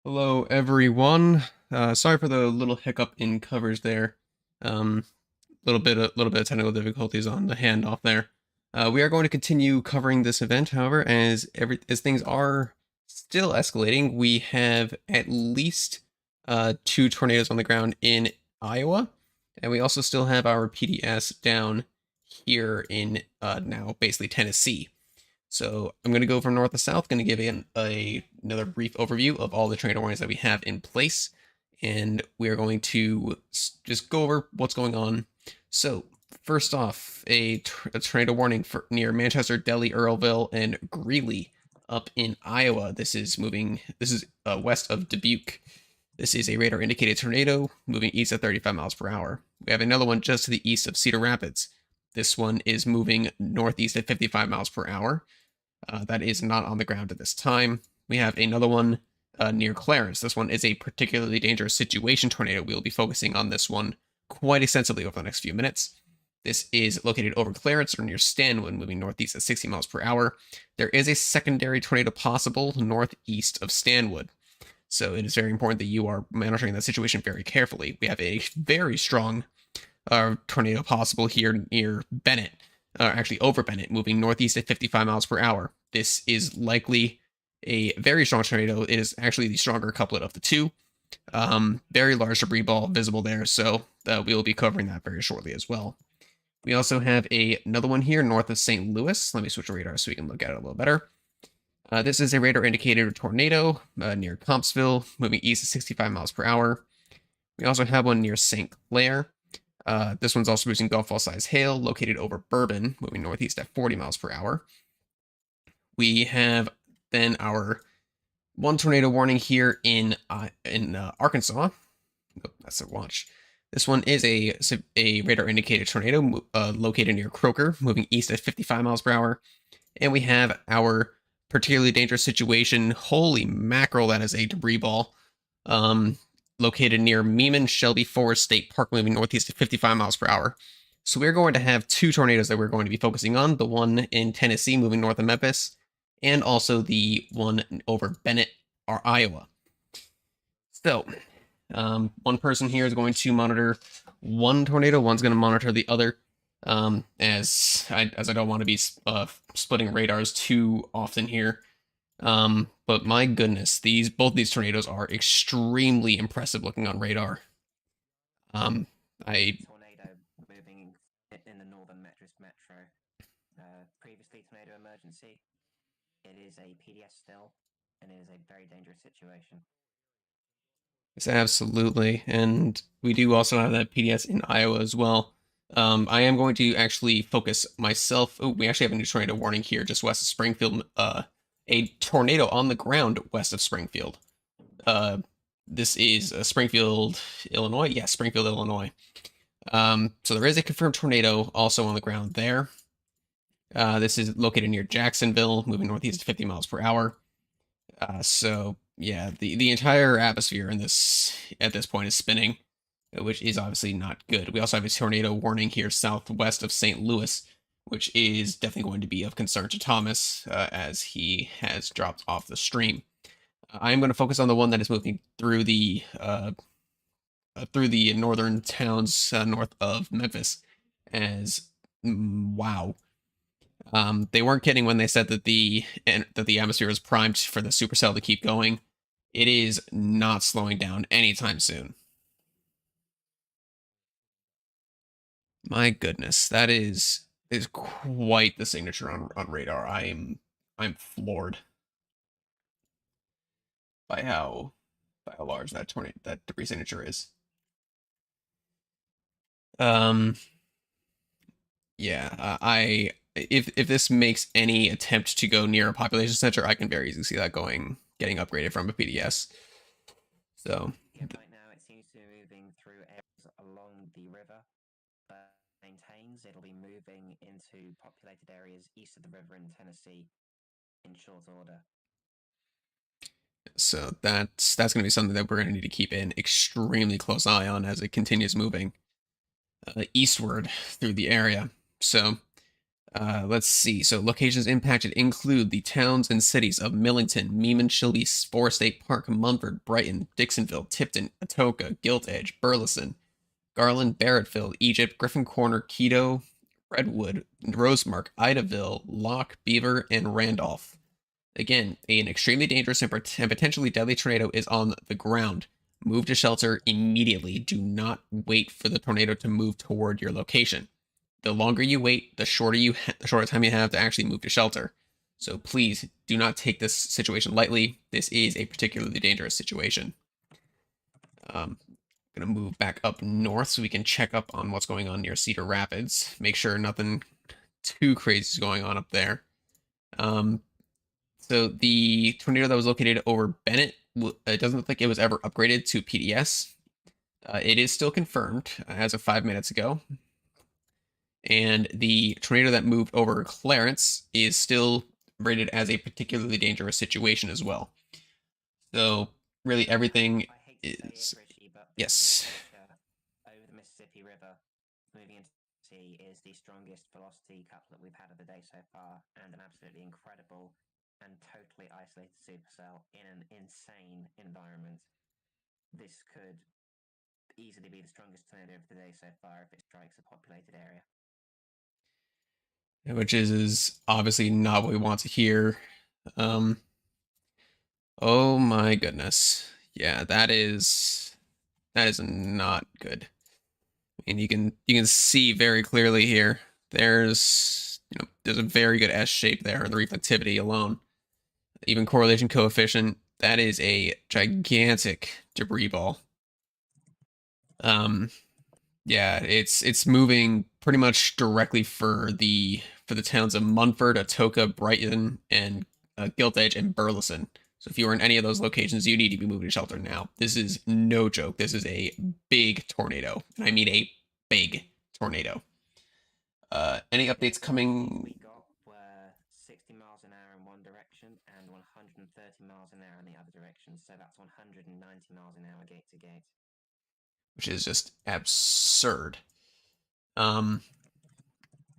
Hello, everyone. Sorry for the little hiccup in covers there. Um, little bit of technical difficulties on the handoff there. We are going to continue covering this event, however, as things are still escalating. We have at least two tornadoes on the ground in Iowa, and we also still have our PDS down here in now basically Tennessee. So I'm going to go from north to south, going to give another brief overview of all the tornado warnings that we have in place, and we are going to just go over what's going on. So first off, a tornado warning for near Manchester, Delhi, Earlville, and Greeley up in Iowa. This is west of Dubuque. This is a radar indicated tornado moving east at 35 miles per hour. We have another one just to the east of Cedar Rapids. This one is moving northeast at 55 miles per hour. That is not on the ground at this time. We have another one near Clarence. This one is a particularly dangerous situation tornado. We'll be focusing on this one quite extensively over the next few minutes. This is located over Clarence or near Stanwood, moving northeast at 60 miles per hour. There is a secondary tornado possible northeast of Stanwood. So it is very important that you are monitoring that situation very carefully. We have a very strong tornado possible here near Bennett, actually over Bennett, moving northeast at 55 miles per hour. This is likely a very strong tornado. It is actually the stronger couplet of the two. Very large debris ball visible there, so we will be covering that very shortly as well. We also have another one here north of St. Louis. Let me switch to radar so we can look at it a little better. This is a radar indicated tornado near Compsville, moving east at 65 miles per hour. We also have one near St. Clair. This one's also producing golf ball size hail, located over Bourbon, moving northeast at 40 miles per hour. We have then our one tornado warning here in Arkansas. Oh, that's a watch. This one is a radar indicated tornado located near Croker, moving east at 55 miles per hour. And we have our particularly dangerous situation. Holy mackerel, that is a debris ball. Located near Meeman Shelby Forest State Park, moving northeast at 55 miles per hour. So we're going to have two tornadoes that we're going to be focusing on. The one in Tennessee, moving north of Memphis, and also the one over Bennett, or Iowa. So one person here is going to monitor one tornado. One's going to monitor the other. As I don't want to be splitting radars too often here. But my goodness, both these tornadoes are extremely impressive looking on radar. I Tornado moving in the northern metro. Previously tornado emergency. It is a PDS still, and it is a very dangerous situation. Yes, absolutely, and we do also have that PDS in Iowa as well. I am going to actually focus myself. Oh, we actually have a new tornado warning here just west of Springfield. A tornado on the ground west of Springfield. Uh, this is Springfield, Illinois. Yes, Springfield, Illinois. So there is a confirmed tornado also on the ground there. This is located near Jacksonville, moving northeast at 50 miles per hour. So yeah, the entire atmosphere in this at this point is spinning, which is obviously not good. We also have a tornado warning here southwest of St. Louis, which is definitely going to be of concern to Thomas as he has dropped off the stream. I'm going to focus on the one that is moving through the northern towns north of Memphis. As wow, they weren't kidding when they said that the atmosphere was primed for the supercell to keep going. It is not slowing down anytime soon. My goodness, that is quite the signature on radar. I'm floored by how large that debris signature is. Um, yeah, I if this makes any attempt to go near a population center, I can very easily see that getting upgraded from a PDS. So Yeah, right now it seems to be moving through areas along the river, but maintains it'll be moving into populated areas east of the river in Tennessee in short order. so that's going to be something that we're going to need to keep an extremely close eye on as it continues moving eastward through the area. So Let's see. So locations impacted include the towns and cities of Millington, Meeman, Shilby, Forest State Park, Munford, Brighton, Dixonville, Tipton, Atoka, Gilt Edge, Burleson, Garland, Barrettville, Egypt, Griffin Corner, Quito, Redwood, Rosemark, Idaville, Locke, Beaver, and Randolph. Again, an extremely dangerous and potentially deadly tornado is on the ground. Move to shelter immediately. Do not wait for the tornado to move toward your location. The longer you wait, the shorter time you have to actually move to shelter. So please do not take this situation lightly. This is a particularly dangerous situation. I'm gonna move back up north so we can check up on what's going on near Cedar Rapids. Make sure nothing too crazy is going on up there. Um, so the tornado that was located over Bennett, it doesn't look like it was ever upgraded to PDS. It is still confirmed as of 5 minutes ago. And the tornado that moved over Clarence is still rated as a particularly dangerous situation as well. So really everything I hate to say it, is Richie, but the yes. signature over the Mississippi River moving into sea is the strongest velocity couplet we've had of the day so far, and an absolutely incredible and totally isolated supercell in an insane environment. This could easily be the strongest tornado of the day so far if it strikes a populated area. Which is obviously not what we want to hear. Um, oh my goodness, yeah, that is not good. And you can see very clearly here. There's a very good S shape there in the reflectivity alone. Even correlation coefficient. That is a gigantic debris ball. Um, yeah, it's moving pretty much directly for the towns of Munford, Atoka, Brighton, and Gilt Edge and Burleson. So if you are in any of those locations, you need to be moving to shelter now. This is no joke. This is a big tornado, and I mean a big tornado. Any Yeah, updates the last coming? we got were 60 miles an hour in one direction and 130 miles an hour in the other direction. So that's 190 miles an hour gate to gate. Which is just absurd. Um,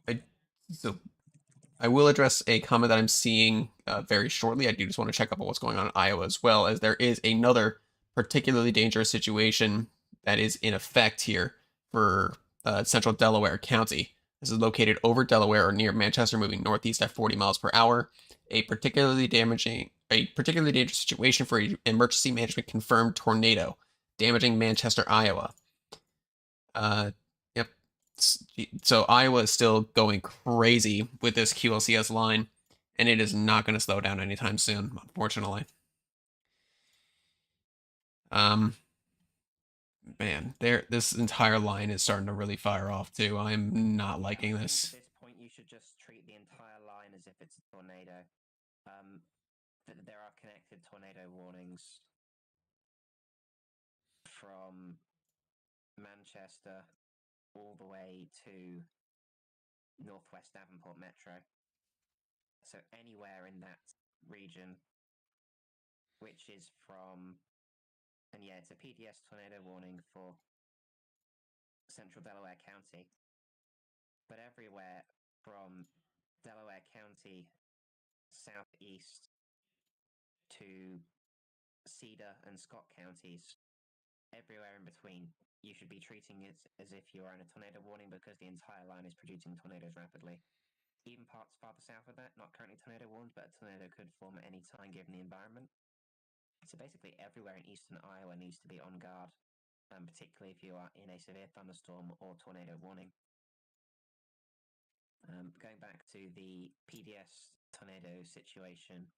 I so I will address a comment that I'm seeing very shortly. I do just want to check up on what's going on in Iowa as well, as there is another particularly dangerous situation that is in effect here for central Delaware County. This is located over Delaware or near Manchester, moving northeast at 40 miles per hour. A particularly dangerous situation for an emergency management confirmed tornado damaging Manchester, Iowa. Yep. So Iowa is still going crazy with this QLCS line, and it is not going to slow down anytime soon, unfortunately. Um, man, this entire line is starting to really fire off too. I'm not liking I think at this. this point you should just treat the entire line as if it's a tornado. Um, there are connected tornado warnings from Manchester all the way to Northwest Davenport Metro. So anywhere in that region, which is from, and yeah, it's a PDS tornado warning for central Delaware County, but everywhere from Delaware County southeast to Cedar and Scott counties, everywhere in between, you should be treating it as if you are in a tornado warning because the entire line is producing tornadoes rapidly. Even parts farther south of that, not currently tornado warned, but a tornado could form at any time given the environment. So basically, everywhere in eastern Iowa needs to be on guard, particularly if you are in a severe thunderstorm or tornado warning. Going back to the PDS tornado situation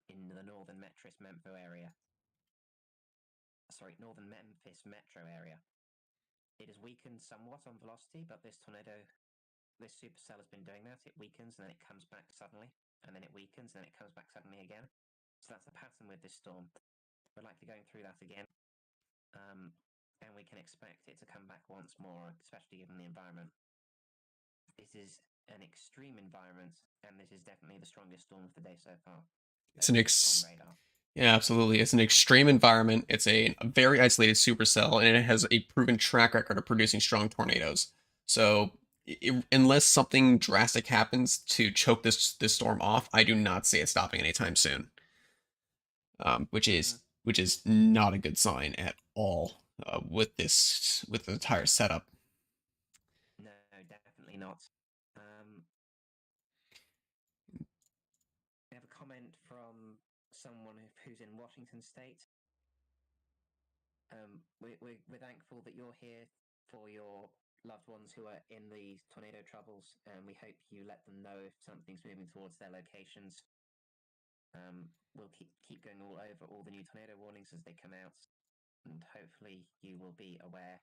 in the northern Memphis area. Sorry, northern Memphis metro area. It has weakened somewhat on velocity, but this supercell has been doing that. It weakens and then it comes back suddenly, and then it weakens and then it comes back suddenly again. So that's the pattern with this storm. We're likely going through that again, and we can expect it to come back once more, especially given the environment. This is an extreme environment, and this is definitely the strongest storm of the day so far. It's an At least on ex radar. Yeah, absolutely. It's an extreme environment. It's a very isolated supercell, and it has a proven track record of producing strong tornadoes. So unless something drastic happens to choke this storm off, I do not see it stopping anytime soon. Which Mm-hmm. is not a good sign at all with the entire setup. No, definitely not. Um, I have a comment from someone who's in Washington State. We're thankful that you're here for your loved ones who are in these tornado troubles, and we hope you let them know if something's moving towards their locations. We'll keep going all over all the new tornado warnings as they come out, and hopefully you will be aware.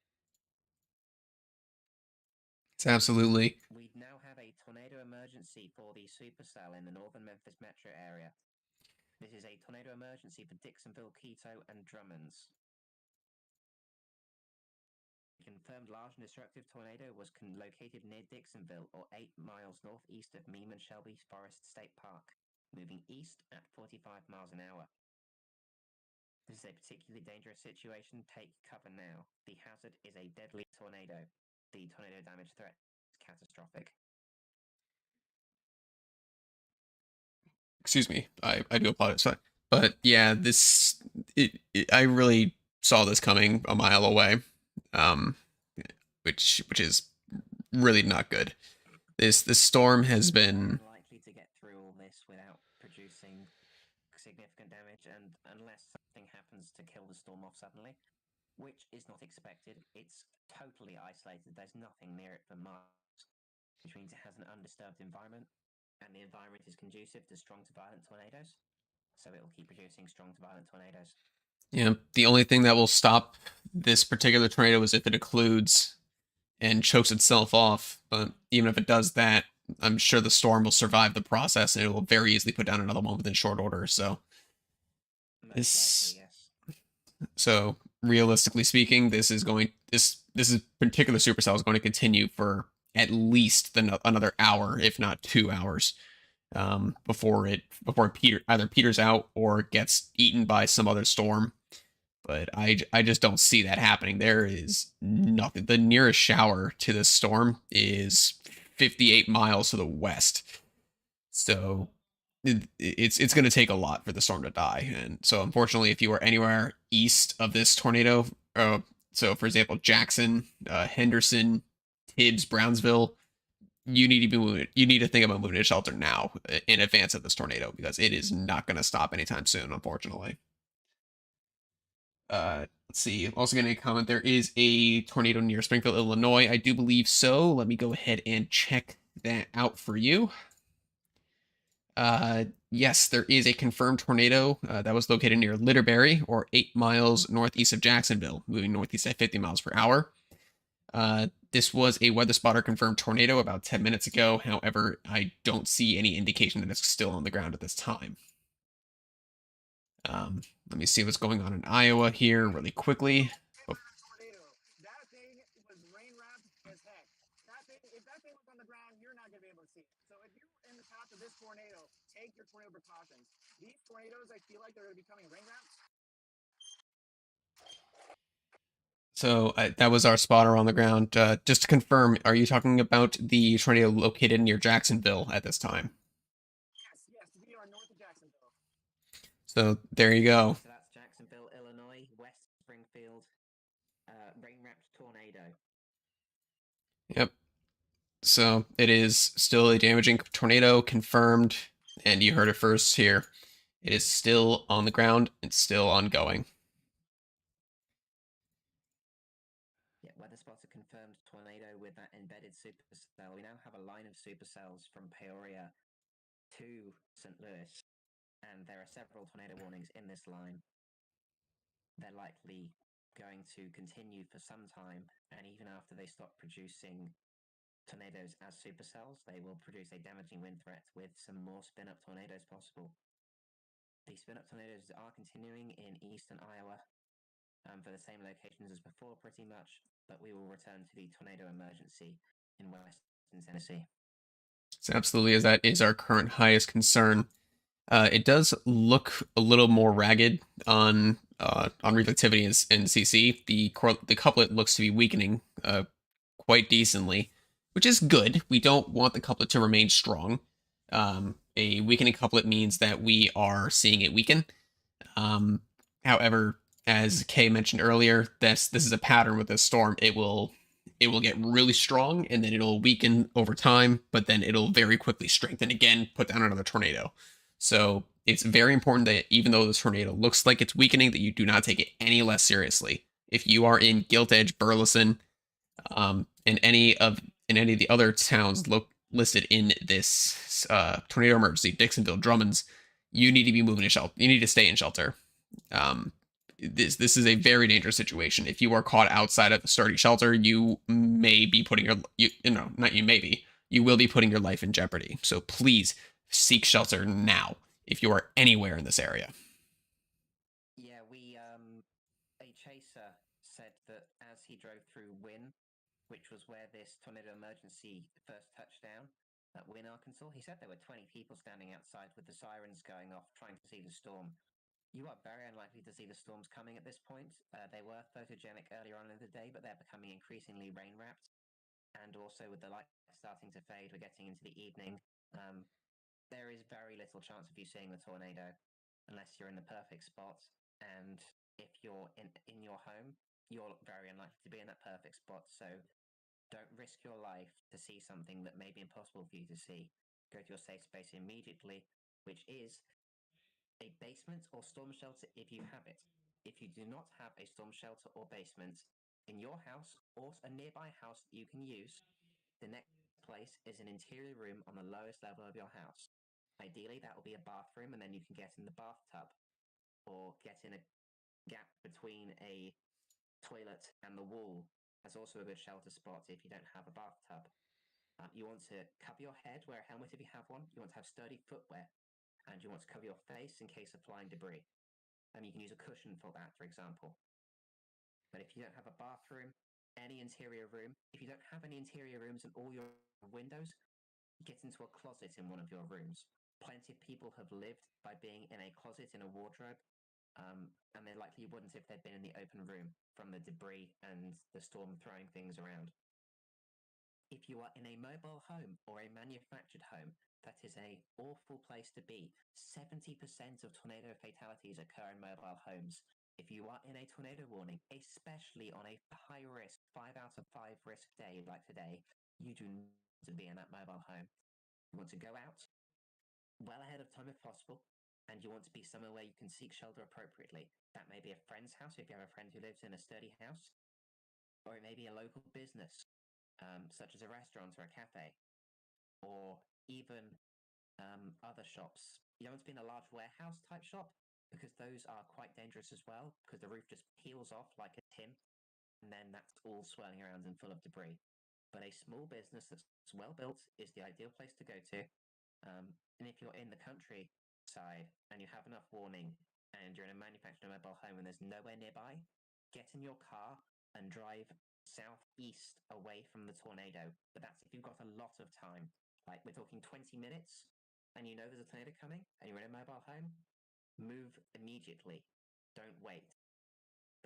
It's absolutely. We now have a tornado emergency for the supercell in the northern Memphis metro area. This is a tornado emergency for Dixonville, Quito, and Drummonds. A confirmed large and destructive tornado was located near Dixonville, or 8 miles northeast of Meeman Shelby Forest State Park, moving east at 45 miles an hour. This is a particularly dangerous situation. Take cover now. The hazard is a deadly tornado. The tornado damage threat is catastrophic. Excuse me. I do apologize. But yeah, I really saw this coming a mile away. Um, which is really not good. This storm has We are been. unlikely to get through all this without producing significant damage, and unless something happens to kill the storm off suddenly, which is not expected, it's totally isolated. There's nothing near it for miles, which means it has an undisturbed environment, and the environment is conducive to strong to violent tornadoes, so it will keep producing strong to violent tornadoes. Yeah, the only thing that will stop this particular tornado is if it occludes and chokes itself off. But even if it does that, I'm sure the storm will survive the process and it will very easily put down another one within short order. Most likely, This yes. so realistically speaking, this is particular supercell is going to continue for at least another hour, if not 2 hours, before it either peters out or gets eaten by some other storm. But I just don't see that happening. There is nothing. The nearest shower to this storm is 58 miles to the west. So it's going to take a lot for the storm to die. And so unfortunately, if you are anywhere east of this tornado, so for example, Jackson, Henderson, Tibbs, Brownsville, you need to be moving. You need to think about moving to shelter now in advance of this tornado because it is not going to stop anytime soon. Unfortunately. Let's see. Also getting a comment. There is a tornado near Springfield, Illinois. I do believe so. Let me go ahead and check that out for you. Yes, there is a confirmed tornado that was located near Litterbury, or 8 miles northeast of Jacksonville, moving northeast at 50 miles per hour. This was a weather spotter confirmed tornado about 10 minutes ago. However, I don't see any indication that it's still on the ground at this time. Let me see what's going on in Iowa here really quickly. That thing was rain wrapped as heck. That thing, if that thing was on the ground, you're not going to be able to see it. So if you're in the path of this tornado, take your tornado precautions. These tornadoes, I feel like they're going to be coming rain wrapped. So that was our spotter on the ground. Just to confirm, are you talking about the tornado located near Jacksonville at this time? Yes, yes, we are north of Jacksonville. So there you go. So that's Jacksonville, Illinois, West Springfield, rain-wrapped tornado. Yep. So it is still a damaging tornado confirmed, and you heard it first here. It is still on the ground. It's still ongoing. Yeah, weather spotter confirmed tornado with that embedded supercell. We now have a line of supercells from Peoria to St. Louis, and there are several tornado warnings in this line. They're likely going to continue for some time, and even after they stop producing tornadoes as supercells, they will produce a damaging wind threat with some more spin-up tornadoes possible. The spin-up tornadoes are continuing in eastern Iowa, for the same locations as before, pretty much, but we will return to the tornado emergency in western Tennessee. So absolutely, as that is our current highest concern. It does look a little more ragged on reflectivity and CC. The couplet looks to be weakening quite decently. which is good. We don't want the couplet to remain strong. A weakening couplet means that we are seeing it weaken. Um, However, as Kay mentioned earlier, this is a pattern with this storm. It will get really strong and then it'll weaken over time, but then it'll very quickly strengthen again, put down another tornado. So it's very important that even though this tornado looks like it's weakening, that you do not take it any less seriously. If you are in Gilt Edge, Burleson, in any of the other towns listed in this tornado emergency, Dixonville, Drummonds, you need to be moving to shelter. You need to stay in shelter. Um, this is a very dangerous situation. If you are caught outside of a sturdy shelter, you may be putting not you may be, you will be putting your life in jeopardy. So please seek shelter now if you are anywhere in this area. Yeah, a chaser said that as he drove through Wynne, which was where this tornado emergency first touched down at Wynne, Arkansas, he said there were 20 people standing outside with the sirens going off trying to see the storm. You are very unlikely to see the storms coming at this point. They were photogenic earlier on in the day, but they're becoming increasingly rain-wrapped. And also with the light starting to fade, we're getting into the evening. There is very little chance of you seeing the tornado unless you're in the perfect spot. And if you're in your home, you're very unlikely to be in that perfect spot. So don't risk your life to see something that may be impossible for you to see. Go to your safe space immediately, which is a basement or storm shelter if you have it. If you do not have a storm shelter or basement in your house or a nearby house that you can use, the next place is an interior room on the lowest level of your house. Ideally, that will be a bathroom, and then you can get in the bathtub or get in a gap between a toilet and the wall. That's also a good shelter spot if you don't have a bathtub. You want to cover your head, wear a helmet if you have one. You want to have sturdy footwear, and you want to cover your face in case of flying debris. You can use a cushion for that, for example. But if you don't have a bathroom, any interior room, if you don't have any interior rooms in all your windows, get into a closet in one of your rooms. Plenty of people have lived by being in a closet in a wardrobe, and they likely wouldn't if they'd been in the open room from the debris and the storm throwing things around. If you are in a mobile home or a manufactured home, that is an awful place to be. 70% of tornado fatalities occur in mobile homes. If you are in a tornado warning, especially on a high risk, 5 out of 5 risk day like today, you do not want to be in that mobile home. You want to go out well ahead of time if possible, and you want to be somewhere where you can seek shelter appropriately. That may be a friend's house if you have a friend who lives in a sturdy house, or it may be a local business, such as a restaurant or a cafe, or even other shops. You don't want to be in a large warehouse type shop because those are quite dangerous as well because the roof just peels off like a tin and then that's all swirling around and full of debris. But a small business that's well built is the ideal place to go to. And if you're in the countryside and you have enough warning and you're in a manufactured mobile home and there's nowhere nearby, get in your car and drive southeast away from the tornado. But that's if you've got a lot of time. Like we're talking 20 minutes and you know there's a tornado coming and you're in a mobile home, move immediately. Don't wait.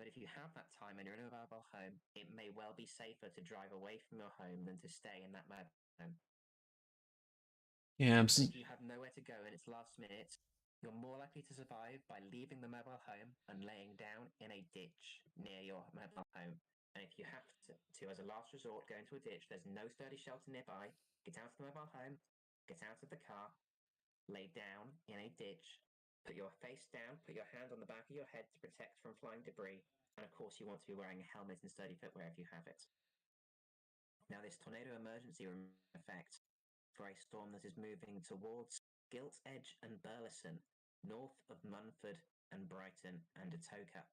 But if you have that time and you're in a mobile home, it may well be safer to drive away from your home than to stay in that mobile home. Yeah, But if you have nowhere to go and it's last minute, you're more likely to survive by leaving the mobile home and laying down in a ditch near your mobile home. And if you have to as a last resort, go into a ditch, there's no sturdy shelter nearby, get out of the mobile home, get out of the car, lay down in a ditch, put your face down, put your hand on the back of your head to protect from flying debris, and of course you want to be wearing a helmet and sturdy footwear if you have it. Now this tornado emergency effect for a storm that is moving towards Gilt Edge and Burleson, north of Munford and Brighton and Atoka.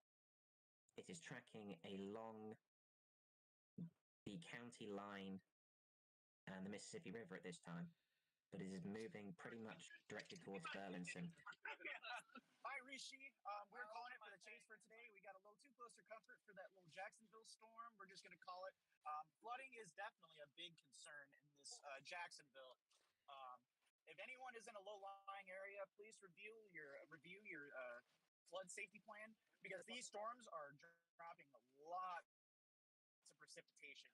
It is tracking along the county line and the Mississippi River at this time, but it is moving pretty much directed towards Burleson. Hi, Rishi. We're calling it for the chase for today. We got a little too close for comfort for that little Jacksonville storm. We're just going to call it. Flooding is definitely a big concern in this Jacksonville. Um, if anyone is in a low-lying area, please review your flood safety plan because these storms are dropping lots of precipitation.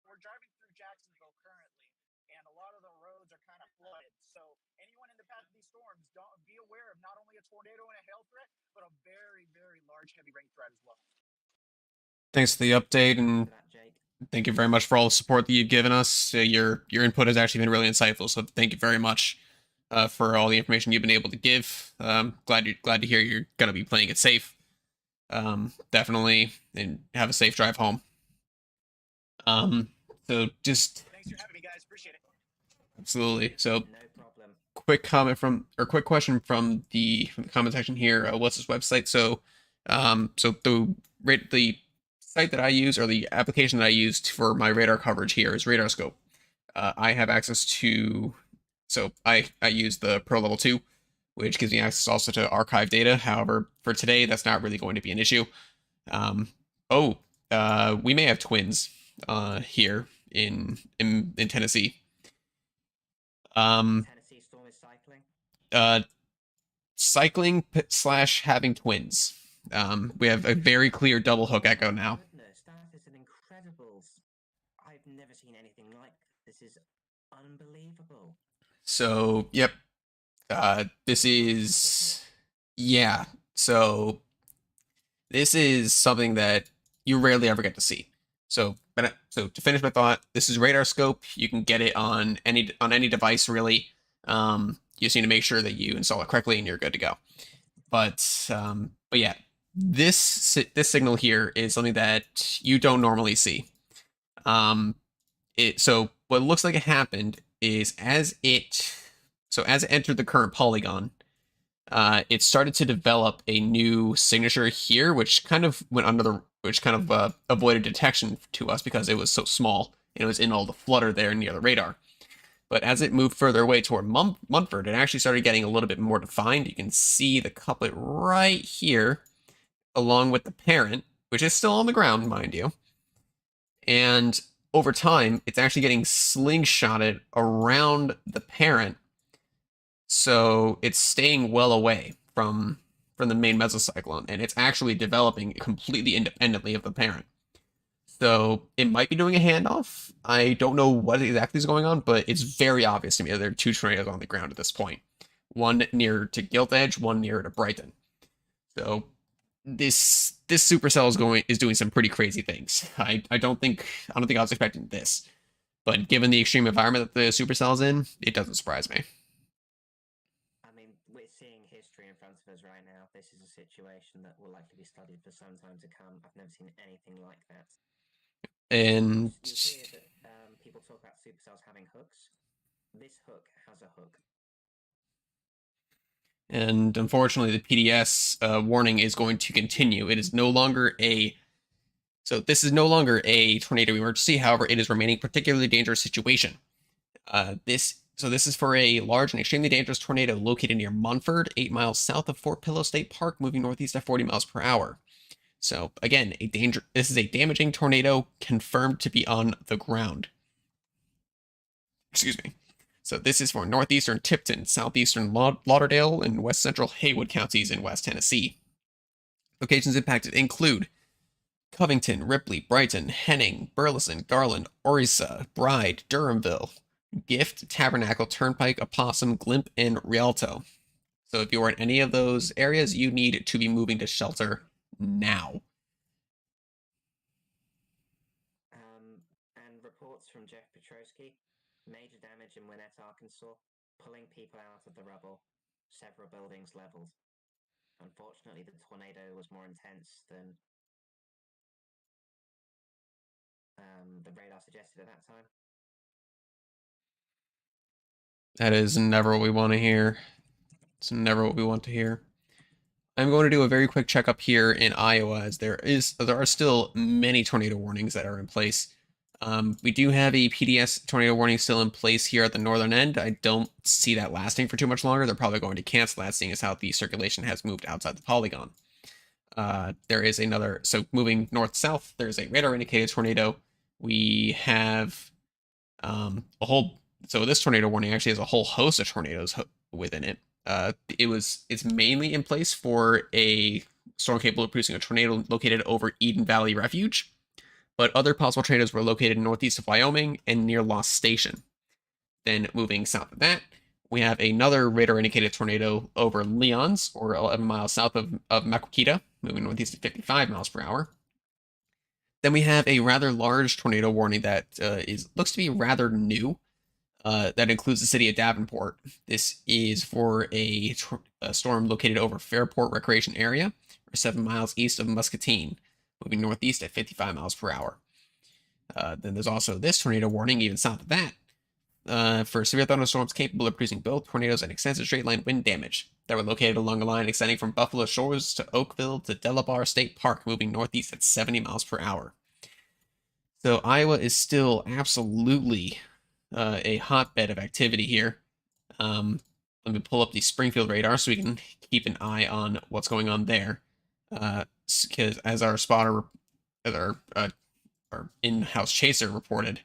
we're driving through Jacksonville currently, and a lot of the roads are kind of flooded. So anyone in the path of these storms, don't be aware of not only a tornado and a hail threat, but a very, very large heavy rain threat as well. Thanks for the update, Thanks and for that, Jake. thank you very much for all the support that you've given us. Your input has actually been really insightful, so thank you very much for all the information you've been able to give. Glad to hear you're gonna be playing it safe. Definitely, and have a safe drive home. So just Thanks for having me, guys. Appreciate it. absolutely. So No problem. quick comment from or quick question from the comment section here. What's this website? So the site that I use or the application that I used for my radar coverage here is RadarScope. I have access to, so I use the Pro Level 2, which gives me access also to archive data. However, for today, that's not really going to be an issue. Um, we may have twins here in Tennessee. Tennessee storm is cycling. Cycling slash having twins. We have a very clear double hook echo now. Goodness, that is an incredible. I've never seen anything like this. This is unbelievable. So, yep. This is, yeah. So this is something that you rarely ever get to see. So to finish my thought, this is RadarScope. You can get it on any device really. You just need to make sure that you install it correctly and you're good to go. But yeah, this signal here is something that you don't normally see. So what looks like it happened is as it entered the current polygon, it started to develop a new signature here, which kind of avoided detection to us because it was so small and it was in all the flutter there near the radar. But as it moved further away toward Mumford, it actually started getting a little bit more defined. You can see the couplet right here, along with the parent, which is still on the ground, mind you. And over time, it's actually getting slingshotted around the parent, so it's staying well away from the main mesocyclone, and it's actually developing completely independently of the parent. So it might be doing a handoff. I don't know what exactly is going on, but it's very obvious to me that there are two tornadoes on the ground at this point. One near to Gilt Edge, one near to Brighton. So this supercell is doing some pretty crazy things. I don't think I was expecting this, but given the extreme environment that the supercell's in, it doesn't surprise me. I mean, we're seeing history in front of us right now. This is a situation that will likely be studied for some time to come. I've never seen anything like that. And you hear that people talk about supercells having hooks. This hook has a hook. And unfortunately, the PDS warning is going to continue. It is no longer this is no longer a tornado emergency. However, it is remaining particularly dangerous situation. This is for a large and extremely dangerous tornado located near Munford, 8 miles south of Fort Pillow State Park, moving northeast at 40 miles per hour. So again, this is a damaging tornado confirmed to be on the ground. Excuse me. So this is for northeastern Tipton, southeastern Lauderdale, and west central Haywood counties in West Tennessee. Locations impacted include Covington, Ripley, Brighton, Henning, Burleson, Garland, Orisa, Bride, Durhamville, Gift, Tabernacle, Turnpike, Opossum, Glimp, and Rialto. So if you are in any of those areas, you need to be moving to shelter now. And reports from Jeff Petrosky, major damage in Winnett, Arkansas, pulling people out of the rubble, several buildings leveled. Unfortunately, the tornado was more intense than the radar suggested at that time. That is never what we want to hear. It's never what we want to hear. I'm going to do a very quick checkup here in Iowa, as there are still many tornado warnings that are in place. We do have a PDS tornado warning still in place here at the northern end. I don't see that lasting for too much longer. They're probably going to cancel that, seeing as how the circulation has moved outside the polygon. There is so moving north-south, there's a radar-indicated tornado. We have so this tornado warning actually has a whole host of tornadoes within it. It's mainly in place for a storm capable of producing a tornado located over Eden Valley Refuge. but other possible tornadoes were located northeast of Wyoming and near Lost Station. Then moving south of that, we have another radar indicated tornado over Leons, or 11 miles south of Maquoketa, moving northeast at 55 miles per hour. Then we have a rather large tornado warning that looks to be rather new. That includes the city of Davenport. This is for a storm located over Fairport Recreation Area, or 7 miles east of Muscatine, moving northeast at 55 miles per hour. Then there's also this tornado warning even south of that for severe thunderstorms capable of producing both tornadoes and extensive straight line wind damage that were located along a line extending from Buffalo Shores to Oakville to Delabar State Park, moving northeast at 70 miles per hour. So Iowa is still absolutely a hotbed of activity here. Let me pull up the Springfield radar so we can keep an eye on what's going on there. Because as our spotter, as our in-house chaser reported,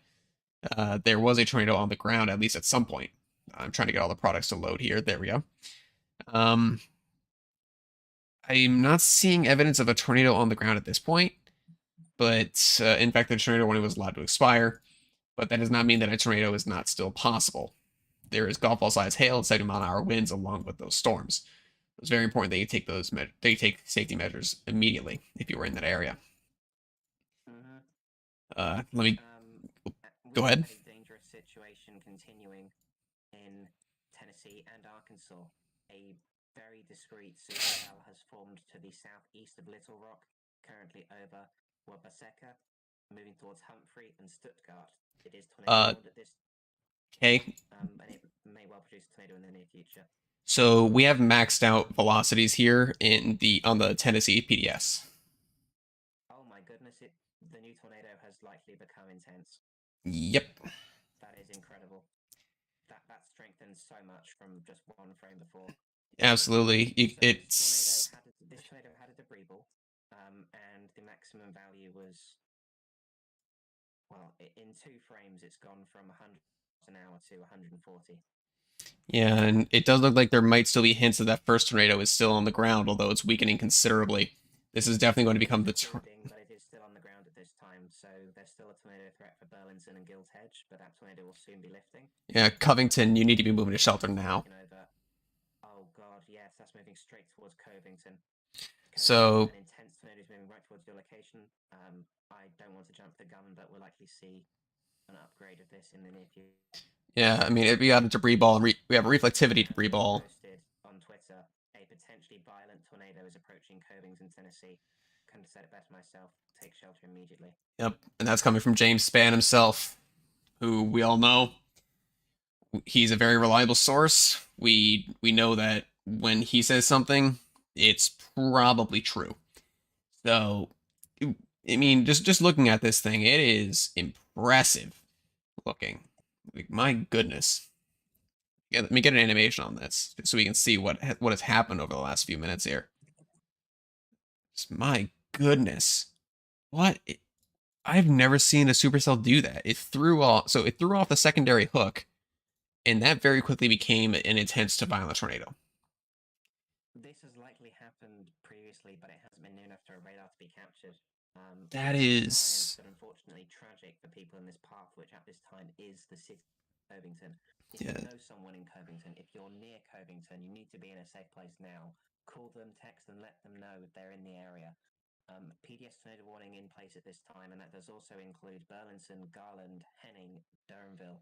there was a tornado on the ground at least at some point. I'm trying to get all the products to load here. There we go. I'm not seeing evidence of a tornado on the ground at this point, but in fact, the tornado warning was allowed to expire. But that does not mean that a tornado is not still possible. There is golf ball size hail and 70-mile-an-hour winds along with those storms. It's very important that you take take safety measures immediately if you were in that area. Let me go ahead. A dangerous situation continuing in Tennessee and Arkansas. A very discreet supercell has formed to the southeast of Little Rock, currently over Wabaseka, moving towards Humphrey and Stuttgart. It is tornado at this. Okay. And it may well produce a tornado in the near future. So we have maxed out velocities here on the Tennessee PDS. Oh my goodness! The new tornado has likely become intense. Yep. That is incredible. That strengthens so much from just one frame before. Absolutely. This tornado had a debris ball, and the maximum value was, well, in 2 frames, it's gone from 100 an hour to 140. Yeah, and it does look like there might still be hints that that first tornado is still on the ground, although it's weakening considerably. This is definitely going to become the but it is still on the ground at this time, so there's still a tornado threat for Burlington and Gilt Hedge, but that tornado will soon be lifting. Yeah, Covington, you need to be moving to shelter now. Oh god, yes, that's moving straight towards Covington. So an intense tornado is moving right towards your location. I don't want to jump the gun, but we'll likely see an upgrade of this in the near future. yeah, I mean, we got a debris ball. We have a reflectivity debris ball. Posted on Twitter, a potentially violent tornado is approaching Covington, Tennessee. Couldn't have said it better myself. Take shelter immediately. Yep, and that's coming from James Spann himself, who we all know. He's a very reliable source. We know that when he says something, it's probably true. So, I mean, just looking at this thing, it is impressive looking. Like, my goodness. Yeah, let me get an animation on this so we can see what has happened over the last few minutes here. Just, my goodness. What? I've never seen a supercell do that. It threw off the secondary hook, and that very quickly became an intense to violent tornado. This has likely happened previously, but it hasn't been near enough for a radar to be captured. That is, but unfortunately tragic for people in this path, which at this time is the city of Covington. If yeah. you know someone in Covington, if you're near Covington, you need to be in a safe place now. Call them, text them, let them know if they're in the area. PDS tornado warning in place at this time, and that does also include Burlington, Garland, Henning, Durhamville,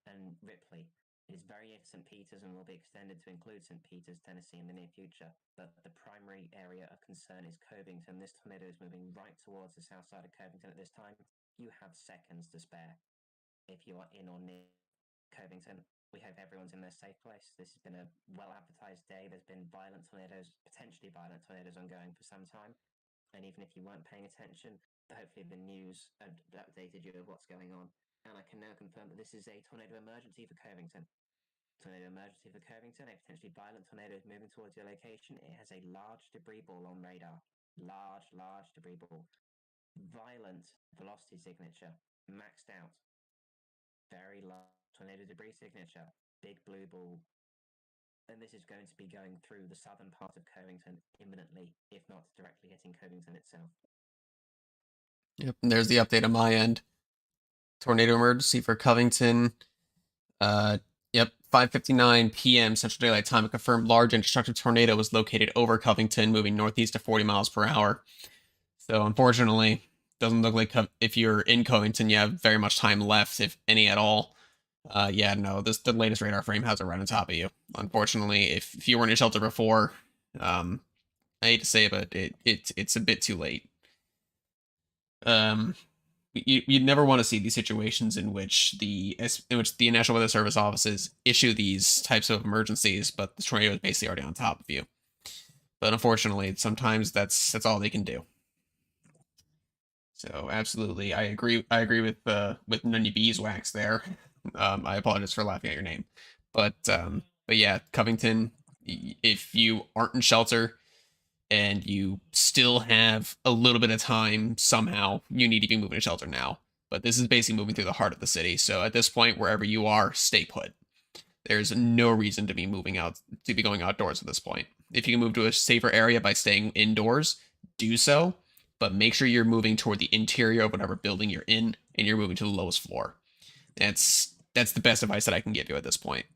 and Ripley. It is very near St. Peters and will be extended to include St. Peters, Tennessee in the near future. But the primary area of concern is Covington. This tornado is moving right towards the south side of Covington at this time. You have seconds to spare if you are in or near Covington. We hope everyone's in their safe place. This has been a well-advertised day. There's been potentially violent tornadoes ongoing for some time. And even if you weren't paying attention, hopefully the news updated you of what's going on. And I can now confirm that this is a tornado emergency for Covington. Tornado emergency for Covington. A potentially violent tornado is moving towards your location. It has a large debris ball on radar. Large debris ball. Violent velocity signature. Maxed out. Very large tornado debris signature. Big blue ball. And this is going to be going through the southern part of Covington imminently, if not directly hitting Covington itself. Yep, and there's the update on my end. Tornado emergency for Covington. Uh, yep, 5:59 p.m. Central Daylight Time. A confirmed large and destructive tornado was located over Covington, moving northeast at 40 miles per hour. So unfortunately, doesn't look like if you're in Covington, you have very much time left, if any at all. Yeah, no, the latest radar frame has it right on top of you. Unfortunately, if you were in a shelter before, um, I hate to say it, but it's a bit too late. Um, you'd never want to see these situations in which the National Weather Service offices issue these types of emergencies, but the tornado is basically already on top of you. But unfortunately, sometimes that's all they can do. So absolutely, I agree. I agree with Nunny Beeswax there. I apologize for laughing at your name, but yeah, Covington. If you aren't in shelter and you still have a little bit of time, somehow you need to be moving to shelter now. But this is basically moving through the heart of the city. So at this point, wherever you are, stay put. There's no reason to be moving out to be going outdoors at this point. If you can move to a safer area by staying indoors, do so, but make sure you're moving toward the interior of whatever building you're in and you're moving to the lowest floor. That's the best advice that I can give you at this point,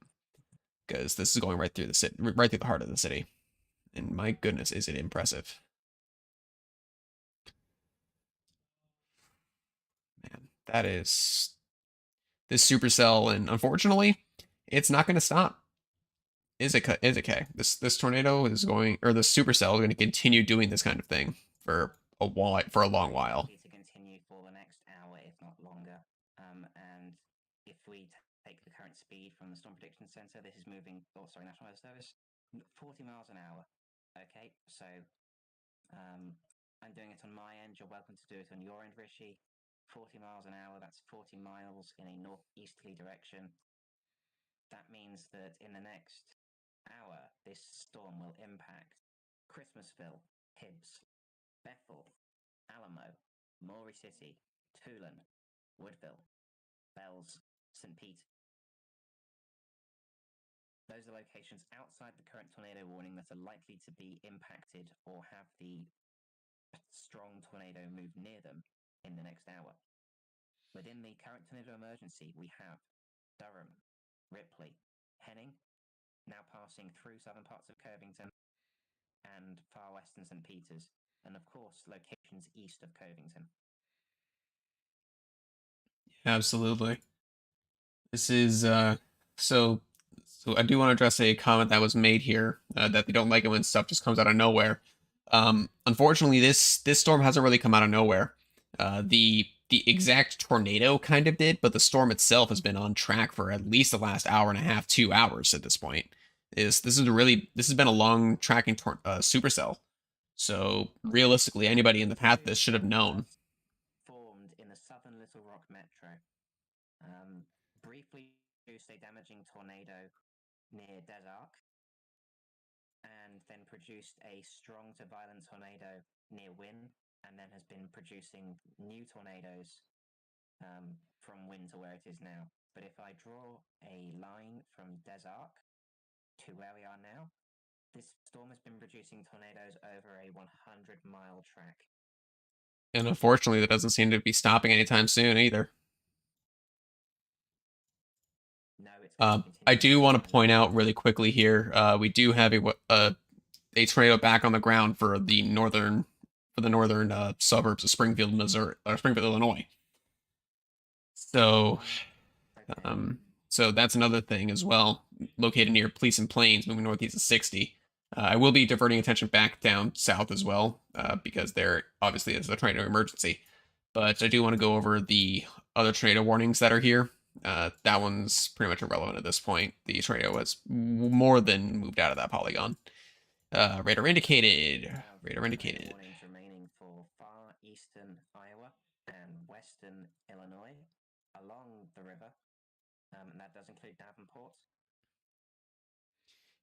because this is going right through the city, right through the heart of the city. And my goodness, is it impressive. Man, that is this supercell, and unfortunately, it's not going to stop. Is it? Is it? Okay. This tornado is going, or the supercell is going to continue doing this kind of thing for a while, for a long while. To continue for the next hour, if not longer. And if we take the current speed from the Storm Prediction Center, this is moving. Oh, sorry, National Weather Service, 40 miles an hour. Okay, so I'm doing it on my end. You're welcome to do it on your end, Rishi. 40 miles an hour. That's 40 miles in a northeasterly direction. That means that in the next hour, this storm will impact Christmasville, Hibbs, Bethel, Alamo, Maury City, Tulane, Woodville, Bells, St. Pete. Those are locations outside the current tornado warning that are likely to be impacted or have the strong tornado move near them in the next hour. Within the current tornado emergency, we have Durham, Ripley, Henning, now passing through southern parts of Covington, and far western St. Peters, and of course, locations east of Covington. Absolutely. This is so. So I do want to address a comment that was made here that they don't like it when stuff just comes out of nowhere. Unfortunately, this storm hasn't really come out of nowhere. The exact tornado kind of did, but the storm itself has been on track for at least the last hour and a half, 2 hours at this point. This has been a long tracking supercell. So realistically, anybody in the path of this should have known. Formed in the southern Little Rock Metro. Briefly produced a damaging tornado near Des Arc, and then produced a strong to violent tornado near Wynn, and then has been producing new tornadoes from Wynn to where it is now. But if I draw a line from Des Arc to where we are now, this storm has been producing tornadoes over a 100-mile track. And unfortunately, that doesn't seem to be stopping anytime soon either. No, I do want to point out really quickly here, we do have a tornado back on the ground for the northern suburbs of Springfield, Missouri, or Springfield, Illinois. So, okay. so that's another thing as well. Located near Police and Plains, moving northeast of 60. I will be diverting attention back down south as well, because there obviously is a tornado emergency. But I do want to go over the other tornado warnings that are here. That one's pretty much irrelevant at this point. The tornado has more than moved out of that polygon. Radar indicated. Radar indicated. Warnings remaining for far eastern Iowa and western Illinois along the river, and that does include Davenport.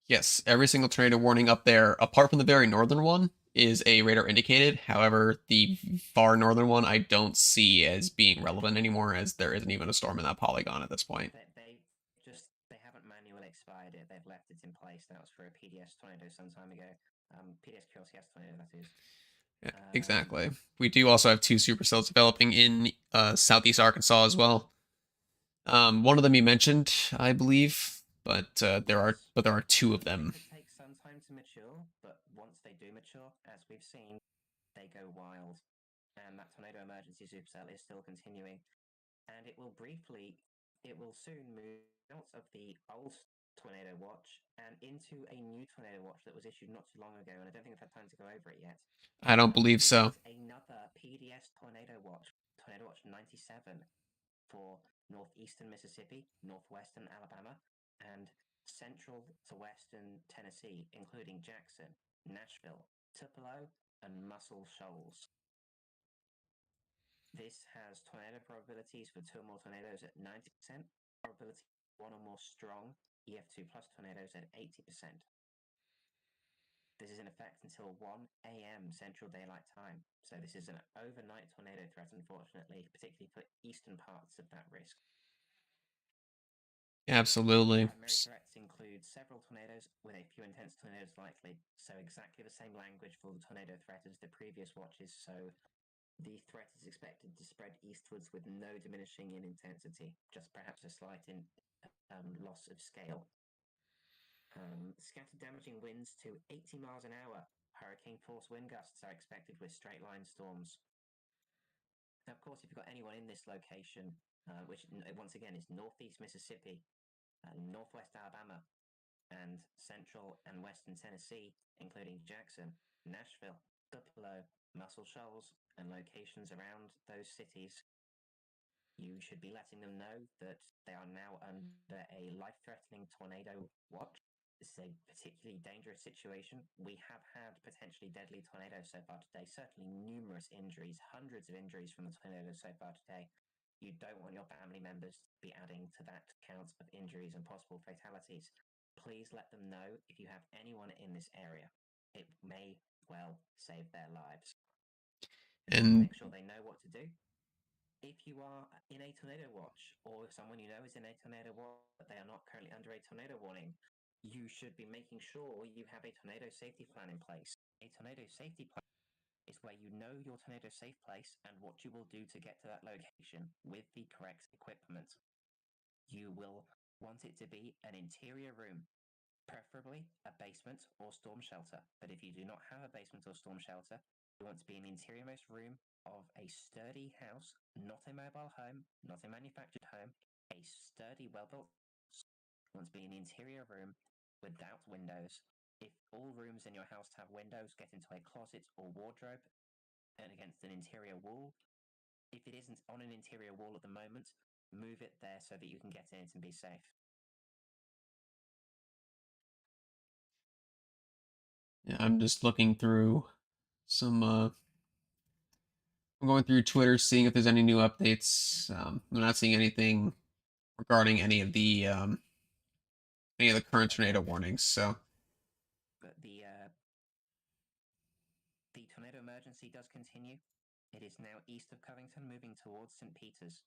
Yes, every single tornado warning up there, apart from the very northern one, is a radar indicated. However, the far northern one I don't see as being relevant anymore, as there isn't even a storm in that polygon at this point. They haven't manually expired it. They've left it in place. That was for a PDS tornado some time ago. PDS QLCS tornado, that is. Yeah, exactly. We do also have two supercells developing in southeast Arkansas as well. One of them you mentioned, I believe, but there are two of them. They take some time to mature, but once they do mature, as we've seen, they go wild. And that tornado emergency supercell is still continuing. And it will soon move out of the old tornado watch and into a new tornado watch that was issued not too long ago. And I don't think I've had time to go over it yet. I don't believe It so. is another PDS Tornado Watch 97, for northeastern Mississippi, northwestern Alabama, and central to western Tennessee, including Jackson, Nashville, Tupelo, and Muscle Shoals. This has tornado probabilities for 2 or more tornadoes at 90%, probability for 1 or more strong EF2 plus tornadoes at 80%. This is in effect until 1 a.m. Central Daylight Time. So this is an overnight tornado threat, unfortunately, particularly for eastern parts of that risk. Absolutely. Primary threats include several tornadoes with a few intense tornadoes likely. So exactly the same language for the tornado threat as the previous watches. So the threat is expected to spread eastwards with no diminishing in intensity, just perhaps a slight loss of scale. Scattered damaging winds to 80 miles an hour. Hurricane force wind gusts are expected with straight line storms. Now, of course, if you've got anyone in this location, which once again is northeast Mississippi, northwest Alabama, and central and western Tennessee, including Jackson, Nashville, Tupelo, Muscle Shoals, and locations around those cities, you should be letting them know that they are now under a life-threatening tornado watch. This is a particularly dangerous situation. We have had potentially deadly tornadoes so far today, certainly numerous injuries, hundreds of injuries from the tornadoes so far today. You don't want your family members to be adding to that count of injuries and possible fatalities. Please let them know if you have anyone in this area. It may well save their lives. And make sure they know what to do. If you are in a tornado watch, or someone you know is in a tornado watch, but they are not currently under a tornado warning, you should be making sure you have a tornado safety plan in place. A tornado safety plan is where you know your tornado safe place and what you will do to get to that location with the correct equipment. You will want it to be an interior room, preferably a basement or storm shelter. But if you do not have a basement or storm shelter, you want to be in the interiormost room of a sturdy house, not a mobile home, not a manufactured home, a sturdy, well-built house. You want to be in the interior room without windows. If all rooms in your house have windows, get into a closet or wardrobe and against an interior wall. If it isn't on an interior wall at the moment, move it there so that you can get in it and be safe. yeah, I'm just looking through some. I'm going through Twitter, seeing if there's any new updates. I'm not seeing anything regarding any of the current tornado warnings. So But the tornado emergency does continue. It is now east of Covington, moving towards St. Peters,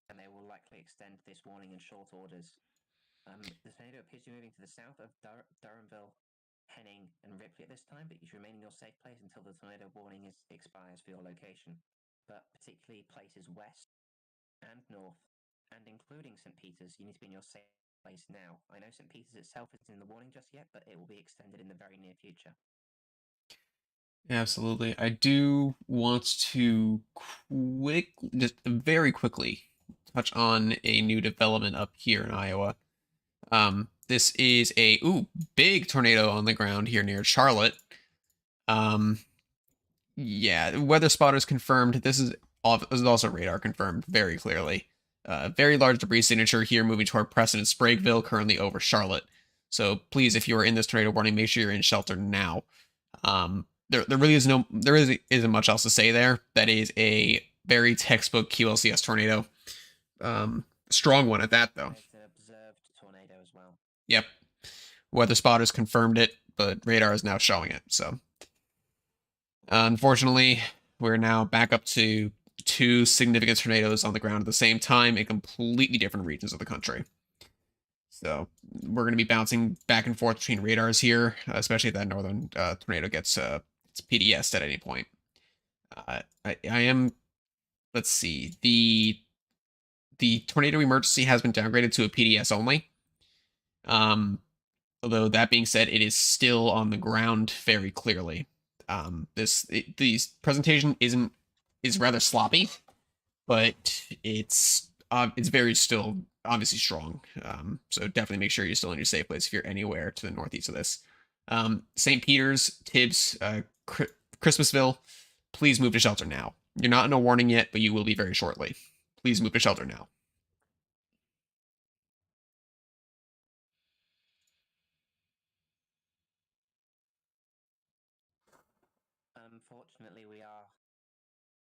and they will likely extend this warning in short orders. The tornado appears to be moving to the south of Durhamville, Henning, and Ripley at this time, but you should remain in your safe place until the tornado warning expires for your location. But particularly places west and north, and including St. Peters, you need to be in your safe place now. I know St. Peters itself isn't in the warning just yet, but it will be extended in the very near future. absolutely, I do want to just very quickly, touch on a new development up here in Iowa. This is a big tornado on the ground here near Charlotte. Um, yeah, weather spotters confirmed. This is also radar confirmed very clearly. Very large debris signature here moving toward Preston and Spragueville, currently over Charlotte. So please, if you are in this tornado warning, make sure you're in shelter now. There really isn't much else to say there. That is a very textbook QLCS tornado. Strong one at that though. It's an observed tornado as well. Yep. Weather spotters confirmed it, but radar is now showing it. So unfortunately, we're now back up to two significant tornadoes on the ground at the same time in completely different regions of the country. So we're going to be bouncing back and forth between radars here, especially if that northern tornado gets PDS'd at any point. I am. Let's see. The tornado emergency has been downgraded to a PDS only. Um, although that being said, it is still on the ground very clearly. The presentation is rather sloppy, but it's very still obviously strong. So definitely make sure you're still in your safe place if you're anywhere to the northeast of this. St. Peter's, Tibbs, Christmasville, please move to shelter now. You're not in a warning yet, but you will be very shortly. Please move to shelter now. Unfortunately, we are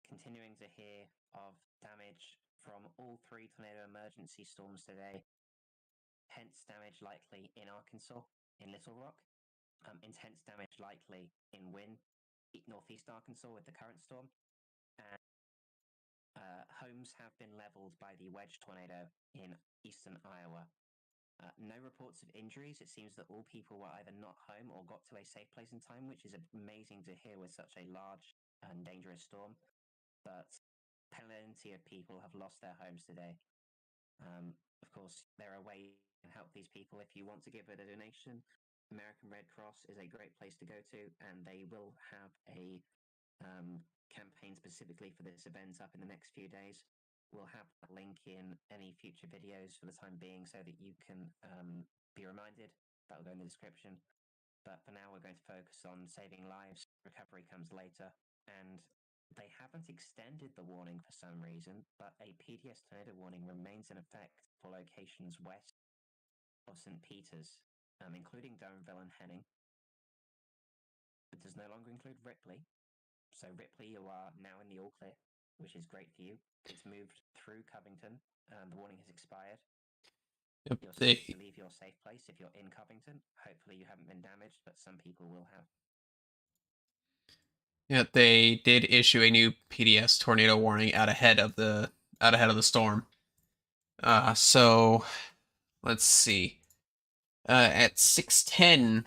continuing to hear of damage from all 3 tornado emergency storms today. Hence, damage likely in Arkansas, in Little Rock. Intense damage likely in Wynne, northeast Arkansas with the current storm. And homes have been leveled by the Wedge tornado in eastern Iowa. No reports of injuries. It seems that all people were either not home or got to a safe place in time, which is amazing to hear with such a large and dangerous storm. But plenty of people have lost their homes today. Of course, there are ways you can help these people. If you want to give it a donation, American Red Cross is a great place to go to, and they will have a campaign specifically for this event up in the next few days. We'll have that link in any future videos for the time being so that you can be reminded. That will go in the description. But for now, we're going to focus on saving lives. Recovery comes later. And they haven't extended the warning for some reason, but a PDS tornado warning remains in effect for locations west of St. Peter's, including Durhamville and Henning. It does no longer include Ripley. So Ripley, you are now in the all clear, which is great for you. It's moved through Covington. The warning has expired. Yep, You're safe to leave your safe place if you're in Covington. Hopefully you haven't been damaged, but some people will have. Yeah, they did issue a new PDS tornado warning out ahead of the storm. So let's see. At 6:10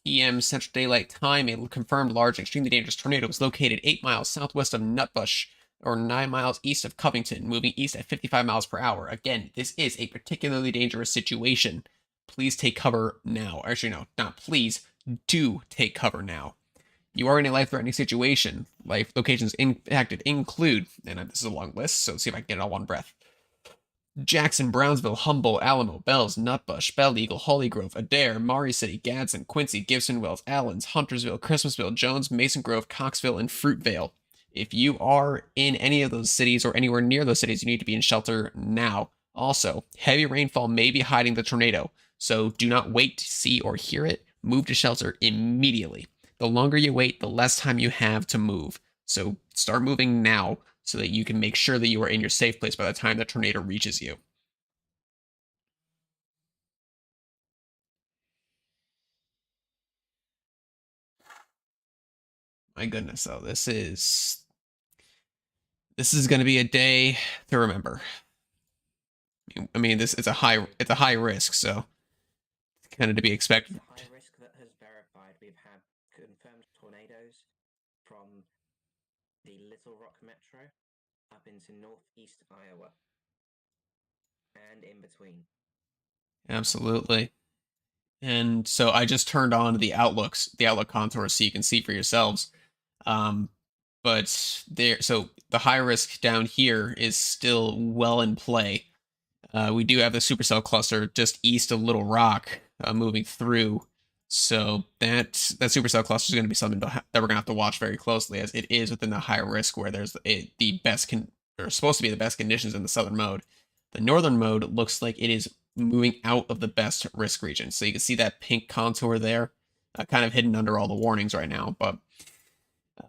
p.m. Central Daylight Time, a confirmed large and extremely dangerous tornado was located 8 miles southwest of Nutbush, or 9 miles east of Covington, moving east at 55 miles per hour. Again, this is a particularly dangerous situation. Please take cover now. Actually, no, not please. Do take cover now. You are in a life-threatening situation. Life locations impacted include, and this is a long list, so let's see if I can get it all one breath. Jackson, Brownsville, Humboldt, Alamo, Bells, Nutbush, Belle Eagle, Holy Grove, Adair, Maury City, Gadsden, Quincy, Gibson Wells, Allens, Huntersville, Christmasville, Jones, Mason Grove, Coxville, and Fruitvale. If you are in any of those cities or anywhere near those cities, you need to be in shelter now. Also, heavy rainfall may be hiding the tornado, so do not wait to see or hear it. Move to shelter immediately. The longer you wait, the less time you have to move. So start moving now so that you can make sure that you are in your safe place by the time the tornado reaches you. My goodness, though, this is going to be a day to remember. I mean, this it's a high risk, so kind of to be expected. It's a high risk that has verified. We've had confirmed tornadoes from the Little Rock Metro up into northeast Iowa and in between. Absolutely. And so I just turned on the outlook contours so you can see for yourselves. But so the high risk down here is still well in play. We do have the supercell cluster just east of Little Rock moving through. So that supercell cluster is going to be something that we're going to have to watch very closely, as it is within the high risk where there's the best or supposed to be the best conditions in the southern mode. The northern mode looks like it is moving out of the best risk region. So you can see that pink contour there, kind of hidden under all the warnings right now. But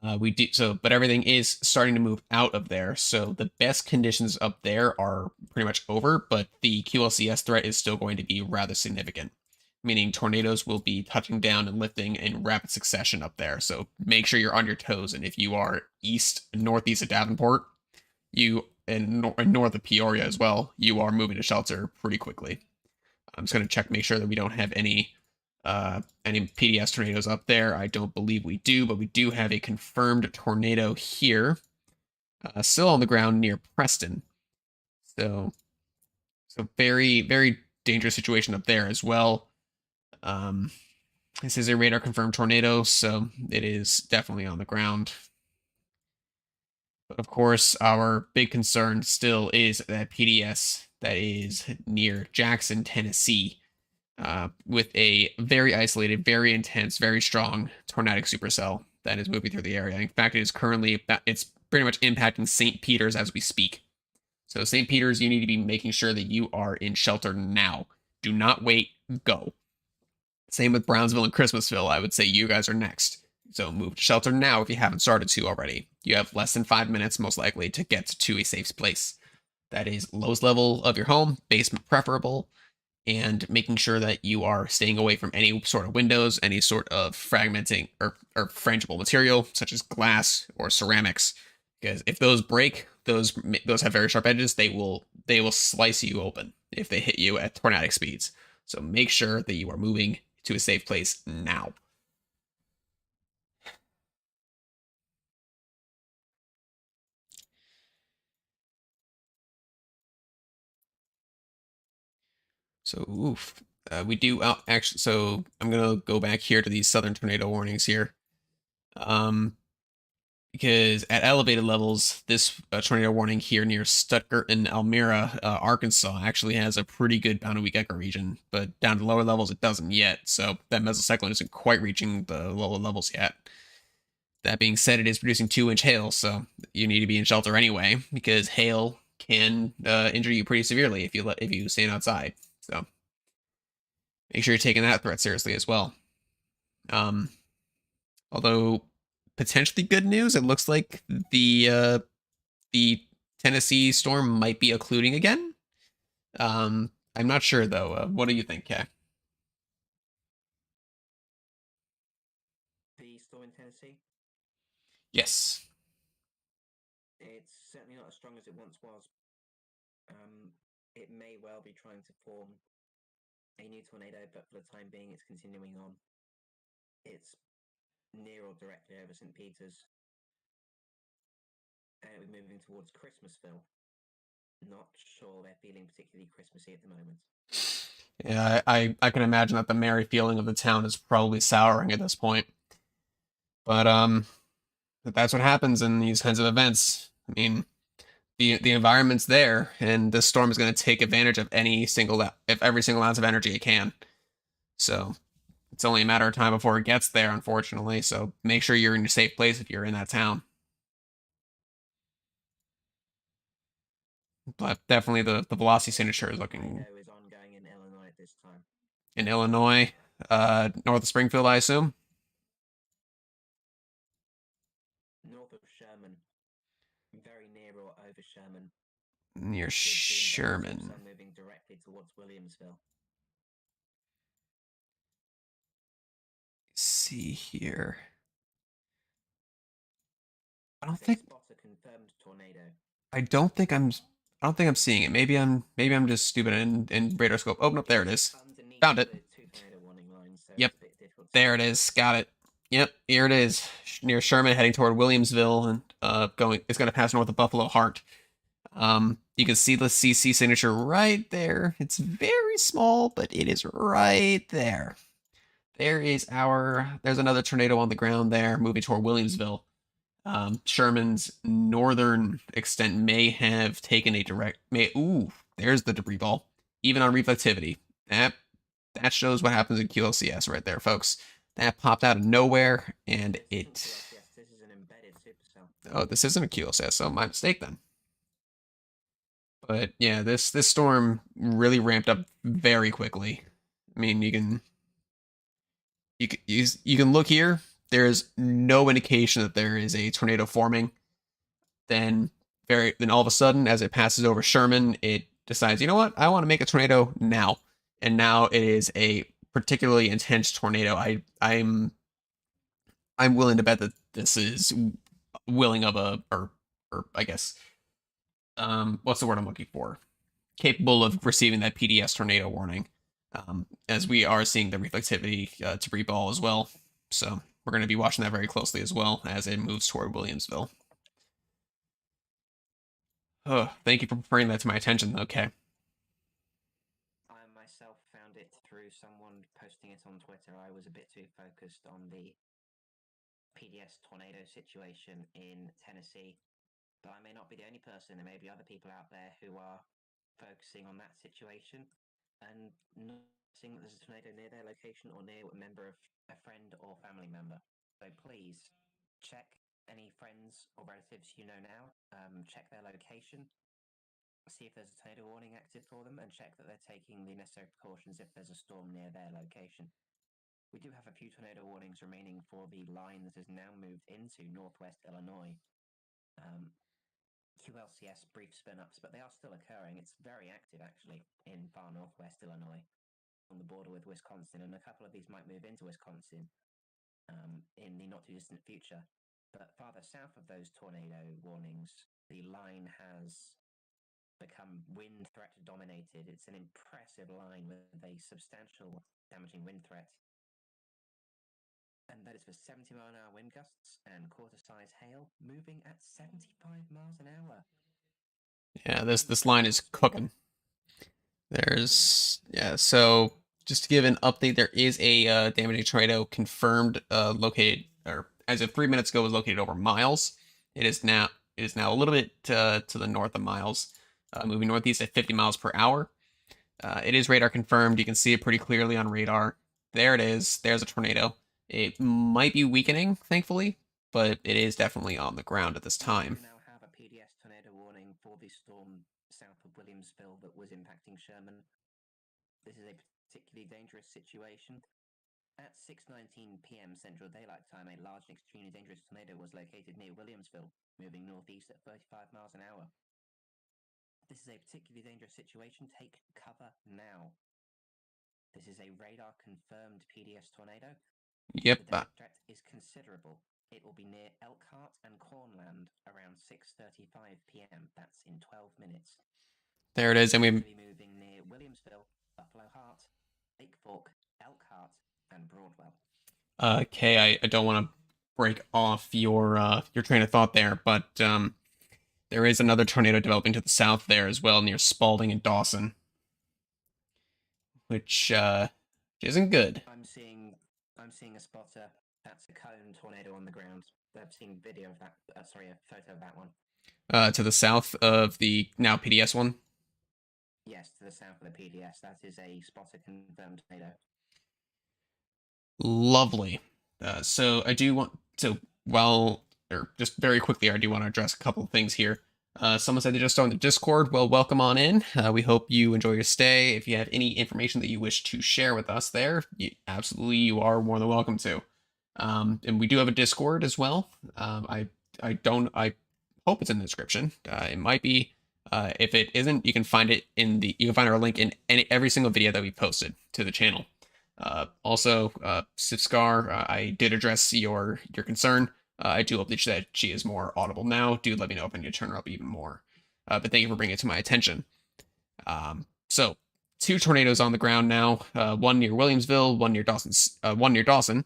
but everything is starting to move out of there. So the best conditions up there are pretty much over, but the QLCS threat is still going to be rather significant, meaning tornadoes will be touching down and lifting in rapid succession up there. So make sure you're on your toes. And if you are northeast of Davenport, and north of Peoria as well, you are moving to shelter pretty quickly. I'm just going to check, make sure that we don't have any any PDS tornadoes up there. I don't believe we do, but we do have a confirmed tornado here, still on the ground near Preston. So very, very dangerous situation up there as well. This is a radar confirmed tornado, so it is definitely on the ground. But of course, our big concern still is that PDS that is near Jackson, Tennessee, with a very isolated, very intense, very strong tornadic supercell that is moving through the area. In fact, it's pretty much impacting St. Peter's as we speak. So St. Peter's, you need to be making sure that you are in shelter now. Do not wait, go. Same with Brownsville and Christmasville. I would say you guys are next. So move to shelter now if you haven't started to already. You have less than 5 minutes, most likely, to get to a safe place. That is lowest level of your home, basement preferable, and making sure that you are staying away from any sort of windows, any sort of fragmenting or frangible material, such as glass or ceramics. Because if those break, those have very sharp edges. They will slice you open if they hit you at tornadic speeds. So make sure that you are moving to a safe place now. So, oof. We do actually. So I'm gonna go back here to these southern tornado warnings here. Because at elevated levels, this tornado warning here near Stuttgart and Elmira, Arkansas, actually has a pretty good pound a week echo region, but down to lower levels, it doesn't yet. So that mesocyclone isn't quite reaching the lower levels yet. That being said, it is producing 2-inch hail, so you need to be in shelter anyway, because hail can injure you pretty severely if you stand outside. So make sure you're taking that threat seriously as well. Although potentially good news, it looks like the Tennessee storm might be occluding again. I'm not sure though. What do you think, Kay? The storm in Tennessee? Yes. It's certainly not as strong as it once was. It may well be trying to form a new tornado, but for the time being, it's continuing on. It's near or directly over St. Peter's. And we're moving towards Christmasville. Not sure they're feeling particularly Christmassy at the moment. Yeah, I can imagine that the merry feeling of the town is probably souring at this point. But that's what happens in these kinds of events. I mean, the environment's there, and this storm is going to take advantage of every single ounce of energy it can. So it's only a matter of time before it gets there, unfortunately. So make sure you're in a safe place if you're in that town. But definitely the velocity signature is looking Tornado is ongoing in Illinois at this time. in Illinois, north of Springfield, I assume. North of Sherman, very near or over Sherman. Near Big Sherman. sun moving directly towards Williamsville. See here. I don't They think spot a confirmed tornado. I don't think I'm seeing it. Maybe I'm just stupid in radar scope. Oh, nope, there it is. Underneath Found it. the two tornado warning lines, so Yep. it's a bit difficult to There see. it is. Got it. Yep, here it is. Near Sherman, heading toward Williamsville, and it's gonna pass north of Buffalo Heart. You can see the CC signature right there. It's very small, but it is right there. There's another tornado on the ground there, moving toward Williamsville. Sherman's northern extent may have taken a direct. There's the debris ball. Even on reflectivity, that shows what happens in QLCS right there, folks. That popped out of nowhere, and it. Yes, this is an embedded supercell. Oh, this isn't a QLCS, so my mistake then. But yeah, this storm really ramped up very quickly. I mean, you can look here. There's no indication that there is a tornado forming. Then all of a sudden, as it passes over Sherman, it decides, you know what? I want to make a tornado now, and now it is a particularly intense tornado. I'm willing to bet that this is willing of or I guess what's the word I'm looking for? Capable of receiving that PDS tornado warning. as we are seeing the reflectivity to reball as well. So we're going to be watching that very closely as well as it moves toward Williamsville. Oh, thank you for bringing that to my attention. Okay. I myself found it through someone posting it on Twitter. I was a bit too focused on the PDS tornado situation in Tennessee, but I may not be the only person. There may be other people out there who are focusing on that situation and not seeing that there's a tornado near their location or near a member of a friend or family member. So please check any friends or relatives you know now, check their location, see if there's a tornado warning active for them, and check that they're taking the necessary precautions if there's a storm near their location. We do have a few tornado warnings remaining for the line that has now moved into northwest Illinois. QLCS brief spin-ups, but they are still occurring. It's very active, actually, in far northwest Illinois, on the border with Wisconsin, and a couple of these might move into Wisconsin in the not-too-distant future. But farther south of those tornado warnings, the line has become wind threat dominated. It's an impressive line with a substantial damaging wind threat. And that is for 70-mile-an-hour wind gusts and quarter-size hail, moving at 75 miles an hour. Yeah, this line is cooking. So just to give an update, there is a damaging tornado confirmed located, or as of 3 minutes ago was located over Miles. It is now a little bit to the north of Miles, moving northeast at 50 miles per hour. It is radar confirmed. You can see it pretty clearly on radar. There it is. There's a tornado. It might be weakening, thankfully, but it is definitely on the ground at this time. We now have a PDS tornado warning for the storm south of Williamsville that was impacting Sherman. This is a particularly dangerous situation. At 6:19 p.m. Central Daylight Time, a large and extremely dangerous tornado was located near Williamsville, moving northeast at 35 miles an hour. This is a particularly dangerous situation. Take cover now. This is a radar-confirmed PDS tornado. Yep. The damage threat is considerable. It will be near Elkhart and Cornland around 6:35 p.m. That's in 12 minutes. There it is, and We'll we. be moving near Williamsville, Buffalo Heart, Lake Fork, Elkhart, and Broadwell. Okay, I don't want to break off your train of thought there, but there is another tornado developing to the south there as well, near Spalding and Dawson, which isn't good. I'm seeing a spotter. That's a cone tornado on the ground. I've seen video of that. Sorry, a photo of that one. To the south of the now PDS one. Yes, to the south of the PDS. That is a spotter confirmed tornado. Lovely. So I do want to, or just very quickly, I do want to address a couple of things here. Someone said they just joined the Discord. Well, welcome on in. We hope you enjoy your stay. If you have any information that you wish to share with us there, you are more than welcome to. And we do have a Discord as well. I hope it's in the description. It might be. If it isn't, you can find our link in every single video that we posted to the channel. Also, Sifscar, I did address your concern. I do hope that she is more audible now. Do let me know if I need to turn her up even more. But thank you for bringing it to my attention. So, two tornadoes on the ground now. One near Williamsville, one near Dawson.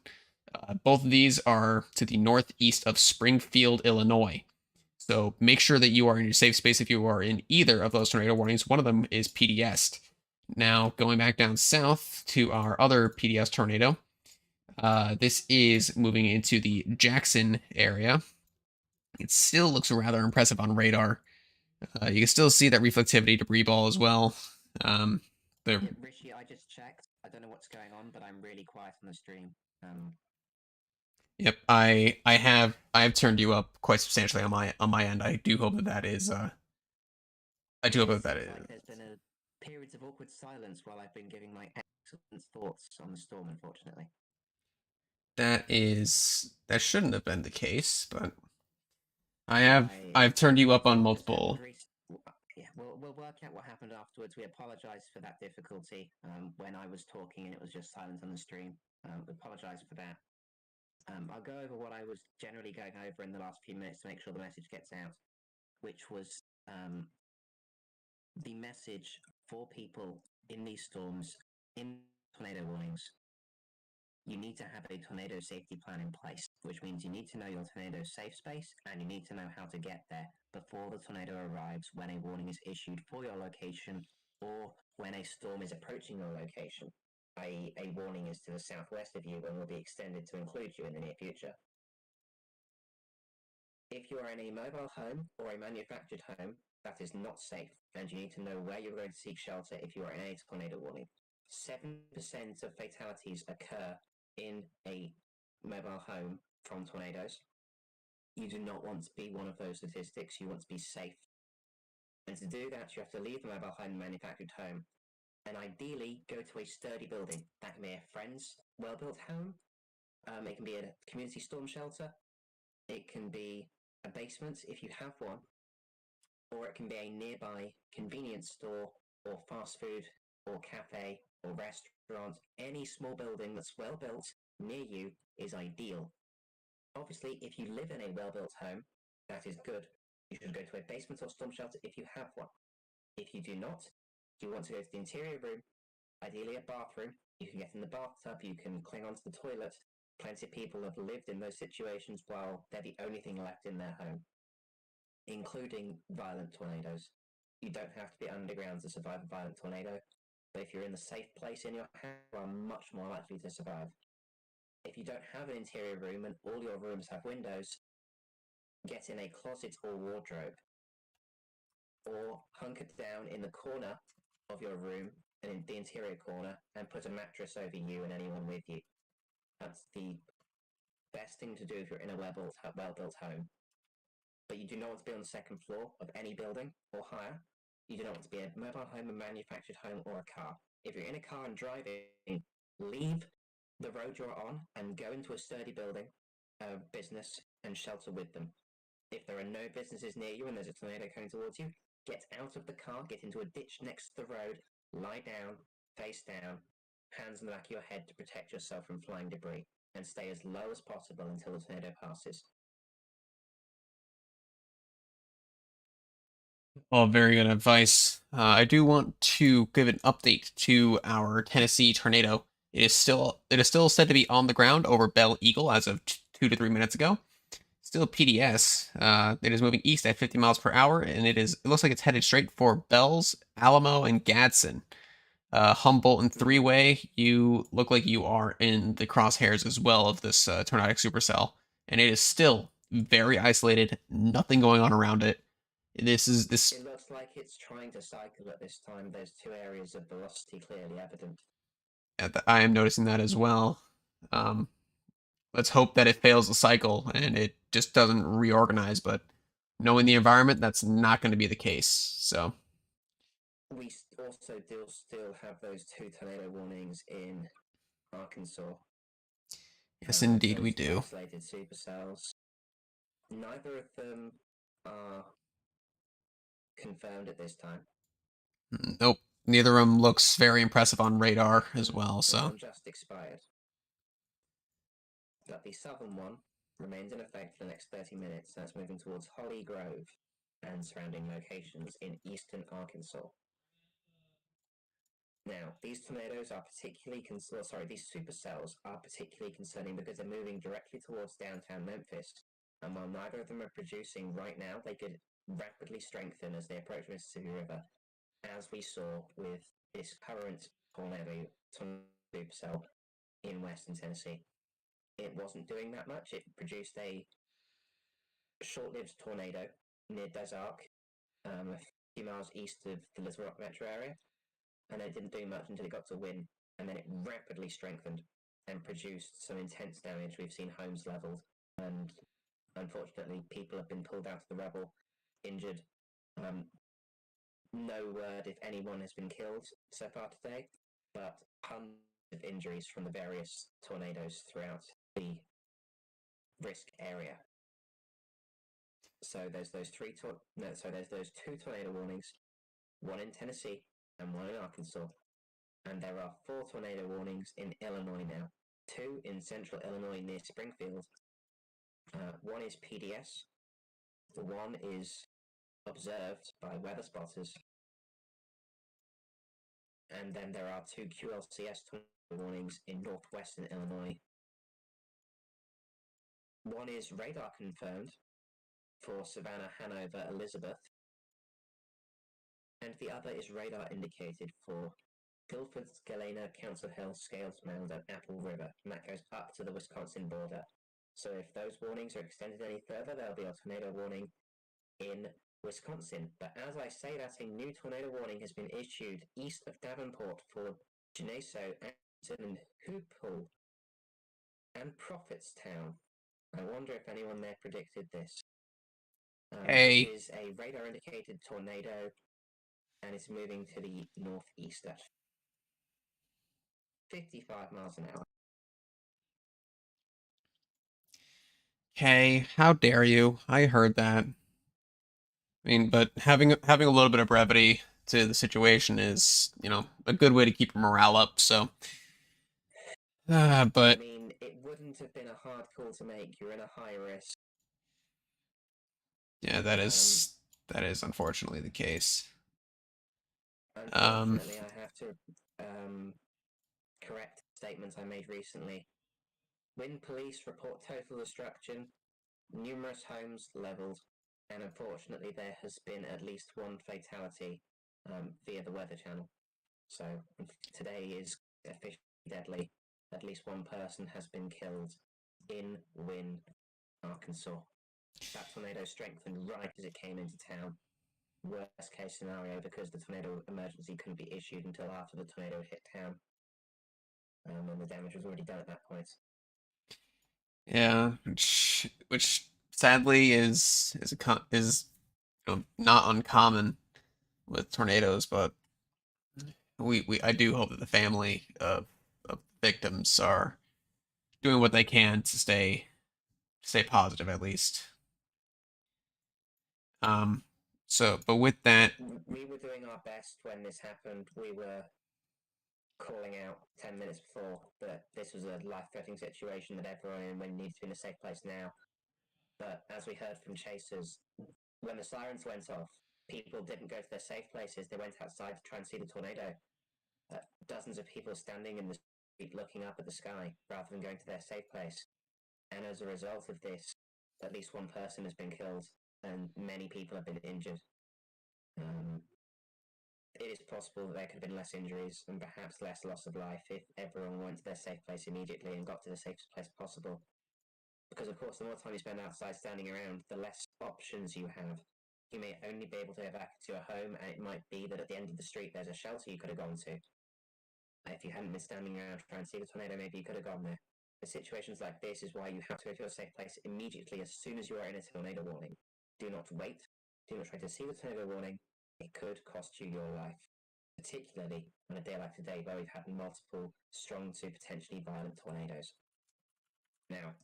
Both of these are to the northeast of Springfield, Illinois. So make sure that you are in your safe space if you are in either of those tornado warnings. One of them is PDS. Now, going back down south to our other PDS tornado, this is moving into the Jackson area. It still looks rather impressive on radar. You can still see that reflectivity debris ball as well. Yeah, Rishi, I just checked. I don't know what's going on, but I'm really quiet on the stream. Yep, I have turned you up quite substantially on my end. I do hope that is. I do hope that is. Like there's been a periods of awkward silence while I've been giving my excellent thoughts on the storm. Unfortunately, that shouldn't have been the case, but I've turned you up on multiple. Yeah, we'll work out what happened afterwards. We apologize for that difficulty when I was talking and it was just silent on the stream. We apologize for that. I'll go over what I was generally going over in the last few minutes to make sure the message gets out, which was the message for people in these storms In tornado warnings, you need to have a tornado safety plan in place, which means you need to know your tornado safe space and you need to know how to get there before the tornado arrives when a warning is issued for your location or when a storm is approaching your location. A warning is to the southwest of you and will be extended to include you in the near future. If you are in a mobile home or a manufactured home, that is not safe, and you need to know where you're going to seek shelter if you are in a tornado warning. 7% of fatalities occur in a mobile home from tornadoes. You do not want to be one of those statistics. You want to be safe. And to do that, you have to leave the mobile home manufactured home and ideally go to a sturdy building. That can be a friend's well-built home. It can be a community storm shelter. It can be a basement if you have one. Or it can be a nearby convenience store or fast food or cafe or restaurant. Any small building that's well built near you is ideal. Obviously, if you live in a well built home, that is good. You should go to a basement or storm shelter if you have one. If you do not, you want to go to the interior room, ideally a bathroom. You can get in the bathtub, you can cling onto the toilet. Plenty of people have lived in those situations while they're the only thing left in their home, including violent tornadoes. You don't have to be underground to survive a violent tornado, but if you're in the safe place in your house, you are much more likely to survive. If you don't have an interior room and all your rooms have windows, get in a closet or wardrobe, or hunker down in the corner of your room and in the interior corner and put a mattress over you and anyone with you. That's the best thing to do if you're in a well-built home. But you do not want to be on the second floor of any building or higher. You do not want to be a mobile home, a manufactured home, or a car. If you're in a car and driving, leave the road you're on and go into a sturdy building, business, and shelter with them. If there are no businesses near you and there's a tornado coming towards you, get out of the car, get into a ditch next to the road, lie down, face down, hands on the back of your head to protect yourself from flying debris, and stay as low as possible until the tornado passes. All very good advice. I do want to give an update to our Tennessee tornado. It is still said to be on the ground over Belle Eagle as of 2 to 3 minutes ago. Still PDS. It is moving east at 50 miles per hour, and it looks like it's headed straight for Bells, Alamo, and Gadsden. Humboldt and Three-Way, you look like you are in the crosshairs as well of this tornadic supercell, and it is still very isolated. Nothing going on around it. This. It looks like it's trying to cycle at this time. There's 2 areas of velocity clearly evident. I am noticing that as well. Um, let's hope that it fails the cycle and it just doesn't reorganize. But knowing the environment, that's not going to be the case. So We also still have those 2 tornado warnings in Arkansas. yes, indeed, we Those 2 do. isolated supercells. Neither of them are confirmed at this time. Nope. Neither of them looks very impressive on radar as well. So One just expired. But the southern one remains in effect for the next 30 minutes. That's moving towards Holly Grove and surrounding locations in eastern Arkansas. Now, these tornadoes are these supercells are particularly concerning because they're moving directly towards downtown Memphis. And while neither of them are producing right now, they could rapidly strengthen as they approach Mississippi River, as we saw with this current tornado supercell in western Tennessee. It wasn't doing that much. It produced a short-lived tornado near Des Arc, a few miles east of the Little Rock metro area, and it didn't do much until it got to Wynn, and then it rapidly strengthened and produced some intense damage. We've seen homes leveled, and unfortunately, people have been pulled out of the rubble, injured. No word if anyone has been killed so far today, but hundreds of injuries from the various tornadoes throughout the risk area. So there's those 2 tornado warnings, one in Tennessee and one in Arkansas, and there are 4 tornado warnings in Illinois now. 2 in central Illinois near Springfield. One is PDS. The one is observed by weather spotters. And then there are 2 QLCS tornado warnings in northwestern Illinois. One is radar confirmed for Savannah, Hanover, Elizabeth, and the other is radar indicated for Guilford, Galena, Council Hill, Scales Mound, and Apple River, and that goes up to the Wisconsin border. So if those warnings are extended any further, there'll be a tornado warning in Wisconsin. But as I say that, a new tornado warning has been issued east of Davenport for Geneseo, Acton, and Hoople, and Prophetstown. I wonder if anyone there predicted this. Hey. This is a radar-indicated tornado, and it's moving to the northeast at 55 miles an hour. Okay, how dare you? I heard that. I mean, but having a little bit of brevity to the situation is, a good way to keep your morale up. So, but I mean, it wouldn't have been a hard call to make. You're in a high risk. yeah, that is unfortunately the case. Unfortunately, I have to correct statements I made recently. When police report total destruction, numerous homes leveled, and unfortunately, there has been at least one fatality via the Weather Channel. So today is officially deadly. At least one person has been killed in Wynne, Arkansas. That tornado strengthened right as it came into town. Worst case scenario, because the tornado emergency couldn't be issued until after the tornado hit town, and the damage was already done at that point. Yeah, which sadly is not uncommon with tornadoes, but we I do hope that the family of victims are doing what they can to stay positive at least. Um, but with that, We were doing our best when this happened. We were calling out 10 minutes before that this was a life-threatening situation, that everyone in Wynne needs to be in a safe place now. But as we heard from chasers, when the sirens went off, people didn't go to their safe places. They went outside to try and see the tornado. Dozens of people standing in the street looking up at the sky rather than going to their safe place. And as a result of this, at least one person has been killed and many people have been injured. It is possible that there could have been less injuries and perhaps less loss of life if everyone went to their safe place immediately and got to the safest place possible. Because, of course, the more time you spend outside standing around, the less options you have. You may only be able to evacuate to a home, and it might be that at the end of the street there's a shelter you could have gone to. If you hadn't been standing around trying to see the tornado, maybe you could have gone there. In situations like this is why you have to go to a safe place immediately as soon as you are in a tornado warning. Do not wait. Do not try to see the tornado warning. It could cost you your life, particularly on a day like today where we've had multiple strong to potentially violent tornadoes. Now,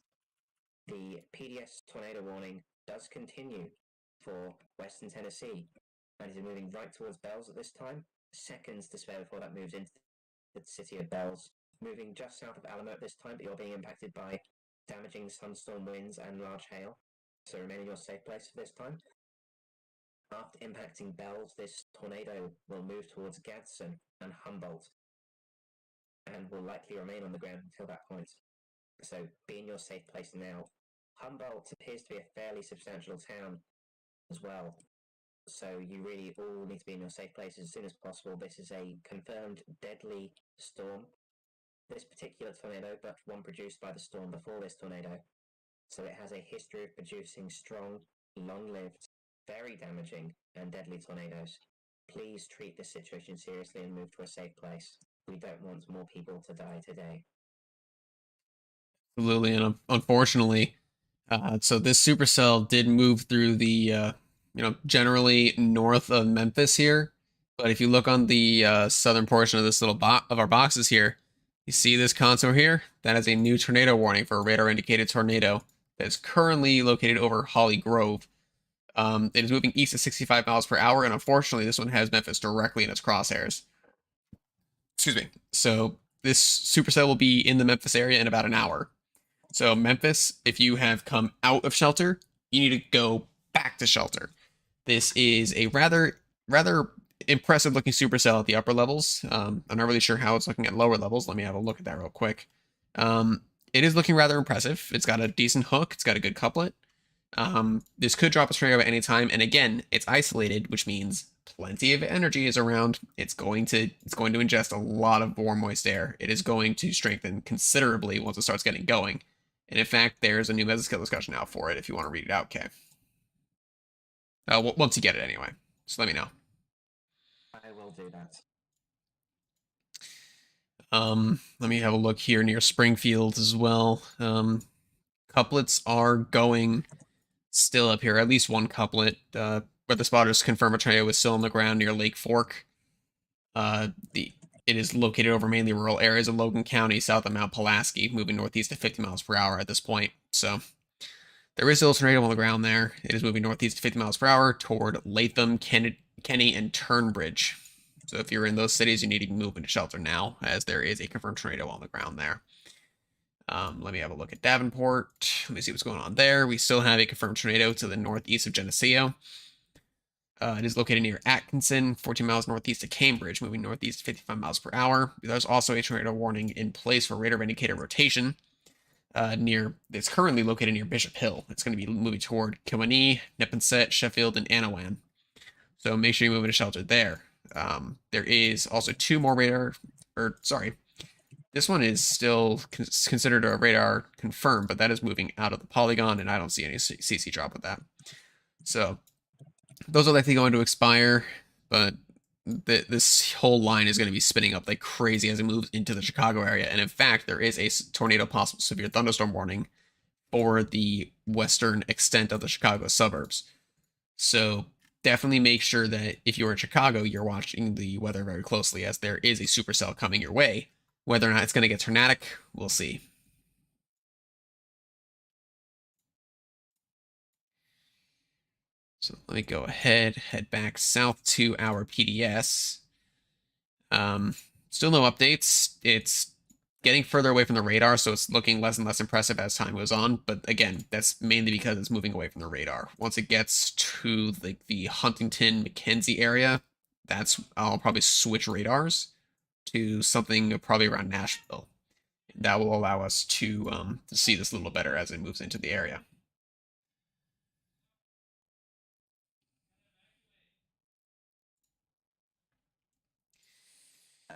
the PDS tornado warning does continue for Western Tennessee, and is moving right towards Bells at this time. Seconds to spare before that moves into the city of Bells, moving just south of Alamo at this time, but you're being impacted by damaging sunstorm winds and large hail, so remain in your safe place for this time. After impacting Bells, this tornado will move towards Gadsden and Humboldt, and will likely remain on the ground until that point. So be in your safe place now. Humboldt appears to be a fairly substantial town as well, so you really all need to be in your safe place as soon as possible. This is a confirmed deadly storm. This particular tornado, but one produced by the storm before this tornado. So it has a history of producing strong, long-lived, very damaging, and deadly tornadoes. Please treat this situation seriously and move to a safe place. We don't want more people to die today. absolutely, and unfortunately, so this supercell did move through the generally north of Memphis here, but if you look on the southern portion of this little of our boxes here, you see this contour here. That is a new tornado warning for a radar indicated tornado that is currently located over Holly Grove. It is moving east at 65 miles per hour, and unfortunately, this one has Memphis directly in its crosshairs. Excuse me. So this supercell will be in the Memphis area in about an hour. So Memphis, if you have come out of shelter, you need to go back to shelter. This is a rather impressive looking supercell at the upper levels. I'm not really sure how it's looking at lower levels. Let me have a look at that real quick. It is looking rather impressive. It's got a decent hook. It's got a good couplet. This could drop a tornado at any time, and again, it's isolated, which means plenty of energy is around. It's going to ingest a lot of warm, moist air. It is going to strengthen considerably once it starts getting going. And in fact, there's a new mesoskill discussion out for it if you want to read it out, okay? Once you get it anyway. So let me know. I will do that. Let me have a look here near Springfield as well. Couplets are going still up here, at least one couplet. Where the spotters confirm a tornado is still on the ground near Lake Fork. It is located over mainly rural areas of Logan County, south of Mount Pulaski, moving northeast at 50 miles per hour at this point. So there is still a tornado on the ground there. It is moving northeast at 50 miles per hour toward Latham, Kenny, and Turnbridge. So if you're in those cities, you need to move into shelter now, as there is a confirmed tornado on the ground there. Let me have a look at Davenport. Let me see what's going on there. We still have a confirmed tornado to the northeast of Geneseo. It is located near Atkinson, 14 miles northeast of Cambridge, moving northeast at 55 miles per hour. There's also a tornado warning in place for radar indicator rotation. It's currently located near Bishop Hill. It's going to be moving toward Kilmeny, Neponset, Sheffield, and Anawan. So make sure you move into shelter there. There is also two more this one is still considered a radar confirmed, but that is moving out of the polygon, and I don't see any CC drop with that. So those are likely going to expire, but this whole line is going to be spinning up like crazy as it moves into the Chicago area. And in fact, there is a tornado possible severe thunderstorm warning for the western extent of the Chicago suburbs. So definitely make sure that if you're in Chicago, you're watching the weather very closely, as there is a supercell coming your way. Whether or not it's going to get tornadic, we'll see. So let me go ahead, head back south to our PDS. Still no updates. It's getting further away from the radar, so it's looking less and less impressive as time goes on. But again, that's mainly because it's moving away from the radar. Once it gets to like the Huntington, McKenzie area, I'll probably switch radars to something probably around Nashville. That will allow us to see this a little better as it moves into the area.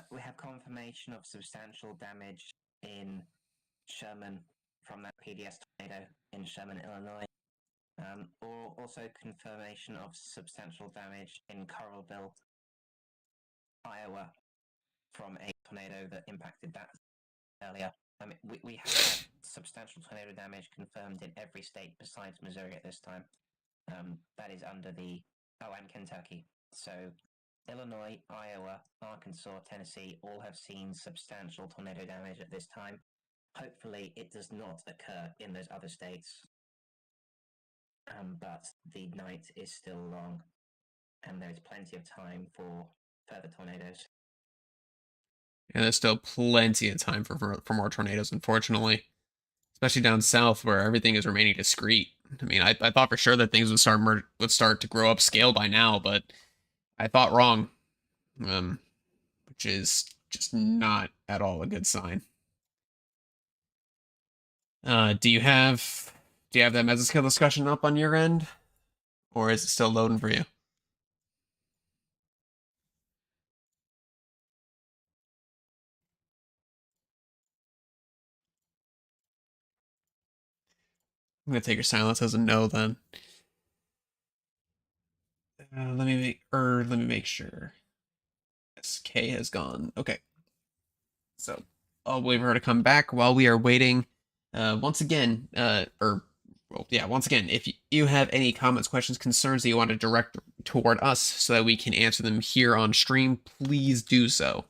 We have confirmation of substantial damage in Sherman from that PDS tornado in Sherman, Illinois. Or also confirmation of substantial damage in Coralville, Iowa, from a tornado that impacted that earlier. I mean, we have had substantial tornado damage confirmed in every state besides Missouri at this time. That is under and Kentucky. So Illinois, Iowa, Arkansas, Tennessee all have seen substantial tornado damage at this time. Hopefully it does not occur in those other states. But the night is still long, and there is plenty of time for further tornadoes. And there's still plenty of time for more tornadoes, unfortunately. Especially down south where everything is remaining discreet. I mean, I thought for sure that things would start to grow up scale by now, but I thought wrong. Which is just not at all a good sign. Do you have that mesoskill discussion up on your end? Or is it still loading for you? I'm gonna take your silence as a no then. Let me make sure. SK has gone. Okay. So I'll wait for her to come back while we are waiting. Once again, if you have any comments, questions, concerns that you want to direct toward us so that we can answer them here on stream, please do so.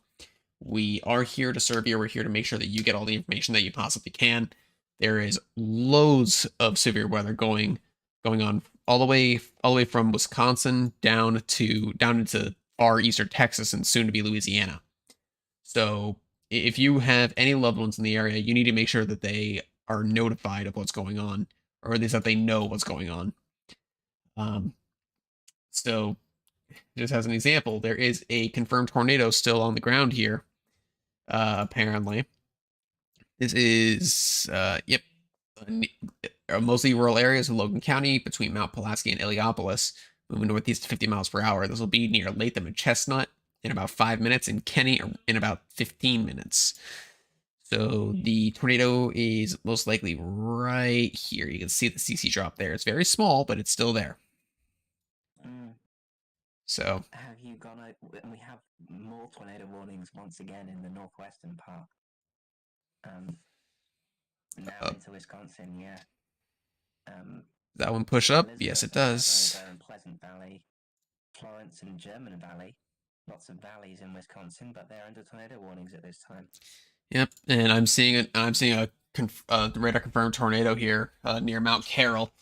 We are here to serve you. We're here to make sure that you get all the information that you possibly can. There is loads of severe weather going on all the way from Wisconsin down into far eastern Texas and soon to be Louisiana. So if you have any loved ones in the area, you need to make sure that they are notified of what's going on, or at least that they know what's going on. So just as an example, there is a confirmed tornado still on the ground here. Apparently, this is yep, mostly rural areas of Logan County between Mount Pulaski and Illiopolis, moving northeast at 50 miles per hour. This will be near Latham and Chestnut in about 5 minutes, and Kenny in about 15 minutes. So the tornado is most likely right here. You can see the CC drop there. It's very small, but it's still there. Mm. So Have you gone out? And we have more tornado warnings once again in the northwestern part. Now into Wisconsin, yeah. that one push up? Elizabeth Yes, it and does. Hanover and Pleasant Valley, Florence and German Valley. Lots of valleys in Wisconsin, but they're under tornado warnings at this time. Yep, and I'm seeing a radar confirmed tornado here near Mount Carroll.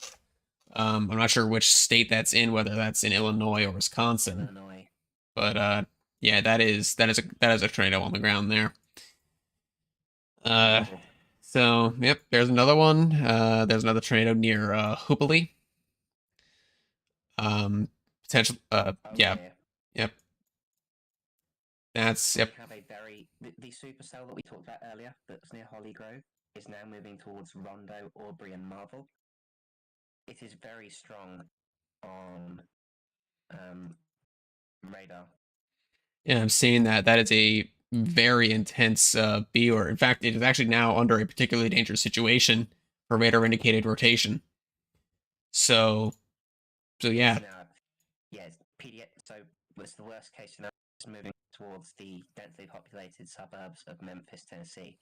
I'm not sure which state that's in, whether that's in Illinois or Wisconsin, Illinois. but yeah, that is a tornado on the ground there. Uh, Cool. so yep, there's another one. There's another tornado near Hoopoli. Potential. Yeah, Dear. yep. That's We yep. have a very the supercell that we talked about earlier that's near Holly Grove is now moving towards Rondo, Aubrey, and Marvel. It is very strong on radar. Yeah, I'm seeing that. That is a very intense B, or in fact, it is actually now under a particularly dangerous situation for radar indicated rotation. So, so yeah, Now, yes, PDX. So it's the worst case scenario. It's moving towards the densely populated suburbs of Memphis, Tennessee.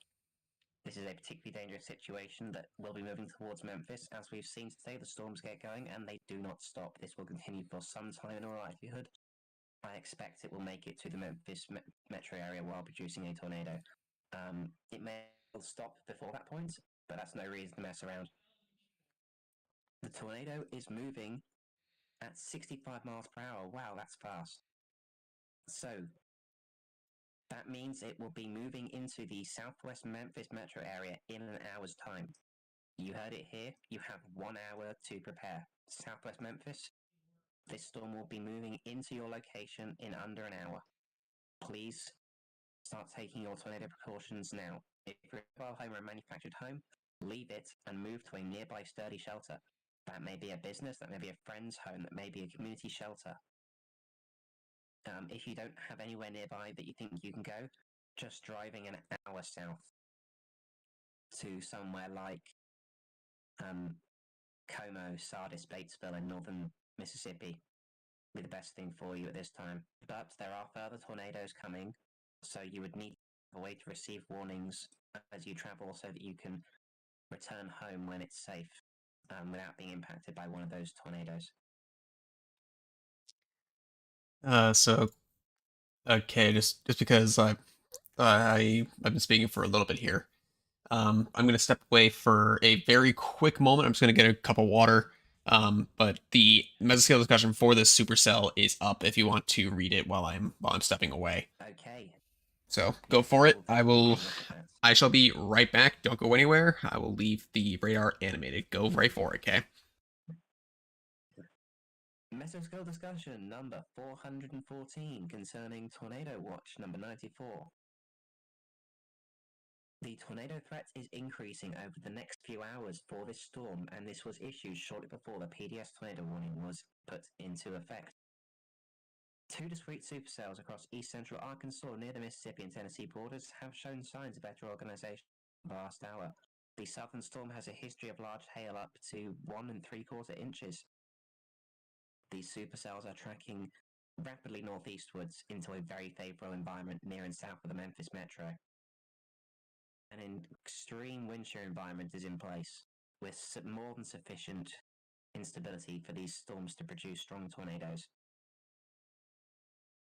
This is a particularly dangerous situation that will be moving towards Memphis. As we've seen today, the storms get going and they do not stop. This will continue for some time in all likelihood. I expect it will make it to the Memphis metro area while producing a tornado. It may stop before that point, but that's no reason to mess around. The tornado is moving at 65 miles per hour. Wow, that's fast. So that means it will be moving into the southwest Memphis metro area in an hour's time. You heard it here. You have 1 hour to prepare. Southwest Memphis, this storm will be moving into your location in under an hour. Please start taking your tornado precautions now. If you're in a home or a manufactured home, leave it and move to a nearby sturdy shelter. That may be a business, that may be a friend's home, that may be a community shelter. If you don't have anywhere nearby that you think you can go, just driving an hour south to somewhere like Como, Sardis, Batesville, in northern Mississippi be the best thing for you at this time. But there are further tornadoes coming, so you would need a way to receive warnings as you travel so that you can return home when it's safe without being impacted by one of those tornadoes. So okay, just because I've been speaking for a little bit here. I'm gonna step away for a very quick moment. I'm just gonna get a cup of water. But the mesoscale discussion for this supercell is up if you want to read it while I'm stepping away. Okay. So go Yes, for it. we'll take a look at that. I shall be right back. Don't go anywhere. I will leave the radar animated. Go right for it, okay? Mesoscale discussion number 414 concerning Tornado Watch number 94. The tornado threat is increasing over the next few hours for this storm, and this was issued shortly before the PDS tornado warning was put into effect. Two discrete supercells across east central Arkansas near the Mississippi and Tennessee borders have shown signs of better organization in the last hour. The southern storm has a history of large hail up to 1 3/4 inches. These supercells are tracking rapidly northeastwards into a very favorable environment near and south of the Memphis metro. An extreme wind shear environment is in place, with more than sufficient instability for these storms to produce strong tornadoes.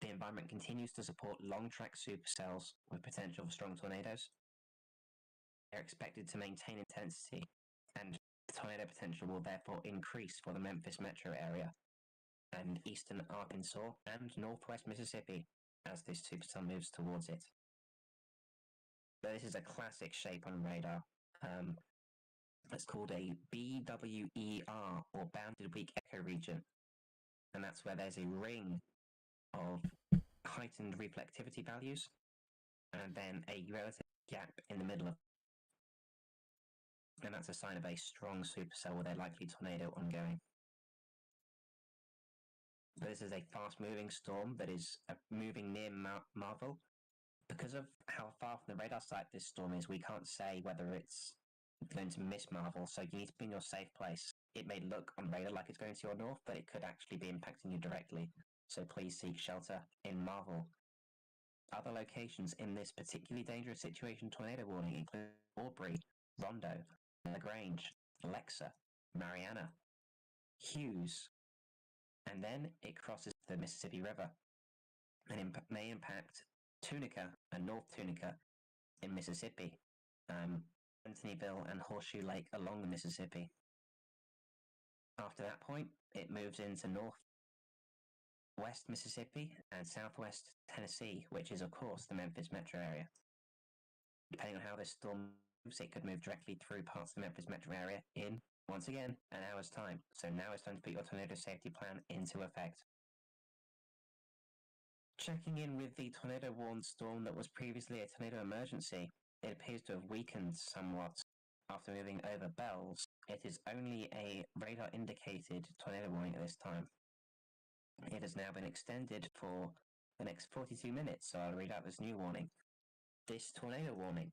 The environment continues to support long-track supercells with potential for strong tornadoes. They're expected to maintain intensity, and tornado potential will therefore increase for the Memphis metro area and eastern Arkansas and northwest Mississippi as this supercell moves towards it. So this is a classic shape on radar. It's called a BWER, or Bounded Weak Echo Region. And that's where there's a ring of heightened reflectivity values, and then a relative gap in the middle of, and that's a sign of a strong supercell with a likely tornado ongoing. This is a fast-moving storm that is moving near Marvel. Because of how far from the radar site this storm is, we can't say whether it's going to miss Marvel, so you need to be in your safe place. It may look on radar like it's going to your north, but it could actually be impacting you directly, so please seek shelter in Marvel. Other locations in this particularly dangerous situation tornado warning include Aubrey, Rondo, LaGrange, Lexa, Mariana, Hughes, and then it crosses the Mississippi River and may impact Tunica and North Tunica in Mississippi, Anthonyville and Horseshoe Lake along the Mississippi. After that point, it moves into northwest Mississippi and southwest Tennessee, which is, of course, the Memphis metro area. Depending on how this storm moves, it could move directly through parts of the Memphis metro area in, once again, an hour's time. So now it's time to put your tornado safety plan into effect. Checking in with the tornado-warned storm that was previously a tornado emergency, it appears to have weakened somewhat after moving over Bells. It is only a radar-indicated tornado warning at this time. It has now been extended for the next 42 minutes, so I'll read out this new warning. This tornado warning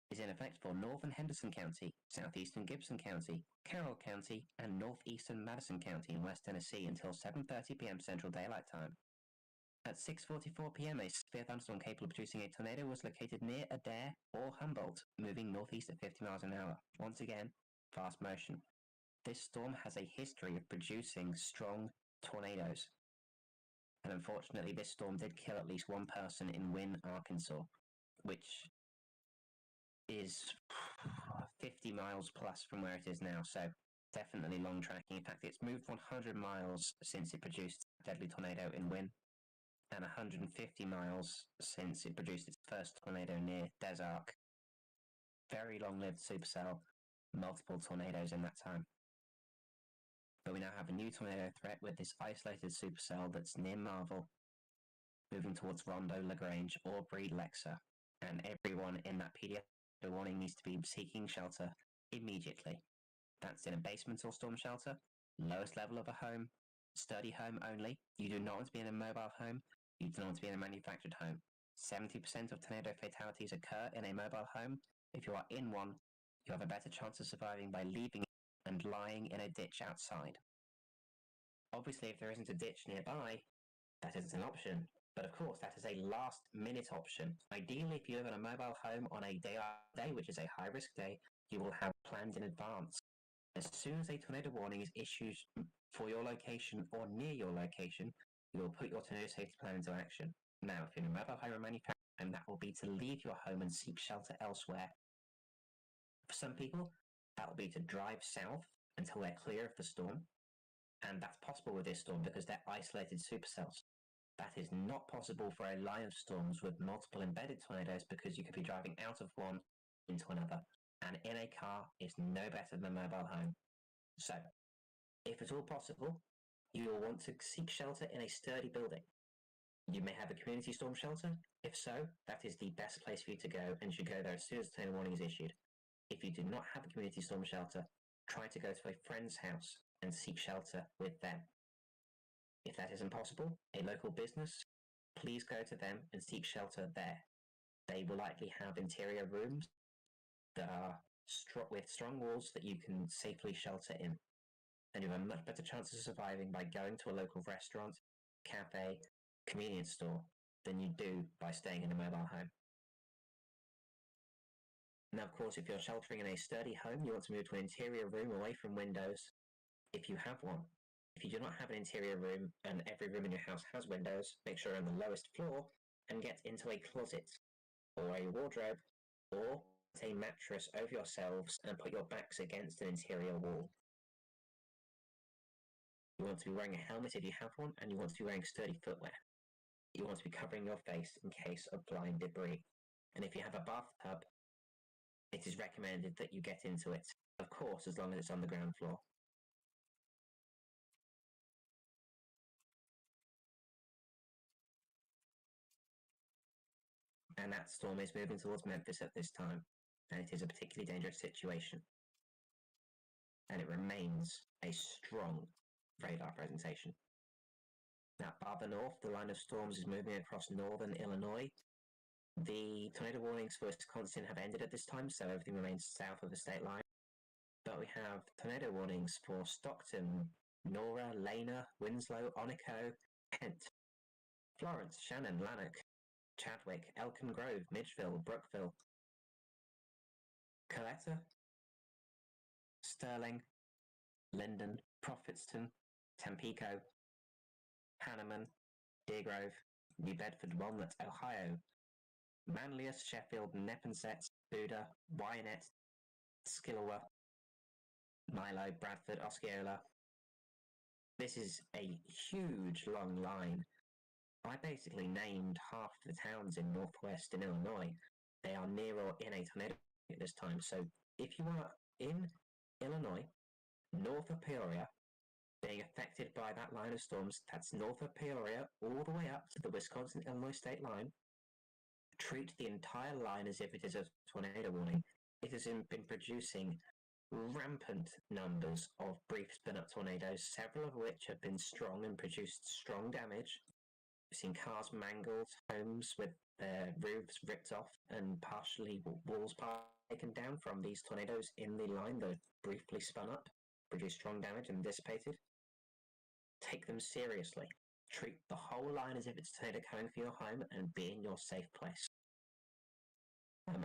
is in effect for northern Henderson County, southeastern Gibson County, Carroll County, and northeastern Madison County in West Tennessee until 7:30 p.m. Central Daylight Time. At 6:44 p.m., a severe thunderstorm capable of producing a tornado was located near Adair or Humboldt, moving northeast at 50 miles an hour. Once again, fast motion. This storm has a history of producing strong tornadoes. And unfortunately, this storm did kill at least one person in Wynne, Arkansas, which is 50 miles plus from where it is now, so definitely long tracking. In fact, it's moved 100 miles since it produced a deadly tornado in Wynne, and 150 miles since it produced its first tornado near Des Arc. Very long-lived supercell, multiple tornadoes in that time. But we now have a new tornado threat with this isolated supercell that's near Marvel, moving towards Rondo, LaGrange, Aubrey, Lexa, and everyone in that pediatric warning needs to be seeking shelter immediately. That's in a basement or storm shelter, lowest level of a home, sturdy home only. You do not want to be in a mobile home. You do not want to be in a manufactured home. 70% of tornado fatalities occur in a mobile home. If you are in one, you have a better chance of surviving by leaving and lying in a ditch outside. Obviously, if there isn't a ditch nearby, that isn't an option. But of course, that is a last-minute option. Ideally, if you live in a mobile home on a day, which is a high-risk day, you will have planned in advance. As soon as a tornado warning is issued for your location or near your location, you will put your tornado safety plan into action. Now, if you're in a mobile home or manufactured home, that will be to leave your home and seek shelter elsewhere. For some people, that will be to drive south until they're clear of the storm, and that's possible with this storm because they're isolated supercells. That is not possible for a line of storms with multiple embedded tornadoes because you could be driving out of one into another, and in a car is no better than a mobile home. So, if at all possible, you will want to seek shelter in a sturdy building. You may have a community storm shelter. If so, that is the best place for you to go and you should go there as soon as the tornado warning is issued. If you do not have a community storm shelter, try to go to a friend's house and seek shelter with them. If that isn't possible, a local business, please go to them and seek shelter there. They will likely have interior rooms that are with strong walls that you can safely shelter in. And you have a much better chance of surviving by going to a local restaurant, cafe, convenience store than you do by staying in a mobile home. Now, of course, if you're sheltering in a sturdy home, you want to move to an interior room away from windows, if you have one. If you do not have an interior room and every room in your house has windows, make sure you're on the lowest floor and get into a closet or a wardrobe or a mattress over yourselves and put your backs against an interior wall. You want to be wearing a helmet if you have one, and you want to be wearing sturdy footwear. You want to be covering your face in case of blind debris. And if you have a bathtub, it is recommended that you get into it, of course, as long as it's on the ground floor. And that storm is moving towards Memphis at this time, and it is a particularly dangerous situation. And it remains a strong radar presentation. Now, farther north, the line of storms is moving across northern Illinois. The tornado warnings for Wisconsin have ended at this time, so everything remains south of the state line. But we have tornado warnings for Stockton, Nora, Lena, Winslow, Onico, Kent, Florence, Shannon, Lanark, Chadwick, Elkin Grove, Midgeville, Brookville, Coletta, Sterling, Linden, Prophetstown, Tampico, Hanneman, Deergrove, New Bedford, Walnut, Ohio, Manlius, Sheffield, Neponset, Buda, Wyanett, Skillowa, Milo, Bradford, Osceola. This is a huge long line. I basically named half the towns in northwestern Illinois. They are near or in a tornado at this time. So if you are in Illinois, north of Peoria, being affected by that line of storms, that's north of Peoria all the way up to the Wisconsin-Illinois state line, treat the entire line as if it is a tornado warning. It has been producing rampant numbers of brief spin-up tornadoes, several of which have been strong and produced strong damage. We've seen cars mangled, homes with their roofs ripped off, and partially walls taken down from these tornadoes in the line that briefly spun up, produced strong damage and dissipated. Take them seriously. Treat the whole line as if it's a tornado coming for your home and be in your safe place.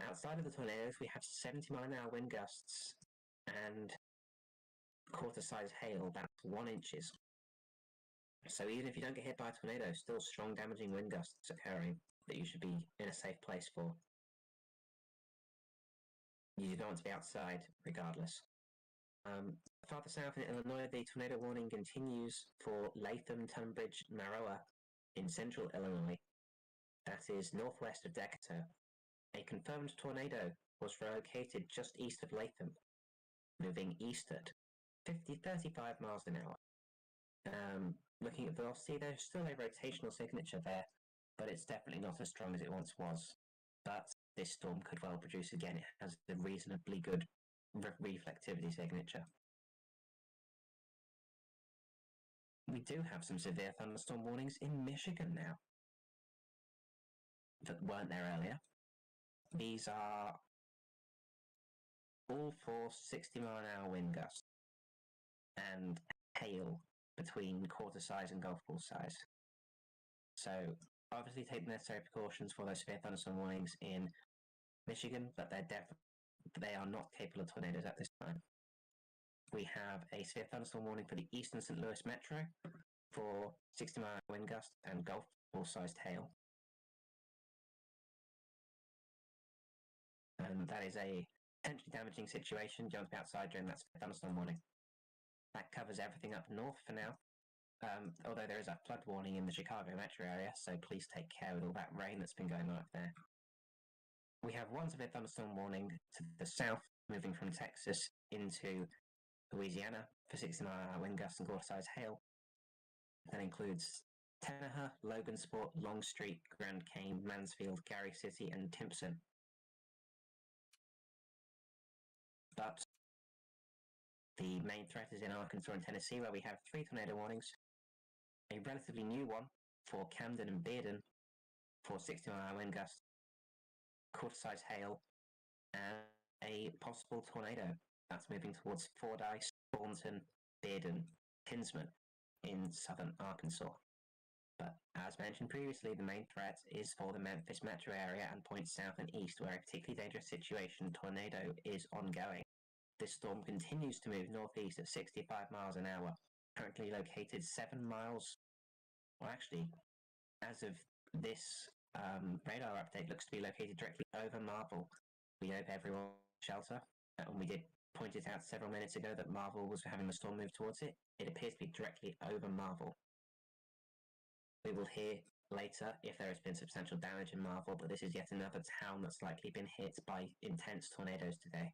Outside of the tornadoes, we have 70-mile-an-hour wind gusts and quarter-size hail, that's 1 inches. So even if you don't get hit by a tornado, still strong damaging wind gusts occurring that you should be in a safe place for. You don't want to be outside, regardless. Farther south in Illinois, the tornado warning continues for Latham, Tunbridge, Maroa in central Illinois. That is northwest of Decatur. A confirmed tornado was located just east of Latham, moving eastward, 35 miles an hour. Looking at velocity, there's still a rotational signature there, but it's definitely not as strong as it once was. But this storm could well produce again. It has a reasonably good reflectivity signature. We do have some severe thunderstorm warnings in Michigan now that weren't there earlier. These are all for 60-mile-an-hour wind gusts and hail between quarter size and golf ball size. So obviously take the necessary precautions for those severe thunderstorm warnings in Michigan, but they are not capable of tornadoes at this time. We have a severe thunderstorm warning for the eastern St. Louis metro for 60-mile wind gust and golf ball-sized hail. And that is a potentially damaging situation. You want to be outside during that severe thunderstorm warning. That covers everything up north for now. Although there is a flood warning in the Chicago metro area, so please take care with all that rain that's been going on up there. We have one severe thunderstorm warning to the south, moving from Texas into Louisiana for 60-mile-an-hour wind gusts and quarter-size hail. That includes Tenaha, Logansport, Longstreet, Grand Cane, Mansfield, Gary City, and Timpson. But the main threat is in Arkansas and Tennessee, where we have 3 tornado warnings. A relatively new one for Camden and Bearden for 60-mile-an-hour wind gusts, quarter-size hail, and a possible tornado that's moving towards Fordyce, Thornton, Bearden, Kinsman in southern Arkansas. But as mentioned previously, the main threat is for the Memphis metro area and points south and east, where a particularly dangerous situation, tornado, is ongoing. This storm continues to move northeast at 65 miles an hour, currently located 7 miles, well actually, as of this radar update, looks to be located directly over Marble. We hope everyone shelter, and we did point it out several minutes ago that Marble was having the storm move towards it. It appears to be directly over Marble. We will hear later if there has been substantial damage in Marble, but this is yet another town that's likely been hit by intense tornadoes today.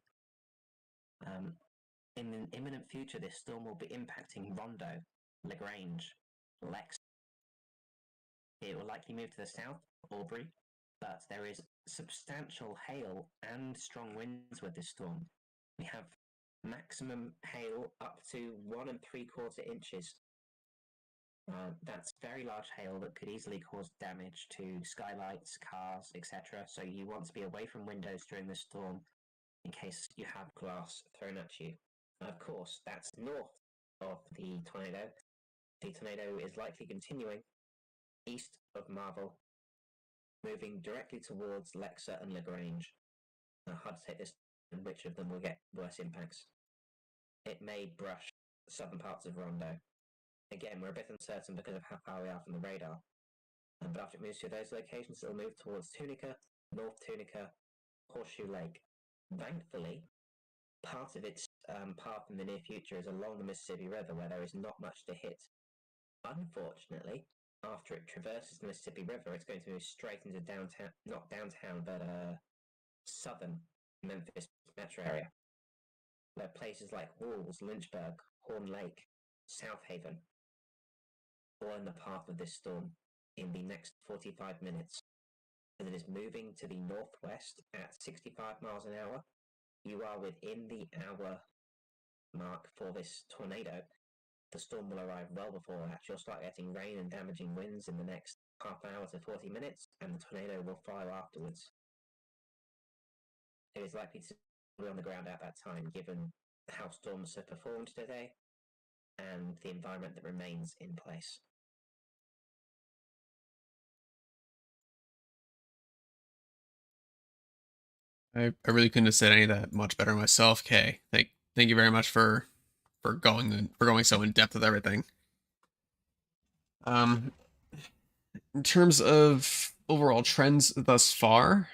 In the imminent future, this storm will be impacting Rondo, LaGrange, Lex. It will likely move to the south, Aubrey, but there is substantial hail and strong winds with this storm. We have maximum hail up to 1 3/4 inches. That's very large hail that could easily cause damage to skylights, cars, etc. So you want to be away from windows during this storm in case you have glass thrown at you. Of course, that's north of the tornado. The tornado is likely continuing east of Marvel, moving directly towards Lexa and Lagrange. Hard to take this, and which of them will get worse impacts. It may brush southern parts of Rondo. Again, we're a bit uncertain because of how far we are from the radar. But after it moves through those locations, it'll move towards Tunica, North Tunica, Horseshoe Lake. Thankfully, part of its path in the near future is along the Mississippi River, where there is not much to hit. Unfortunately, after it traverses the Mississippi River, it's going to move straight into downtown, not downtown, but southern Memphis metro area, where places like Walls, Lynchburg, Horn Lake, South Haven, all in the path of this storm in the next 45 minutes. As it is moving to the northwest at 65 miles an hour, you are within the hour mark for this tornado. The storm will arrive well before that. You'll start getting rain and damaging winds in the next half hour to 40 minutes, and the tornado will follow afterwards. It is likely to be on the ground at that time, given how storms have performed today and the environment that remains in place. I really couldn't have said any of that much better myself, Kay. Thank you very much for going so in depth with everything. In terms of overall trends thus far,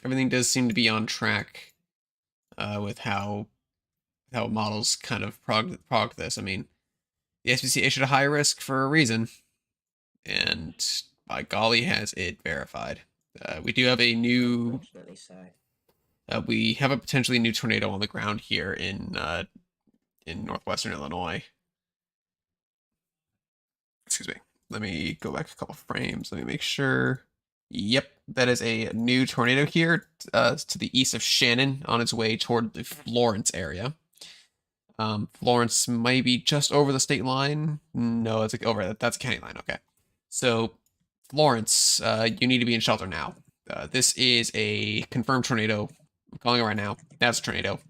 everything does seem to be on track with how models kind of prog this. I mean, the SBC issued a high risk for a reason, and by golly, has it verified. We do have a new. Unfortunately so. We have a potentially new tornado on the ground here in northwestern Illinois. Excuse me. Let me go back a couple frames. Let me make sure. Yep, that is a new tornado here to the east of Shannon on its way toward the Florence area. Florence might be just over the state line. No, it's like over. That's a county line. Okay. So Florence, you need to be in shelter now. This is a confirmed tornado. I'm calling it right now. That's a tornado.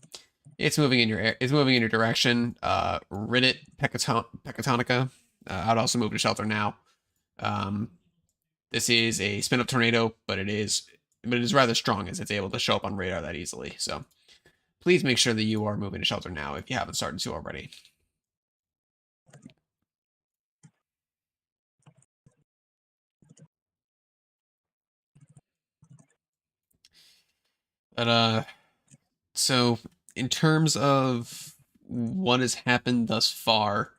It's moving in your direction. Reddit Pecatonica. I'd also move to shelter now. This is a spin-up tornado, but it is rather strong as it's able to show up on radar that easily. So please make sure that you are moving to shelter now if you haven't started to already. But so in terms of what has happened thus far,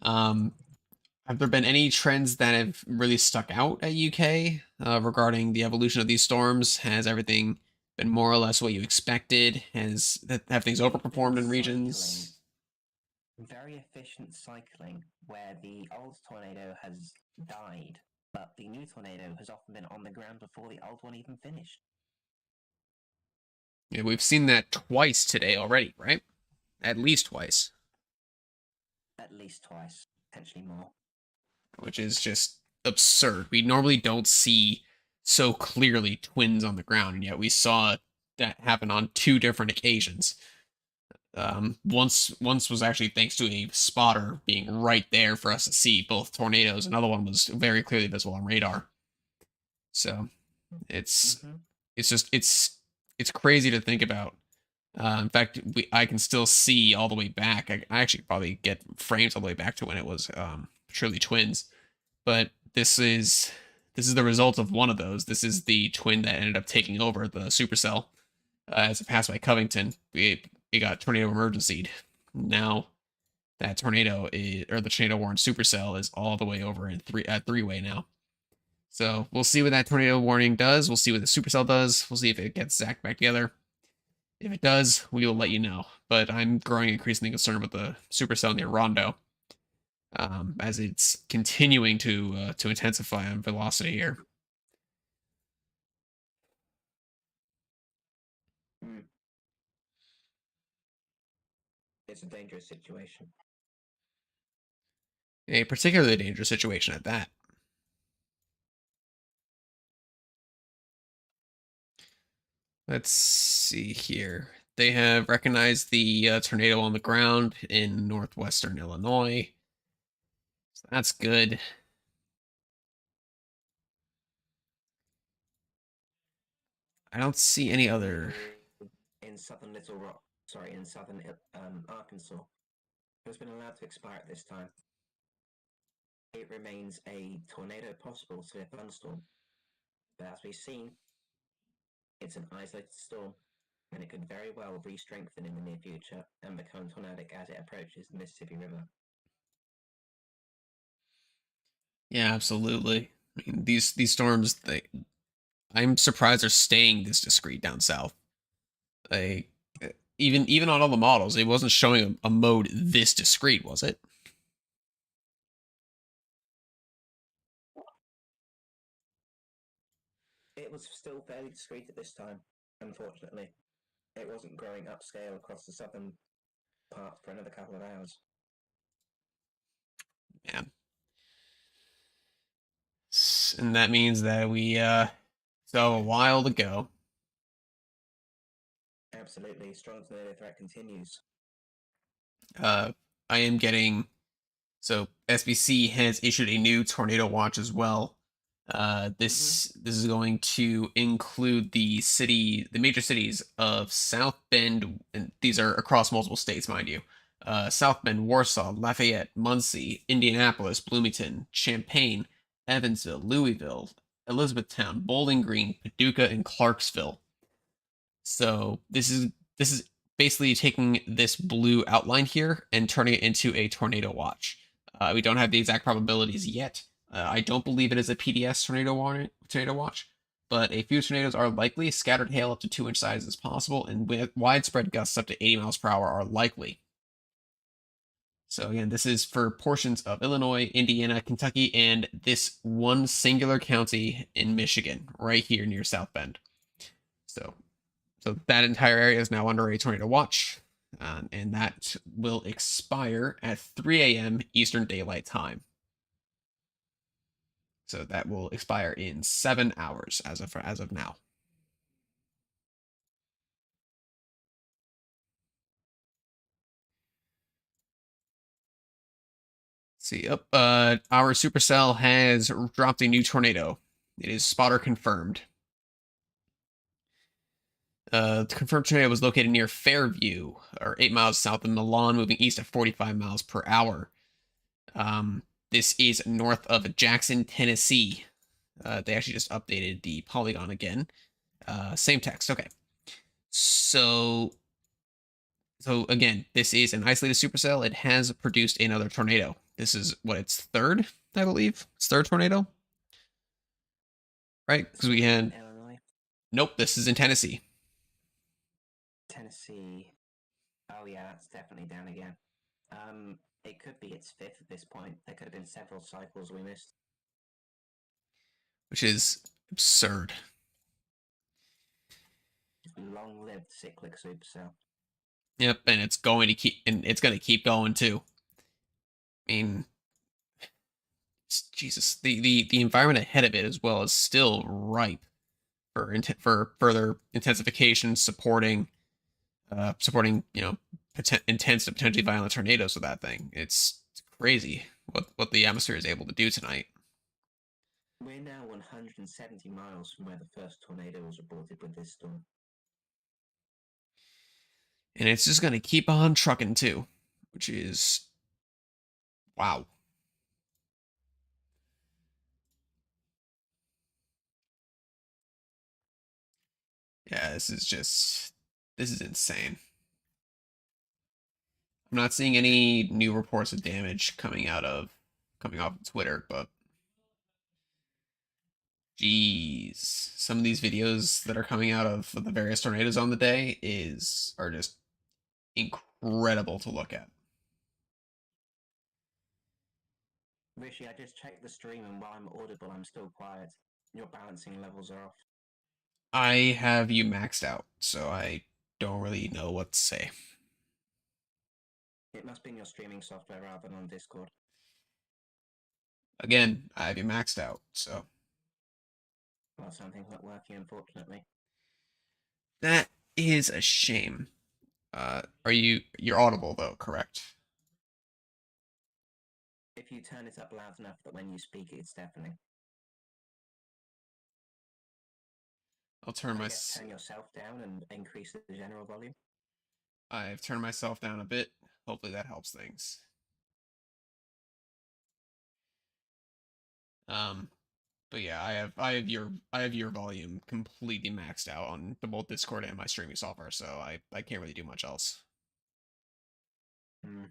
have there been any trends that have really stuck out at UK regarding the evolution of these storms? Has everything been more or less what you expected? Have things overperformed in regions? Very efficient cycling, where the old tornado has died, but the new tornado has often been on the ground before the old one even finished. Yeah, we've seen that twice today already, right? At least twice. At least twice, potentially more. Which is just absurd. We normally don't see so clearly twins on the ground, and yet we saw that happen on two different occasions. Once was actually thanks to a spotter being right there for us to see both tornadoes. Another one was very clearly visible on radar. So it's crazy to think about. In fact, I can still see all the way back. I actually probably get frames all the way back to when it was surely twins. But this is the result of one of those. This is the twin that ended up taking over the supercell as it passed by Covington. It got tornado emergency. Now that tornado or the tornado warning supercell is all the way over in three-way now. So we'll see what that tornado warning does. We'll see what the supercell does. We'll see if it gets zacked back together. If it does, we will let you know. But I'm growing increasingly concerned with the supercell near Rondo, as it's continuing to intensify on velocity here. It's a dangerous situation. A particularly dangerous situation at that. Let's see here. They have recognized the tornado on the ground in northwestern Illinois. So that's good. I don't see any other. In southern Little Rock, sorry, in southern Arkansas, has been allowed to expire at this time. It remains a tornado possible to a thunderstorm, but as we've seen, it's an isolated storm, and it could very well re-strengthen in the near future and become tornadic as it approaches the Mississippi River. Yeah, absolutely. I mean, these storms, I'm surprised they're staying this discreet down south. Like even on all the models, it wasn't showing a mode this discreet, was it? It was still fairly discreet at this time, unfortunately. It wasn't growing upscale across the southern part for another couple of hours. Man. And that means that we still have a while to go. Absolutely, strong tornado threat continues. I am getting so SBC has issued a new tornado watch as well. This is going to include the major cities of South Bend, and these are across multiple states, mind you. South Bend, Warsaw, Lafayette, Muncie, Indianapolis, Bloomington, Champaign, Evansville, Louisville, Elizabethtown, Bowling Green, Paducah, and Clarksville. So this is basically taking this blue outline here and turning it into a tornado watch. We don't have the exact probabilities yet. I don't believe it is a PDS tornado watch, but a few tornadoes are likely. Scattered hail up to 2-inch size is possible, and widespread gusts up to 80 miles per hour are likely. So again, this is for portions of Illinois, Indiana, Kentucky, and this one singular county in Michigan, right here near South Bend. So that entire area is now under a tornado watch, and that will expire at 3 a.m. Eastern Daylight Time. So that will expire in 7 hours as of now. See, up, our supercell has dropped a new tornado. It is spotter confirmed. The confirmed tornado was located near Fairview, or 8 miles south of Milan, moving east at 45 miles per hour. This is north of Jackson, Tennessee. They actually just updated the polygon again. Same text. Okay. So again, this is an isolated supercell. It has produced another tornado. This is what its third, I believe. It's third tornado, right? Because we had Illinois, nope. This is in Tennessee. Tennessee. Oh yeah, that's definitely down again. It could be its fifth at this point. There could have been several cycles we missed. Which is absurd. Long-lived cyclic supercell. Yep, and it's going to keep going too. I mean, Jesus, the environment ahead of it as well is still ripe for further intensification, supporting intense and potentially violent tornadoes with that thing. It's crazy what the atmosphere is able to do tonight. We're now 170 miles from where the first tornado was reported with this storm. And it's just going to keep on trucking too, which is wow. Yeah, this is insane. I'm not seeing any new reports of damage coming off of Twitter, but geez, some of these videos that are coming out of the various tornadoes on the day are just incredible to look at. Rishi, I just checked the stream, and while I'm audible, I'm still quiet. Your balancing levels are off. I have you maxed out, so I don't really know what to say. It must be in your streaming software rather than on Discord. Again, I have you maxed out, so Well, something's not working, unfortunately. that is a shame. You're audible though, correct? If you turn it up loud enough that when you speak it's deafening. I'll turn I my. guess turn yourself down and increase the general volume. I've turned myself down a bit. Hopefully that helps things. Um, but yeah, I have your volume completely maxed out on both Discord and my streaming software, so I can't really do much else. Mm.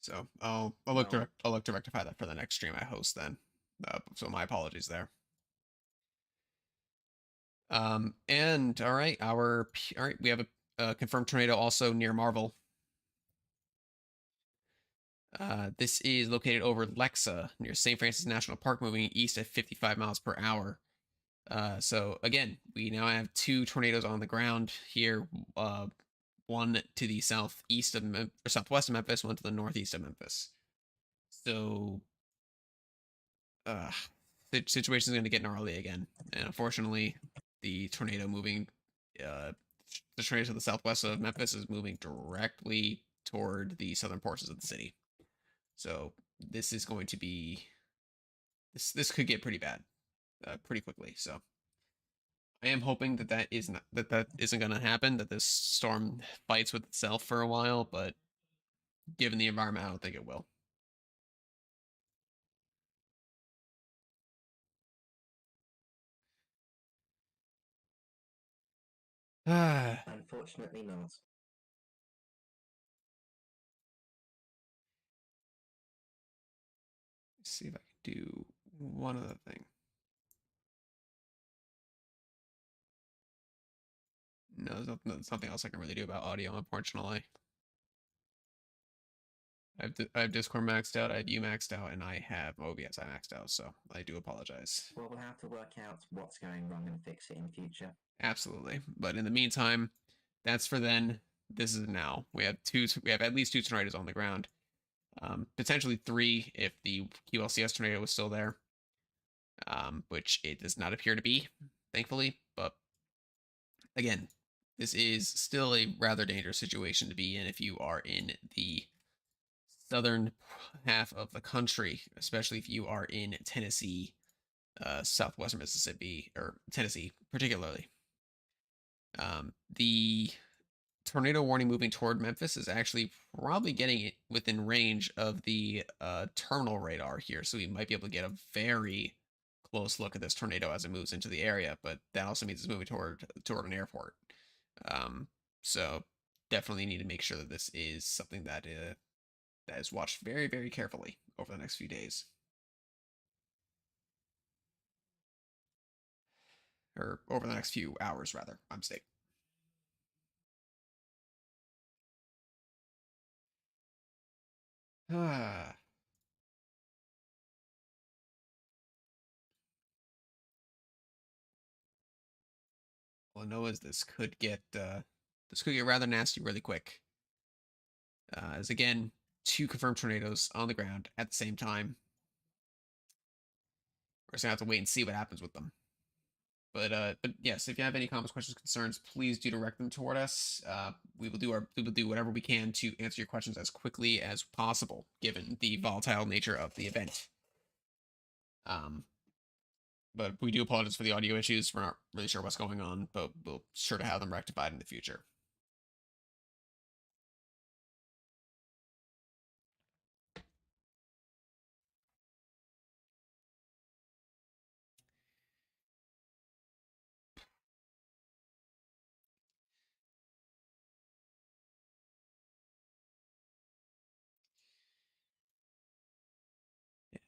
So I'll look to rectify that for the next stream I host then. So my apologies there. And all right, we have a confirmed tornado also near Marvel. This is located over Lexa near St. Francis National Park, moving east at 55 miles per hour. So again, we now have two tornadoes on the ground here. One to the southeast of or southwest of Memphis, one to the northeast of Memphis. So, the situation is going to get gnarly again, and unfortunately, the tornado moving, the tornado to the southwest of Memphis is moving directly toward the southern portions of the city. So this is going to be this could get pretty bad, pretty quickly. So I am hoping that that isn't going to happen. That this storm fights with itself for a while, but given the environment, I don't think it will. Unfortunately not. See if I can do one other thing. No, there's nothing else I can really do about audio, unfortunately. I have Discord maxed out, I have you maxed out, and I have OBS I maxed out, so I do apologize. Well, we'll have to work out what's going wrong and fix it in future. Absolutely. But in the meantime, that's for then. This is now. We have at least two tornadoes on the ground. Potentially three if the QLCS tornado was still there. Which it does not appear to be, thankfully. But again, this is still a rather dangerous situation to be in if you are in the southern half of the country, especially if you are in Tennessee, southwestern Mississippi, or Tennessee particularly. The tornado warning moving toward Memphis is actually probably getting it within range of the terminal radar here, so we might be able to get a very close look at this tornado as it moves into the area. But that also means it's moving toward an airport. So definitely need to make sure that this is something that is watched very, very carefully over the next few days, or over the next few hours, rather. I'm mistaken. Ah. All I know is this could get rather nasty really quick. As again, two confirmed tornadoes on the ground at the same time. We're just gonna have to wait and see what happens with them. But yes, if you have any comments, questions, concerns, please do direct them toward us. We will do whatever we can to answer your questions as quickly as possible, given the volatile nature of the event. But we do apologize for the audio issues. We're not really sure what's going on, but we'll sure to have them rectified in the future.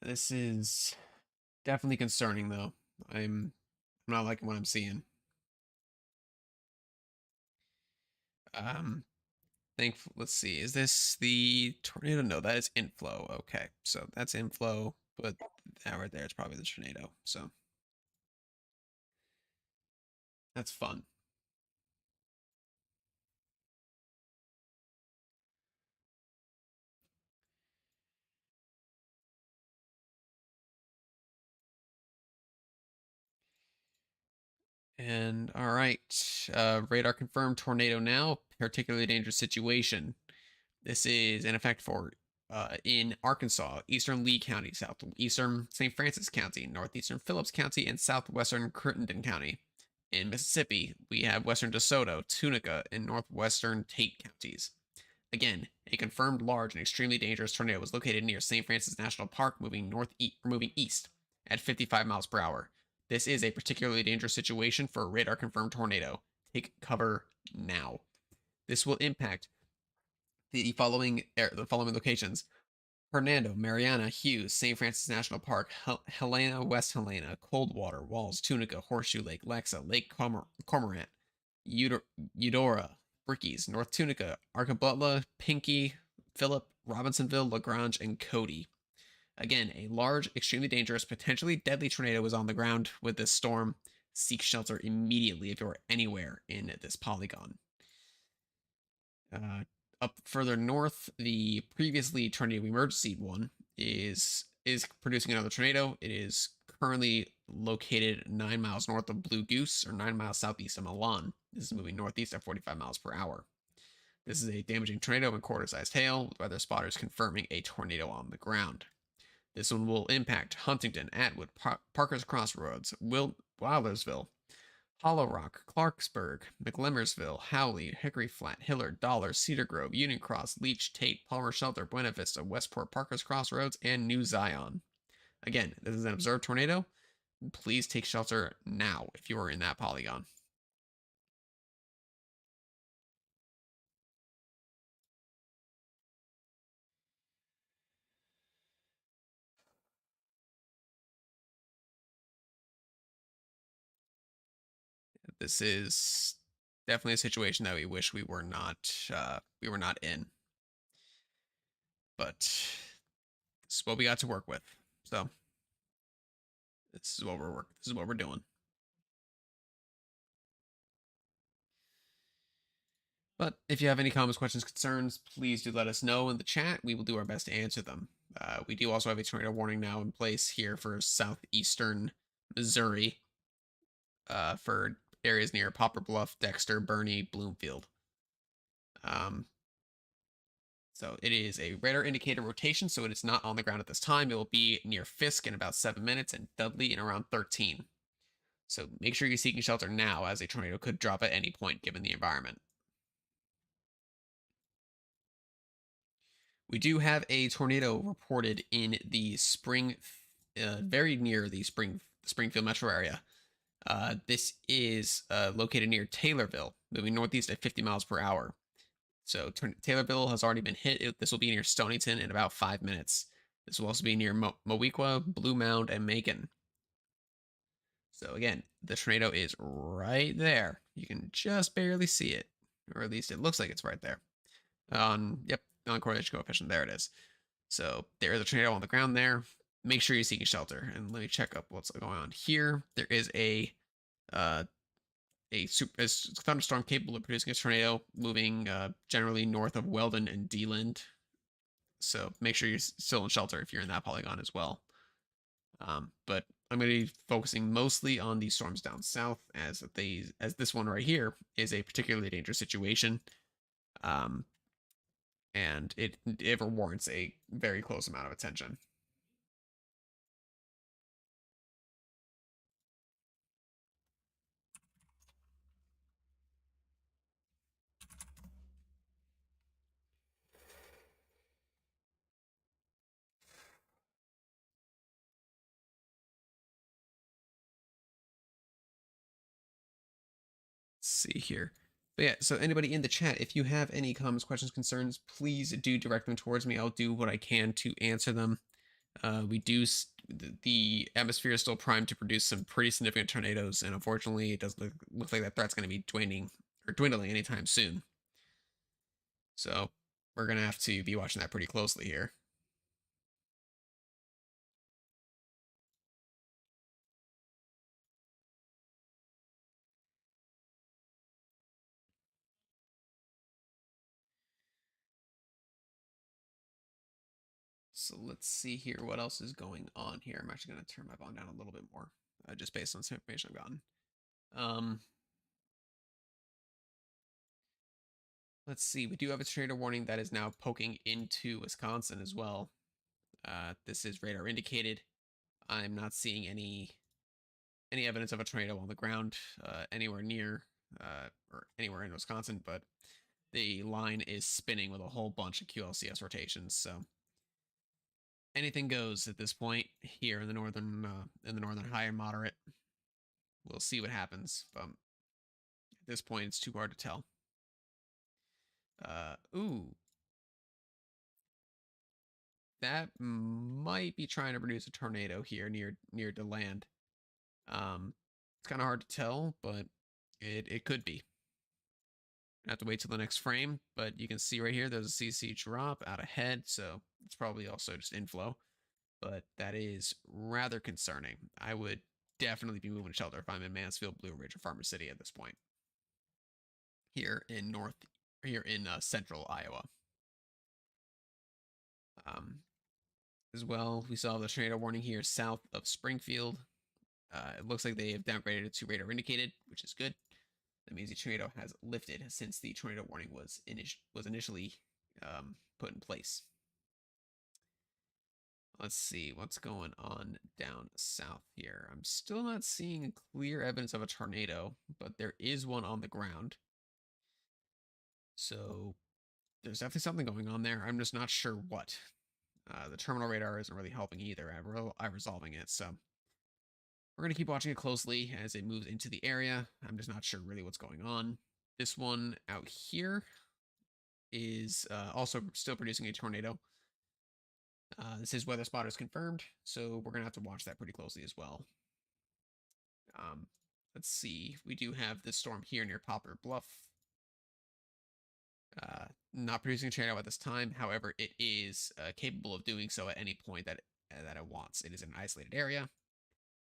This is definitely concerning, though. I'm not liking what I'm seeing. Um, let's see. Is this the tornado? No, that is inflow. Okay, so that's inflow, but that right there is probably the tornado. So that's fun. And all right, radar confirmed tornado now, particularly dangerous situation. This is in effect for in Arkansas, eastern Lee County, southeastern St. Francis County, northeastern Phillips County, and southwestern Crittenden County. In Mississippi, we have western DeSoto, Tunica, and northwestern Tate counties. Again, a confirmed large and extremely dangerous tornado was located near St. Francis National Park, moving east at 55 miles per hour. This is a particularly dangerous situation for a radar confirmed tornado. Take cover now. This will impact the following locations: Hernando, Mariana, Hughes, St. Francis National Park, Helena, West Helena, Coldwater, Walls, Tunica, Horseshoe Lake, Lexa, Lake Cormorant, Eudora, Brickies, North Tunica, Arcabutla, Pinky, Phillip, Robinsonville, Lagrange, and Cody. Again, a large, extremely dangerous, potentially deadly tornado is on the ground with this storm. Seek shelter immediately if you are anywhere in this polygon. Up further north, the previously tornado emergency one is producing another tornado. It is currently located 9 miles north of Blue Goose, or 9 miles southeast of Milan. This is moving northeast at 45 miles per hour. This is a damaging tornado and quarter-sized hail, with weather spotters confirming a tornado on the ground. This one will impact Huntington, Atwood, Parker's Crossroads, Wildersville, Hollow Rock, Clarksburg, McLemersville, Howley, Hickory Flat, Hillard, Dollar, Cedar Grove, Union Cross, Leech, Tate, Palmer Shelter, Buena Vista, Westport, Parker's Crossroads, and New Zion. Again, this is an observed tornado. Please take shelter now if you are in that polygon. This is definitely a situation that we wish we were not in, but this is what we got to work with. So this is what we're doing. But if you have any comments, questions, concerns, please do let us know in the chat. We will do our best to answer them. We do also have a tornado warning now in place here for southeastern Missouri, for areas near Poplar Bluff, Dexter, Bernie, Bloomfield. So it is a radar indicator rotation, so it is not on the ground at this time. It will be near Fisk in about 7 minutes and Dudley in around 13. So make sure you're seeking shelter now, as a tornado could drop at any point given the environment. We do have a tornado reported in the very near the Springfield metro area. This is located near Taylorville, moving northeast at 50 miles per hour. So Taylorville has already been hit. This will be near Stonington in about 5 minutes. This will also be near Moweaqua, Blue Mound, and Macon. So again, the tornado is right there. You can just barely see it, or at least it looks like it's right there. On correlation coefficient, there it is. So there is a tornado on the ground there. Make sure you're seeking shelter. And let me check up what's going on here. There is a thunderstorm capable of producing a tornado, moving generally north of Weldon and DeLand. So make sure you're still in shelter if you're in that polygon as well. But I'm going to be focusing mostly on these storms down south, as this one right here is a particularly dangerous situation. And it warrants a very close amount of attention. Let's see here. But yeah, so anybody in the chat, if you have any comments, questions, concerns, please do direct them towards me. I'll do what I can to answer them. The atmosphere is still primed to produce some pretty significant tornadoes, and unfortunately, it does look like that threat's going to be dwindling anytime soon. So we're going to have to be watching that pretty closely here. So let's see here what else is going on here. I'm actually going to turn my volume down a little bit more, just based on some information I've gotten. Um, let's see. We do have a tornado warning that is now poking into Wisconsin as well. This is radar indicated. I'm not seeing any evidence of a tornado on the ground anywhere near or anywhere in Wisconsin, but the line is spinning with a whole bunch of QLCS rotations. So anything goes at this point here in the northern high and moderate. We'll see what happens. But at this point, it's too hard to tell. Ooh, that might be trying to produce a tornado here near to land. It's kind of hard to tell, but it could be. I have to wait till the next frame, but you can see right here there's a CC drop out ahead, so it's probably also just inflow. But that is rather concerning. I would definitely be moving to shelter if I'm in Mansfield, Blue Ridge, or Farmer City at this point. Here in central Iowa. As well, we saw the tornado warning here south of Springfield. It looks like they have downgraded it to radar indicated, which is good. That means the tornado has lifted since the tornado warning was initially put in place. Let's see what's going on down south here. I'm still not seeing clear evidence of a tornado, but there is one on the ground. So there's definitely something going on there. I'm just not sure what. The terminal radar isn't really helping either. I'm resolving it, so we're going to keep watching it closely as it moves into the area. I'm just not sure really what's going on. This one out here is also still producing a tornado. This is weather spotters confirmed, so we're going to have to watch that pretty closely as well. Let's see. We do have this storm here near Poplar Bluff. Not producing a tornado at this time. However, it is capable of doing so at any point that it wants. It is an isolated area,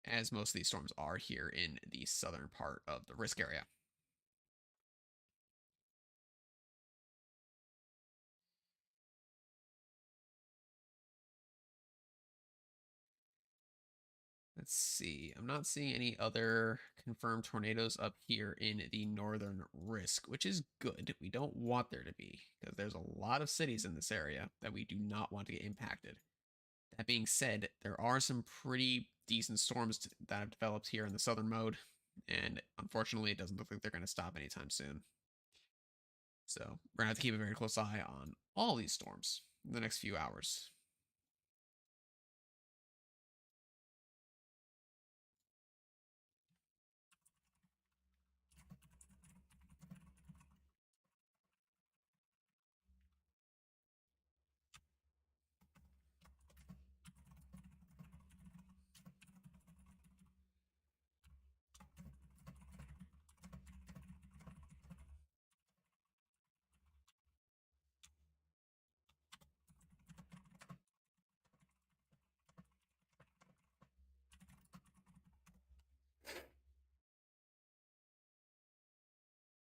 as most of these storms are here in the southern part of the risk area. Let's see. I'm not seeing any other confirmed tornadoes up here in the northern risk, which is good. We don't want there to be, because there's a lot of cities in this area that we do not want to get impacted. That being said, there are some pretty decent storms that have developed here in the southern mode, and unfortunately, it doesn't look like they're going to stop anytime soon. So we're going to have to keep a very close eye on all these storms in the next few hours.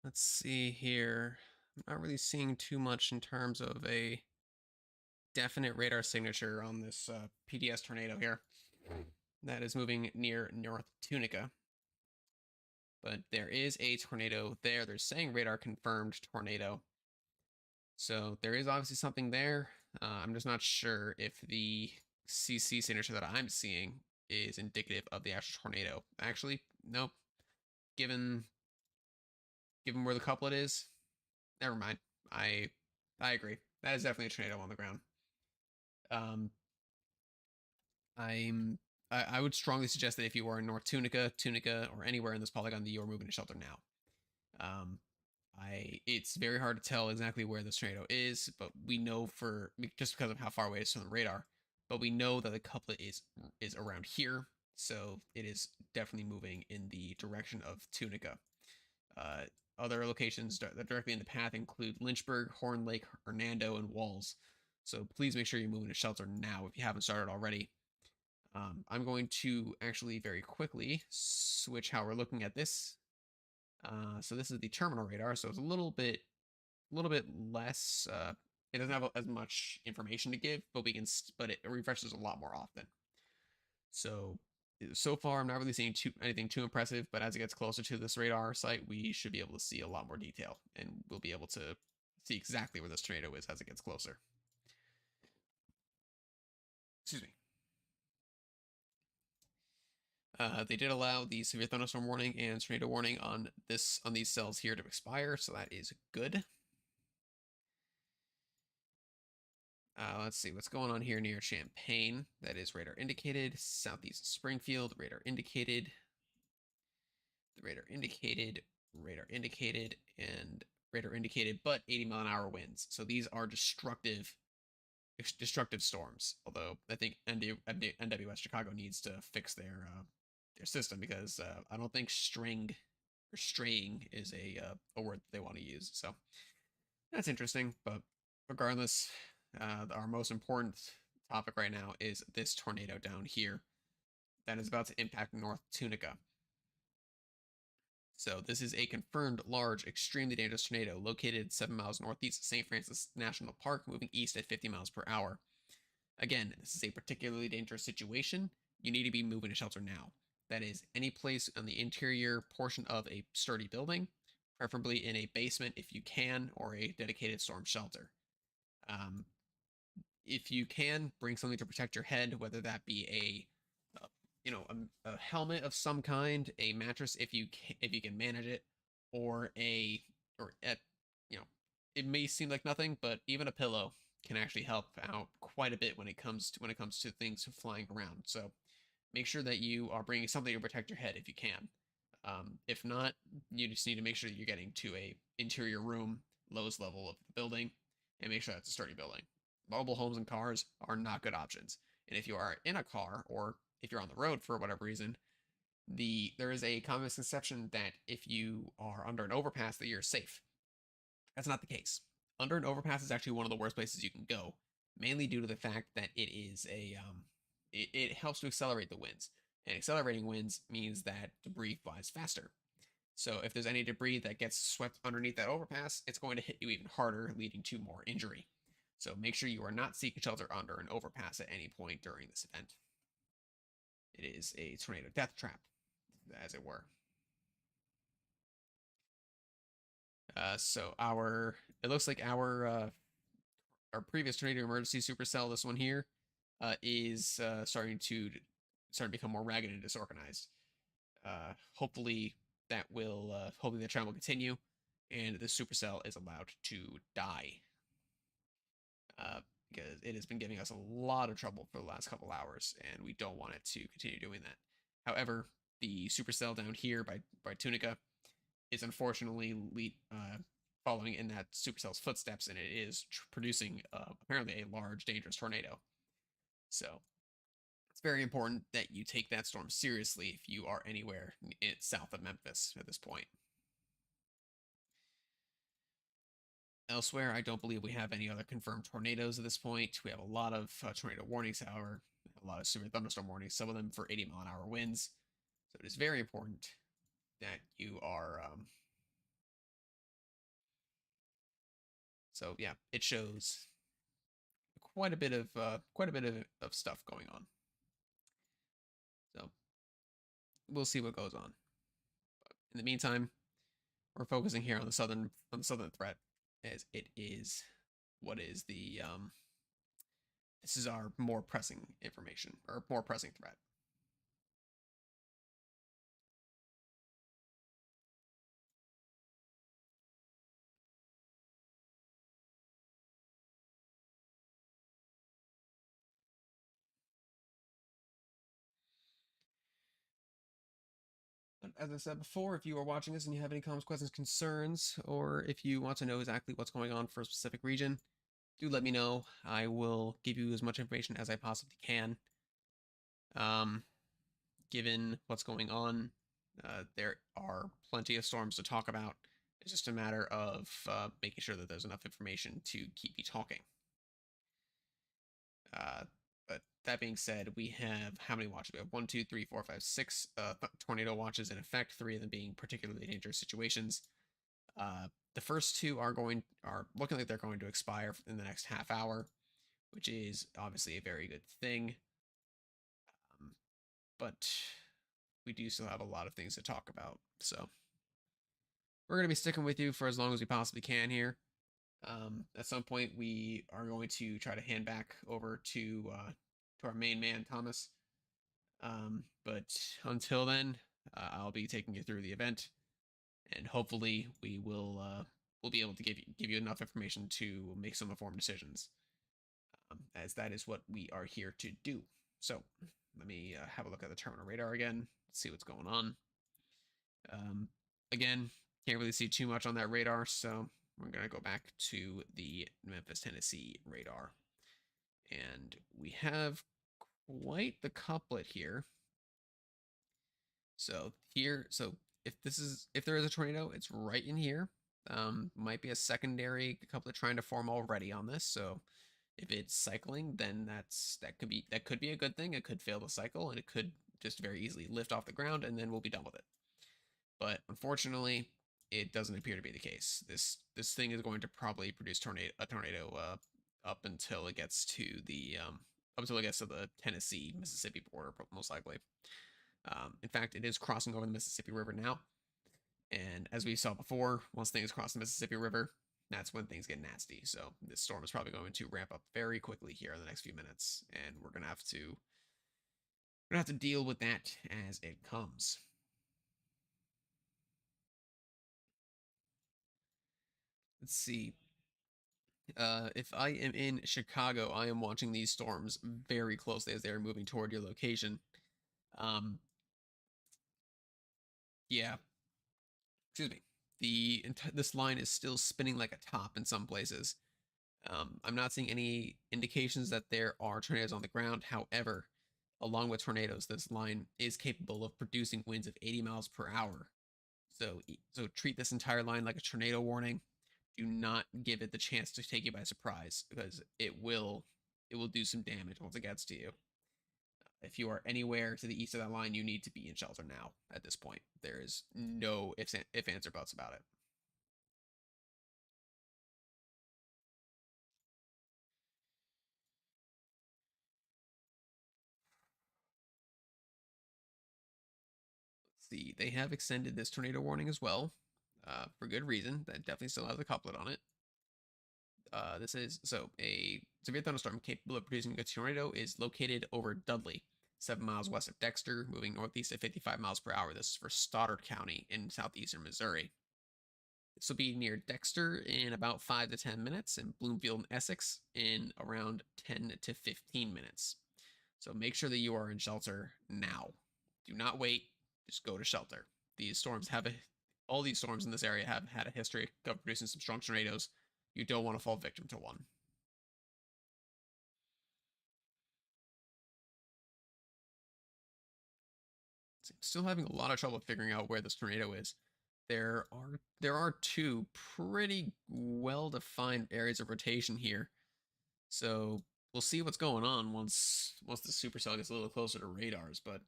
Let's see here. I'm not really seeing too much in terms of a definite radar signature on this PDS tornado here. That is moving near North Tunica. But there is a tornado there. They're saying radar confirmed tornado. So there is obviously something there. I'm just not sure if the CC signature that I'm seeing is indicative of the actual tornado. Actually, nope. Given where the couplet is, never mind. I agree. That is definitely a tornado on the ground. I would strongly suggest that if you are in North Tunica, or anywhere in this polygon, that you are moving to shelter now. It's very hard to tell exactly where this tornado is, but we know just because of how far away it is from the radar. But we know that the couplet is around here, so it is definitely moving in the direction of Tunica. Other locations that directly in the path include Lynchburg, Horn Lake, Hernando, and Walls. So please make sure you're moving to shelter now if you haven't started already. I'm going to actually very quickly switch how we're looking at this. So this is the terminal radar, so it's a little bit less. It doesn't have as much information to give, but it refreshes a lot more often. So So far, I'm not really seeing anything too impressive, but as it gets closer to this radar site, we should be able to see a lot more detail, and we'll be able to see exactly where this tornado is as it gets closer. Excuse me. They did allow the severe thunderstorm warning and tornado warning on these cells here to expire, so that is good. Let's see what's going on here near Champaign. That is radar indicated. Southeast Springfield, radar indicated. The radar indicated, and radar indicated, but 80-mile-an-hour winds. So these are destructive storms. Although I think NWS Chicago needs to fix their system, because I don't think straying is a word that they want to use. So that's interesting. But regardless, our most important topic right now is this tornado down here that is about to impact North Tunica. So this is a confirmed large, extremely dangerous tornado located 7 miles northeast of St. Francis National Park, moving east at 50 miles per hour. Again, this is a particularly dangerous situation. You need to be moving to shelter now. That is, any place on the interior portion of a sturdy building, preferably in a basement if you can, or a dedicated storm shelter. If you can, bring something to protect your head, whether that be a helmet of some kind, a mattress if you can manage it, or it may seem like nothing, but even a pillow can actually help out quite a bit when it comes to things flying around. So make sure that you are bringing something to protect your head if you can. If not, you just need to make sure that you're getting to a interior room, lowest level of the building, and make sure that's a sturdy building. Mobile homes and cars are not good options. And if you are in a car, or if you're on the road for whatever reason, there is a common misconception that if you are under an overpass that you're safe. That's not the case. Under an overpass is actually one of the worst places you can go, mainly due to the fact that it helps to accelerate the winds. And accelerating winds means that debris flies faster. So if there's any debris that gets swept underneath that overpass, it's going to hit you even harder, leading to more injury. So make sure you are not seeking shelter under an overpass at any point during this event. It is a tornado death trap, as it were. So it looks like our previous tornado emergency supercell, this one here, is starting to become more ragged and disorganized. Hopefully hopefully the trend will continue, and the supercell is allowed to die. Because it has been giving us a lot of trouble for the last couple hours, and we don't want it to continue doing that. However, the supercell down here by Tunica is unfortunately following in that supercell's footsteps, and it is producing apparently a large, dangerous tornado. So it's very important that you take that storm seriously if you are anywhere south of Memphis at this point. Elsewhere, I don't believe we have any other confirmed tornadoes at this point. We have a lot of tornado warnings, however, a lot of severe thunderstorm warnings, some of them for 80-mile-an-hour winds. So it is very important that you are. So yeah, it shows quite a bit of stuff going on. So we'll see what goes on. But in the meantime, we're focusing here on the southern threat, as it is what is the this is our more pressing information, or more pressing threat. But as I said before, if you are watching this and you have any comments, questions, concerns, or if you want to know exactly what's going on for a specific region, do let me know. I will give you as much information as I possibly can. Given what's going on, there are plenty of storms to talk about. It's just a matter of making sure that there's enough information to keep me talking. But that being said, we have how many watches? We have 1, 2, 3, 4, 5, 6 tornado watches in effect. 3 of them being particularly dangerous situations. The first 2 are looking like they're going to expire in the next half hour, which is obviously a very good thing. but we do still have a lot of things to talk about. So we're going to be sticking with you for as long as we possibly can here. At some point, we are going to try to hand back over to our main man, Thomas. But until then, I'll be taking you through the event, and hopefully, we'll be able to give you enough information to make some informed decisions, as that is what we are here to do. So, let me have a look at the terminal radar again, see what's going on. Again, can't really see too much on that radar, so we're going to go back to the Memphis, Tennessee radar. And we have quite the couplet here. So if there is a tornado, it's right in here. Might be a secondary couplet trying to form already on this. So if it's cycling, then that could be a good thing. It could fail the cycle, and it could just very easily lift off the ground, and then we'll be done with it. But unfortunately, it doesn't appear to be the case. This thing is going to probably produce a tornado up until it gets to the Tennessee Mississippi border, most likely. In fact, it is crossing over the Mississippi River now, and as we saw before, once things cross the Mississippi River, that's when things get nasty. So this storm is probably going to ramp up very quickly here in the next few minutes, and we're gonna have to deal with that as it comes. Let's see. If I am in Chicago, I am watching these storms very closely as they are moving toward your location. Yeah, excuse me. This line is still spinning like a top in some places. I'm not seeing any indications that there are tornadoes on the ground. However, along with tornadoes, this line is capable of producing winds of 80 miles per hour. So treat this entire line like a tornado warning. Do not give it the chance to take you by surprise, because it will do some damage once it gets to you. If you are anywhere to the east of that line, you need to be in shelter now. At this point, there is no ifs, ands, or buts about it. Let's see, they have extended this tornado warning as well, for good reason. That definitely still has a couplet on it. This is a severe thunderstorm capable of producing a tornado is located over Dudley, 7 miles west of Dexter, moving northeast at 55 miles per hour. This is for Stoddard County in southeastern Missouri. This will be near Dexter in about 5 to 10 minutes, and Bloomfield and Essex in around 10 to 15 minutes. So make sure that you are in shelter now. Do not wait. Just go to shelter. All these storms in this area have had a history of producing some strong tornadoes. You don't want to fall victim to one. Still having a lot of trouble figuring out where this tornado is. There are two pretty well-defined areas of rotation here. So we'll see what's going on once the supercell gets a little closer to radars, but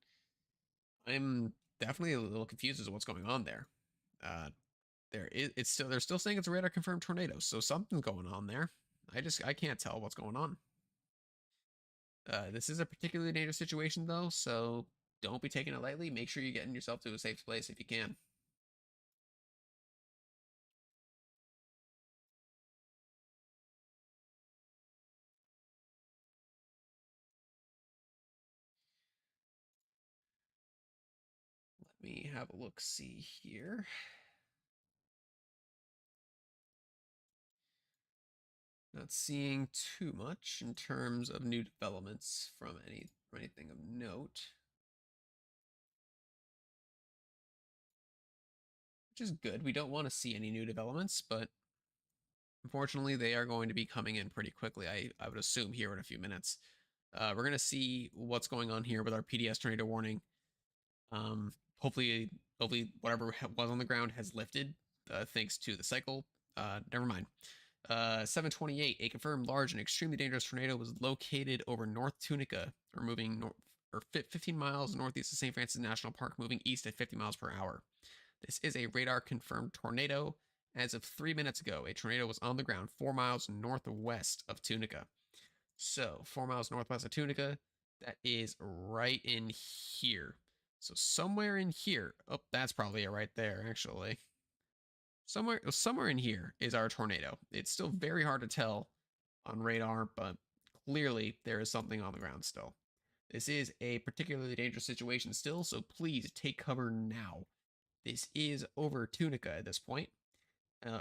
I'm definitely a little confused as to what's going on there. They're still saying it's a radar confirmed tornado, so something's going on there. I can't tell what's going on. This is a particularly dangerous situation though, so don't be taking it lightly. Make sure you're getting yourself to a safe place if you can. Let me have a look see here. Not seeing too much in terms of new developments from anything of note. Which is good. We don't want to see any new developments, but unfortunately they are going to be coming in pretty quickly. I would assume here in a few minutes. We're going to see what's going on here with our PDS tornado warning. Hopefully whatever was on the ground has lifted, thanks to the cycle. Never mind. 728, a confirmed large and extremely dangerous tornado was located over North Tunica, or moving 15 miles northeast of St. Francis National Park, moving east at 50 miles per hour. This is a radar confirmed tornado. As of 3 minutes ago, a tornado was on the ground 4 miles northwest of Tunica. So, 4 miles northwest of Tunica, That is right in here. So somewhere in here. Oh, that's probably it right there, actually. Somewhere in here is our tornado. It's still very hard to tell on radar, but clearly there is something on the ground still. This is a particularly dangerous situation still, so please take cover now. This is over Tunica at this point,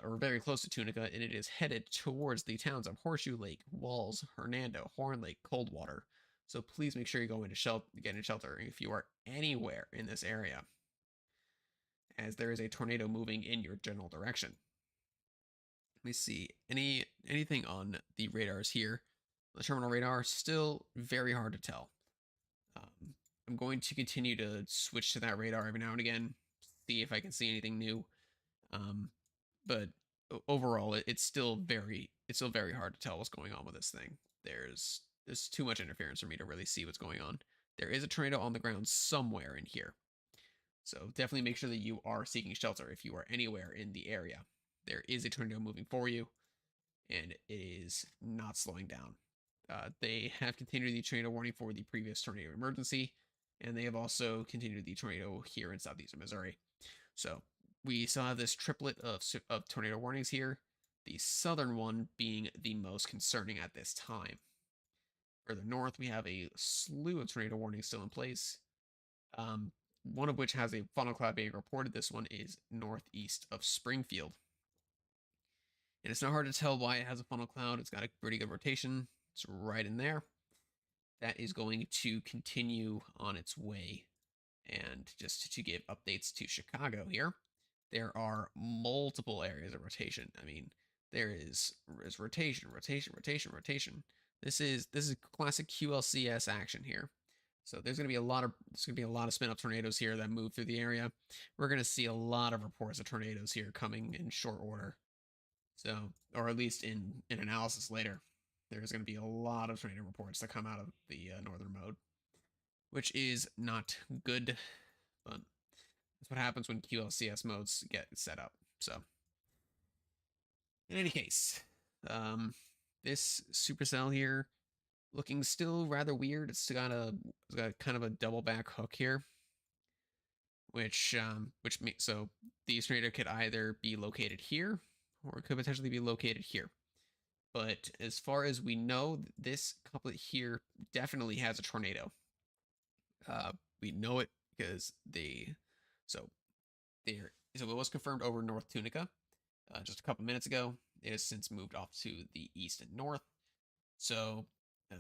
or very close to Tunica, and it is headed towards the towns of Horseshoe Lake, Walls, Hernando, Horn Lake, Coldwater. So please make sure you go into get in shelter if you are anywhere in this area, as there is a tornado moving in your general direction. Let me see. Anything on the radars here? The terminal radar, still very hard to tell. I'm going to continue to switch to that radar every now and again, see if I can see anything new. But overall, it's still very hard to tell what's going on with this thing. There's too much interference for me to really see what's going on. There is a tornado on the ground somewhere in here, so definitely make sure that you are seeking shelter if you are anywhere in the area. There is a tornado moving for you, and it is not slowing down. They have continued the tornado warning for the previous tornado emergency, and they have also continued the tornado here in southeastern Missouri. So we still have this triplet of tornado warnings here, the southern one being the most concerning at this time. Further north, we have a slew of tornado warnings still in place, one of which has a funnel cloud being reported. This one is northeast of Springfield. And it's not hard to tell why it has a funnel cloud. It's got a pretty good rotation. It's right in there. That is going to continue on its way. And just to give updates to Chicago here, there are multiple areas of rotation. I mean, there is rotation. This is classic QLCS action here. So there's gonna be a lot of spin up tornadoes here that move through the area. We're gonna see a lot of reports of tornadoes here coming in short order. So, or at least in analysis later, there's going to be a lot of tornado reports that come out of the northern mode, which is not good, but that's what happens when QLCS modes get set up. So, in any case, this supercell here looking still rather weird. It's got kind of a double back hook here, which so the tornado could either be located here or it could potentially be located here. But as far as we know, this couplet here definitely has a tornado. We know it because so it was confirmed over North Tunica just a couple minutes ago. It has since moved off to the east and north. So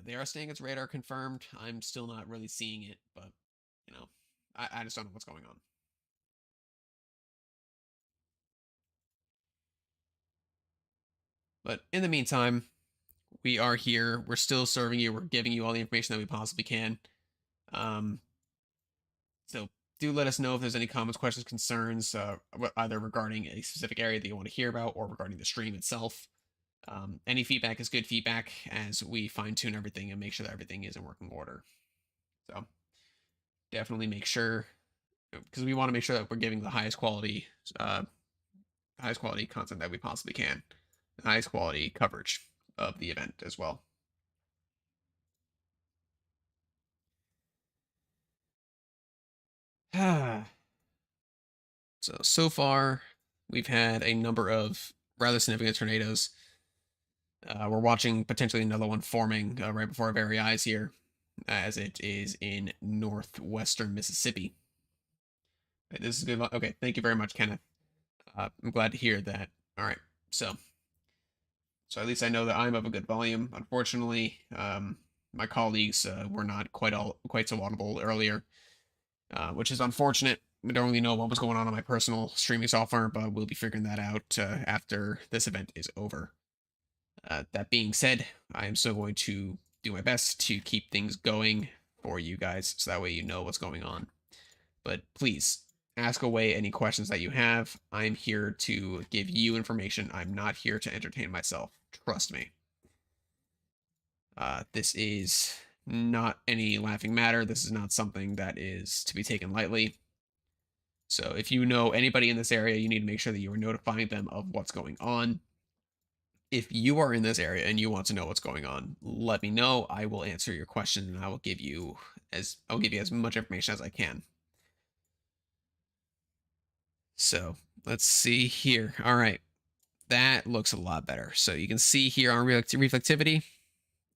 they are saying it's radar confirmed. I'm still not really seeing it, but I just don't know what's going on. But in the meantime, we are here. We're still serving you. We're giving you all the information that we possibly can. So do let us know if there's any comments, questions, concerns, either regarding a specific area that you want to hear about or regarding the stream itself. Any feedback is good feedback as we fine tune everything and make sure that everything is in working order. So definitely make sure, because we want to make sure that we're giving the highest quality content that we possibly can, the highest quality coverage of the event as well. So far, we've had a number of rather significant tornadoes. We're watching potentially another one forming right before our very eyes here, as it is in northwestern Mississippi. Okay, this is good. Okay, thank you very much, Kenneth. I'm glad to hear that. All right, so at least I know that I'm of a good volume. Unfortunately, my colleagues were not quite so audible earlier, which is unfortunate. I don't really know what was going on my personal streaming software, but we'll be figuring that out after this event is over. That being said, I am still going to do my best to keep things going for you guys, so that way you know what's going on. But please, ask away any questions that you have. I'm here to give you information. I'm not here to entertain myself. Trust me. This is not any laughing matter. This is not something that is to be taken lightly. So if you know anybody in this area, you need to make sure that you are notifying them of what's going on. if you are in this area and you want to know what's going on, let me know. I will answer your question and I'll give you as much information as I can. So let's see here. All right, that looks a lot better. So you can see here on reflectivity,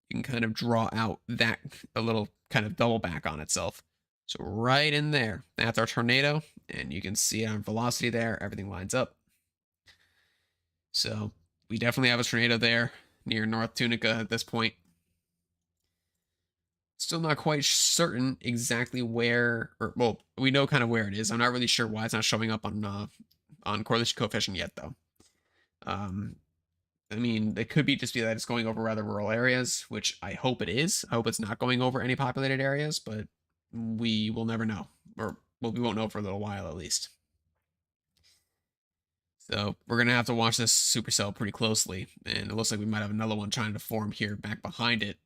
you can kind of draw out that a little kind of double back on itself. So right in there, that's our tornado, and you can see it on velocity there. Everything lines up. So we definitely have a tornado there near North Tunica at this point. Still not quite certain exactly where, or well, we know kind of where it is. I'm not really sure why it's not showing up on correlation coefficient yet, though. I mean, it could just be that it's going over rather rural areas, which I hope it is. I hope it's not going over any populated areas, but we will never know, or well, we won't know for a little while at least. So we're gonna have to watch this supercell pretty closely, and it looks like we might have another one trying to form here back behind it.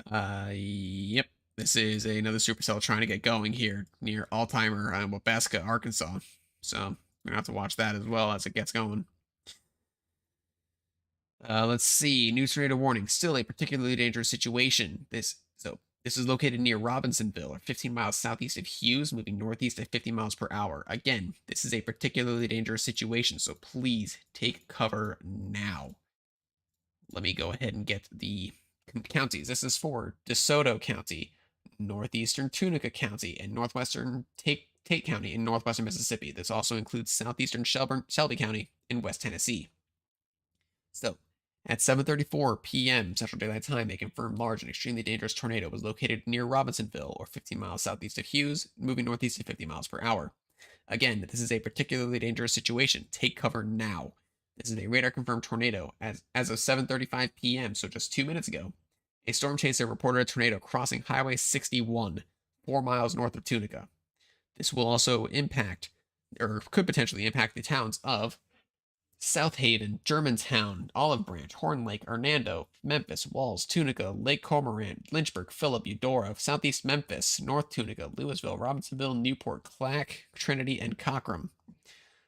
Yep. This is another supercell trying to get going here near Altimer, Wabasca, Arkansas. So we're gonna have to watch that as well as it gets going. Let's see. New tornado warning. Still a particularly dangerous situation. This is located near Robinsonville, or 15 miles southeast of Hughes, moving northeast at 50 miles per hour. Again, this is a particularly dangerous situation, so please take cover now. Let me go ahead and get the counties. This is for DeSoto County, northeastern Tunica County, and northwestern Tate County in northwestern Mississippi. This also includes southeastern Shelby County in West Tennessee. So, at 7:34 p.m. Central Daylight Time, a confirmed large and extremely dangerous tornado was located near Robinsonville, or 15 miles southeast of Hughes, moving northeast at 50 miles per hour. Again, this is a particularly dangerous situation. Take cover now. This is a radar-confirmed tornado. As of 7:35 p.m., so just 2 minutes ago, a storm chaser reported a tornado crossing Highway 61, 4 miles north of Tunica. This will also impact, or could potentially impact, the towns of South Haven, Germantown, Olive Branch, Horn Lake, Hernando, Memphis, Walls, Tunica, Lake Cormorant, Lynchburg, Phillip, Eudora, Southeast Memphis, North Tunica, Louisville, Robinsonville, Newport, Clack, Trinity, and Cockram.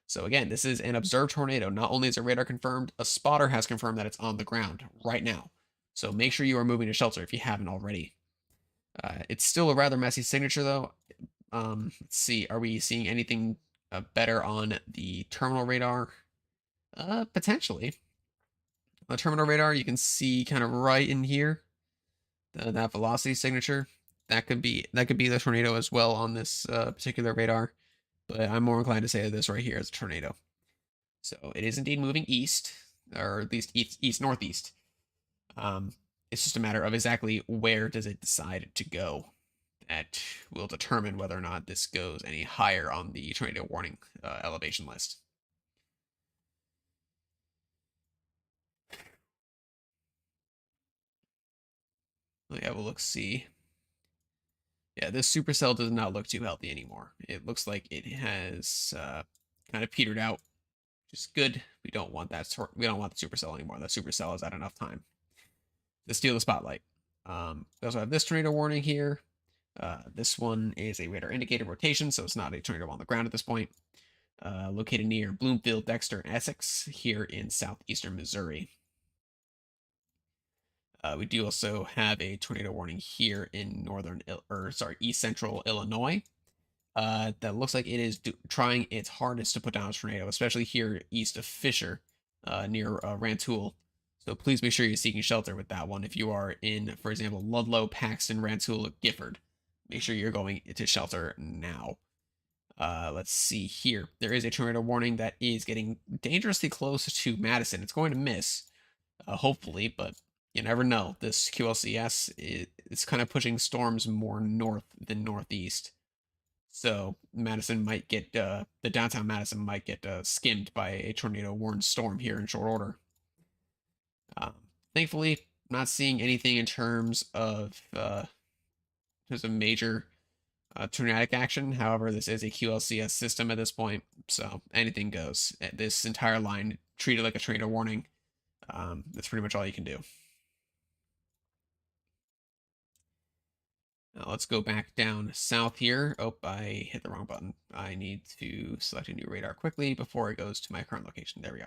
So again, this is an observed tornado. Not only is it radar confirmed, a spotter has confirmed that it's on the ground right now. So make sure you are moving to shelter if you haven't already. It's still a rather messy signature though. Let's see, are we seeing anything better on the terminal radar? Potentially. On the terminal radar, you can see kind of right in here that velocity signature. That could be the tornado as well on this particular radar, but I'm more inclined to say that this right here is a tornado. So it is indeed moving east, or at least east northeast. It's just a matter of exactly where does it decide to go. That will determine whether or not this goes any higher on the tornado warning elevation list. Let me have a look see. Yeah, this supercell does not look too healthy anymore. It looks like it has kind of petered out. Just good. We don't want that we don't want the supercell anymore. The supercell has had enough time to steal the spotlight. We also have this tornado warning here. This one is a radar indicated rotation, so it's not a tornado on the ground at this point. Located near Bloomfield, Dexter, and Essex here in southeastern Missouri. We do also have a tornado warning here in east central Illinois. That looks like it is trying its hardest to put down a tornado, especially here east of Fisher, near Rantoul. So please make sure you're seeking shelter with that one. If you are in, for example, Ludlow, Paxton, Rantoul, Gifford, make sure you're going to shelter now. Let's see here. There is a tornado warning that is getting dangerously close to Madison. It's going to miss, hopefully, but you never know. This QLCS is kind of pushing storms more north than northeast. So Madison might get, the downtown Madison might get skimmed by a tornado warned storm here in short order. Thankfully, not seeing anything in terms of major tornadic action. However, this is a QLCS system at this point, so anything goes. This entire line treated like a tornado warning. That's pretty much all you can do. Now let's go back down south here. Oh, I hit the wrong button. I need to select a new radar quickly before it goes to my current location. There we go.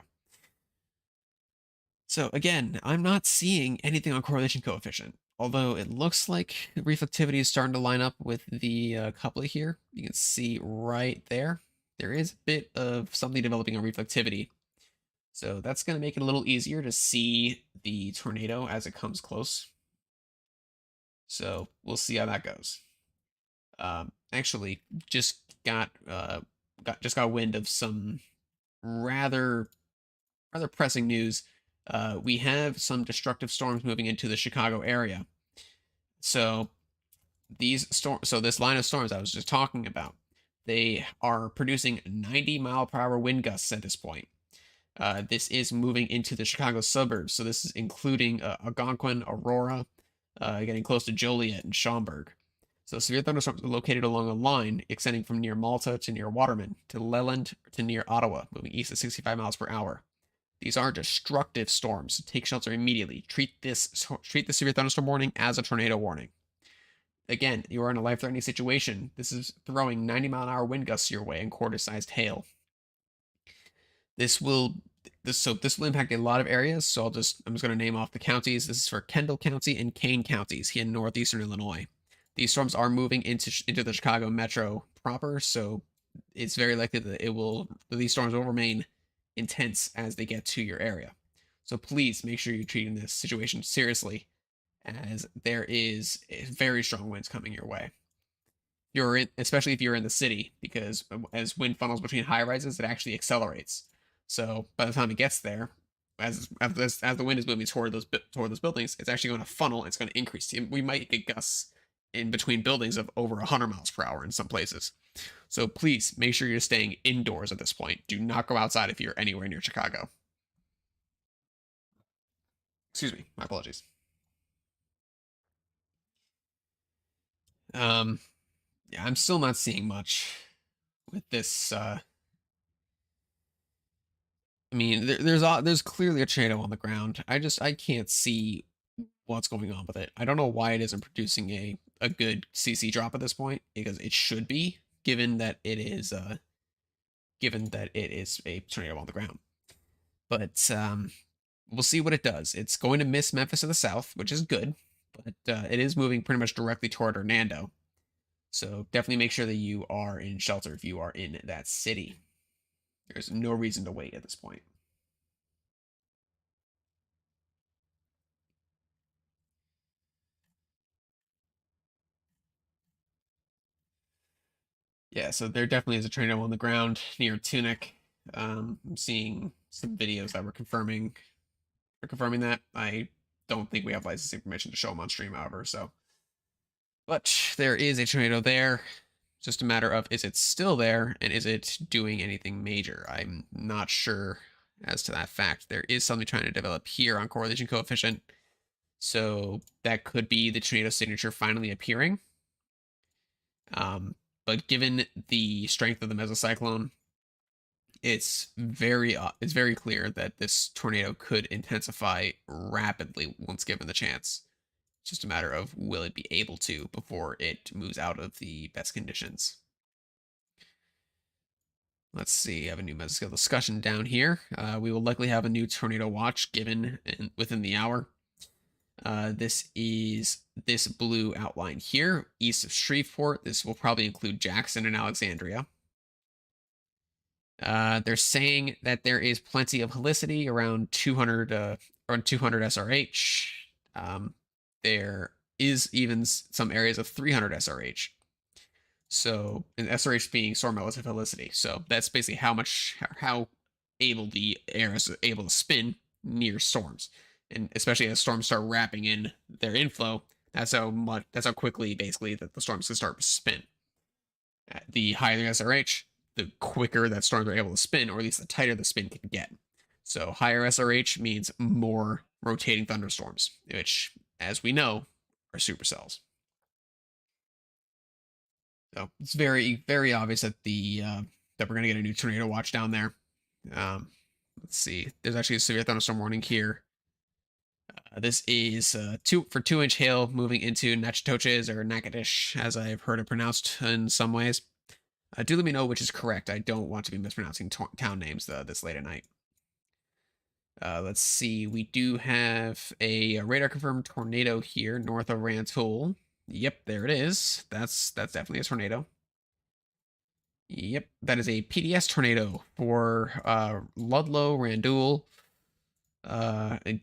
So again, I'm not seeing anything on correlation coefficient, although it looks like reflectivity is starting to line up with the couplet here. You can see right there, there is a bit of something developing on reflectivity. So that's going to make it a little easier to see the tornado as it comes close. So we'll see how that goes. Actually, just got wind of some rather pressing news. We have some destructive storms moving into the Chicago area. So this line of storms I was just talking about, they are producing 90-mile-per-hour wind gusts at this point. This is moving into the Chicago suburbs, so this is including Algonquin, Aurora, getting close to Joliet and Schaumburg. So severe thunderstorms are located along a line extending from near Malta to near Waterman to Leland to near Ottawa, moving east at 65 miles per hour. These are destructive storms. Take shelter immediately. Treat the severe thunderstorm warning as a tornado warning. Again, you are in a life-threatening situation. This is throwing 90-mile-an-hour wind gusts your way and quarter-sized hail. This will impact a lot of areas. So I'm just going to name off the counties. This is for Kendall County and Kane counties here in northeastern Illinois. These storms are moving into the Chicago metro proper, so it's very likely that these storms will remain intense as they get to your area. So please make sure you're treating this situation seriously, as there is very strong winds coming your way. Especially if you're in the city, because as wind funnels between high rises, it actually accelerates. So by the time it gets there, as the wind is moving toward those buildings, it's actually going to funnel. It's going to increase. We might get gusts in between buildings of over 100 miles per hour in some places. So please make sure you're staying indoors at this point. Do not go outside if you're anywhere near Chicago. Excuse me, my apologies. Yeah, I'm still not seeing much with this. I mean, there's clearly a tornado on the ground. I can't see what's going on with it. I don't know why it isn't producing a good CC drop at this point, because it should be, given that it is a tornado on the ground. But we'll see what it does. It's going to miss Memphis to the south, which is good, but it is moving pretty much directly toward Hernando. So definitely make sure that you are in shelter if you are in that city. There's no reason to wait at this point. Yeah, so there definitely is a tornado on the ground near Tunic. I'm seeing some videos that were confirming that. I don't think we have licensing permission to show them on stream, however, so. But there is a tornado there. Just a matter of, is it still there and is it doing anything major? I'm not sure as to that fact. There is something trying to develop here on correlation coefficient. So that could be the tornado signature finally appearing. But given the strength of the mesocyclone, it's very clear that this tornado could intensify rapidly once given the chance. It's just a matter of, will it be able to before it moves out of the best conditions. Let's see, I have a new mesoscale discussion down here. We will likely have a new tornado watch given within the hour. This is this blue outline here, east of Shreveport. This will probably include Jackson and Alexandria. They're saying that there is plenty of helicity around 200 SRH. There is even some areas of 300 SRH. So, and SRH being storm relative helicity. So that's basically how able the air is able to spin near storms, and especially as storms start wrapping in their inflow, that's how quickly basically that the storms can start to spin. The higher the SRH, the quicker that storms are able to spin, or at least the tighter the spin can get. So higher SRH means more rotating thunderstorms, which, as we know, are supercells. So it's very, very obvious that that we're gonna get a new tornado watch down there. Let's see. There's actually a severe thunderstorm warning here. This is 2-inch hail moving into Natchitoches, or Natchitoches, as I've heard it pronounced in some ways. Do let me know which is correct. I don't want to be mispronouncing town names this late at night. Let's see. We do have a radar confirmed tornado here north of Rantoul. Yep, there it is. That's definitely a tornado. Yep, that is a PDS tornado for Ludlow, Randul,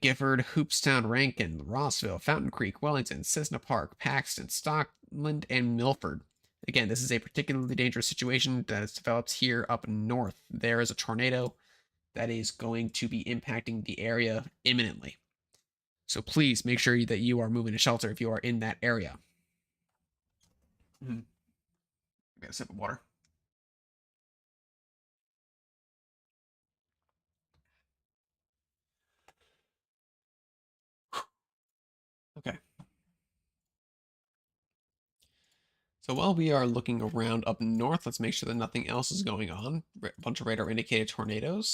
Gifford, Hoopstown, Rankin, Rossville, Fountain Creek, Wellington, Cessna Park, Paxton, Stockland, and Milford. Again, this is a particularly dangerous situation that has developed here up north. There is a tornado that is going to be impacting the area imminently. So please make sure that you are moving to shelter if you are in that area. Got a sip of water. Okay. So while we are looking around up north, let's make sure that nothing else is going on. A bunch of radar indicated tornadoes,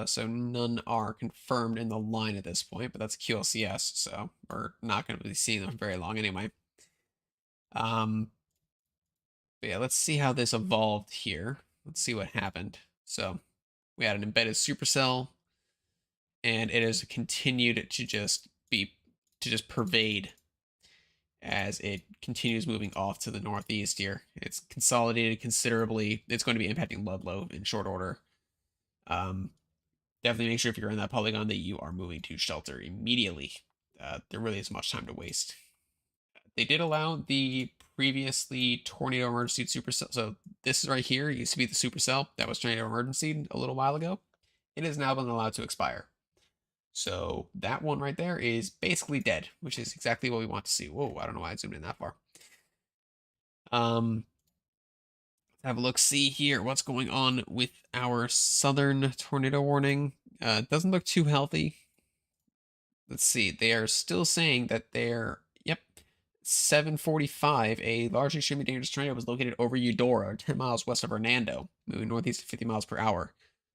so none are confirmed in the line at this point, but that's QLCS, so we're not going to be seeing them for very long anyway. But yeah, let's see how this evolved here. Let's see what happened. So we had an embedded supercell, and it has continued to just pervade as it continues moving off to the northeast here. It's consolidated considerably. It's going to be impacting Ludlow in short order. Definitely make sure if you're in that polygon that you are moving to shelter immediately. There really isn't much time to waste. They did allow the previously tornado emergency supercell. So this is right here. It used to be the supercell that was tornado emergency a little while ago. It has now been allowed to expire. So that one right there is basically dead, which is exactly what we want to see. Whoa, I don't know why I zoomed in that far. Let's have a look, see here what's going on with our southern tornado warning. Doesn't look too healthy. Let's see. They are still saying that they're, yep, 7:45. A large extremely dangerous tornado was located over Eudora, 10 miles west of Hernando, moving northeast at 50 miles per hour.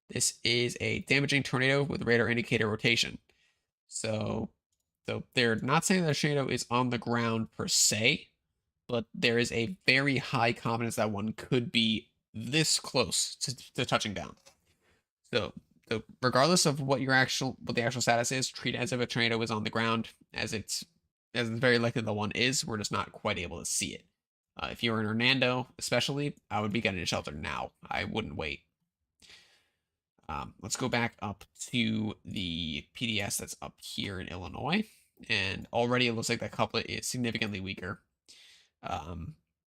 This is a damaging tornado with radar indicator rotation. So they're not saying that a tornado is on the ground per se, but there is a very high confidence that one could be this close to touching down. So regardless of what the actual status is, treat it as if a tornado is on the ground, as it's very likely the one is. We're just not quite able to see it. If you're in Hernando, especially, I would be getting a shelter now. I wouldn't wait. Let's go back up to the PDS that's up here in Illinois, and already it looks like that couplet is significantly weaker.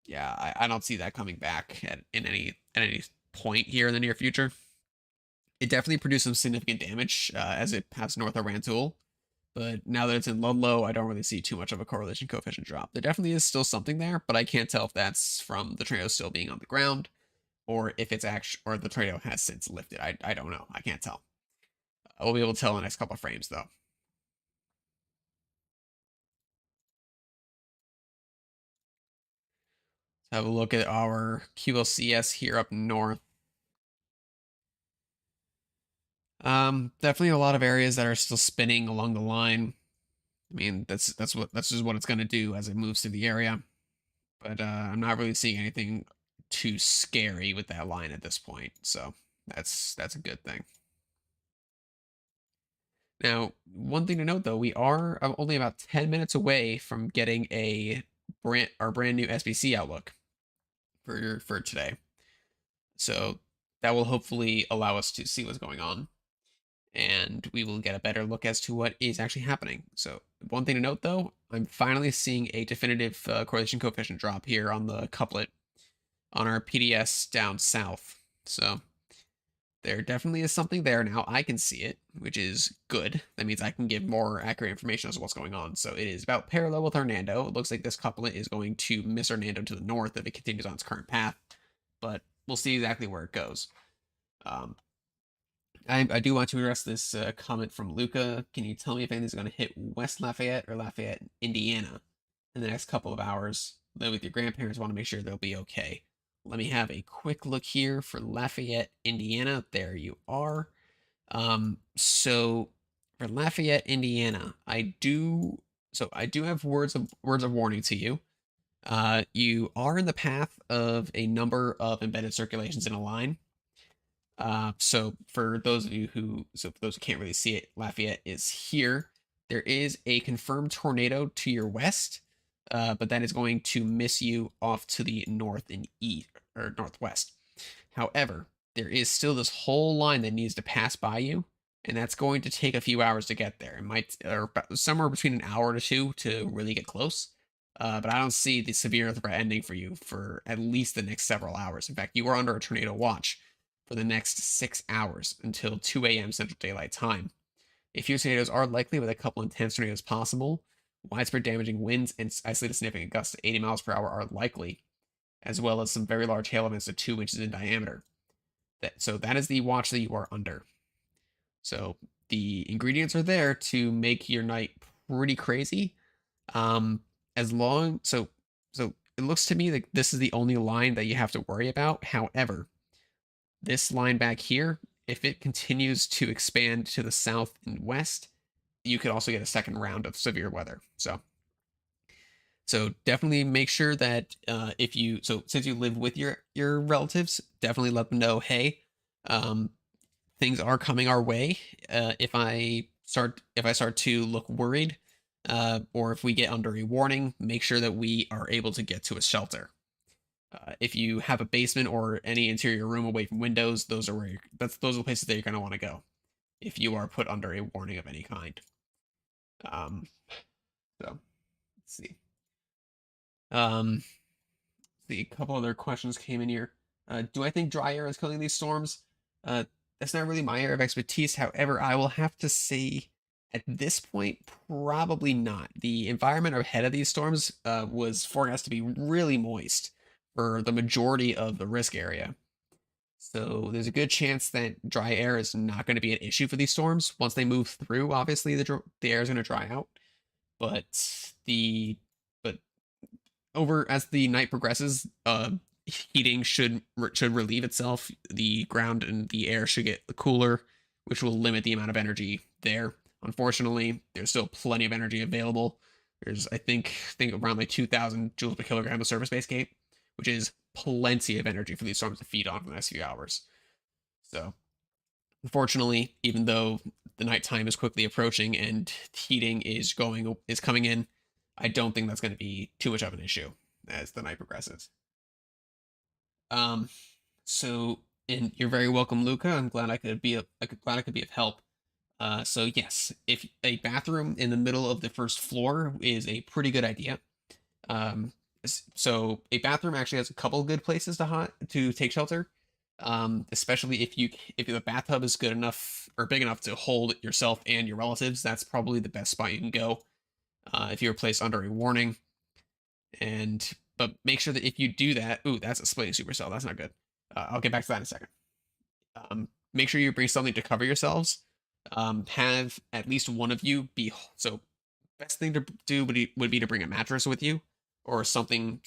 Yeah, I don't see that coming back at any point here in the near future. It definitely produced some significant damage as it passed north of Rantoul, but now that it's in Ludlow, I don't really see too much of a correlation coefficient drop. There definitely is still something there, but I can't tell if that's from the tornado still being on the ground or if it's actually, or the tornado has since lifted. I don't know. I can't tell. We'll be able to tell in the next couple of frames, though. Let's have a look at our QLCS here up north. Definitely a lot of areas that are still spinning along the line. I mean, that's just what it's going to do as it moves through the area. But I'm not really seeing anything too scary with that line at this point, so that's a good thing. Now, one thing to note though, we are only about 10 minutes away from getting our brand new SBC outlook for today. So that will hopefully allow us to see what's going on, and we will get a better look as to what is actually happening. So one thing to note though, I'm finally seeing a definitive correlation coefficient drop here on the couplet on our PDS down south. So there definitely is something there now. I can see it, which is good. That means I can give more accurate information as to what's going on. So it is about parallel with Hernando. It looks like this couplet is going to miss Hernando to the north if it continues on its current path, but we'll see exactly where it goes. I do want to address this comment from Luca. Can you tell me if anything's going to hit West Lafayette or Lafayette, Indiana in the next couple of hours? Live with your grandparents, want to make sure they'll be okay. Let me have a quick look here for Lafayette, Indiana. There you are. So for Lafayette, Indiana, I do have words of warning to you. You are in the path of a number of embedded circulations in a line. So for those of you for those who can't really see it, Lafayette is here. There is a confirmed tornado to your west, but that is going to miss you off to the north and east or northwest. However, there is still this whole line that needs to pass by you, and that's going to take a few hours to get there. It might, or somewhere between an hour to two to really get close. But I don't see the severe threat ending for you for at least the next several hours. In fact, you are under a tornado watch for the next 6 hours until 2 a.m. Central Daylight Time. A few tornadoes are likely, with a couple intense tornadoes possible. Widespread damaging winds and isolated significant gusts to 80 miles per hour are likely, as well as some very large hail events of 2 inches in diameter. So that is the watch that you are under. So the ingredients are there to make your night pretty crazy. Um, as long so it looks to me like this is the only line that you have to worry about. However, this line back here, if it continues to expand to the south and west, you could also get a second round of severe weather. So definitely make sure that if you since you live with your relatives, definitely let them know, hey, um, things are coming our way. If I start to look worried, or if we get under a warning, make sure that we are able to get to a shelter. If you have a basement or any interior room away from windows, those are the places that you're going to want to go if you are put under a warning of any kind. Um, so let's see. Um, see, a couple other questions came in here. Do I think dry air is killing these storms? Uh, that's not really my area of expertise. However, I will have to say at this point, probably not. The environment ahead of these storms was forecast to be really moist for the majority of the risk area. So there's a good chance that dry air is not going to be an issue for these storms. Once they move through, obviously the air is going to dry out. But but over as the night progresses, heating should relieve itself. The ground and the air should get cooler, which will limit the amount of energy there. Unfortunately, there's still plenty of energy available. There's I think around like 2,000 joules per kilogram of surface-based heat, which is plenty of energy for these storms to feed on for the next few hours. So, unfortunately, even though the nighttime is quickly approaching and heating is coming in, I don't think that's going to be too much of an issue as the night progresses. Um, so and you're very welcome, Luca. I'm glad I could be of help. So yes, if a bathroom in the middle of the first floor is a pretty good idea. Um, so a bathroom actually has a couple good places to take shelter. Especially if the bathtub is good enough or big enough to hold yourself and your relatives, that's probably the best spot you can go. If you're placed under a warning, but make sure that if you do that, ooh, that's a splitting supercell. That's not good. I'll get back to that in a second. Make sure you bring something to cover yourselves. Have at least one of you be so. Best thing to do would be to bring a mattress with you, or something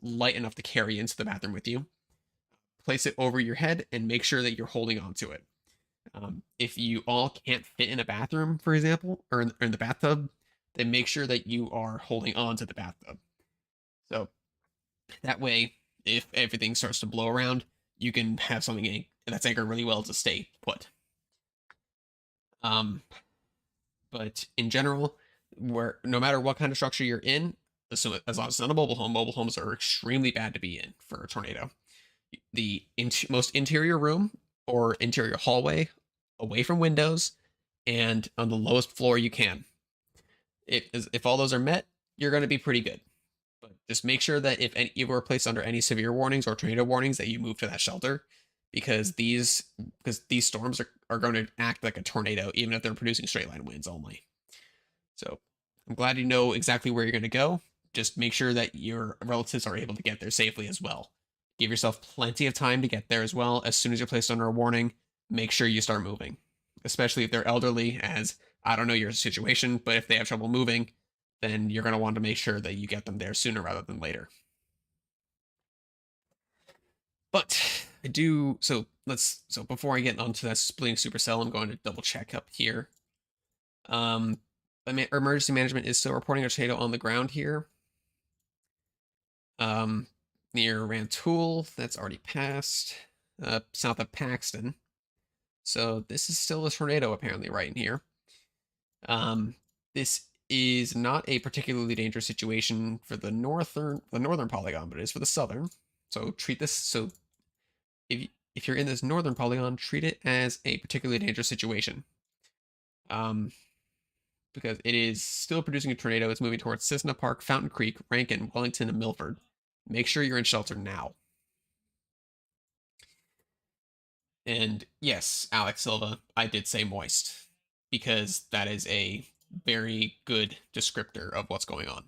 light enough to carry into the bathroom with you. Place it over your head and make sure that you're holding on to it. If you all can't fit in a bathroom, for example, or in the bathtub, then make sure that you are holding on to the bathtub. So that way, if everything starts to blow around, you can have something that's anchored really well to stay put. Um, but in general, where no matter what kind of structure you're in, as long as it's not a mobile homes are extremely bad to be in for a tornado. The most interior room or interior hallway, away from windows, and on the lowest floor you can. If all those are met, you're going to be pretty good. But just make sure that if you were placed under any severe warnings or tornado warnings, that you move to that shelter, because these storms are going to act like a tornado, even if they're producing straight line winds only. So I'm glad you know exactly where you're going to go. Just make sure that your relatives are able to get there safely as well. Give yourself plenty of time to get there as well. As soon as you're placed under a warning, make sure you start moving, especially if they're elderly, as I don't know your situation, but if they have trouble moving, then you're going to want to make sure that you get them there sooner rather than later. But I do so before I get onto that splitting supercell, I'm going to double check up here. Emergency management is still reporting a tornado on the ground here. Near Rantoul, that's already passed. South of Paxton. So this is still a tornado apparently right in here. This is not a particularly dangerous situation for the northern polygon, but it is for the southern. So treat this if you're in this northern polygon, treat it as a particularly dangerous situation. Because it is still producing a tornado. It's moving towards Cessna Park, Fountain Creek, Rankin, Wellington, and Milford. Make sure you're in shelter now. And yes, Alex Silva, I did say moist because that is a very good descriptor of what's going on.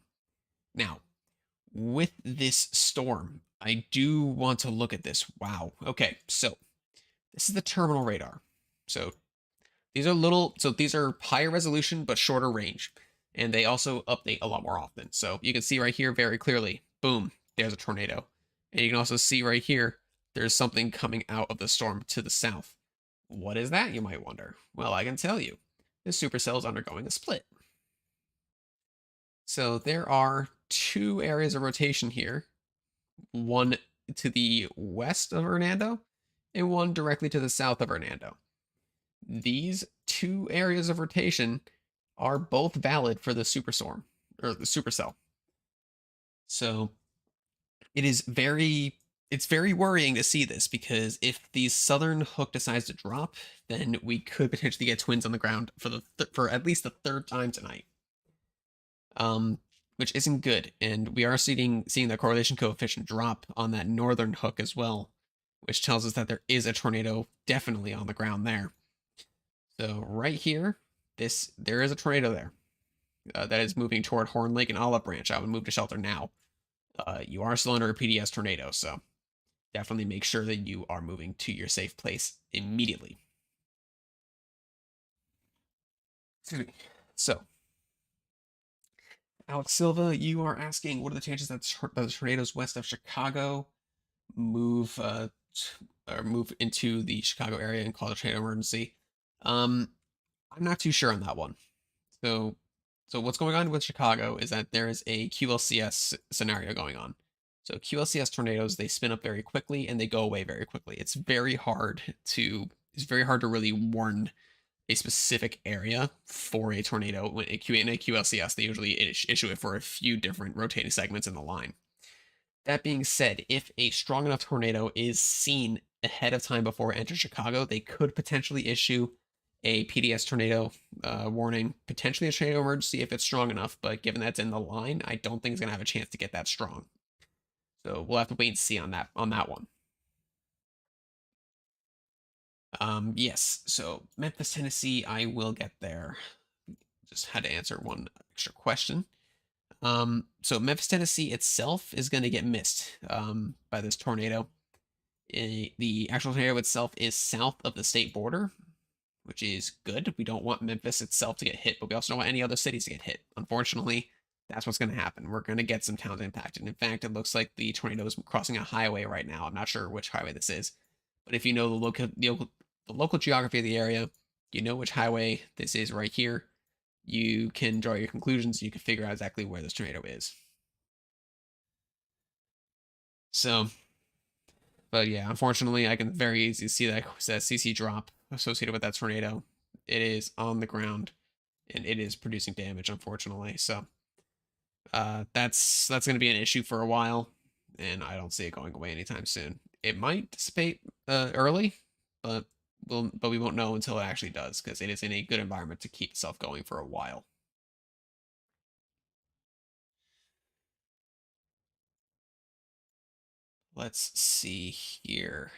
Now, with this storm, I do want to look at this. Wow. Okay, so this is the terminal radar. So these are higher resolution but shorter range. And they also update a lot more often. So you can see right here very clearly, boom, there's a tornado. And you can also see right here, there's something coming out of the storm to the south. What is that, you might wonder? Well, I can tell you. This supercell is undergoing a split. So there are two areas of rotation here. One to the west of Hernando and one directly to the south of Hernando. These two areas of rotation are both valid for the superstorm or the supercell. So it's very worrying to see this because if the southern hook decides to drop, then we could potentially get twins on the ground for at least the third time tonight. Which isn't good, and we are seeing the correlation coefficient drop on that northern hook as well, which tells us that there is a tornado definitely on the ground there. So right here, there is a tornado there that is moving toward Horn Lake and Olive Branch. I would move to shelter now. You are still under a PDS tornado, so definitely make sure that you are moving to your safe place immediately. Excuse me. So, Alex Silva, you are asking, what are the chances that the tornadoes west of Chicago move into the Chicago area and cause a tornado emergency? I'm not too sure on that one. So what's going on with Chicago is that there is a QLCS scenario going on. So QLCS tornadoes, they spin up very quickly and they go away very quickly. It's very hard to really warn a specific area for a tornado. When in a QLCS, they usually issue it for a few different rotating segments in the line. That being said, if a strong enough tornado is seen ahead of time before it enters Chicago, they could potentially issue a PDS tornado warning, potentially a tornado emergency if it's strong enough. But given that's in the line, I don't think it's going to have a chance to get that strong. So we'll have to wait and see on that one. Yes, so Memphis, Tennessee, I will get there. Just had to answer one extra question. So Memphis, Tennessee itself is going to get missed by this tornado. The actual tornado itself is south of the state border, which is good. We don't want Memphis itself to get hit, but we also don't want any other cities to get hit. Unfortunately, that's what's going to happen. We're going to get some towns impacted. In fact, it looks like the tornado is crossing a highway right now. I'm not sure which highway this is, but if you know the local geography of the area, you know which highway this is right here. You can draw your conclusions. You can figure out exactly where this tornado is. So, but yeah, unfortunately, I can very easily see that CC drop associated with that tornado. It is on the ground, and it is producing damage, unfortunately. So, that's going to be an issue for a while, and I don't see it going away anytime soon. It might dissipate early, but we won't know until it actually does, because it is in a good environment to keep itself going for a while. Let's see here.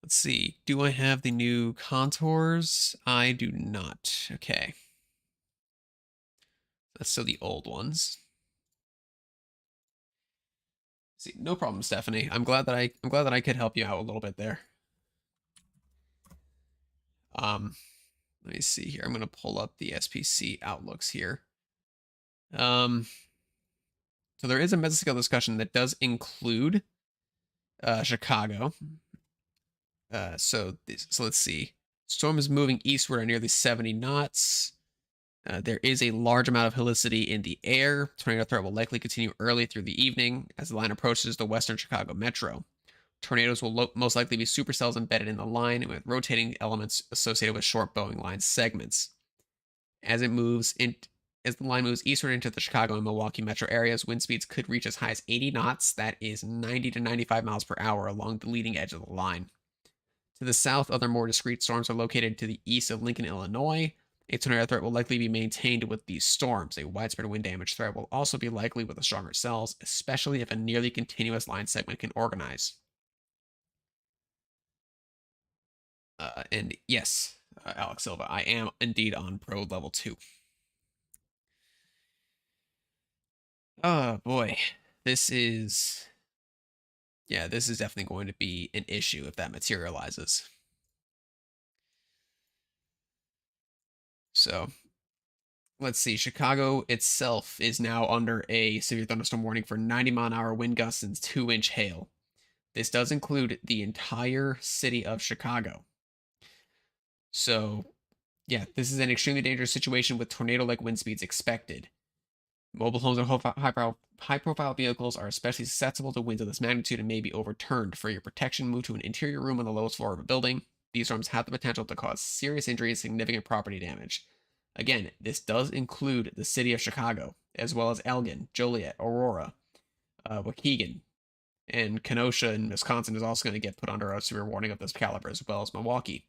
Let's see. Do I have the new contours? I do not. Okay. That's still the old ones. See, no problem, Stephanie. I'm glad that I could help you out a little bit there. Let me see here. I'm gonna pull up the SPC outlooks here. So there is a mesoscale discussion that does include Chicago. So let's see. Storm is moving eastward at nearly 70 knots. There is a large amount of helicity in the air. Tornado threat will likely continue early through the evening as the line approaches the western Chicago metro. Tornadoes will most likely be supercells embedded in the line with rotating elements associated with short Boeing line segments. As it moves in, as the line moves eastward into the Chicago and Milwaukee metro areas, wind speeds could reach as high as 80 knots. That is 90 to 95 miles per hour along the leading edge of the line. To the south, other more discrete storms are located to the east of Lincoln, Illinois. A tornado threat will likely be maintained with these storms. A widespread wind damage threat will also be likely with the stronger cells, especially if a nearly continuous line segment can organize. And yes, Alex Silva, I am indeed on pro level 2. Oh boy, this is this is definitely going to be an issue if that materializes. So let's see. Chicago itself is now under a severe thunderstorm warning for 90-mile-an-hour wind gusts and 2-inch hail. This does include the entire city of Chicago. So, yeah, this is an extremely dangerous situation with tornado-like wind speeds expected. Mobile homes and high-profile vehicles are especially susceptible to winds of this magnitude and may be overturned. For your protection, move to an interior room on the lowest floor of a building. These storms have the potential to cause serious injury and significant property damage. Again, this does include the city of Chicago, as well as Elgin, Joliet, Aurora, Waukegan, and Kenosha in Wisconsin is also going to get put under a severe warning of this caliber, as well as Milwaukee.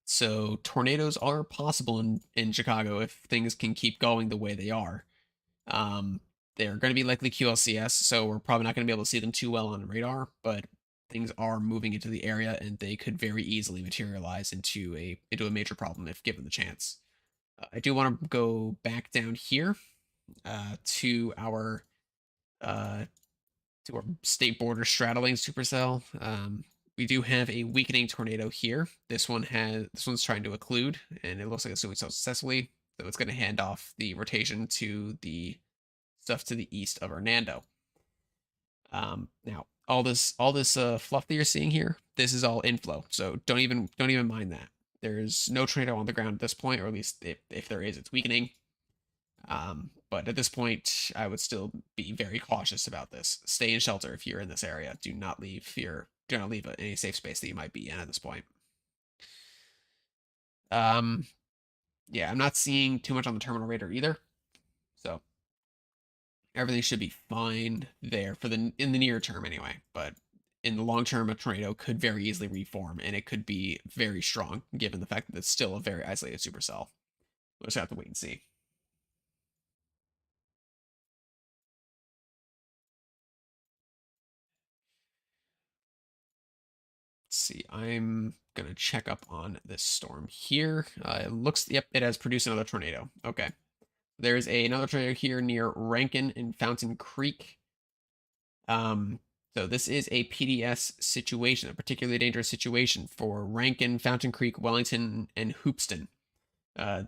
So tornadoes are possible in Chicago if things can keep going the way they are. They're going to be likely QLCS, so we're probably not going to be able to see them too well on radar, but things are moving into the area and they could very easily materialize into a major problem if given the chance. I do want to go back down here to our state border straddling supercell. We do have a weakening tornado here. This one's trying to occlude, and it looks like it's doing so successfully. So it's going to hand off the rotation to the stuff to the east of Hernando. Now all this fluff that you're seeing here, this is all inflow. So don't even mind that. There's no tornado on the ground at this point, or at least if there is, it's weakening. But at this point, I would still be very cautious about this. Stay in shelter if you're in this area. Do not leave any safe space that you might be in at this point. Yeah, I'm not seeing too much on the terminal radar either, so everything should be fine there in the near term anyway. But in the long term, a tornado could very easily reform, and it could be very strong, given the fact that it's still a very isolated supercell. We'll just have to wait and see. See, I'm gonna check up on this storm here. Yep, it has produced another tornado. Okay, there's another tornado here near Rankin and Fountain Creek. So this is a PDS situation, a particularly dangerous situation for Rankin, Fountain Creek, Wellington, and Hoopeston.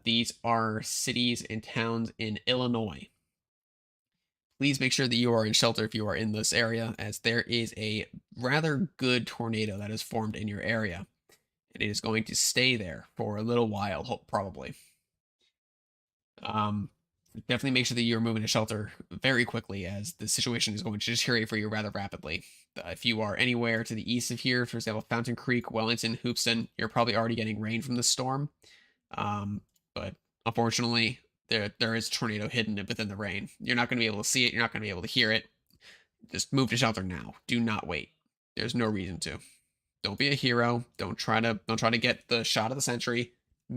These are cities and towns in Illinois. Please make sure that you are in shelter if you are in this area, as there is a rather good tornado that has formed in your area. And it is going to stay there for a little while, probably. Definitely make sure that you're moving to shelter very quickly, as the situation is going to deteriorate for you rather rapidly. If you are anywhere to the east of here, for example, Fountain Creek, Wellington, Hoopeston, you're probably already getting rain from the storm. But unfortunately, there is a tornado hidden within the rain. You're not going to be able to see it. You're not going to be able to hear it. Just move to shelter now. Do not wait. There's no reason to. Don't be a hero. Don't try to get the shot of the century.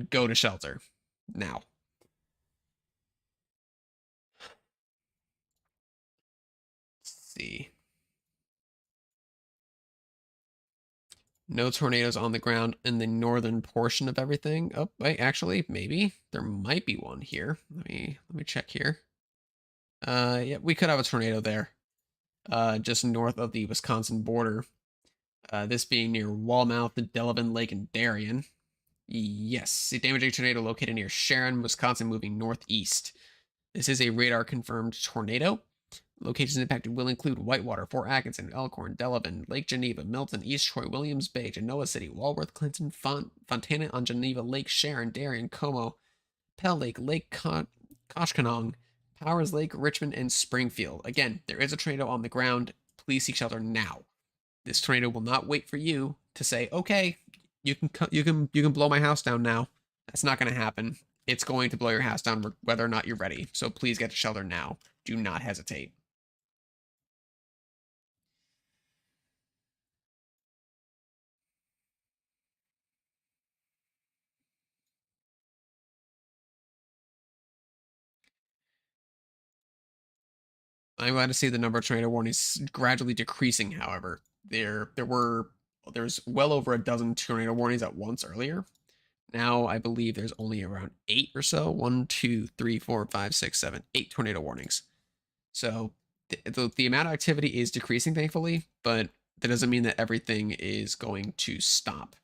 Go to shelter now. Let's see. No tornadoes on the ground in the northern portion of everything. Oh, wait, actually, maybe there might be one here. Let me check here. Yeah, we could have a tornado there. Just north of the Wisconsin border. This being near Walmouth, Delavan Lake, and Darien. Yes, a damaging tornado located near Sharon, Wisconsin, moving northeast. This is a radar confirmed tornado. Locations impacted will include Whitewater, Fort Atkinson, Elkhorn, Delavan, Lake Geneva, Milton, East Troy, Williams Bay, Genoa City, Walworth, Clinton, Fontana on Geneva, Lake Sharon, Darien, Como, Pell Lake, Lake Koshkonong, Powers Lake, Richmond, and Springfield. Again, there is a tornado on the ground. Please seek shelter now. This tornado will not wait for you to say, "Okay, you can blow my house down now." That's not going to happen. It's going to blow your house down whether or not you're ready. So please get to shelter now. Do not hesitate. I'm glad to see the number of tornado warnings gradually decreasing. However, there's well over a dozen tornado warnings at once earlier. Now I believe there's only around 8 or so. 1, 2, 3, 4, 5, 6, 7, 8 tornado warnings. So the amount of activity is decreasing, thankfully, but that doesn't mean that everything is going to stop.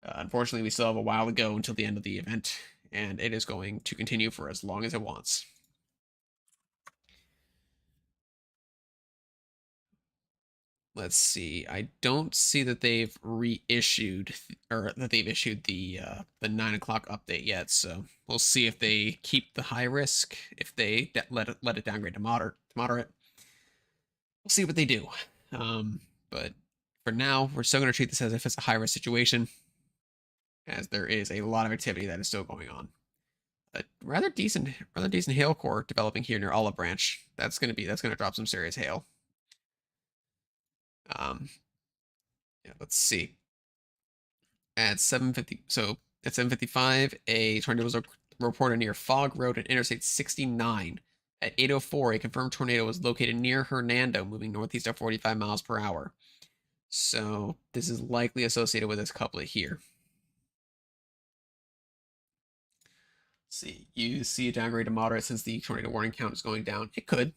Unfortunately, we still have a while to go until the end of the event, and it is going to continue for as long as it wants. Let's see. I don't see that they've reissued or that they've issued the 9 o'clock update yet. So we'll see if they keep the high risk. If they let it downgrade to moderate. We'll see what they do. But for now, we're still going to treat this as if it's a high risk situation, as there is a lot of activity that is still going on. A rather decent hail core developing here near Olive Branch. That's going to drop some serious hail. Yeah, let's see. At 7:50, so at 7:55, a tornado was reported near Fog Road and Interstate 69. At 8:04, a confirmed tornado was located near Hernando, moving northeast at 45 miles per hour. So this is likely associated with this couplet here. Let's see, you see a downgrade to moderate since the tornado warning count is going down. It could,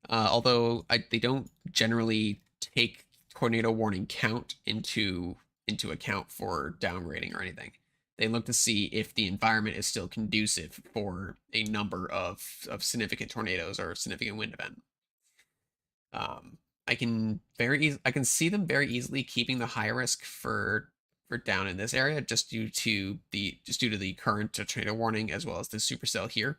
although they don't generally take tornado warning count into account for downgrading or anything. They look to see if the environment is still conducive for a number of significant tornadoes or significant wind event. I can see them very easily keeping the high risk for down in this area just due to the current tornado warning as well as the supercell here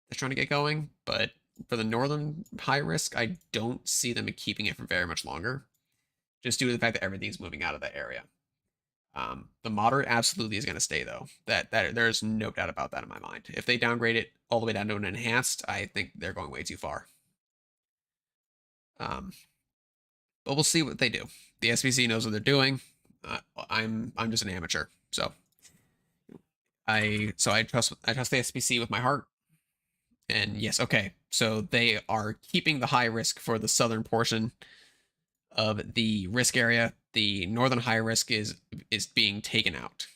that's trying to get going. But for the northern high risk, I don't see them keeping it for very much longer, just due to the fact that everything's moving out of that area. The moderate absolutely is going to stay though. That there's no doubt about that in my mind. If they downgrade it all the way down to an enhanced, I think they're going way too far. But we'll see what they do. The SBC knows what they're doing. I'm just an amateur, so I trust the SBC with my heart. And yes, okay. So they are keeping the high risk for the southern portion of the risk area. The northern high risk is being taken out.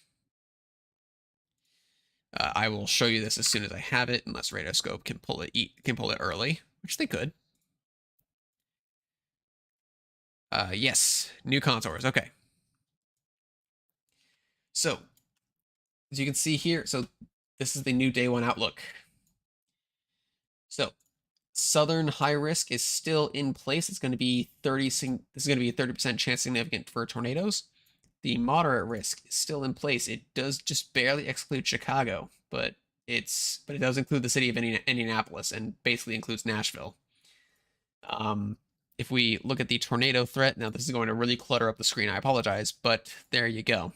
I will show you this as soon as I have it, unless Radioscope can pull it early, which they could. Yes, new contours. Okay. So, as you can see here, so this is the new day one outlook. So, southern high risk is still in place. It's going to be 30. This is going to be a 30% chance significant for tornadoes. The moderate risk is still in place. It does just barely exclude Chicago, but it does include the city of Indianapolis and basically includes Nashville. If we look at the tornado threat, now this is going to really clutter up the screen. I apologize, but there you go.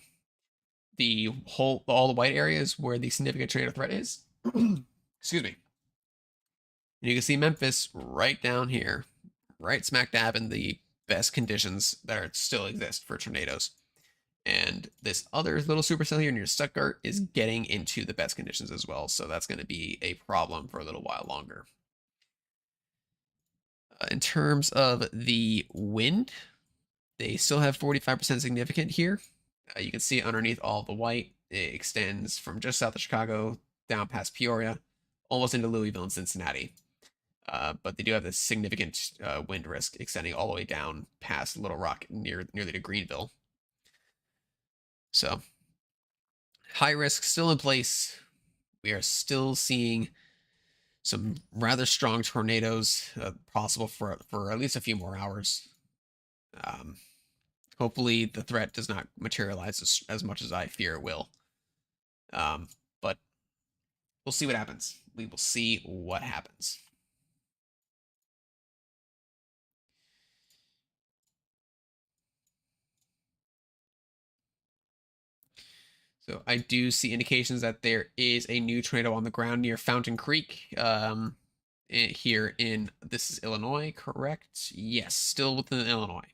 All the white areas where the significant tornado threat is. Excuse me. And you can see Memphis right down here, right smack dab in the best conditions that still exist for tornadoes. And this other little supercell here near Stuttgart is getting into the best conditions as well. So that's going to be a problem for a little while longer. In terms of the wind, they still have 45% significant here. You can see underneath all the white, it extends from just south of Chicago down past Peoria, almost into Louisville and Cincinnati. But they do have this significant wind risk extending all the way down past Little Rock nearly to Greenville. So high risk still in place. We are still seeing some rather strong tornadoes possible for at least a few more hours. Hopefully the threat does not materialize as much as I fear it will. But we'll see what happens. We will see what happens. So I do see indications that there is a new tornado on the ground near Fountain Creek. Here in this is Illinois, correct? Yes, still within Illinois.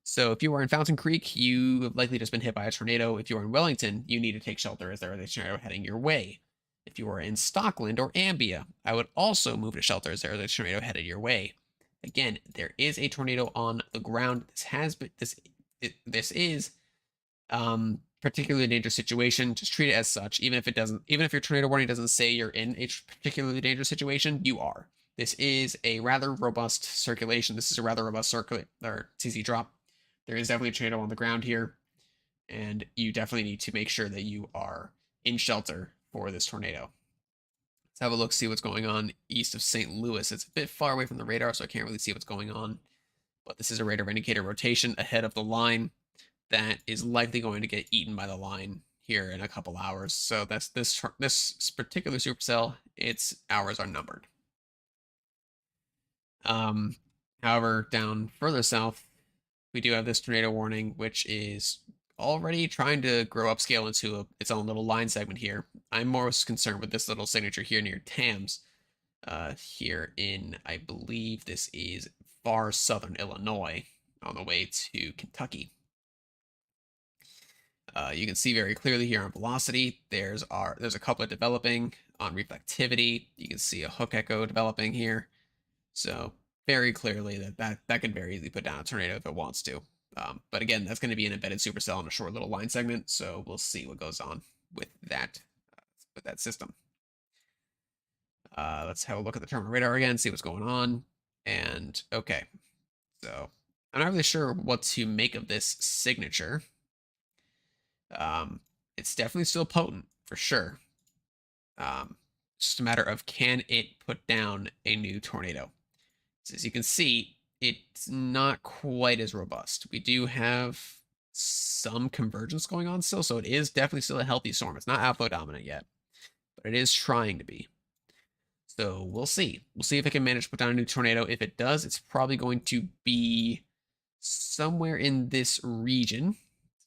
So if you are in Fountain Creek, you have likely just been hit by a tornado. If you are in Wellington, you need to take shelter as there is a tornado heading your way. If you are in Stockland or Ambia, I would also move to shelter as there is a tornado headed your way. Again, there is a tornado on the ground. This is particularly dangerous situation. Just treat it as such. Even if your tornado warning doesn't say you're in a particularly dangerous situation, you are. This is a rather robust circulation. This is a rather robust CC drop. There is definitely a tornado on the ground here, and you definitely need to make sure that you are in shelter for this tornado. Let's have a look, see what's going on east of St. Louis. It's a bit far away from the radar, so I can't really see what's going on. But this is a radar indicator rotation ahead of the line that is likely going to get eaten by the line here in a couple hours. So that's this particular supercell. Its hours are numbered. However, down further south, we do have this tornado warning, which is already trying to grow upscale into its own little line segment here. I'm most concerned with this little signature here near Tams. Here in, I believe this is far southern Illinois on the way to Kentucky. You can see very clearly here on velocity, there's a couplet developing. On reflectivity, you can see a hook echo developing here. So very clearly that could very easily put down a tornado if it wants to. But again, that's going to be an embedded supercell on a short little line segment, so we'll see what goes on with that system. Let's have a look at the terminal radar again, see what's going on. And okay, so I'm not really sure what to make of this signature. It's definitely still potent for sure. Just a matter of can it put down a new tornado. So as you can see, it's not quite as robust. We do have some convergence going on still, so it is definitely still a healthy storm. It's not outflow dominant yet, but it is trying to be. So we'll see. We'll see if it can manage to put down a new tornado. If it does, it's probably going to be somewhere in this region.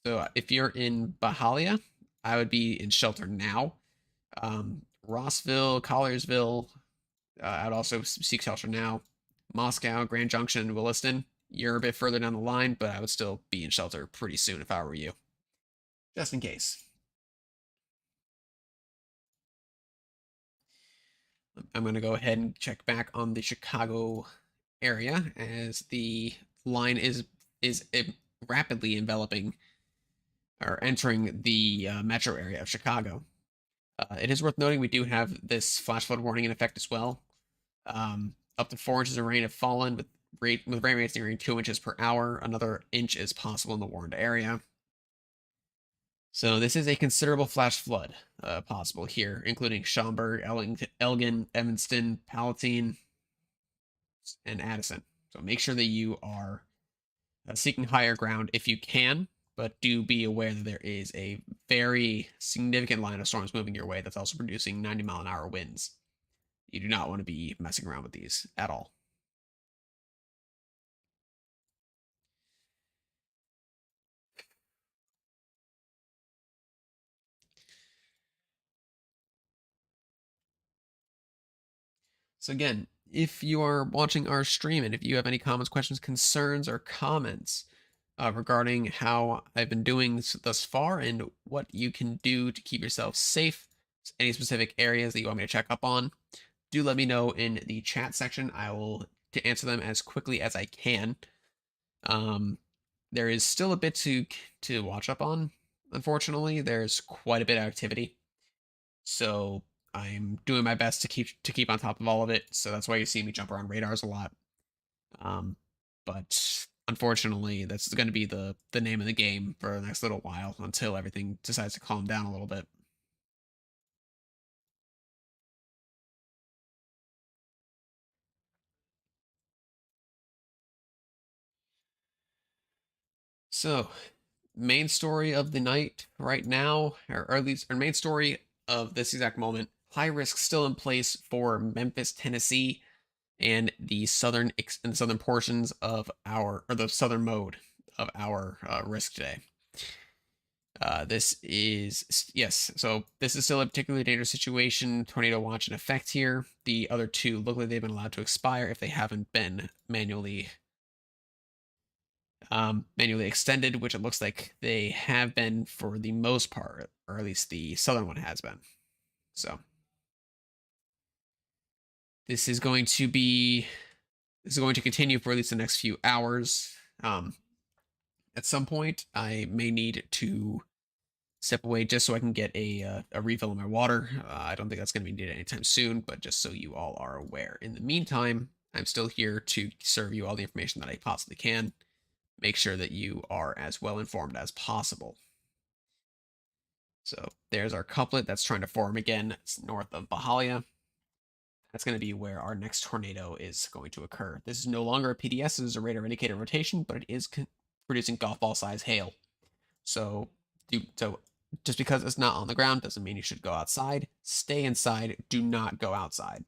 So if you're in Bahalia, I would be in shelter now. Rossville, Colliersville, I would also seek shelter now. Moscow, Grand Junction, Williston, you're a bit further down the line, but I would still be in shelter pretty soon if I were you. Just in case. I'm going to go ahead and check back on the Chicago area as the line is rapidly enveloping or entering the metro area of Chicago. It is worth noting we do have this flash flood warning in effect as well. Up to 4 inches of rain have fallen with rain rates nearing 2 inches per hour. Another inch is possible in the warned area. So this is a considerable flash flood possible here, including Schaumburg, Elgin, Evanston, Palatine, and Addison. So make sure that you are seeking higher ground if you can, but do be aware that there is a very significant line of storms moving your way that's also producing 90-mile-an-hour winds. You do not want to be messing around with these at all. So again, if you are watching our stream and if you have any comments, questions, concerns, or comments regarding how I've been doing thus far and what you can do to keep yourself safe, any specific areas that you want me to check up on, do let me know in the chat section. I will answer them as quickly as I can. There is still a bit to watch up on. Unfortunately, there's quite a bit of activity, so I'm doing my best to keep on top of all of it. So that's why you see me jump around radars a lot. But unfortunately, that's going to be the name of the game for the next little while until everything decides to calm down a little bit. So, main story of the night right now, or at least our main story of this exact moment, high risk still in place for Memphis, Tennessee, and the southern portions of the southern mode of our risk today. This is, yes, so this is still a particularly dangerous situation. Tornado watch in effect here. The other two look like they've been allowed to expire if they haven't been manually extended, which it looks like they have been for the most part, or at least the southern one has been. So this is going to continue for at least the next few hours. At some point, I may need to step away just so I can get a refill of my water. I don't think that's going to be needed anytime soon, but just so you all are aware. In the meantime, I'm still here to serve you all the information that I possibly can. Make sure that you are as well informed as possible. So there's our couplet that's trying to form again. It's north of Bahalia. That's going to be where our next tornado is going to occur. This is no longer a PDS, this is a radar indicated rotation, but it is producing golf ball size hail. So just because it's not on the ground doesn't mean you should go outside. Stay inside. Do not go outside.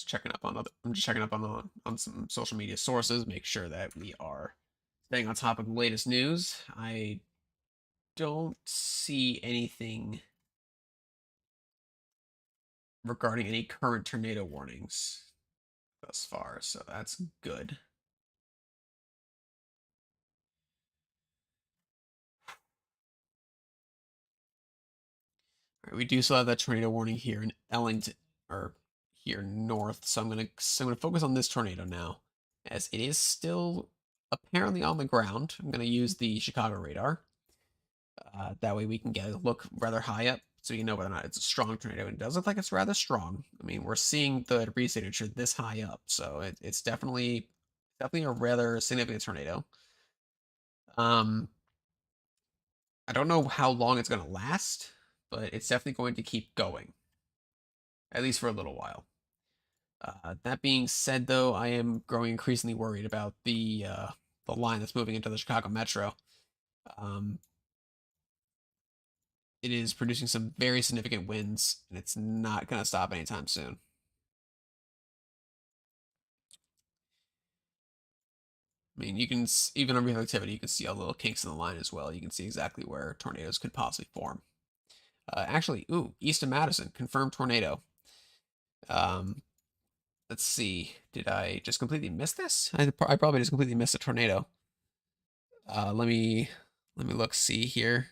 I'm just checking up on some social media sources, make sure that we are staying on top of the latest news. I don't see anything regarding any current tornado warnings thus far, so that's good. All right, we do still have that tornado warning here in Ellington, or here north. So I'm gonna focus on this tornado now, as it is still apparently on the ground. I'm gonna use the Chicago radar. That way we can get a look rather high up, so you know whether or not it's a strong tornado. And it does look like it's rather strong. I mean, we're seeing the debris signature this high up, so it's definitely a rather significant tornado. I don't know how long it's gonna last, but it's definitely going to keep going, at least for a little while. That being said, though, I am growing increasingly worried about the line that's moving into the Chicago Metro. Um, it is producing some very significant winds, and it's not going to stop anytime soon. I mean, you can even on reflectivity, you can see all the little kinks in the line as well. You can see exactly where tornadoes could possibly form. Actually, east of Madison, confirmed tornado. Um, let's see. Did I just completely miss this? I probably just completely missed a tornado. Let me look. See here.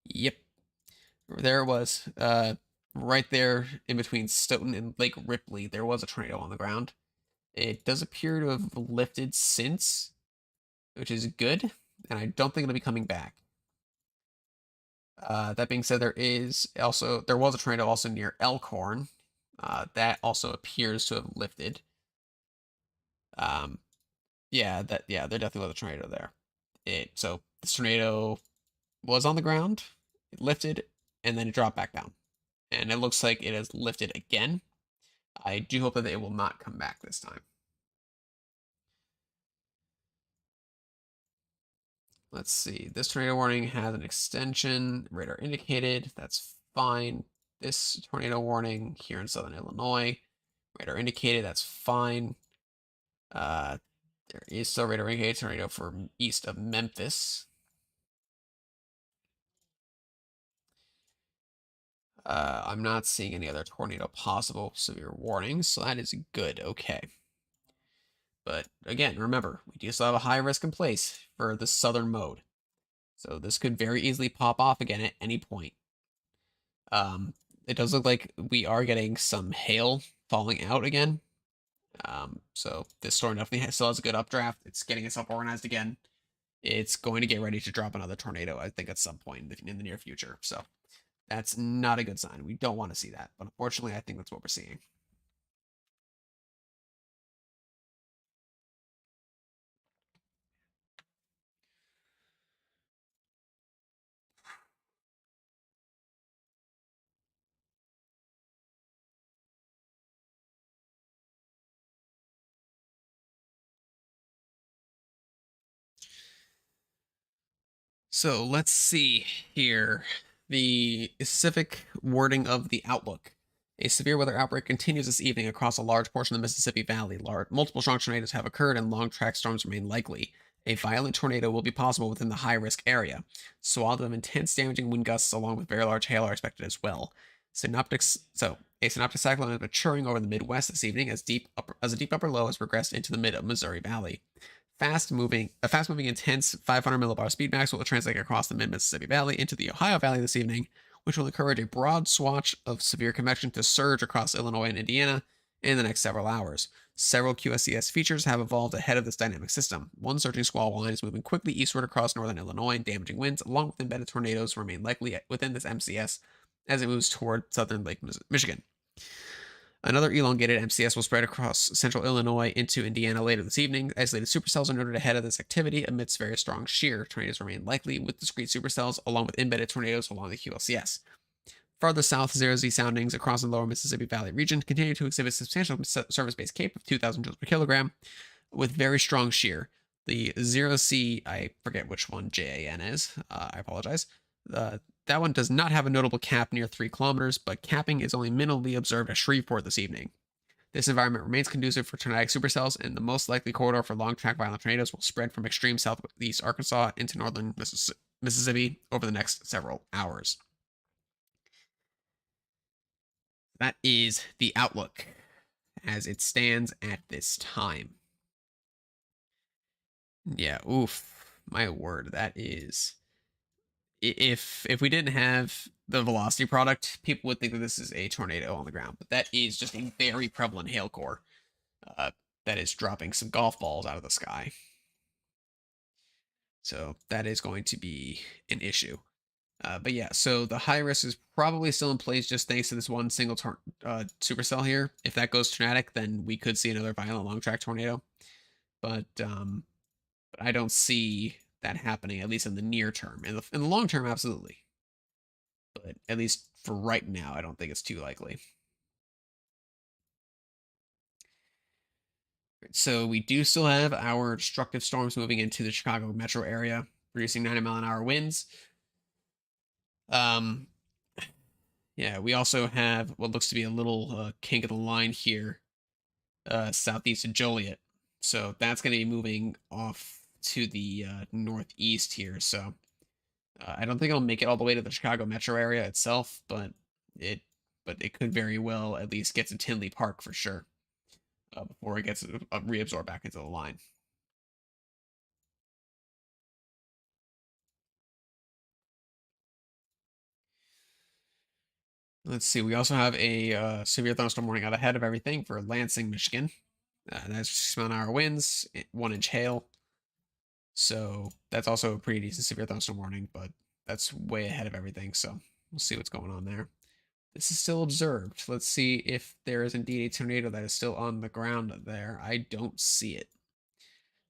Yep, there it was. Right there in between Stoughton and Lake Ripley, there was a tornado on the ground. It does appear to have lifted since, which is good, and I don't think it'll be coming back. That being said, there was a tornado also near Elkhorn. That also appears to have lifted. Um, there definitely was a tornado there. So this tornado was on the ground, it lifted, and then it dropped back down. And it looks like it has lifted again. I do hope that it will not come back this time. Let's see. This tornado warning has an extension, radar indicated. That's fine. This tornado warning here in southern Illinois, radar indicated. That's fine. There is still radar indicated tornado for east of Memphis. I'm not seeing any other tornado possible severe warnings, so that is good. Okay. But again, remember, we do still have a high risk in place for the southern mode. So this could very easily pop off again at any point. It does look like we are getting some hail falling out again. So this storm definitely still has a good updraft. It's getting itself organized again. It's going to get ready to drop another tornado, I think, at some point in the near future. So that's not a good sign. We don't want to see that. But unfortunately, I think that's what we're seeing. So let's see here. the specific wording of the outlook. A severe weather outbreak continues this evening across a large portion of the Mississippi Valley. Multiple strong tornadoes have occurred and long track storms remain likely. A violent tornado will be possible within the high risk area. Swaths of intense damaging wind gusts along with very large hail are expected as well. A synoptic cyclone is maturing over the Midwest this evening as a deep upper low has progressed into the mid of Missouri Valley. A fast-moving, intense 500 millibar speed max will translate across the mid-Mississippi Valley into the Ohio Valley this evening, which will encourage a broad swatch of severe convection to surge across Illinois and Indiana in the next several hours. Several QSCS features have evolved ahead of this dynamic system. One surging squall line is moving quickly eastward across northern Illinois, and damaging winds, along with embedded tornadoes, remain likely within this MCS as it moves toward southern Lake Michigan. Another elongated MCS will spread across central Illinois into Indiana later this evening. Isolated supercells are noted ahead of this activity amidst very strong shear. Tornadoes remain likely with discrete supercells along with embedded tornadoes along the QLCS. Farther south, 0Z soundings across the lower Mississippi Valley region continue to exhibit substantial surface-based CAPE of 2,000 joules per kilogram with very strong shear. The 0C, I forget which one JAN is. I apologize. That one does not have a notable cap near 3 kilometers, but capping is only minimally observed at Shreveport this evening. This environment remains conducive for tornadic supercells, and the most likely corridor for long-track violent tornadoes will spread from extreme southeast Arkansas into northern Mississippi over the next several hours. That is the outlook as it stands at this time. Yeah, oof, my word, that is... If we didn't have the velocity product, people would think that this is a tornado on the ground, but that is just a very prevalent hail core that is dropping some golf balls out of the sky. So that is going to be an issue. But yeah, so the high risk is probably still in place just thanks to this one single supercell here. If that goes tornadic, then we could see another violent long track tornado. But I don't see that happening, at least in the near term. In the long term, absolutely. But at least for right now, I don't think it's too likely. So we do still have our destructive storms moving into the Chicago metro area, producing 90-mile-an-hour winds. Yeah, we also have what looks to be a little kink in the line here, southeast of Joliet. So that's going to be moving off to the northeast here. So I don't think it'll make it all the way to the Chicago metro area itself, but it could very well at least get to Tinley Park for sure before it gets reabsorbed back into the line. Let's see. We also have a severe thunderstorm warning out ahead of everything for Lansing, Michigan. That's 6-mile-an-hour winds, 1-inch hail. So that's also a pretty decent severe thunderstorm warning, but that's way ahead of everything. So we'll see what's going on there. This is still observed. Let's see if there is indeed a tornado that is still on the ground there. I don't see it.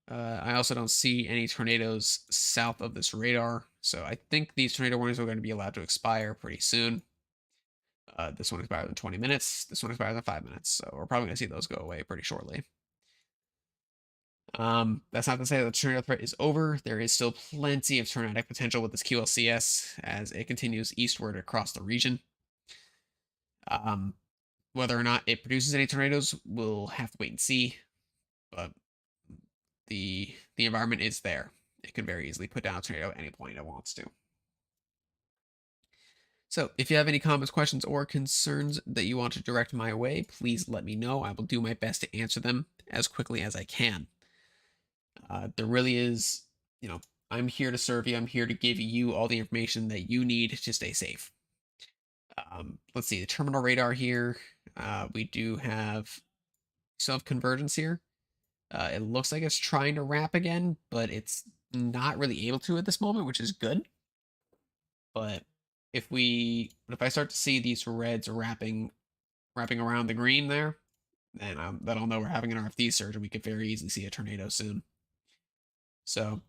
I also don't see any tornadoes south of this radar. So I think these tornado warnings are going to be allowed to expire pretty soon. This one expires in 20 minutes. This one expires in 5 minutes. So we're probably going to see those go away pretty shortly. That's not to say that the tornado threat is over. There is still plenty of tornadic potential with this QLCS as it continues eastward across the region. Whether or not it produces any tornadoes, we'll have to wait and see. But the environment is there. It can very easily put down a tornado at any point it wants to. So if you have any comments, questions, or concerns that you want to direct my way, please let me know. I will do my best to answer them as quickly as I can. There really is, I'm here to serve you. I'm here to give you all the information that you need to stay safe. Let's see, the terminal radar here. We do have convergence here. It looks like it's trying to wrap again, but it's not really able to at this moment, which is good. But if I start to see these reds wrapping around the green there, then I'll know we're having an RFD surge, and we could very easily see a tornado soon. So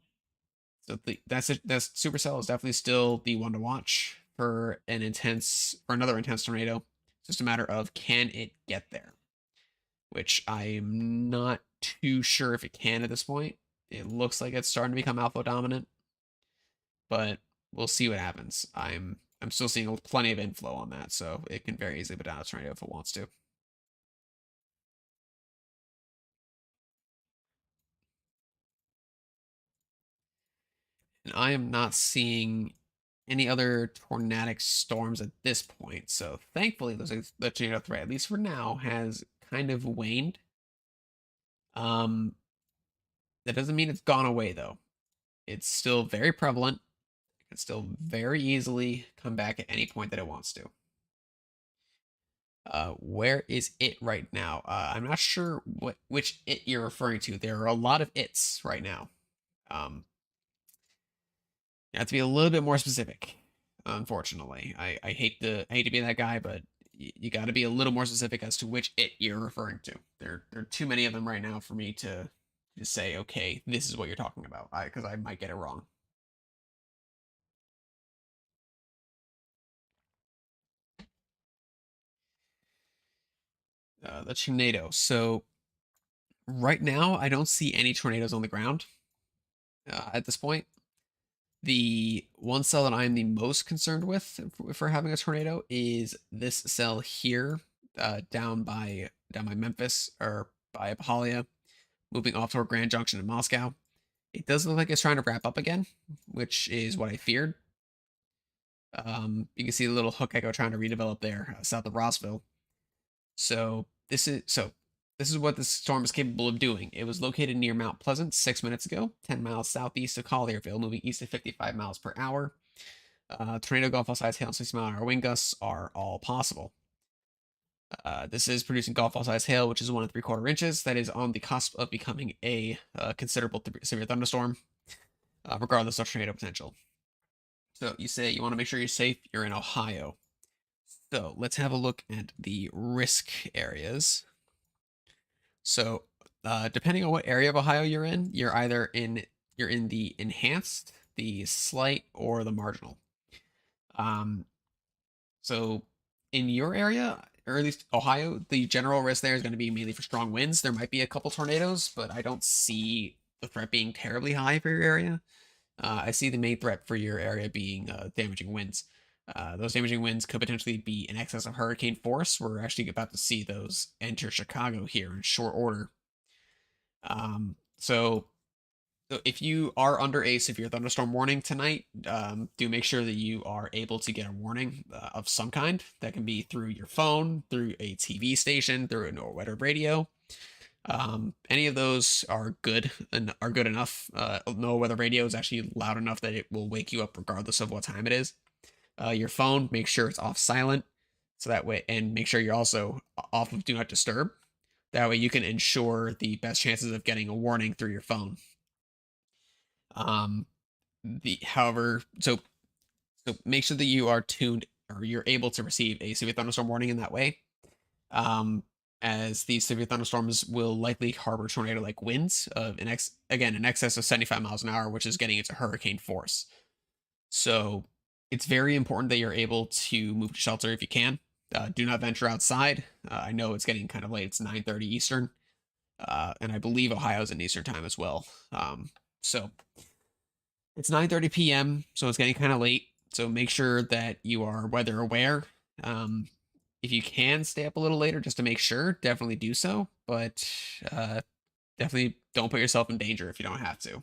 that's supercell is definitely still the one to watch for another intense tornado. It's just a matter of can it get there, which I'm not too sure if it can at this point. It looks like it's starting to become alpha dominant, but we'll see what happens. I'm I'm still seeing plenty of inflow on that, so it can very easily put down a tornado if it wants to. And I am not seeing any other tornadic storms at this point. So thankfully, the tornado threat, at least for now, has kind of waned. That doesn't mean it's gone away though. It's still very prevalent. It can still very easily come back at any point that it wants to. Where is it right now? I'm not sure which it you're referring to. There are a lot of its right now. You have to be a little bit more specific. Unfortunately, I hate to be that guy, but you got to be a little more specific as to which it you're referring to. There are too many of them right now for me to say, okay, this is what you're talking about, because I might get it wrong. The tornado. So right now, I don't see any tornadoes on the ground at this point. The one cell that I'm the most concerned with for having a tornado is this cell here, down by Memphis or by Apahalia, moving off toward Grand Junction in Moscow. It does look like it's trying to wrap up again, which is what I feared. You can see the little hook echo trying to redevelop there south of Rossville. So this is what this storm is capable of doing. It was located near Mount Pleasant 6 minutes ago, 10 miles southeast of Collierville, moving east at 55 miles per hour. Tornado, golf ball size hail, and 60-mile-an-hour wind gusts are all possible. This is producing golf ball size hail, which is 1 3/4 inches. That is on the cusp of becoming a considerable severe thunderstorm, regardless of tornado potential. So you say you want to make sure you're safe. You're in Ohio. So let's have a look at the risk areas. So depending on what area of Ohio you're in, you're in the enhanced, the slight, or the marginal. So in your area, or at least Ohio, the general risk there is going to be mainly for strong winds. There might be a couple tornadoes, but I don't see the threat being terribly high for your area. I see the main threat for your area being damaging winds. Those damaging winds could potentially be in excess of hurricane force. We're actually about to see those enter Chicago here in short order. So if you are under a severe thunderstorm warning tonight, do make sure that you are able to get a warning of some kind. That can be through your phone, through a TV station, through a NORWEDER radio. Any of those are good and are good enough. NORWEDER radio is actually loud enough that it will wake you up regardless of what time it is. Your phone, make sure it's off silent, so that way, and make sure you're also off of Do Not Disturb. That way, you can ensure the best chances of getting a warning through your phone. However, so make sure that you are tuned or you're able to receive a severe thunderstorm warning in that way. As these severe thunderstorms will likely harbor tornado-like winds of in excess of 75 miles an hour, which is getting into hurricane force. So it's very important that you're able to move to shelter if you can. Do not venture outside. I know it's getting kind of late. It's 9:30 Eastern, and I believe Ohio's in Eastern time as well. So it's 9:30 p.m., so it's getting kind of late. So make sure that you are weather aware. If you can stay up a little later just to make sure, definitely do so. But definitely don't put yourself in danger if you don't have to.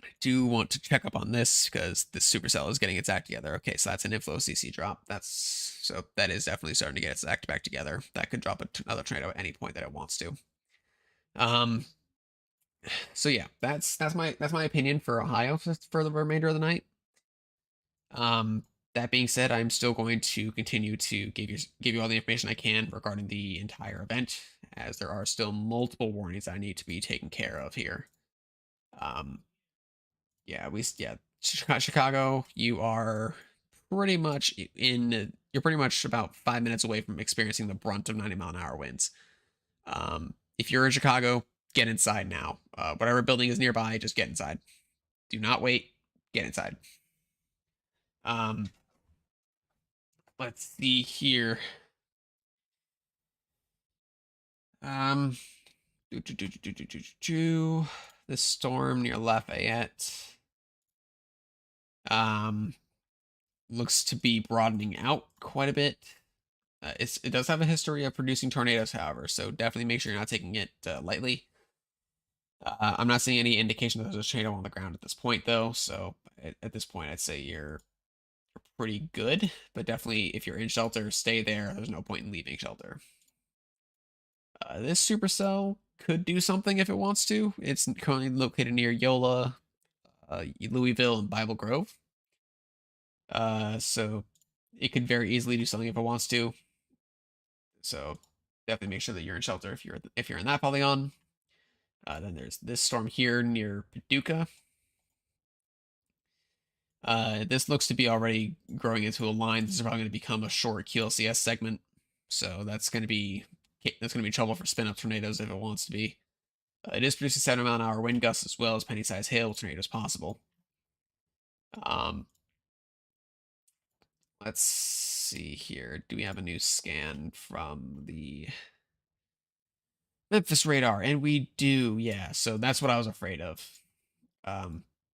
I do want to check up on this because this supercell is getting its act together. Okay, so that's an inflow CC drop. That is definitely starting to get its act back together. That could drop another tornado at any point that it wants to. So yeah, that's my opinion for Ohio for the remainder of the night. That being said, I'm still going to continue to give you all the information I can regarding the entire event, as there are still multiple warnings I need to be taken care of here. Yeah, Chicago, you're pretty much about 5 minutes away from experiencing the brunt of 90-mile-an-hour winds. If you're in Chicago, get inside now. Whatever building is nearby, just get inside. Do not wait. Get inside. Let's see here. The storm near Lafayette. Looks to be broadening out quite a bit. It does have a history of producing tornadoes, however, so definitely make sure you're not taking it lightly. I'm not seeing any indication that there's a tornado on the ground at this point, though. So at this point, I'd say you're pretty good. But definitely, if you're in shelter, stay there. There's no point in leaving shelter. This supercell could do something if it wants to. It's currently located near Yola, Louisville, and Bible Grove. So it could very easily do something if it wants to. So definitely make sure that you're in shelter if you're in that polygon. Then there's this storm here near Paducah. This looks to be already growing into a line. This is probably going to become a short QLCS segment, so that's going to be trouble for spin up tornadoes if it wants to be. It is producing 7-mile-an-hour wind gusts as well as penny-sized hail tornadoes possible. Let's see here. Do we have a new scan from the Memphis radar? And we do, yeah. So that's what I was afraid of.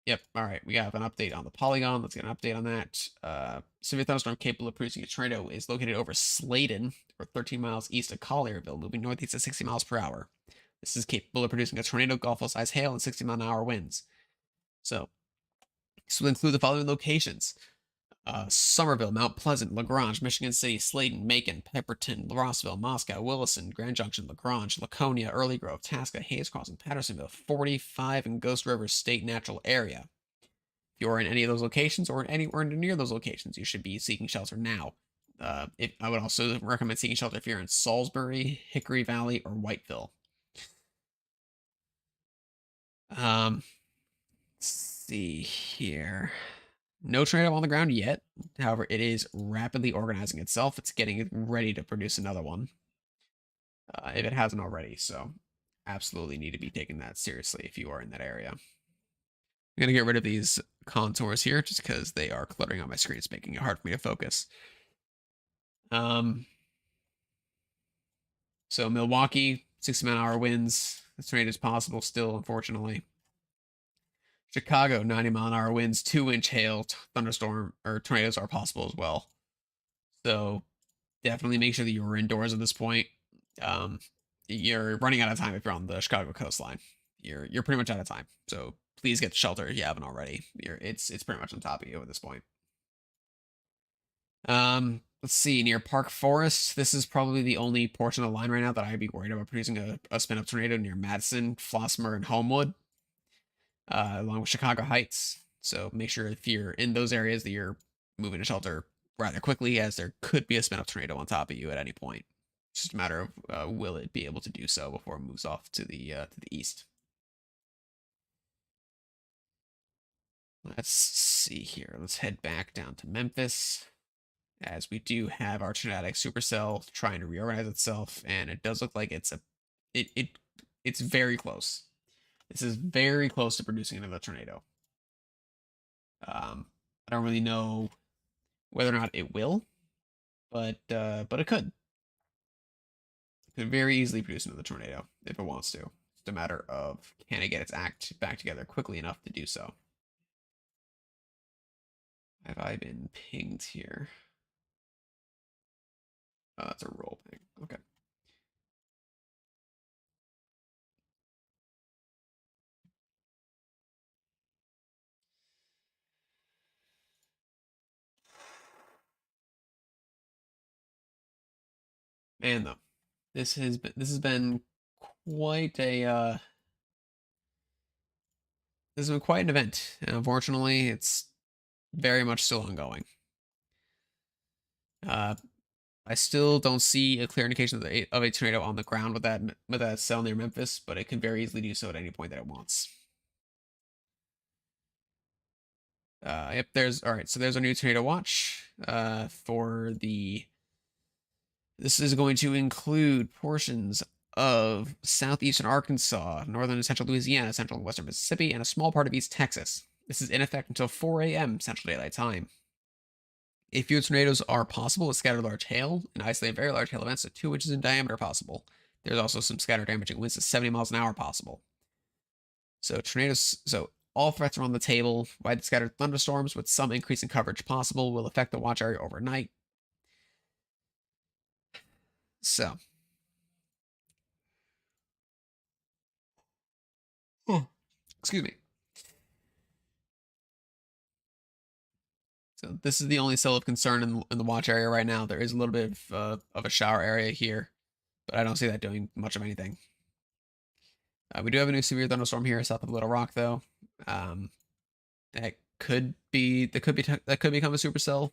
Yep. All right. We have an update on the polygon. Let's get an update on that. Severe thunderstorm capable of producing a tornado is located over Sladen, or 13 miles east of Collierville, moving northeast at 60 miles per hour. This is capable of producing a tornado, golf-sized hail, and 60-mile-an-hour winds. So this will include the following locations: Somerville, Mount Pleasant, Lagrange, Michigan City, Sladen, Macon, Pepperton, Rossville, Moscow, Williston, Grand Junction, Lagrange, Laconia, Early Grove, Tasca, Hayes Crossing, Pattersonville, 45, and Ghost River State Natural Area. If you're in any of those locations or anywhere near those locations, you should be seeking shelter now. I would also recommend seeking shelter if you're in Salisbury, Hickory Valley, or Whiteville. Let's see here. No tornado on the ground yet. However, it is rapidly organizing itself. It's getting ready to produce another one. If it hasn't already. So absolutely need to be taking that seriously if you are in that area. I'm going to get rid of these contours here just because they are cluttering on my screen. It's making it hard for me to focus. So Milwaukee, 60-mile-an-hour winds. The tornado is possible still, unfortunately. Chicago, 90-mile-an-hour winds, 2-inch hail, thunderstorm, or tornadoes are possible as well. So definitely make sure that you're indoors at this point. You're running out of time if you're on the Chicago coastline. You're pretty much out of time. So please get to shelter if you haven't already. It's pretty much on top of you at this point. Let's see, near Park Forest. This is probably the only portion of the line right now that I'd be worried about producing a spin-up tornado near Madison, Flossmoor, and Homewood, along with Chicago Heights. So make sure if you're in those areas that you're moving to shelter rather quickly, as there could be a spin-up tornado on top of you at any point. It's just a matter of will it be able to do so before it moves off to the east. Let's see here. Let's head back down to Memphis, as we do have our tornadic supercell trying to reorganize itself, and it does look like it's very close. This is very close to producing another tornado. I don't really know whether or not it will, but it could. It could very easily produce another tornado if it wants to. It's a matter of can it get its act back together quickly enough to do so. Have I been pinged here? Oh, that's a roll ping. Okay. Man, though, this has been quite a this has been quite an event, and unfortunately, it's very much still ongoing. I still don't see a clear indication of a tornado on the ground with that cell near Memphis, but it can very easily do so at any point that it wants. Yep, all right, so there's a new tornado watch for the. This is going to include portions of southeastern Arkansas, northern and central Louisiana, central and western Mississippi, and a small part of East Texas. This is in effect until 4 a.m. Central Daylight Time. A few tornadoes are possible with scattered large hail and isolated very large hail events at 2 inches in diameter possible. There's also some scattered damaging winds at 70 miles an hour possible. So all threats are on the table. Wide scattered thunderstorms with some increase in coverage possible will affect the watch area overnight. So, excuse me. So this is the only cell of concern in the watch area right now. There is a little bit of a shower area here, but I don't see that doing much of anything. We do have a new severe thunderstorm here south of Little Rock, though. That could become a supercell.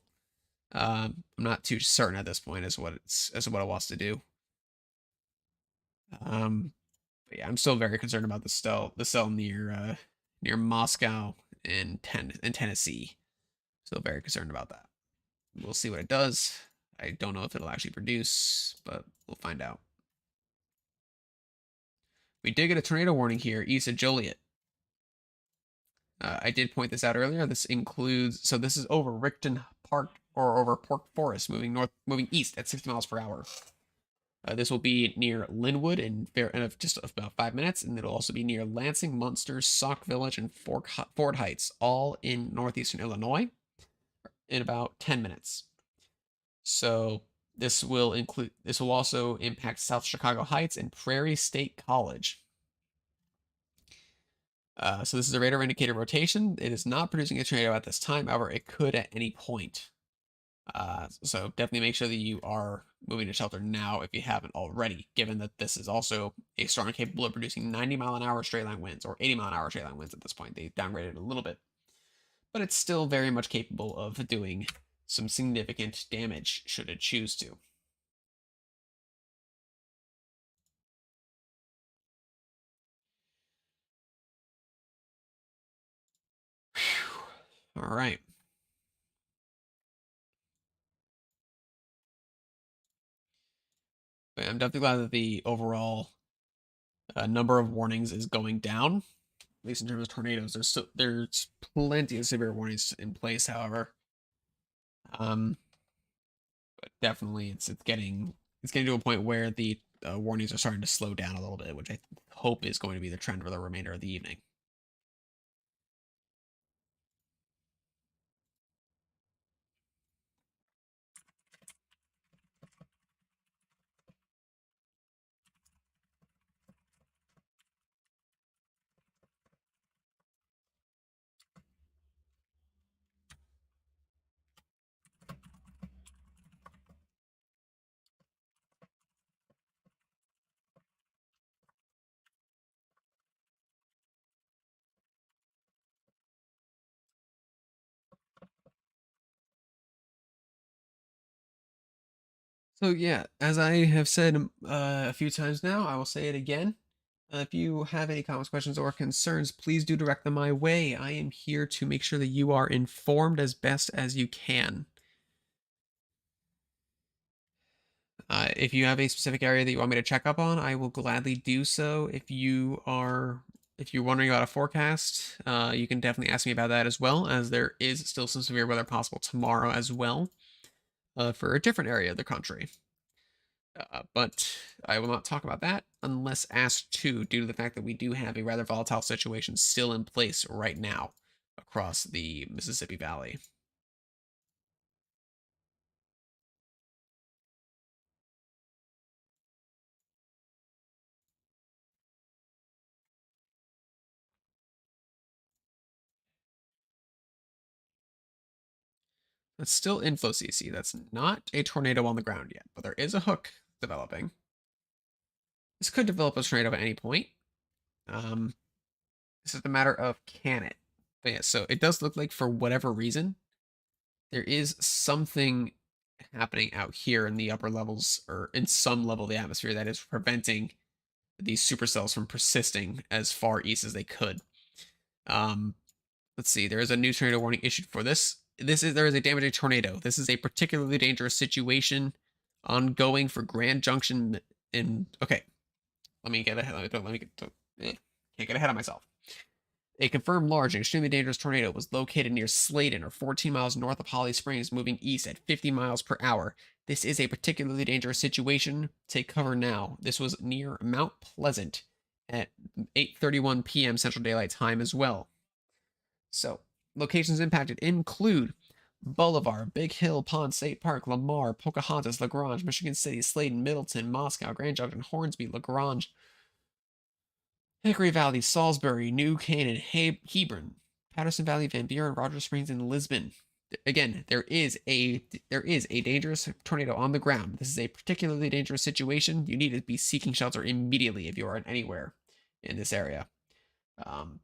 I'm not too certain at this point as what it wants to do. But yeah, I'm still very concerned about the cell near Moscow in Tennessee. Still very concerned about that. We'll see what it does. I don't know if it'll actually produce, but we'll find out. We did get a tornado warning here east of Joliet. I did point this out earlier. This includes, so this is over Rickton Park or over Pork Forest, moving east at 60 miles per hour. This will be near Linwood in just about 5 minutes, and it'll also be near Lansing, Munster, Sauk Village, and Ford Heights, all in northeastern Illinois, in about 10 minutes. So this will also impact South Chicago Heights and Prairie State College. So this is a radar indicated rotation. It is not producing a tornado at this time. However, it could at any point. So definitely make sure that you are moving to shelter now if you haven't already, given that this is also a storm capable of producing 90-mile-an-hour straight line winds or 80-mile-an-hour straight line winds at this point. They downgraded a little bit, but it's still very much capable of doing some significant damage should it choose to. Whew. All right. But I'm definitely glad that the overall number of warnings is going down, at least in terms of tornadoes. There's plenty of severe warnings in place, however. But definitely it's getting to a point where the warnings are starting to slow down a little bit, which I hope is going to be the trend for the remainder of the evening. So yeah, as I have said a few times now, I will say it again. If you have any comments, questions, or concerns, please do direct them my way. I am here to make sure that you are informed as best as you can. If you have a specific area that you want me to check up on, I will gladly do so. If you're wondering about a forecast, you can definitely ask me about that as well, as there is still some severe weather possible tomorrow as well, for a different area of the country. But I will not talk about that unless asked to, due to the fact that we do have a rather volatile situation still in place right now across the Mississippi Valley. That's still inflow CC. That's not a tornado on the ground yet, but there is a hook developing. This could develop a tornado at any point. This is a matter of can it. But yeah, so it does look like for whatever reason, there is something happening out here in the upper levels or in some level of the atmosphere that is preventing these supercells from persisting as far east as they could. Let's see. There is a new tornado warning issued for this. There is a damaging tornado. This is a particularly dangerous situation ongoing for Grand Junction. Okay, let me get ahead. Can't get ahead of myself. A confirmed large and extremely dangerous tornado was located near Sladen, or 14 miles north of Holly Springs, moving east at 50 miles per hour. This is a particularly dangerous situation. Take cover now. This was near Mount Pleasant at 8:31 p.m. Central Daylight Time as well. So, locations impacted include Boulevard, Big Hill, Pond State Park, Lamar, Pocahontas, LaGrange, Michigan City, Sladen, Middleton, Moscow, Grand Junction, Hornsby, LaGrange, Hickory Valley, Salisbury, New Canaan, Hebron, Patterson Valley, Van Buren, Rogers Springs, and Lisbon. Again, there is a dangerous tornado on the ground. This is a particularly dangerous situation. You need to be seeking shelter immediately if you are anywhere in this area. Um,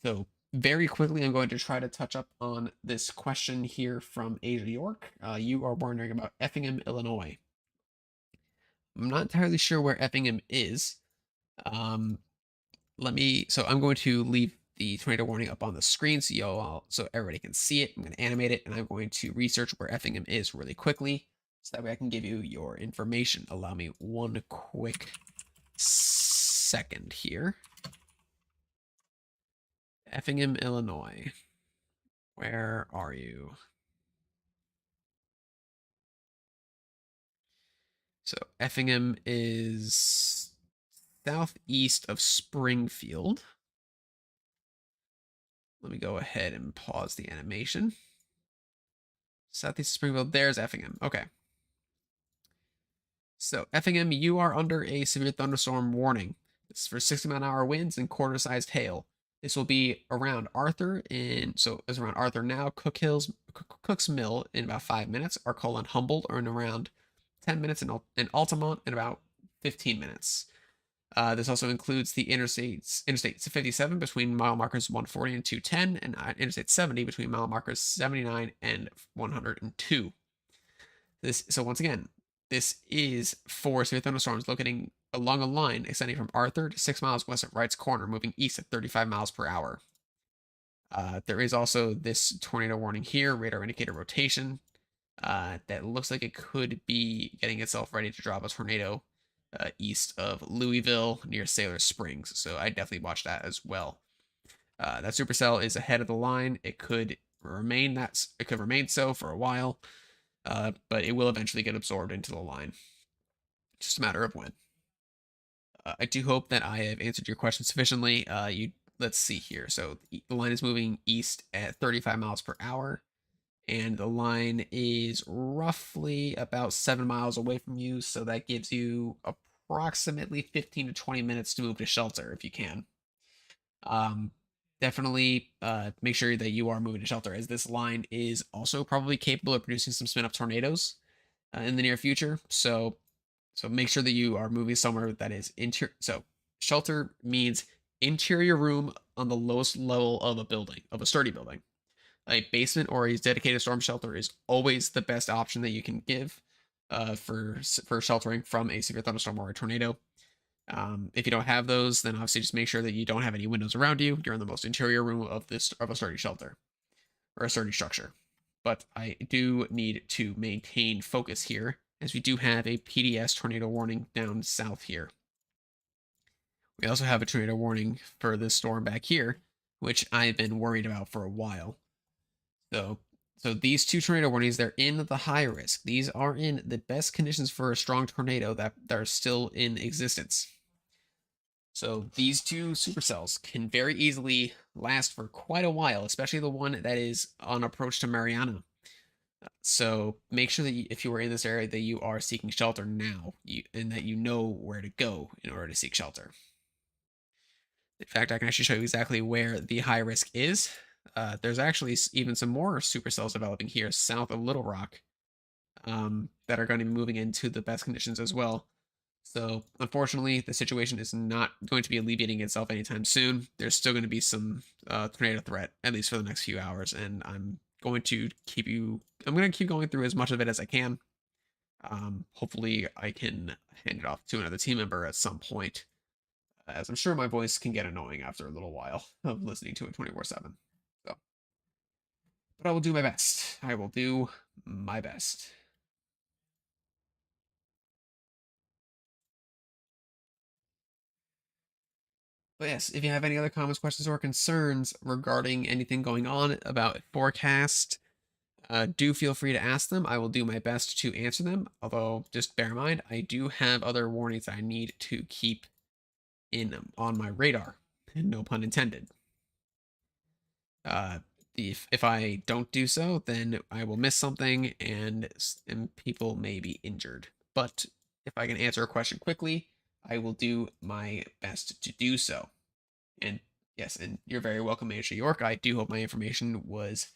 so very quickly, I'm going to try to touch up on this question here from Asia York. You are wondering about Effingham, Illinois. I'm not entirely sure where Effingham is. Um, so I'm going to leave the tornado warning up on the screen so everybody can see it. I'm going to animate it, and I'm going to research where Effingham is really quickly, so that way I can give you your information. Allow me one quick second here. Effingham, Illinois. Where are you? So Effingham is southeast of Springfield. Let me go ahead and pause the animation. Southeast of Springfield, there's Effingham. Okay. So Effingham, you are under a severe thunderstorm warning. This is for 60-mile-an-hour winds and quarter-sized hail. This will be around Arthur it's around Arthur now, Cook's Mill in about 5 minutes, Arcola and Humboldt are in around 10 minutes, and Altamont in about 15 minutes. This also includes the Interstate 57 between mile markers 140 and 210, and Interstate 70 between mile markers 79 and 102. So once again, this is for severe thunderstorms locating along a line extending from Arthur to 6 miles west of Wright's Corner, moving east at 35 miles per hour. There is also this tornado warning here, radar indicator rotation, that looks like it could be getting itself ready to drop a tornado east of Louisville near Sailor Springs. So I definitely watch that as well. That supercell is ahead of the line. It could remain so for a while, but it will eventually get absorbed into the line. Just a matter of when. I do hope that I have answered your question sufficiently. Let's see here. So the line is moving east at 35 miles per hour, and the line is roughly about 7 miles away from you. So that gives you approximately 15 to 20 minutes to move to shelter if you can. Definitely make sure that you are moving to shelter, as this line is also probably capable of producing some spin up tornadoes in the near future. So make sure that you are moving somewhere that is interior. So shelter means interior room on the lowest level of a sturdy building. A basement or a dedicated storm shelter is always the best option that you can give for sheltering from a severe thunderstorm or a tornado. If you don't have those, then obviously just make sure that you don't have any windows around you. You're in the most interior room of a sturdy shelter or a sturdy structure. But I do need to maintain focus here, as we do have a PDS tornado warning down south here. We also have a tornado warning for this storm back here, which I've been worried about for a while. So these two tornado warnings, they're in the high risk. These are in the best conditions for a strong tornado that are still in existence. So these two supercells can very easily last for quite a while, especially the one that is on approach to Mariana. So make sure that if you are in this area that you are seeking shelter now, and that you know where to go in order to seek shelter. In fact, I can actually show you exactly where the high risk is. There's actually even some more supercells developing here south of Little Rock that are going to be moving into the best conditions as well. So unfortunately, the situation is not going to be alleviating itself anytime soon. There's still going to be some tornado threat, at least for the next few hours, and I'm going to keep going through as much of it as I can. Hopefully I can hand it off to another team member at some point, as I'm sure my voice can get annoying after a little while of listening to it 24/7. So, but I will do my best. I will do my best. But yes, if you have any other comments, questions, or concerns regarding anything going on about forecast, do feel free to ask them. I will do my best to answer them. Although, just bear in mind, I do have other warnings that I need to keep on my radar. No pun intended. If I don't do so, then I will miss something and people may be injured. But if I can answer a question quickly, I will do my best to do so. And yes, and you're very welcome, Major York. I do hope my information was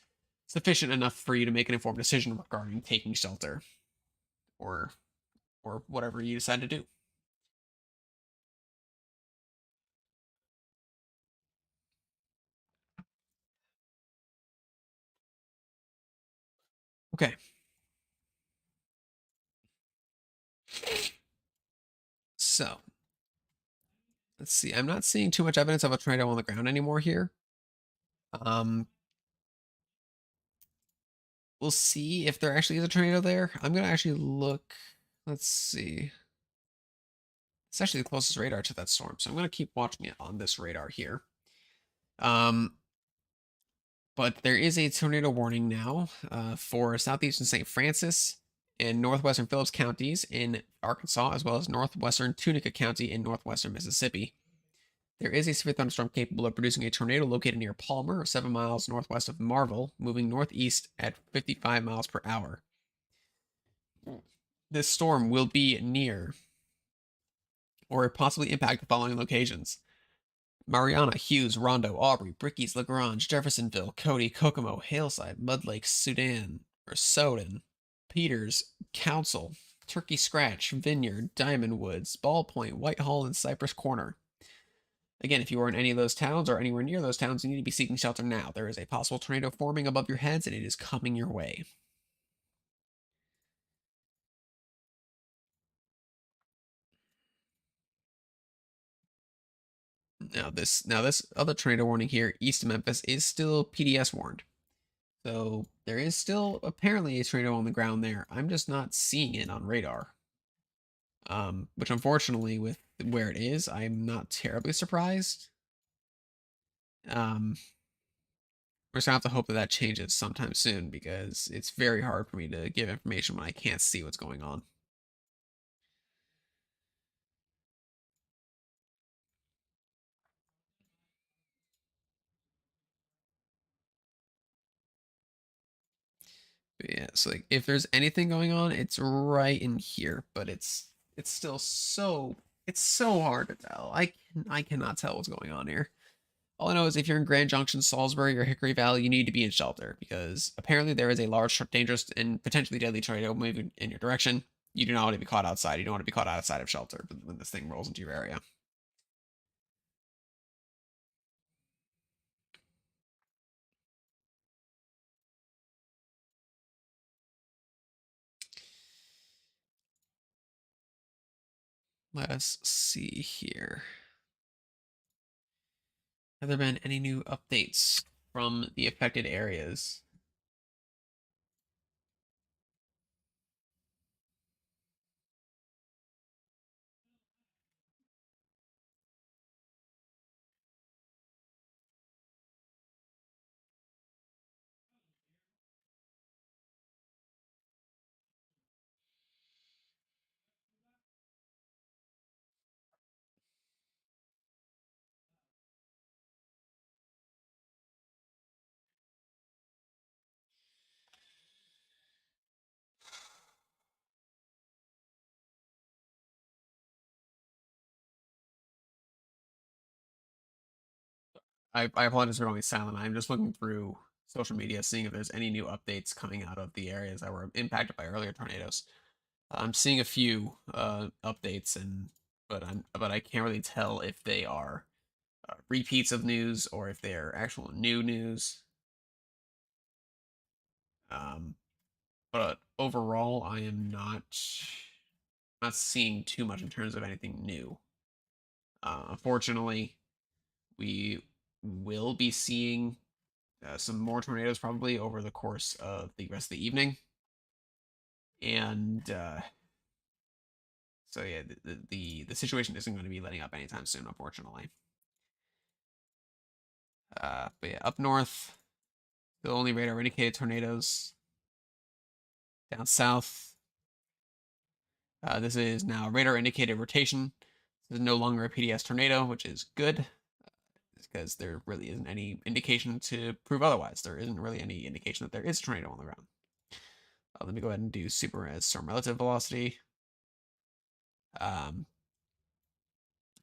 sufficient enough for you to make an informed decision regarding taking shelter or or whatever you decide to do. Okay. So, let's see. I'm not seeing too much evidence of a tornado on the ground anymore here. Um, we'll see if there actually is a tornado there. I'm gonna actually look. Let's see. It's actually the closest radar to that storm, so I'm gonna keep watching it on this radar here. Um, but there is a tornado warning now for southeastern St. Francis and northwestern Phillips counties in Arkansas, as well as northwestern Tunica County in northwestern Mississippi. There is a severe thunderstorm capable of producing a tornado located near Palmer, 7 miles northwest of Marville, moving northeast at 55 miles per hour. This storm will be near or possibly impact the following locations: Mariana, Hughes, Rondo, Aubrey, Bricky's, Lagrange, Jeffersonville, Cody, Kokomo, Haleside, Mud Lake, Soden, Peters, Council, Turkey Scratch, Vineyard, Diamond Woods, Ballpoint, Whitehall, and Cypress Corner. Again, if you are in any of those towns or anywhere near those towns, you need to be seeking shelter now. There is a possible tornado forming above your heads, and it is coming your way. Now this other tornado warning here, east of Memphis, is still PDS warned. So there is still apparently a tornado on the ground there. I'm just not seeing it on radar. Which unfortunately, with where it is, I'm not terribly surprised. We're just gonna have to hope that that changes sometime soon because it's very hard for me to give information when I can't see what's going on. But yeah, so like if there's anything going on, it's right in here, but it's still it's so hard to tell. I cannot tell what's going on here. All I know is if you're in Grand Junction, Salisbury, or Hickory Valley, you need to be in shelter because apparently there is a large, dangerous, and potentially deadly tornado moving in your direction. You do not want to be caught outside. You don't want to be caught outside of shelter when this thing rolls into your area. Let us see here. Have there been any new updates from the affected areas? I apologize for going silent. I'm just looking through social media, seeing if there's any new updates coming out of the areas that were impacted by earlier tornadoes. I'm seeing a few updates, but I can't really tell if they are repeats of news or if they're actual new news. Um, but overall, I am not seeing too much in terms of anything new. Unfortunately, we will be seeing some more tornadoes probably over the course of the rest of the evening, and so yeah, the situation isn't going to be letting up anytime soon, unfortunately. But yeah, up north, the only radar indicated tornadoes. Down south, this is now radar indicated rotation. This is no longer a PDS tornado, which is good. because there really isn't any indication to prove otherwise. There isn't really any indication that there is a tornado on the ground. Let me go ahead and do super res storm relative velocity.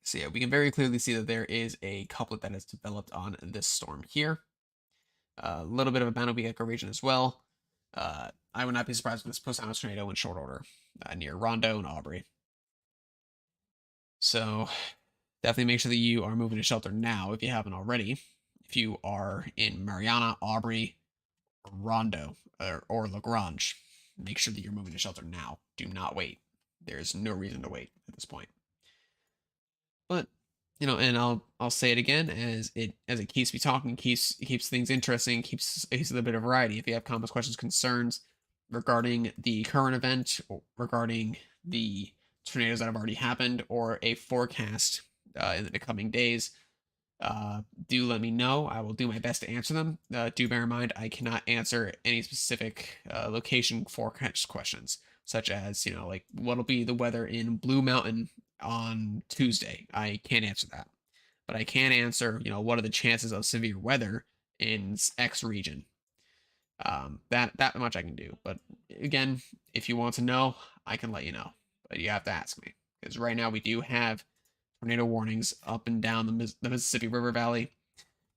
So yeah, we can very clearly see that there is a couplet that has developed on this storm here. A little bit of a boundary weak echo region as well. I would not be surprised if this puts down a tornado in short order near Rondo and Aubrey. So definitely make sure that you are moving to shelter now if you haven't already. If you are in Mariana, Aubrey, Rondo, or Lagrange, make sure that you're moving to shelter now. Do not wait. There's no reason to wait at this point. But and I'll say it again as it keeps me talking, keeps things interesting, keeps a little bit of variety. If you have comments, questions, concerns regarding the current event, or regarding the tornadoes that have already happened, or a forecast in the coming days, do let me know. I will do my best to answer them. Do bear in mind I cannot answer any specific location forecast questions, such as like what'll be the weather in Blue Mountain on Tuesday. I can't answer that, but I can answer what are the chances of severe weather in X region. That much I can do. But again, if you want to know, I can let you know, but you have to ask me, because right now we do have tornado warnings up and down the Mississippi River Valley.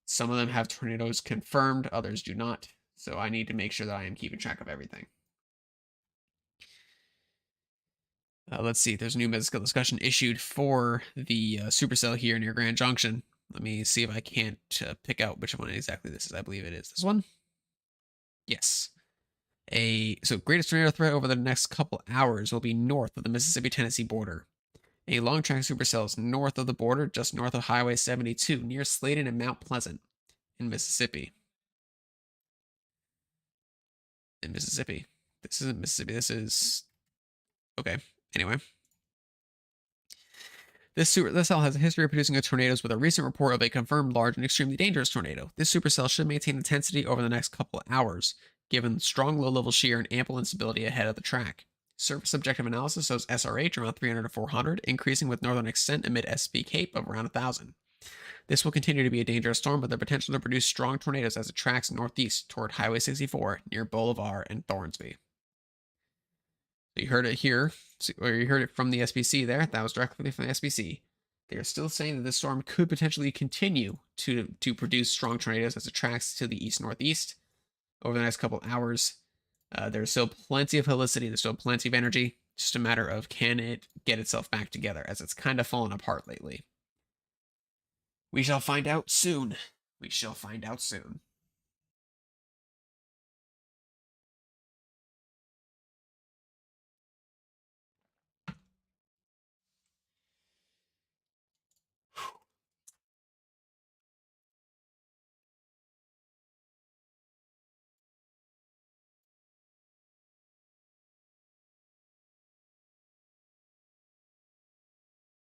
Some of them have tornadoes confirmed, others do not. So I need to make sure that I am keeping track of everything. Let's see. There's a new mesoscale discussion issued for the supercell here near Grand Junction. Let me see if I can't pick out which one exactly this is. I believe it is this one. Yes. So greatest tornado threat over the next couple hours will be north of the Mississippi-Tennessee border. A long track supercell is north of the border, just north of Highway 72, near Sladen and Mount Pleasant in Mississippi. This isn't Mississippi. This is okay. Anyway, this cell has a history of producing tornadoes with a recent report of a confirmed large and extremely dangerous tornado. This supercell should maintain intensity over the next couple of hours, given strong low-level shear and ample instability ahead of the track. Surface subjective analysis shows SRH around 300 to 400, increasing with northern extent amid SP Cape of around 1,000. This will continue to be a dangerous storm with the potential to produce strong tornadoes as it tracks northeast toward Highway 64 near Bolivar and Thornsby. So you heard it here, or you heard it from the SPC there. That was directly from the SPC. They are still saying that this storm could potentially continue to produce strong tornadoes as it tracks to the east-northeast over the next couple hours. There's still plenty of helicity. There's still plenty of energy. Just a matter of can it get itself back together, as it's kind of fallen apart lately. We shall find out soon. We shall find out soon.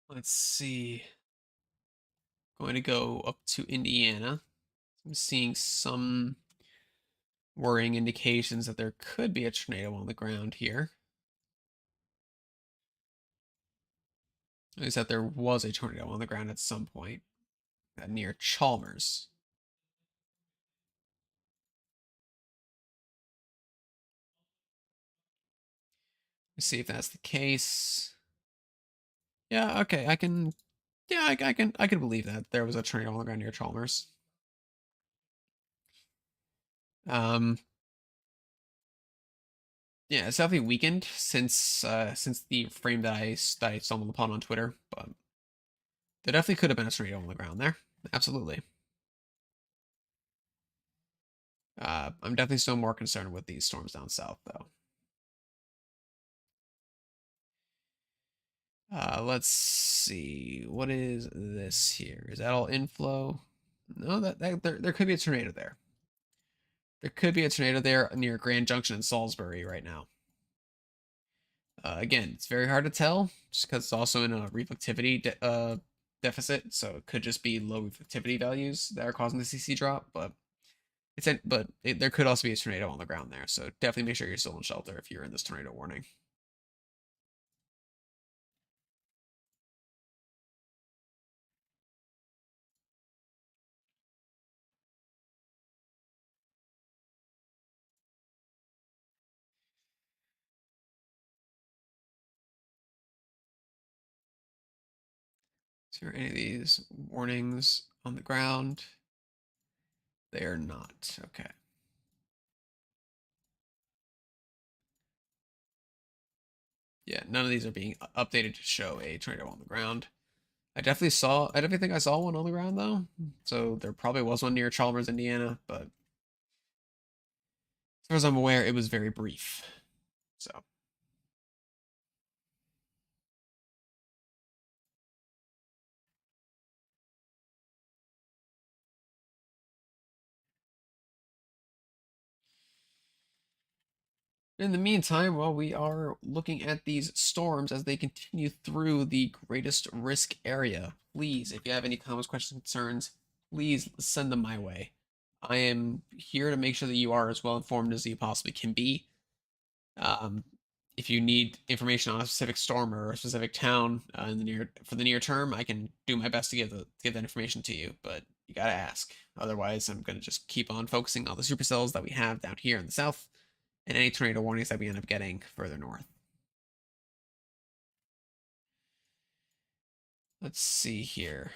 Let's see. Going to go up to Indiana. I'm seeing some worrying indications that there could be a tornado on the ground here. At least that there was a tornado on the ground at some point near Chalmers. Let's see if that's the case. Yeah, okay, I can. Yeah, I can believe that there was a tornado on the ground near Chalmers. Yeah, it's definitely weakened since the frame that I stumbled upon on Twitter, but there definitely could have been a tornado on the ground there. Absolutely. I'm definitely still more concerned with these storms down south, though. Let's see. What is this here? Is that all inflow? No, there could be a tornado there. There could be a tornado there near Grand Junction in Salisbury right now. Again, it's very hard to tell just because it's also in a reflectivity deficit, so it could just be low reflectivity values that are causing the CC drop. But there could also be a tornado on the ground there, so definitely make sure you're still in shelter if you're in this tornado warning. Is there any of these warnings on the ground? They are not. Okay. Yeah, none of these are being updated to show a tornado on the ground. I definitely think I saw one on the ground though. So there probably was one near Chalmers, Indiana, but as far as I'm aware, it was very brief. So in the meantime, while we are looking at these storms as they continue through the greatest risk area, please, if you have any comments, questions, concerns, please send them my way. I am here to make sure that you are as well informed as you possibly can be. Um, if you need information on a specific storm or a specific town in the near term, I can do my best to give that information to you. But you gotta ask. Otherwise, I'm gonna just keep on focusing on the supercells that we have down here in the south, and any tornado warnings that we end up getting further north. Let's see here.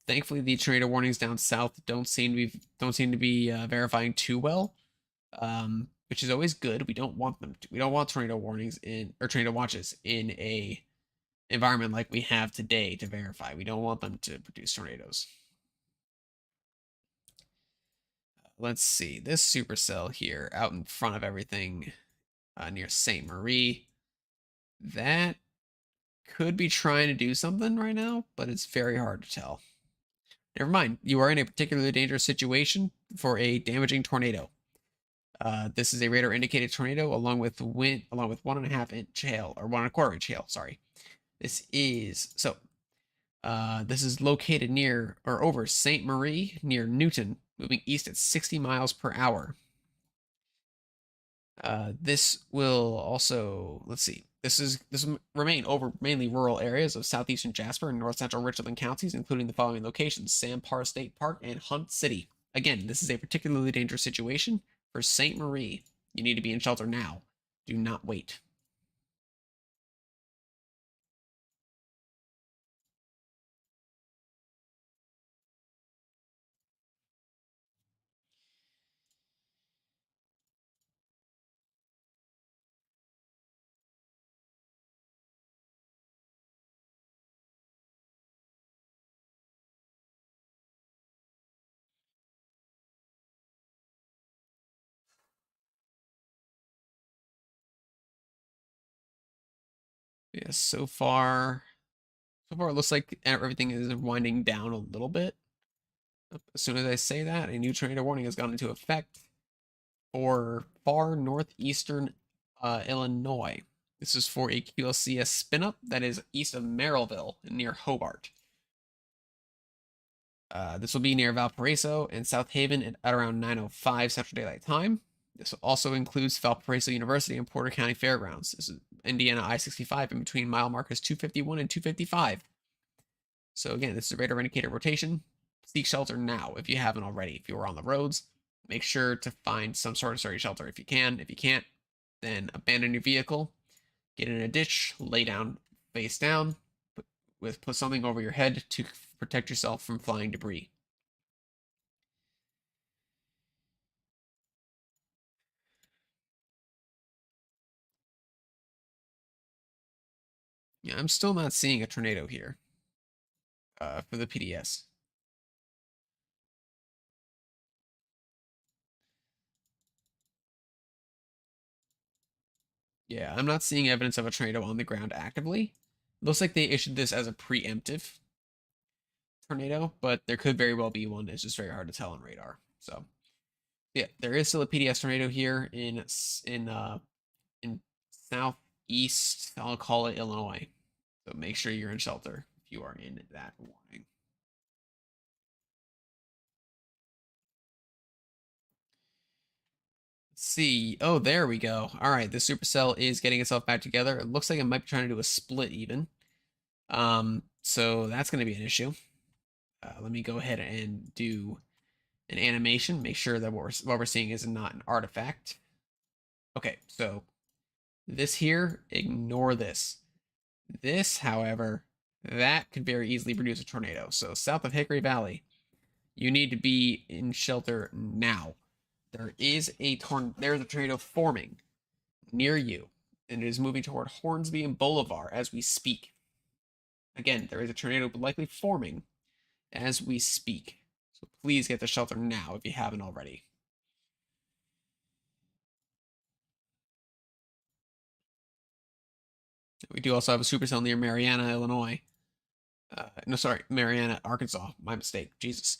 Thankfully, the tornado warnings down south don't seem to be verifying too well, which is always good. We don't want them. We don't want tornado warnings in or tornado watches in a environment like we have today to verify. We don't want them to produce tornadoes. Let's see this supercell here out in front of everything near Saint Marie. That could be trying to do something right now, but it's very hard to tell. Never mind. You are in a particularly dangerous situation for a damaging tornado. This is a radar indicated tornado along with 1.5 inch hail or 1.25 inch hail. Sorry. This is located near or over Saint Marie near Newton, moving east at 60 miles per hour. This will also, let's see, this will remain over mainly rural areas of southeastern Jasper and north central Richland counties, including the following locations: Sam Parr State Park and Hunt City. Again, this is a particularly dangerous situation for Saint Marie. You need to be in shelter now. Do not wait. Yeah, so far it looks like everything is winding down a little bit. As soon as I say that, a new tornado warning has gone into effect for far northeastern Illinois. This is for a QLCS spin-up that is east of Merrillville near Hobart. This will be near Valparaiso and South Haven at around 9:05 Central Daylight Time. This also includes Valparaiso University and Porter County Fairgrounds. This is Indiana I-65 in between mile markers 251 and 255. So again, this is a radar indicated rotation. Seek shelter now if you haven't already. If you are on the roads, make sure to find some sort of sturdy shelter if you can. If you can't, then abandon your vehicle, get in a ditch, lay down face down, put something over your head to protect yourself from flying debris. Yeah, I'm still not seeing a tornado here for the PDS. Yeah, I'm not seeing evidence of a tornado on the ground actively. Looks like they issued this as a preemptive tornado, but there could very well be one. It's just very hard to tell on radar. So, yeah, there is still a PDS tornado here in southeast. I'll call it Illinois. So make sure you're in shelter if you are in that warning. Let's see. Oh, there we go. All right, the supercell is getting itself back together. It looks like it might be trying to do a split even. So that's going to be an issue. Let me go ahead and do an animation. Make sure that what we're seeing is not an artifact. Okay, so This here, ignore this. This, however, that could very easily produce a tornado. So south of Hickory Valley, you need to be in shelter now. There's a tornado forming near you, and it is moving toward Hornsby and Bolivar as we speak. Again, there is a tornado likely forming as we speak. So please get to shelter now if you haven't already. We do also have a supercell near Marianna, Illinois. No, sorry, Marianna, Arkansas. My mistake. Jesus.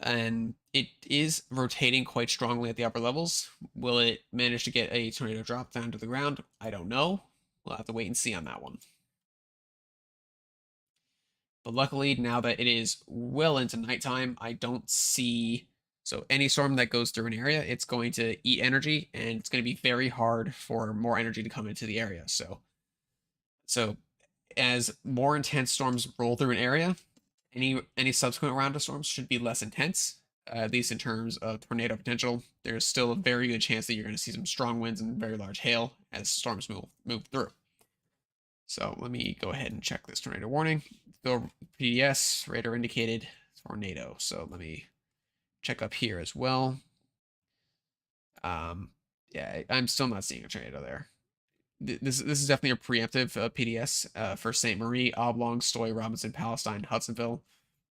And it is rotating quite strongly at the upper levels. Will it manage to get a tornado drop down to the ground? I don't know. We'll have to wait and see on that one. But luckily, now that it is well into nighttime, I don't see. So any storm that goes through an area, it's going to eat energy, and it's going to be very hard for more energy to come into the area. So as more intense storms roll through an area, any subsequent round of storms should be less intense, at least in terms of tornado potential. There's still a very good chance that you're going to see some strong winds and very large hail as storms move through. So let me go ahead and check this tornado warning. Go PDS, radar indicated tornado. So let me check up here as well. Yeah, I'm still not seeing a tornado there. This is definitely a preemptive PDS for St. Marie, Oblong, Stoy, Robinson, Palestine, Hudsonville.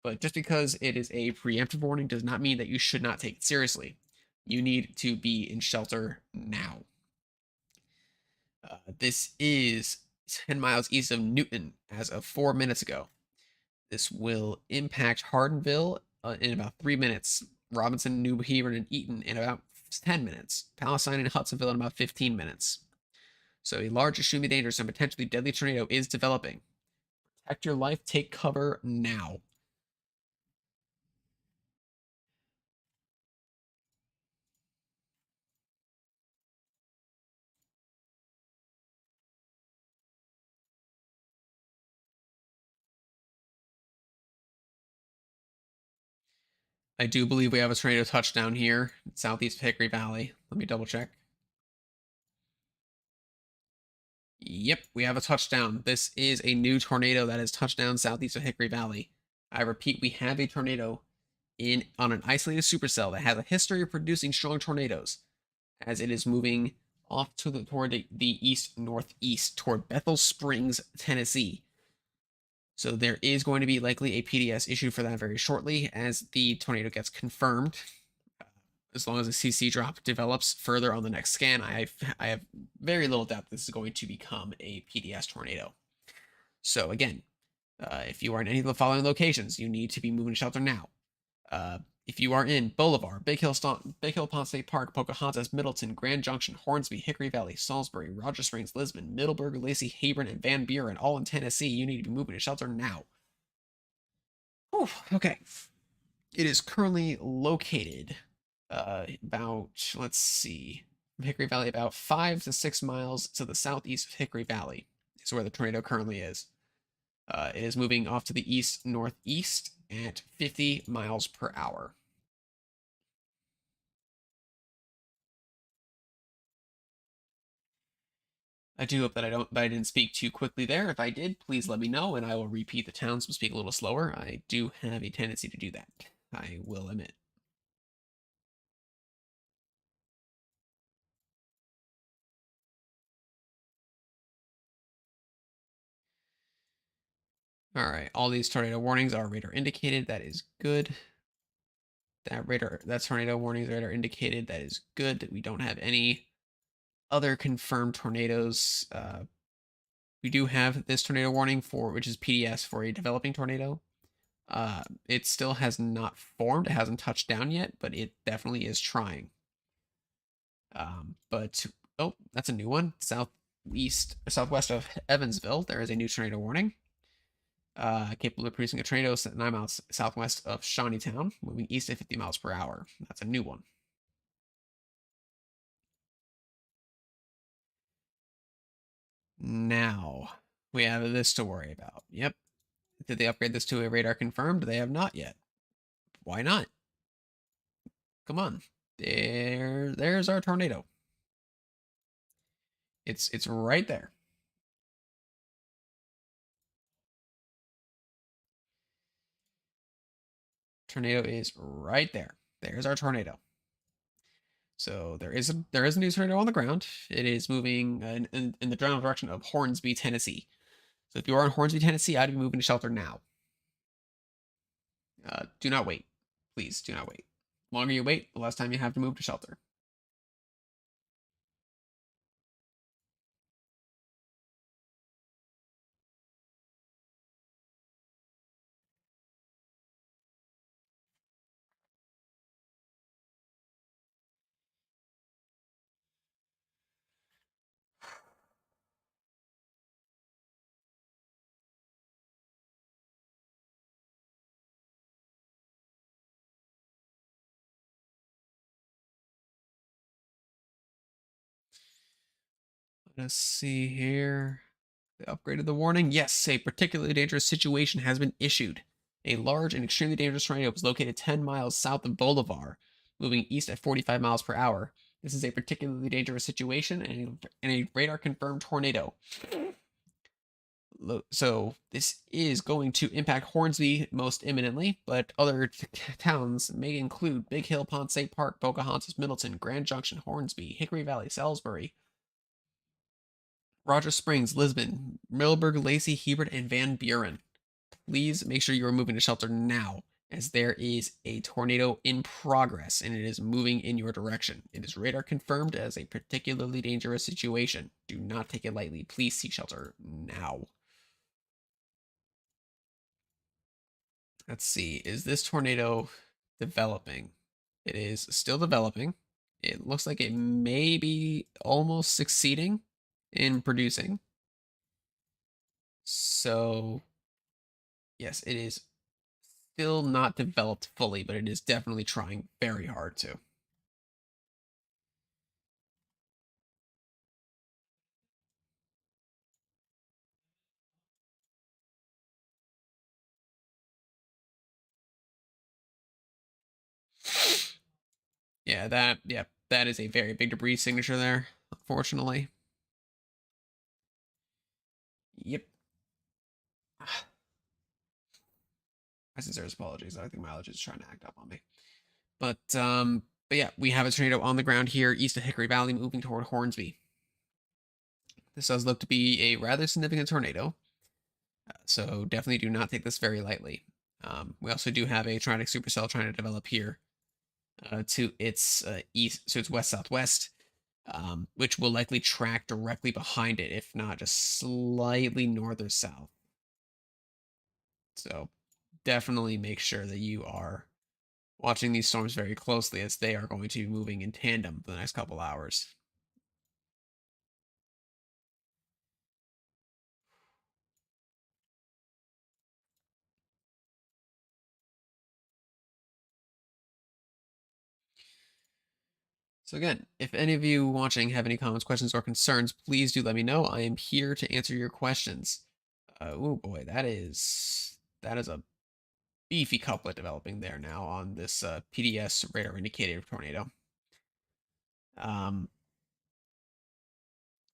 But just because it is a preemptive warning does not mean that you should not take it seriously. You need to be in shelter now. This is 10 miles east of Newton as of 4 minutes ago. This will impact Hardinville in about 3 minutes, Robinson, New Hebron, and Eaton in about 10 minutes, Palestine and Hudsonville in about 15 minutes. So a large, extremely dangerous, and potentially deadly tornado is developing. Protect your life, take cover now. I do believe we have a tornado touchdown here, southeast of Hickory Valley. Let me double check. Yep, we have a touchdown. This is a new tornado that has touched down southeast of Hickory Valley. I repeat, we have a tornado on an isolated supercell that has a history of producing strong tornadoes, as it is moving off toward the east northeast toward Bethel Springs, Tennessee. So there is going to be likely a PDS issue for that very shortly as the tornado gets confirmed. As long as a CC drop develops further on the next scan, I have very little doubt this is going to become a PDS tornado. So again, if you are in any of the following locations, you need to be moving to shelter now. If you are in Bolivar, Big Hill Pond State Park, Pocahontas, Middleton, Grand Junction, Hornsby, Hickory Valley, Salisbury, Roger Springs, Lisbon, Middleburg, Lacey, Hebron, and Van Buren, all in Tennessee, you need to be moving to shelter now. Whew, okay. It is currently located about, let's see, from Hickory Valley, about 5 to 6 miles to the southeast of Hickory Valley is where the tornado currently is. It is moving off to the east northeast at 50 miles per hour. I do hope that I didn't speak too quickly there. If I did, please let me know, and I will repeat the towns and speak a little slower. I do have a tendency to do that. I will admit. All right, all these tornado warnings are radar indicated. That is good. That tornado warnings radar indicated. That is good. We don't have any other confirmed tornadoes. We do have this tornado warning which is PDS for a developing tornado. It still has not formed. It hasn't touched down yet, but it definitely is trying. But oh, that's a new one. Southwest of Evansville, there is a new tornado warning. Capable of producing a tornado 9 miles southwest of Shawneetown, moving east at 50 miles per hour. That's a new one. Now we have this to worry about. Yep. Did they upgrade this to a radar confirmed? They have not yet. Why not? Come on. There's our tornado. It's right there. Tornado is right there. There's our tornado. So there is a new tornado on the ground. It is moving in the general direction of Hornsby, Tennessee. So if you are in Hornsby, Tennessee, I'd be moving to shelter now. Do not wait. Please do not wait. The longer you wait, the less time you have to move to shelter. Let's see here. They upgraded the warning. Yes, a particularly dangerous situation has been issued. A large and extremely dangerous tornado was located 10 miles south of Bolivar, moving east at 45 miles per hour. This is a particularly dangerous situation and a radar confirmed tornado. So this is going to impact Hornsby most imminently, but other towns may include Big Hill, Ponce Park, Pocahontas, Middleton, Grand Junction, Hornsby, Hickory Valley, Salisbury, Roger Springs, Lisbon, Middleburg, Lacey, Hebert, and Van Buren. Please make sure you are moving to shelter now, as there is a tornado in progress and it is moving in your direction. It is radar confirmed as a particularly dangerous situation. Do not take it lightly. Please seek shelter now. Let's see. Is this tornado developing? It is still developing. It looks like it may be almost succeeding in producing. So, yes, it is still not developed fully, but it is definitely trying very hard to. That is a very big debris signature there, unfortunately. Yep. My sincerest apologies. I think my allergy is trying to act up on me. But yeah, we have a tornado on the ground here east of Hickory Valley moving toward Hornsby. This does look to be a rather significant tornado, so definitely do not take this very lightly. We also do have a Triadic supercell trying to develop here to its east, so it's west southwest, which will likely track directly behind it, if not just slightly north or south. So definitely make sure that you are watching these storms very closely, as they are going to be moving in tandem for the next couple hours. So again, if any of you watching have any comments, questions, or concerns, please do let me know. I am here to answer your questions. Oh boy, that is a beefy couplet developing there now on this PDS radar indicated tornado. Um,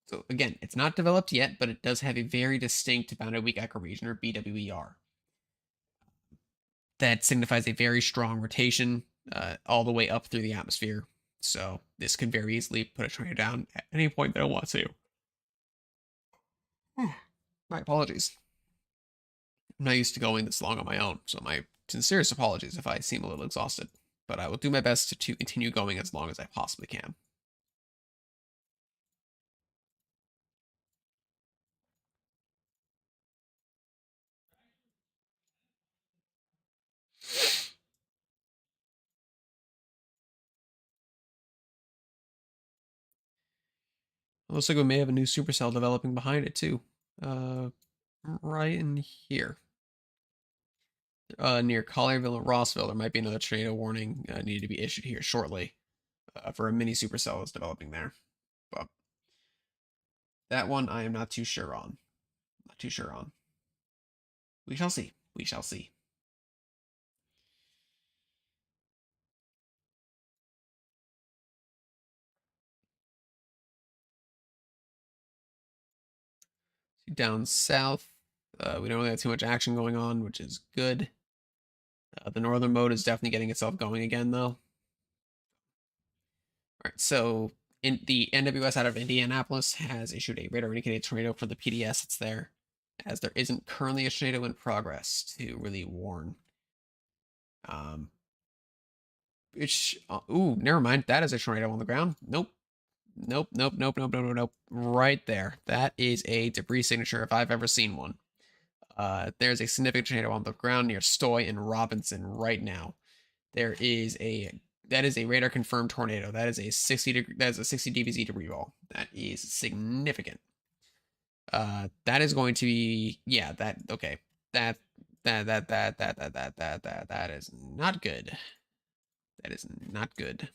so again, it's not developed yet, but it does have a very distinct bounded weak echo region, or BWER. That signifies a very strong rotation all the way up through the atmosphere. So this could very easily put a tornado down at any point that I want to. My apologies. I'm not used to going this long on my own, so my sincerest apologies if I seem a little exhausted. But I will do my best to continue going as long as I possibly can. It looks like we may have a new supercell developing behind it too. Right in here. Near Collierville and Rossville, there might be another tornado warning needed to be issued here shortly for a mini supercell that's developing there. But that one I am not too sure on. Not too sure on. We shall see. We shall see. down south, we don't really have too much action going on, which is good. The northern mode is definitely getting itself going again, though. All right, so in the NWS out of Indianapolis has issued a radar indicated tornado for the PDS. It's there, as there isn't currently a tornado in progress to really warn. Which, ooh, never mind. That is a tornado on the ground. Nope. Nope, nope, nope, nope, nope, nope, nope. Right there. That is a debris signature if I've ever seen one. There's a significant tornado on the ground near Stoy and Robinson right now. That is a radar confirmed tornado. That is a 60 DBZ debris ball. That is significant. That is going to be okay. That that is not good. That is not good.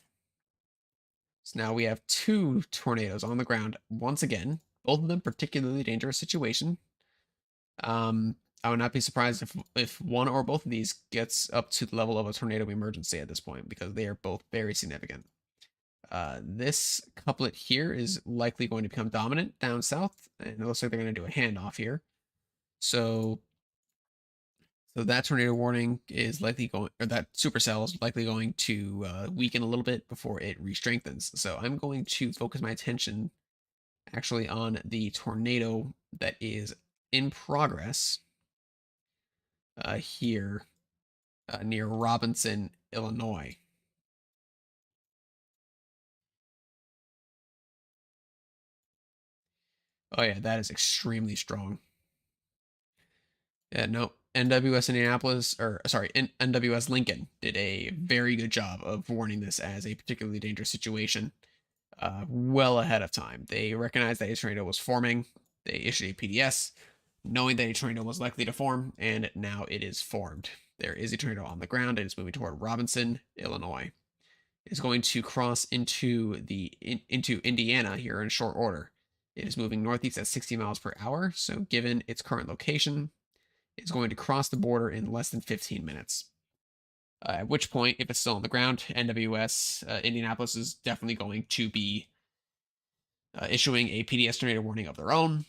So now we have two tornadoes on the ground once again, both of them particularly dangerous situation. I would not be surprised if one or both of these gets up to the level of a tornado emergency at this point because they are both very significant. This couplet here is likely going to become dominant down south, and it looks like they're going to do a handoff here. So that tornado warning is likely going, or that supercell is likely going to weaken a little bit before it re-strengthens. So I'm going to focus my attention actually on the tornado that is in progress here near Robinson, Illinois. Oh yeah, that is extremely strong. Yeah, no, NWS Indianapolis, or sorry, NWS Lincoln did a very good job of warning this as a particularly dangerous situation well ahead of time. They recognized that a tornado was forming. They issued a PDS, knowing that a tornado was likely to form, and now it is formed. There is a tornado on the ground. It is moving toward Robinson, Illinois. It's going to cross into into Indiana here in short order. It is moving northeast at 60 miles per hour. So, given its current location, it's going to cross the border in less than 15 minutes. At which point, if it's still on the ground, NWS Indianapolis is definitely going to be issuing a PDS tornado warning of their own,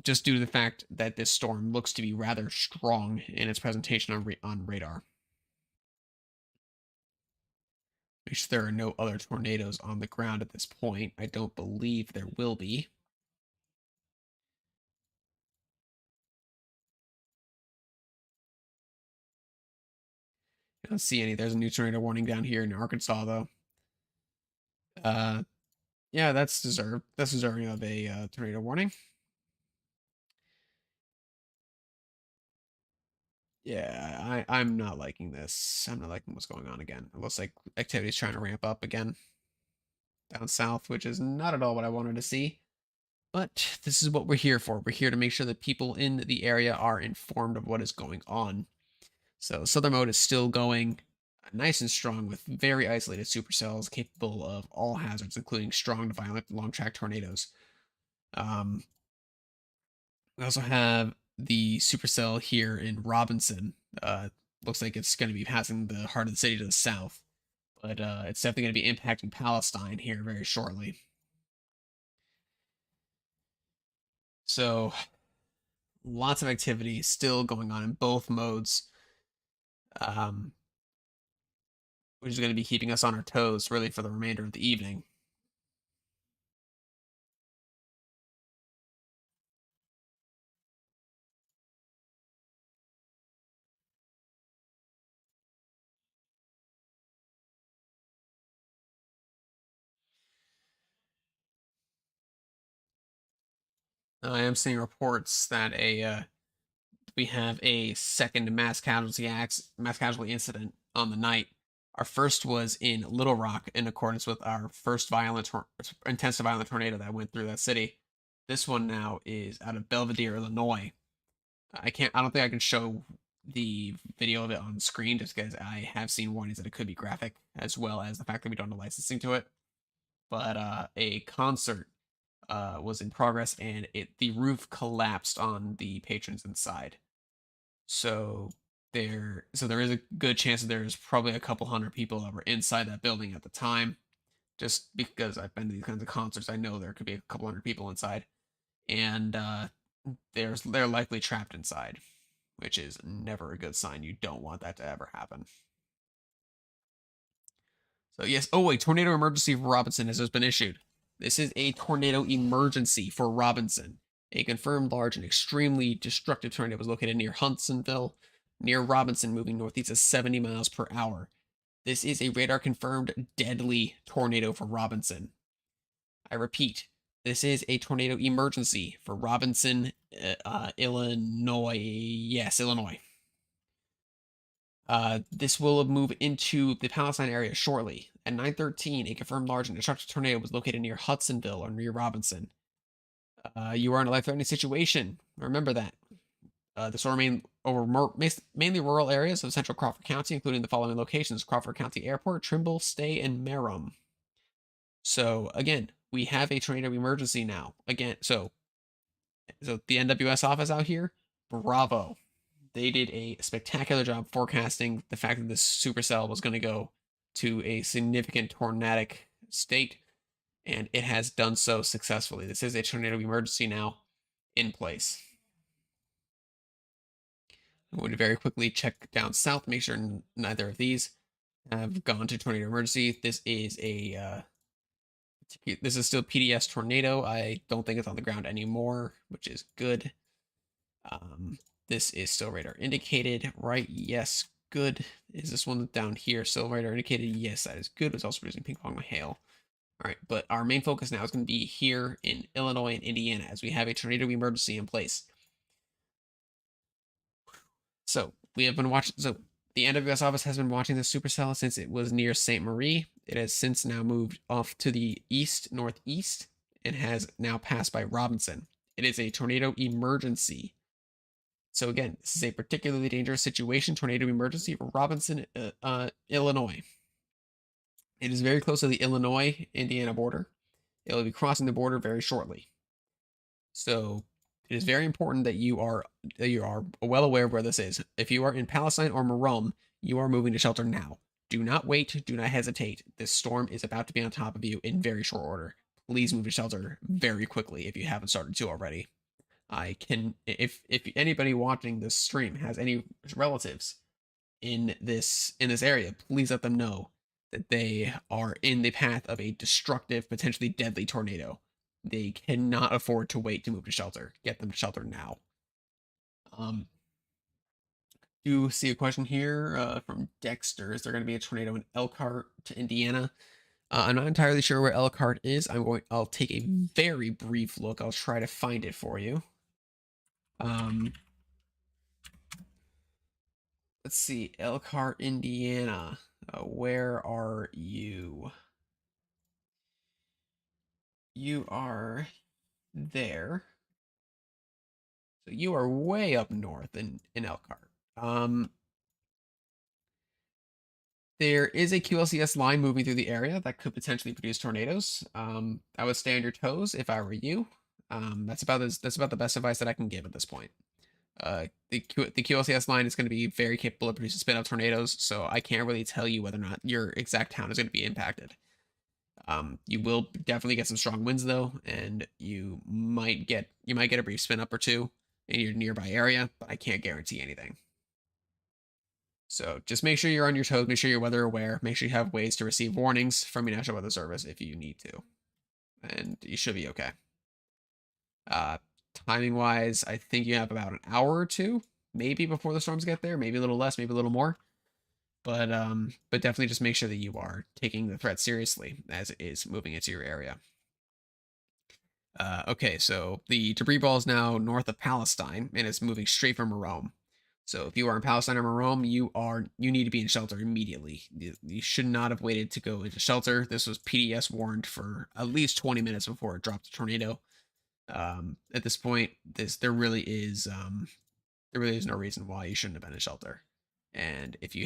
just due to the fact that this storm looks to be rather strong in its presentation on radar. Make sure there are no other tornadoes on the ground at this point. I don't believe there will be. I don't see any. There's a new tornado warning down here in Arkansas, though. Yeah, that's deserved. That's deserving of a tornado warning. Yeah, I'm not liking this. I'm not liking what's going on again. It looks like activity's trying to ramp up again down south, which is not at all what I wanted to see. But this is what we're here for. We're here to make sure that people in the area are informed of what is going on. So Southern Mode is still going nice and strong with very isolated supercells capable of all hazards, including strong to violent long track tornadoes. We also have the supercell here in Robinson. Looks like it's going to be passing the heart of the city to the south, but it's definitely going to be impacting Palestine here very shortly. So lots of activity still going on in both modes, which is going to be keeping us on our toes really for the remainder of the evening. I am seeing reports that we have a second mass casualty incident on the night. Our first was in Little Rock, in accordance with our first intensive violent tornado that went through that city. This one now is out of Belvedere, Illinois. I don't think I can show the video of it on screen just because I have seen warnings that it could be graphic, as well as the fact that we don't have licensing to it. But a concert was in progress, and the roof collapsed on the patrons inside. So there is a good chance that there's probably a couple hundred people that were inside that building at the time. Just because I've been to these kinds of concerts, I know there could be a couple hundred people inside. And they're likely trapped inside, which is never a good sign. You don't want that to ever happen. So yes. Oh wait, tornado emergency for Robinson has just been issued. This is a tornado emergency for Robinson. A confirmed large and extremely destructive tornado was located near Hudsonville, near Robinson, moving northeast at 70 miles per hour. This is a radar confirmed deadly tornado for Robinson. I repeat, this is a tornado emergency for Robinson, Illinois. Yes, Illinois. This will move into the Palestine area shortly. At 9:13, a confirmed large and destructive tornado was located near Hudsonville or near Robinson. You are in a life-threatening situation. Remember that. This will remain over mainly rural areas of central Crawford County, including the following locations: Crawford County Airport, Trimble, Stay, and Merrim. So again, we have a tornado emergency now. Again, so the NWS office out here, bravo. They did a spectacular job forecasting the fact that this supercell was going to go to a significant tornadic state, and it has done so successfully. This is a tornado emergency now in place. I'm going to very quickly check down south, make sure neither of these have gone to tornado emergency. This is still PDS tornado. I don't think it's on the ground anymore, which is good. This is still radar indicated, right? Yes, good. Is this one down here still radar indicated? Yes, that is good. It's also producing ping pong hail. All right, but our main focus now is going to be here in Illinois and Indiana as we have a tornado emergency in place. So we have been watching. So the NWS office has been watching the supercell since it was near St. Marie. It has since now moved off to the east northeast and has now passed by Robinson. It is a tornado emergency. So again, this is a particularly dangerous situation, tornado emergency for Robinson, Illinois. It is very close to the Illinois-Indiana border. It will be crossing the border very shortly. So it is very important that you are well aware of where this is. If you are in Palestine or Merrim, you are moving to shelter now. Do not wait. Do not hesitate. This storm is about to be on top of you in very short order. Please move to shelter very quickly if you haven't started to already. If anybody watching this stream has any relatives in this area, please let them know that they are in the path of a destructive, potentially deadly tornado. They cannot afford to wait to move to shelter. Get them to shelter now. Do see a question here from Dexter. Is there going to be a tornado in Elkhart, Indiana? I'm not entirely sure where Elkhart is. I'll take a very brief look. I'll try to find it for you. Let's see, Elkhart, Indiana. Where are you? You are there. So you are way up north in Elkhart. There is a QLCS line moving through the area that could potentially produce tornadoes. I would stay on your toes if I were you. That's about the best advice that I can give at this point. The QLCS line is going to be very capable of producing spin-up tornadoes, so I can't really tell you whether or not your exact town is going to be impacted. You will definitely get some strong winds though, and you might get a brief spin-up or two in your nearby area, but I can't guarantee anything. So just make sure you're on your toes, make sure you're weather aware, make sure you have ways to receive warnings from your National Weather Service if you need to, and you should be okay. Timing wise, I think you have about an hour or two, maybe before the storms get there, maybe a little less, maybe a little more. But definitely just make sure that you are taking the threat seriously as it is moving into your area. Okay, so the debris ball is now north of Palestine and it's moving straight from Rome. So if you are in Palestine or Rome, you need to be in shelter immediately. You should not have waited to go into shelter. This was PDS warned for at least 20 minutes before it dropped a tornado. At this point, there really is no reason why you shouldn't have been in shelter. And if you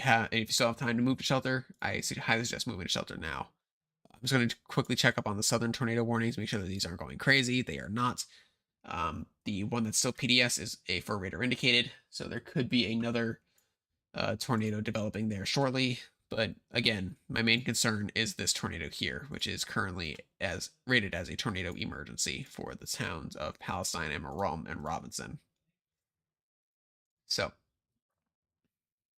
still have time to move to shelter, I highly suggest moving to shelter now. I'm just going to quickly check up on the southern tornado warnings, make sure that these aren't going crazy. They are not. The one that's still PDS is a for radar indicated, so there could be another tornado developing there shortly. But again, my main concern is this tornado here, which is currently as rated as a tornado emergency for the towns of Palestine and Marom and Robinson. So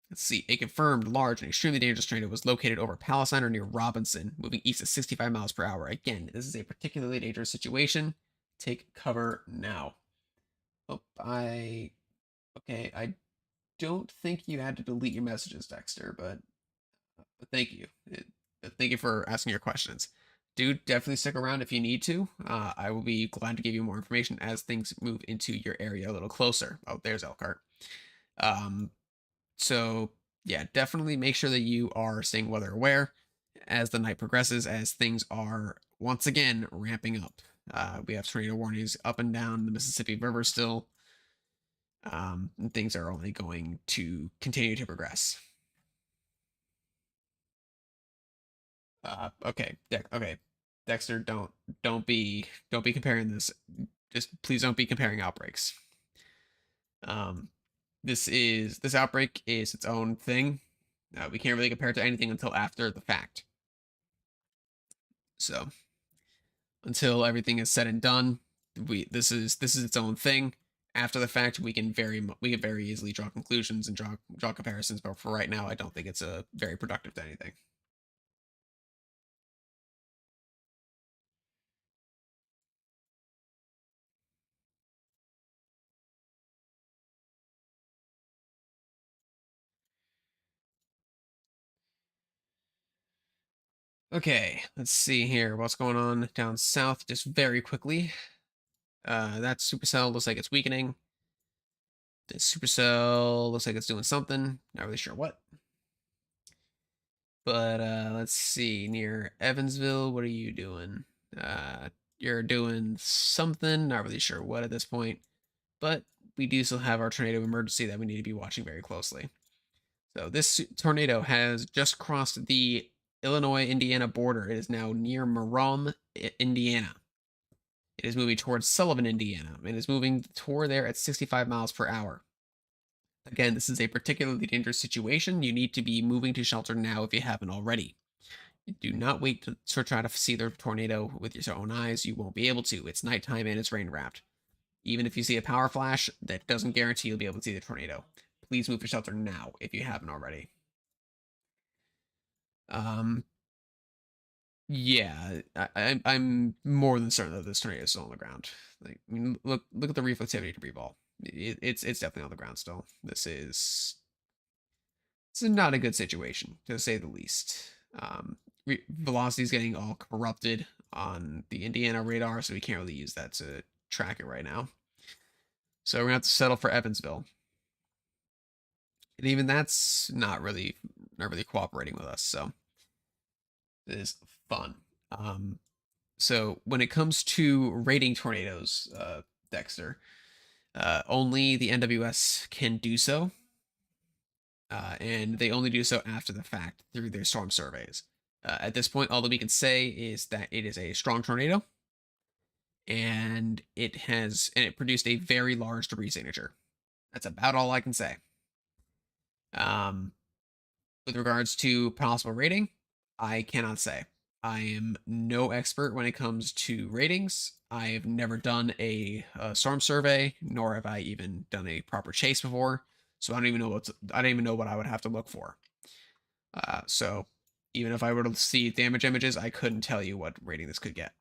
let's see. A confirmed large and extremely dangerous tornado was located over Palestine or near Robinson, moving east at 65 miles per hour. Again, this is a particularly dangerous situation. Take cover now. Oh, okay. I don't think you had to delete your messages, Dexter, but thank you. Thank you for asking your questions. Do definitely stick around if you need to. I will be glad to give you more information as things move into your area a little closer. Oh, there's Elkhart. Um, so yeah, definitely make sure that you are staying weather aware as the night progresses, as things are once again ramping up. We have tornado warnings up and down the Mississippi River still. And things are only going to continue to progress. Okay, Dexter, don't be comparing this. Just please don't be comparing outbreaks. Um, this outbreak is its own thing. We can't really compare it to anything until after the fact. So until everything is said and done, this is its own thing. After the fact, we can very easily draw conclusions and draw comparisons. But for right now, I don't think it's a very productive to anything. Okay, let's see here. What's going on down south? Just very quickly. That supercell looks like it's weakening. This supercell looks like it's doing something. Not really sure what. But let's see. Near Evansville, what are you doing? You're doing something. Not really sure what at this point. But we do still have our tornado emergency that we need to be watching very closely. So this tornado has just crossed the Illinois-Indiana border. It is now near Marom, Indiana. It is moving towards Sullivan, Indiana. It is moving toward there at 65 miles per hour. Again, this is a particularly dangerous situation. You need to be moving to shelter now if you haven't already. Do not wait to try to see the tornado with your own eyes. You won't be able to. It's nighttime and it's rain wrapped. Even if you see a power flash, that doesn't guarantee you'll be able to see the tornado. Please move to shelter now if you haven't already. Yeah, I'm more than certain that this tornado is still on the ground. Like, I mean, look at the reflectivity debris ball. It's definitely on the ground still. This is not a good situation to say the least. Velocity is getting all corrupted on the Indiana radar, so we can't really use that to track it right now. So we're gonna have to settle for Evansville, and even that's not really cooperating with us. So it is fun. So when it comes to rating tornadoes, Dexter, only the NWS can do so, and they only do so after the fact through their storm surveys. At this point, all that we can say is that it is a strong tornado, and it produced a very large debris signature. That's about all I can say. Um, with regards to possible rating, I cannot say. I am no expert when it comes to ratings. I've never done a storm survey, nor have I even done a proper chase before. So I don't even know what I would have to look for. So even if I were to see damage images, I couldn't tell you what rating this could get.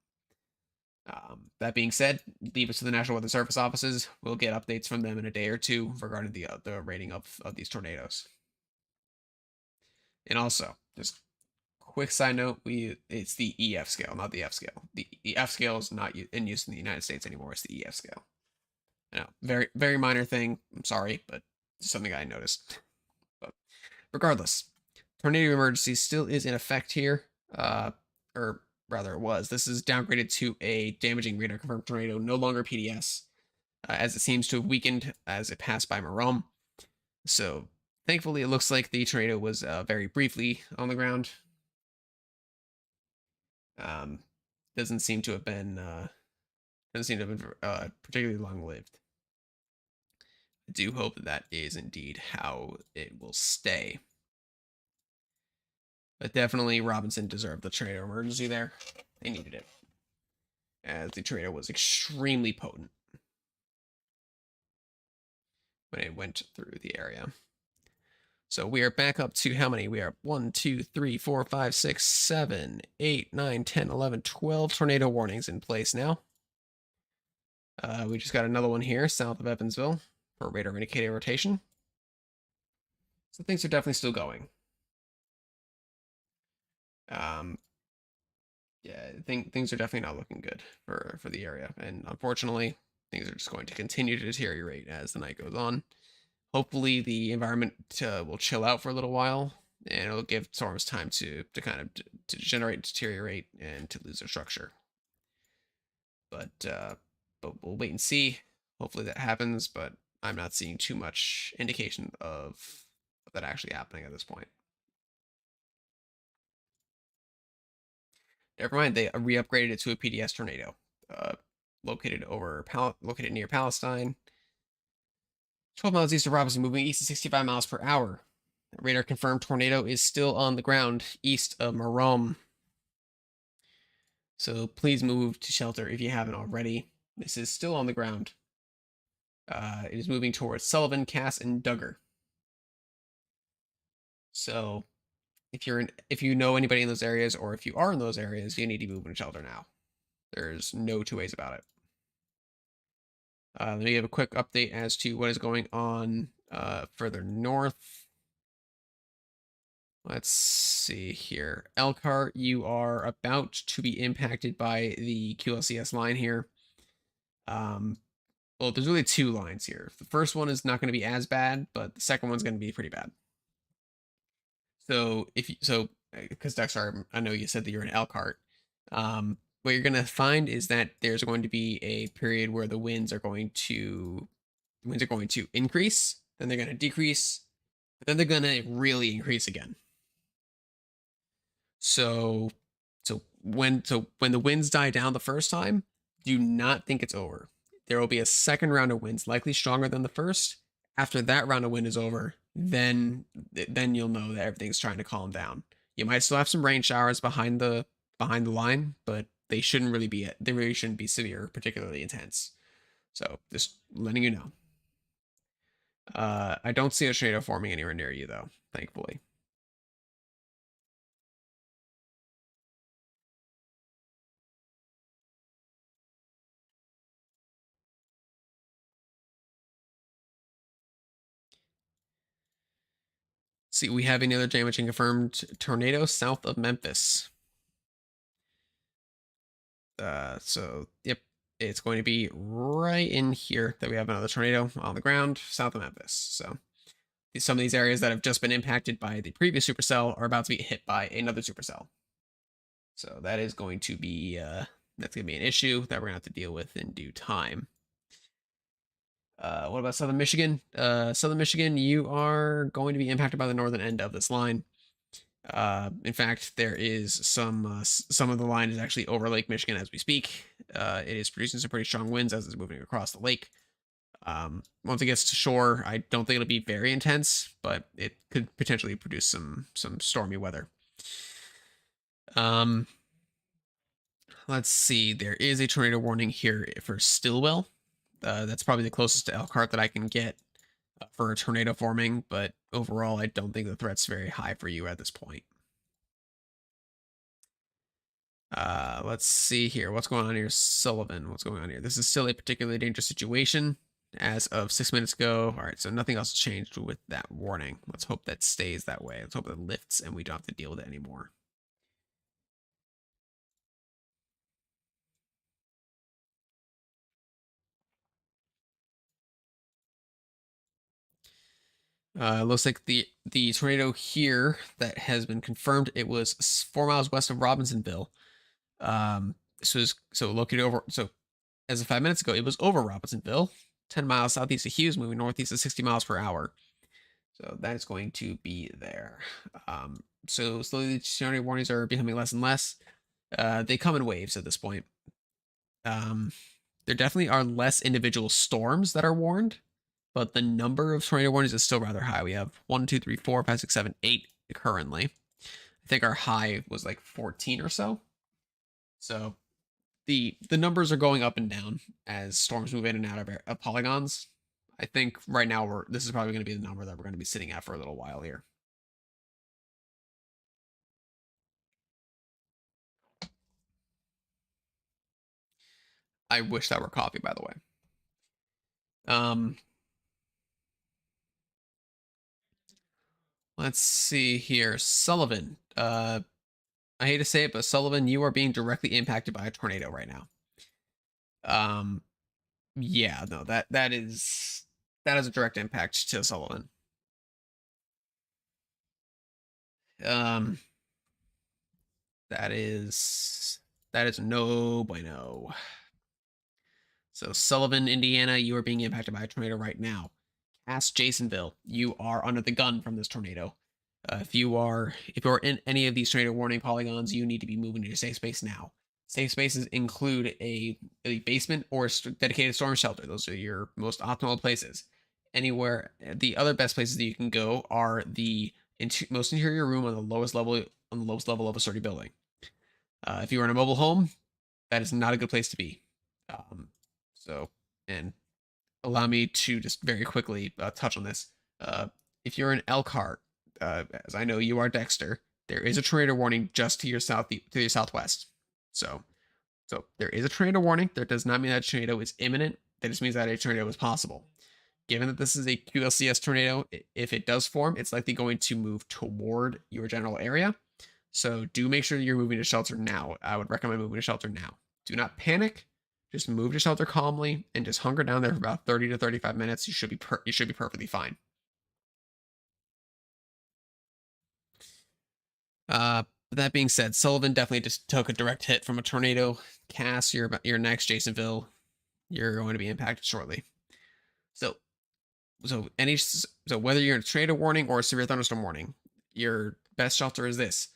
That being said, leave it to the National Weather Service offices. We'll get updates from them in a day or two regarding the rating of these tornadoes. And also, just quick side note, it's the EF scale, not the F scale. The F scale is not in use in the United States anymore. It's the EF scale. I know, very minor thing. I'm sorry, but something I noticed. But regardless, tornado emergency still is in effect here. Or rather, it was. This is downgraded to a damaging radar confirmed tornado, no longer PDS, as it seems to have weakened as it passed by Marom. So thankfully, it looks like the tornado was very briefly on the ground. Um, doesn't seem to have been particularly long lived. I do hope that is indeed how it will stay. But definitely Robinson deserved the tornado emergency there. They needed it, as the tornado was extremely potent when it went through the area. So we are back up to how many? We are 1, 2, 3, 4, 5, 6, 7, 8, 9, 10, 11, 12 tornado warnings in place now. We just got another one here south of Evansville for radar indicator rotation. So things are definitely still going. Yeah, I think things are definitely not looking good for the area, and unfortunately, things are just going to continue to deteriorate as the night goes on. Hopefully, the environment will chill out for a little while, and it'll give storms time to kind of to degenerate, deteriorate, and to lose their structure. But we'll wait and see. Hopefully that happens, but I'm not seeing too much indication of that actually happening at this point. Never mind, they re-upgraded it to a PDS tornado, located near Palestine, 12 miles east of Robinson, moving east at 65 miles per hour. The radar confirmed tornado is still on the ground east of Marom. So please move to shelter if you haven't already. This is still on the ground. It is moving towards Sullivan, Cass, and Duggar. So if you know anybody in those areas, or if you are in those areas, you need to move into shelter now. There's no two ways about it. Let me give a quick update as to what is going on further north. Let's see here. Elkhart, you are about to be impacted by the QLCS line here. Well, there's really two lines here. The first one is not going to be as bad, but the second one's going to be pretty bad. So because Dexter, I know you said that you're in Elkhart. What you're going to find is that there's going to be a period where the winds are going to increase, then they're going to decrease, but then they're going to really increase again. So when the winds die down the first time, do not think it's over. There will be a second round of winds, likely stronger than the first. After that round of wind is over, then you'll know that everything's trying to calm down. You might still have some rain showers behind the line, but they really shouldn't be severe, particularly intense. So just letting you know. I don't see a tornado forming anywhere near you though, thankfully. See, we have another damaging confirmed tornado south of Memphis. So yep, it's going to be right in here that we have another tornado on the ground south of Memphis. So some of these areas that have just been impacted by the previous supercell are about to be hit by another supercell. So that is going to be that's going to be an issue that we're going to have to deal with in due time. What about Southern Michigan? Southern Michigan, you are going to be impacted by the northern end of this line. In fact, there is some of the line is actually over Lake Michigan as we speak. It is producing some pretty strong winds as it's moving across the lake. Once it gets to shore, I don't think it'll be very intense, but it could potentially produce some stormy weather. Let's see. There is a tornado warning here for Stillwell. That's probably the closest to Elkhart that I can get for a tornado forming, but overall, I don't think the threat's very high for you at this point. Let's see here. What's going on here? Sullivan, what's going on here? This is still a particularly dangerous situation as of 6 minutes ago. All right, so nothing else has changed with that warning. Let's hope that stays that way. Let's hope it lifts and we don't have to deal with it anymore. Looks like the tornado here that has been confirmed, it was 4 miles west of Robinsonville. This was located over, so as of 5 minutes ago, it was over Robinsonville, 10 miles southeast of Hughes, moving northeast at 60 miles per hour. So that is going to be there. So slowly the tornado warnings are becoming less and less. They come in waves at this point. There definitely are less individual storms that are warned, but the number of tornado warnings is still rather high. We have 1, 2, 3, 4, 5, 6, 7, 8 currently. I I think our high was like 14 or so. So the numbers are going up and down as storms move in and out of polygons. I think right now this is probably going to be the number that we're going to be sitting at for a little while here. I wish that were coffee, by the way. Let's see here. Sullivan. I hate to say it, but Sullivan, you are being directly impacted by a tornado right now. Yeah, no, that is a direct impact to Sullivan. Um, that is no bueno. So Sullivan, Indiana, you are being impacted by a tornado right now. Cass, Jasonville, you are under the gun from this tornado. If you're in any of these tornado warning polygons, you need to be moving to your safe space now. Safe spaces include a basement or a dedicated storm shelter. Those are your most optimal places. Anywhere, the other best places that you can go are the most interior room on the lowest level of a sturdy building. If you are in a mobile home, that is not a good place to be. So, and allow me to just very quickly touch on this. If you're in Elkhart, as I know you are Dexter, there is a tornado warning just to your southwest. So there is a tornado warning. That does not mean that a tornado is imminent. That just means that a tornado is possible. Given that this is a QLCS tornado, if it does form, it's likely going to move toward your general area. So do make sure you're moving to shelter now. I would recommend moving to shelter now. Do not panic. Just move to shelter calmly and just hunker down there for about 30 to 35 minutes. You should be perfectly fine. That being said, Sullivan definitely just took a direct hit from a tornado. Cass, you're next. Jasonville, you're going to be impacted shortly. So whether you're in a tornado warning or a severe thunderstorm warning, your best shelter is this: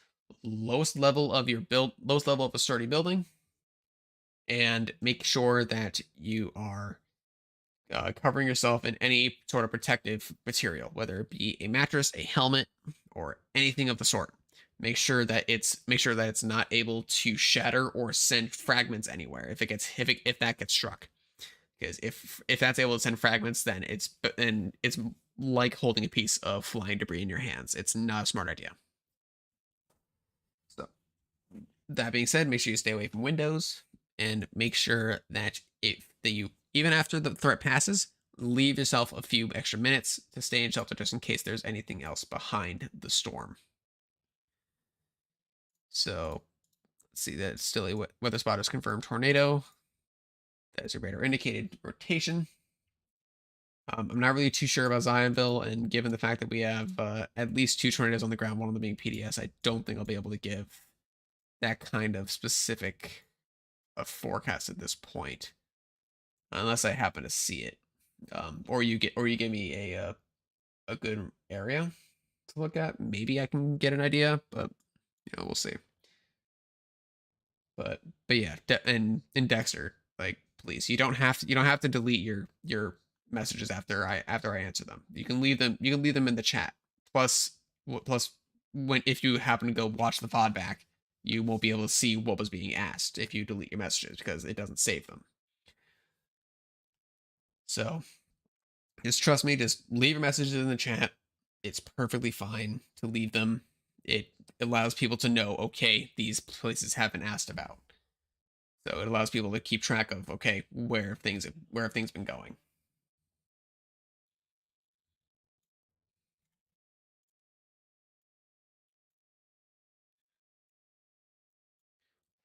lowest level of a sturdy building, and make sure that you are covering yourself in any sort of protective material, whether it be a mattress, a helmet, or anything of the sort. Make sure that it's not able to shatter or send fragments anywhere if that gets struck. Because if that's able to send fragments, then it's like holding a piece of flying debris in your hands. It's not a smart idea. So that being said, make sure you stay away from windows and make sure that you even after the threat passes, leave yourself a few extra minutes to stay in shelter just in case there's anything else behind the storm. So let's see, that's still a weather spotters confirmed tornado. That is your radar indicated rotation. I'm not really too sure about Zionville, and given the fact that we have at least 2 tornadoes on the ground, one of them being PDS, I don't think I'll be able to give that kind of specific a forecast at this point, unless I happen to see it, or you give me a good area to look at. Maybe I can get an idea, but we'll see. But yeah, and in Dexter, like, please, you don't have to delete your messages after I answer them. You can leave them in the chat. Plus when if you happen to go watch the VOD back, you won't be able to see what was being asked if you delete your messages because it doesn't save them. So just trust me, just leave your messages in the chat. It's perfectly fine to leave them. It allows people to know, okay, these places have been asked about. So it allows people to keep track of, okay, where have things been going.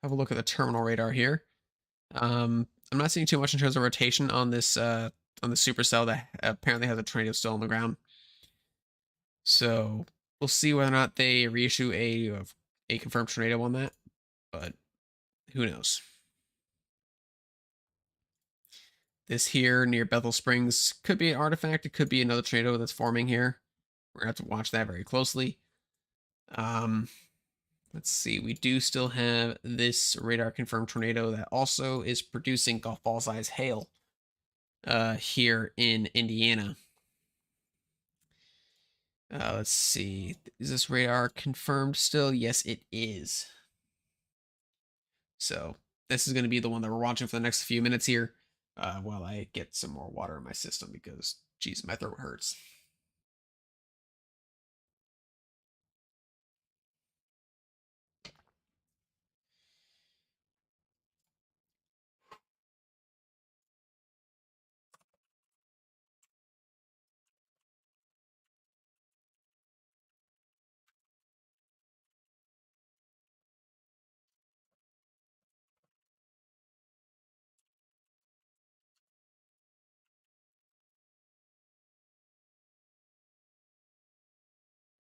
Have a look at the terminal radar here. I'm not seeing too much in terms of rotation on this supercell that apparently has a tornado still on the ground. So we'll see whether or not they reissue a confirmed tornado on that, but who knows. This here near Bethel Springs could be an artifact. It could be another tornado that's forming here. We're gonna have to watch that very closely. Let's see. We do still have this radar confirmed tornado that also is producing golf ball size hail here in Indiana. Let's see. Is this radar confirmed still? Yes, it is. So this is going to be the one that we're watching for the next few minutes here, while I get some more water in my system because, geez, my throat hurts.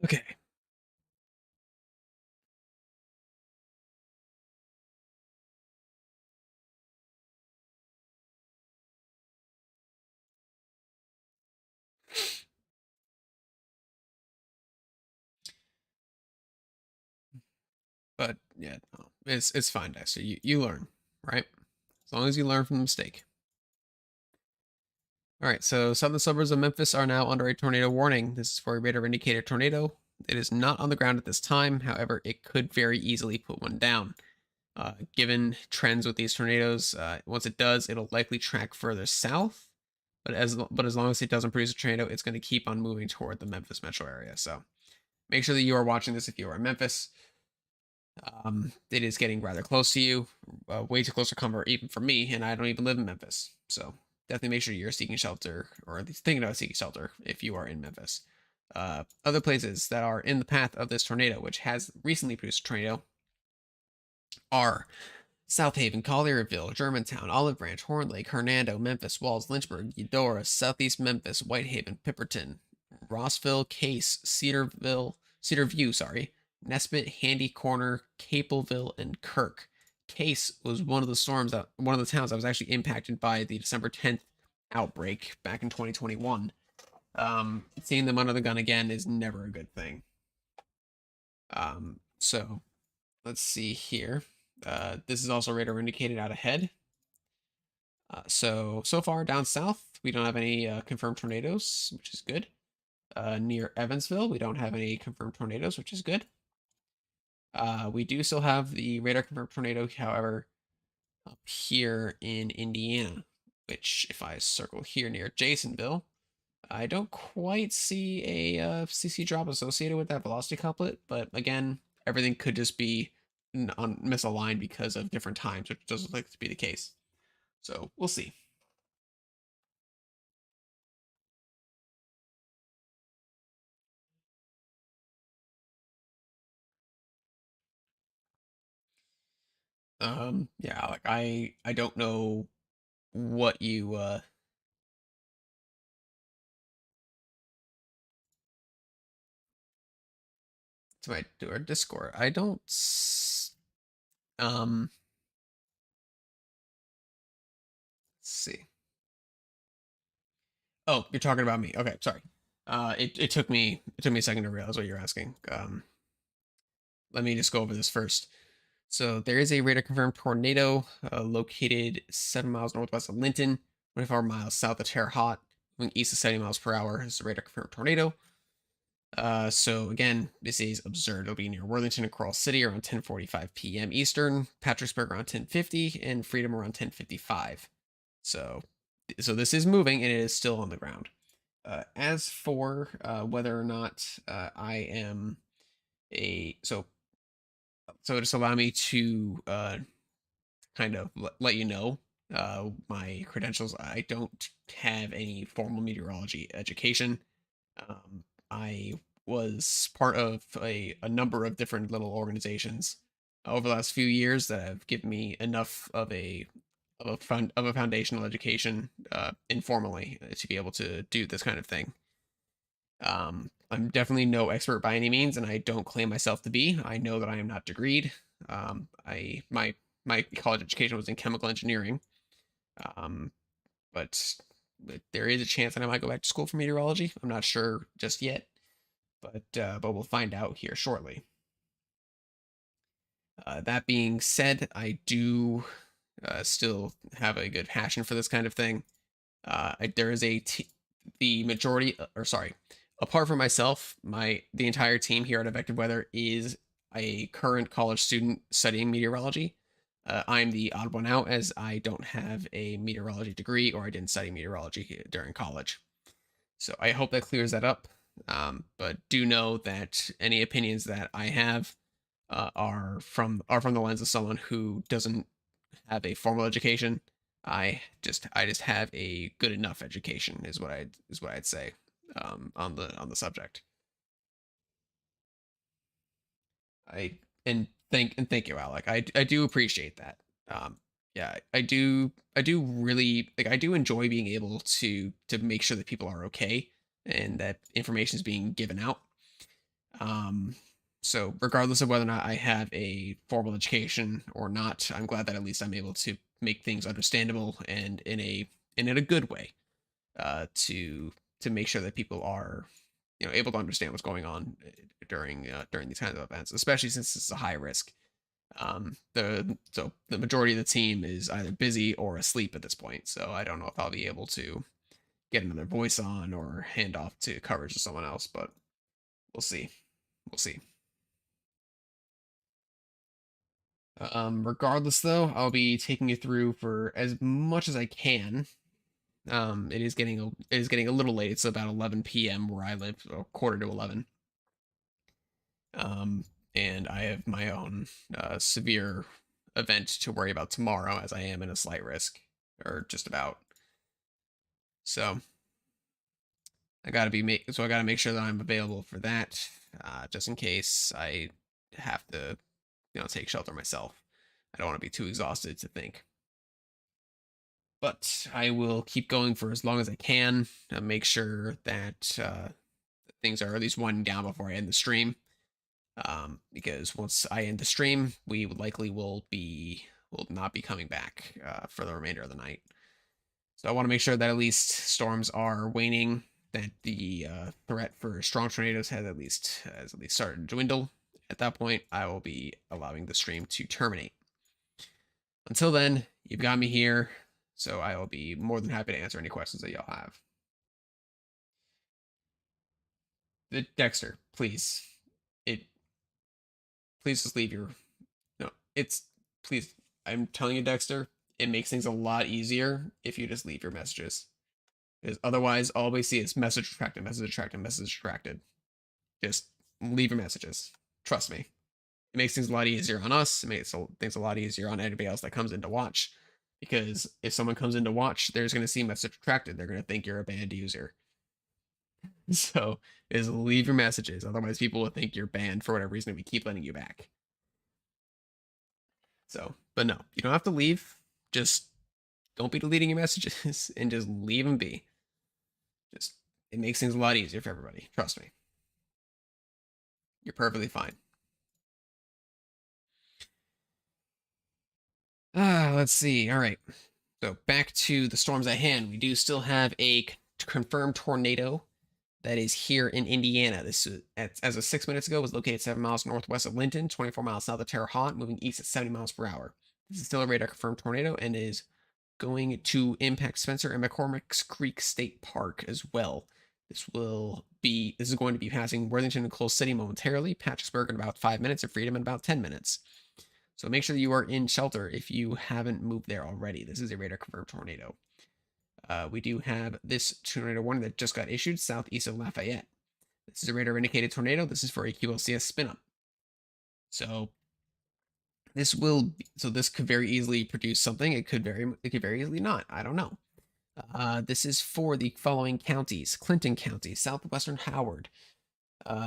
Okay. But yeah, no, it's fine, Dexter. You learn, right? As long as you learn from the mistake. All right, so southern suburbs of Memphis are now under a tornado warning. This is for a radar indicated tornado. It is not on the ground at this time. However, it could very easily put one down. Given trends with these tornadoes, once it does, it'll likely track further south. But as long as it doesn't produce a tornado, it's going to keep on moving toward the Memphis metro area. So make sure that you are watching this if you are in Memphis. It is getting rather close to you, way too close to comfort even for me, and I don't even live in Memphis. So definitely make sure you're seeking shelter, or at least thinking about seeking shelter if you are in Memphis. Other places that are in the path of this tornado, which has recently produced a tornado, are South Haven, Collierville, Germantown, Olive Branch, Horn Lake, Hernando, Memphis, Walls, Lynchburg, Eudora, Southeast Memphis, Whitehaven, Pipperton, Rossville, Case, Cedarview, Nesbitt, Handy Corner, Capelville, and Kirk. Case was one of the towns that was actually impacted by the December 10th outbreak back in 2021. Seeing them under the gun again is never a good thing. So let's see here. This is also radar indicated out ahead. So far down south, we don't have any confirmed tornadoes, which is good. Near Evansville, we don't have any confirmed tornadoes, which is good. We do still have the radar confirmed tornado, however, up here in Indiana, which if I circle here near Jasonville, I don't quite see a CC drop associated with that velocity couplet, but again, everything could just be misaligned because of different times, which doesn't look like to be the case. So we'll see. Yeah, like I don't know what you to my to our Discord. I don't let's see. Oh, you're talking about me. Okay, sorry. It took me a second to realize what you're asking. Let me just go over this first. So there is a radar confirmed tornado located 7 miles northwest of Linton, 24 miles south of Terre Haute, moving east of 70 miles per hour. This is a radar confirmed tornado. So again, this is observed. It'll be near Worthington and Coral City around 10:45 p.m. Eastern, Patricksburg around 10:50, and Freedom around 10:55. So this is moving and it is still on the ground. As for whether or not I am a just allow me to kind of let you know my credentials. I don't have any formal meteorology education. I was part of a number of different little organizations over the last few years that have given me enough of a foundational education informally to be able to do this kind of thing. I'm definitely no expert by any means, and I don't claim myself to be. I know that I am not degreed. I my college education was in chemical engineering, um, but there is a chance that I might go back to school for meteorology. I'm not sure just yet, but we'll find out here shortly. That being said, I do still have a good passion for this kind of thing. There is the majority, or sorry, apart from myself, the entire team here at Advective Weather is a current college student studying meteorology. I'm the odd one out as I don't have a meteorology degree, or I didn't study meteorology during college. So I hope that clears that up. But do know that any opinions that I have are from the lens of someone who doesn't have a formal education. I just have a good enough education is what I'd say on the subject. I thank you, Alec. I do appreciate that. Um, yeah, I do really like I do enjoy being able to make sure that people are okay and that information is being given out. Um, so regardless of whether or not I have a formal education or not, I'm glad that at least I'm able to make things understandable and in a good way to make sure that people are able to understand what's going on during these kinds of events, especially since it's a high risk. The majority of the team is either busy or asleep at this point, so I don't know if I'll be able to get another voice on or hand off to coverage to someone else, but we'll see. We'll see. Regardless, though, I'll be taking you through for as much as I can. It is getting a little late. It's about 11 p.m. where I live, or quarter to 11. Um, and I have my own severe event to worry about tomorrow, as I am in a slight risk, or just about. So I gotta make sure that I'm available for that, just in case I have to, take shelter myself. I don't want to be too exhausted to think. But I will keep going for as long as I can to make sure that things are at least winding down before I end the stream. Because once I end the stream, we likely will not be coming back for the remainder of the night. So I want to make sure that at least storms are waning, that the threat for strong tornadoes has at least started to dwindle. At that point, I will be allowing the stream to terminate. Until then, you've got me here, so I will be more than happy to answer any questions that y'all have. Dexter, please, it, please just leave your, no, it's, please, I'm telling you, Dexter, it makes things a lot easier if you just leave your messages. Because otherwise, all we see is message retracted, message retracted, message retracted. Just leave your messages. Trust me. It makes things a lot easier on us. It makes things a lot easier on anybody else that comes in to watch. Because if someone comes in to watch, they're going to see message retracted. They're going to think you're a banned user. So is leave your messages. Otherwise, people will think you're banned for whatever reason. And we keep letting you back. So, but no, you don't have to leave. Just don't be deleting your messages and just leave them be. Just it makes things a lot easier for everybody. Trust me. You're perfectly fine. Let's see. All right. So back to the storms at hand. We do still have a confirmed tornado that is here in Indiana. This, as of 6 minutes ago, was located 7 miles northwest of Linton, 24 miles south of Terre Haute, moving east at 70 miles per hour. This is still a radar confirmed tornado and is going to impact Spencer and McCormick's Creek State Park as well. This is going to be passing Worthington and Coal City momentarily, Patricksburg in about 5 minutes, and Freedom in about 10 minutes. So make sure that you are in shelter if you haven't moved there already. This is a radar confirmed tornado. We do have this tornado warning that just got issued southeast of Lafayette. This is a radar indicated tornado. This is for a QLCS spin up. So this could very easily produce something. It could very easily not. I don't know. This is for the following counties: Clinton County, southwestern Howard,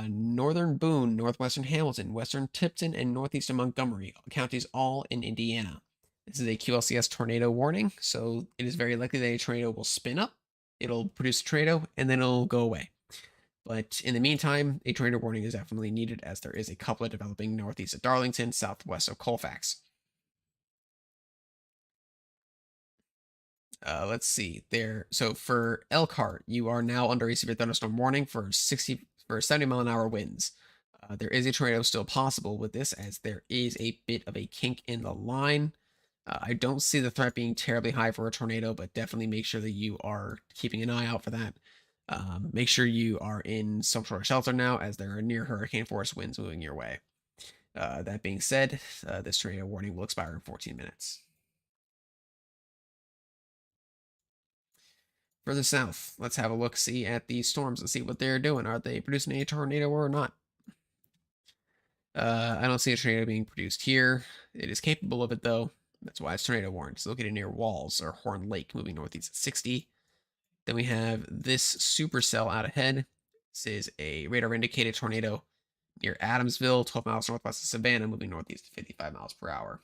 northern Boone, northwestern Hamilton, western Tipton, and northeastern Montgomery, counties all in Indiana. This is a QLCS tornado warning, so it is very likely that a tornado will spin up, it'll produce a tornado, and then it'll go away. But in the meantime, a tornado warning is definitely needed as there is a couplet developing northeast of Darlington, southwest of Colfax. Let's see there. So for Elkhart, you are now under a severe thunderstorm warning for 70-mile-an-hour winds. There is a tornado still possible with this, as there is a bit of a kink in the line. I don't see the threat being terribly high for a tornado, but definitely make sure that you are keeping an eye out for that. Make sure you are in some sort of shelter now, as there are near hurricane force winds moving your way. That being said, this tornado warning will expire in 14 minutes. Further south, let's have a look see at these storms and see what they're doing. Are they producing a tornado or not? I don't see a tornado being produced here. It is capable of it, though. That's why it's tornado warned. It's located near Walls or Horn Lake, moving northeast at 60. Then we have this supercell out ahead. This is a radar indicated tornado near Adamsville, 12 miles northwest of Savannah, moving northeast at 55 miles per hour.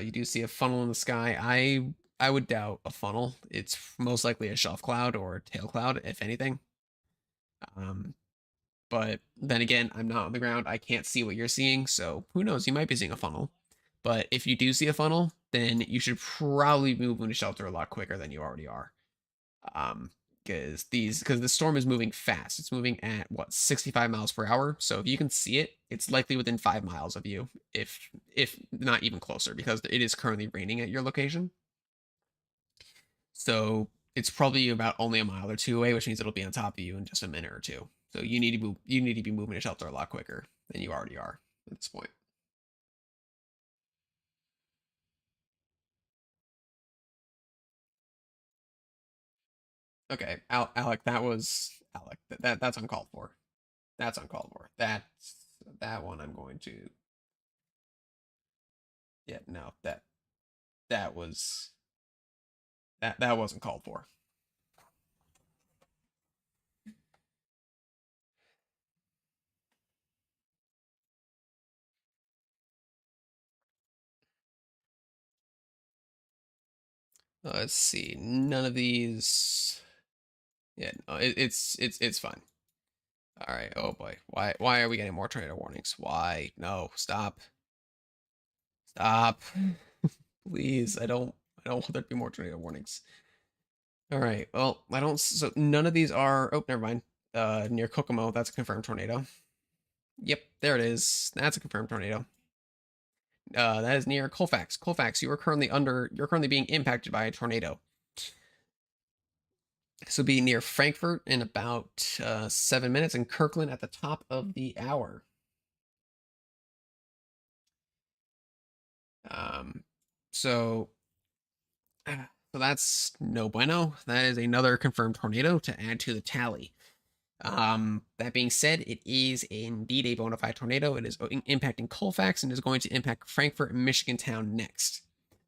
You do see a funnel in the sky. I would doubt a funnel. It's most likely a shelf cloud or a tail cloud, if anything. Um, but then again, I'm not on the ground. I can't see what you're seeing, so who knows? You might be seeing a funnel. But if you do see a funnel, then you should probably move into shelter a lot quicker than you already are. Because the storm is moving fast. It's moving at what 65 miles per hour. So if you can see it, it's likely within 5 miles of you, if not even closer, because it is currently raining at your location. So it's probably about only a mile or two away, which means it'll be on top of you in just a minute or two. So you need to move. You need to be moving to shelter a lot quicker than you already are at this point. Okay, Alec, that was Alec. That's uncalled for. That's uncalled for. That one. I'm going to. Yeah, no, that was that wasn't called for. Let's see. None of these. Yeah, no, it's fine. All right. Oh boy. Why are we getting more tornado warnings? Why? No. Stop. Stop. Please. I don't want there to be more tornado warnings. All right. Well, I don't. So none of these are. Oh, never mind. Near Kokomo, that's a confirmed tornado. Yep, there it is. That's a confirmed tornado. That is near Colfax. Colfax, you're currently being impacted by a tornado. This will be near Frankfurt in about 7 minutes, and Kirkland at the top of the hour. Um, so, so that's no bueno. That is another confirmed tornado to add to the tally. That being said, it is indeed a bona fide tornado. It is impacting Colfax and is going to impact Frankfurt and Michigan Town next.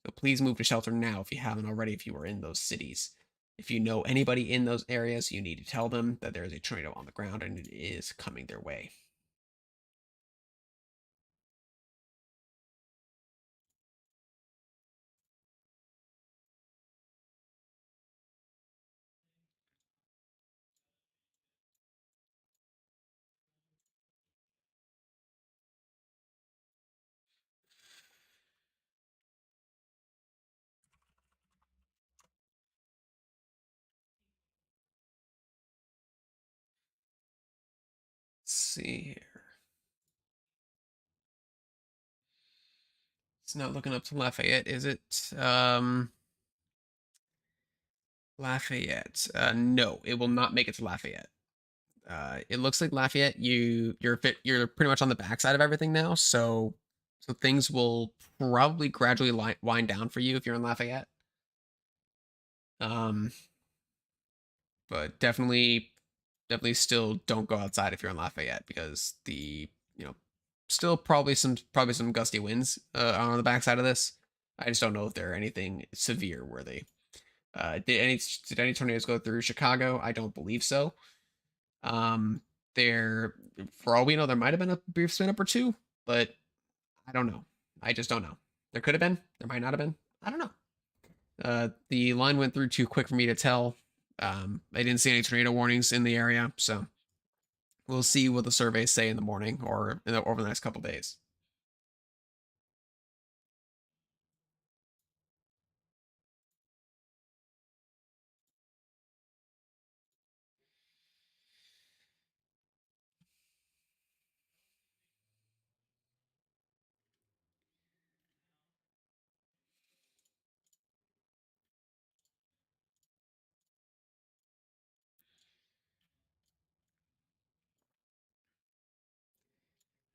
So please move to shelter now if you haven't already, if you are in those cities. If you know anybody in those areas, you need to tell them that there is a tornado on the ground and it is coming their way. Let's see here. It's not looking up to Lafayette, is it? Lafayette. No, it will not make it to Lafayette. It looks like Lafayette. You're pretty much on the backside of everything now, so things will probably gradually wind down for you if you're in Lafayette. Um, but definitely still don't go outside if you're in Lafayette, because you know still probably some gusty winds on the backside of this. I just don't know if they're anything severe worthy. Did any tornadoes go through Chicago? I don't believe so. Um, there, for all we know, there might have been a brief spin up or two, but I don't know. I just don't know. There could have been. There might not have been. I don't know. The line went through too quick for me to tell. I didn't see any tornado warnings in the area, so we'll see what the surveys say in the morning or over the next couple days.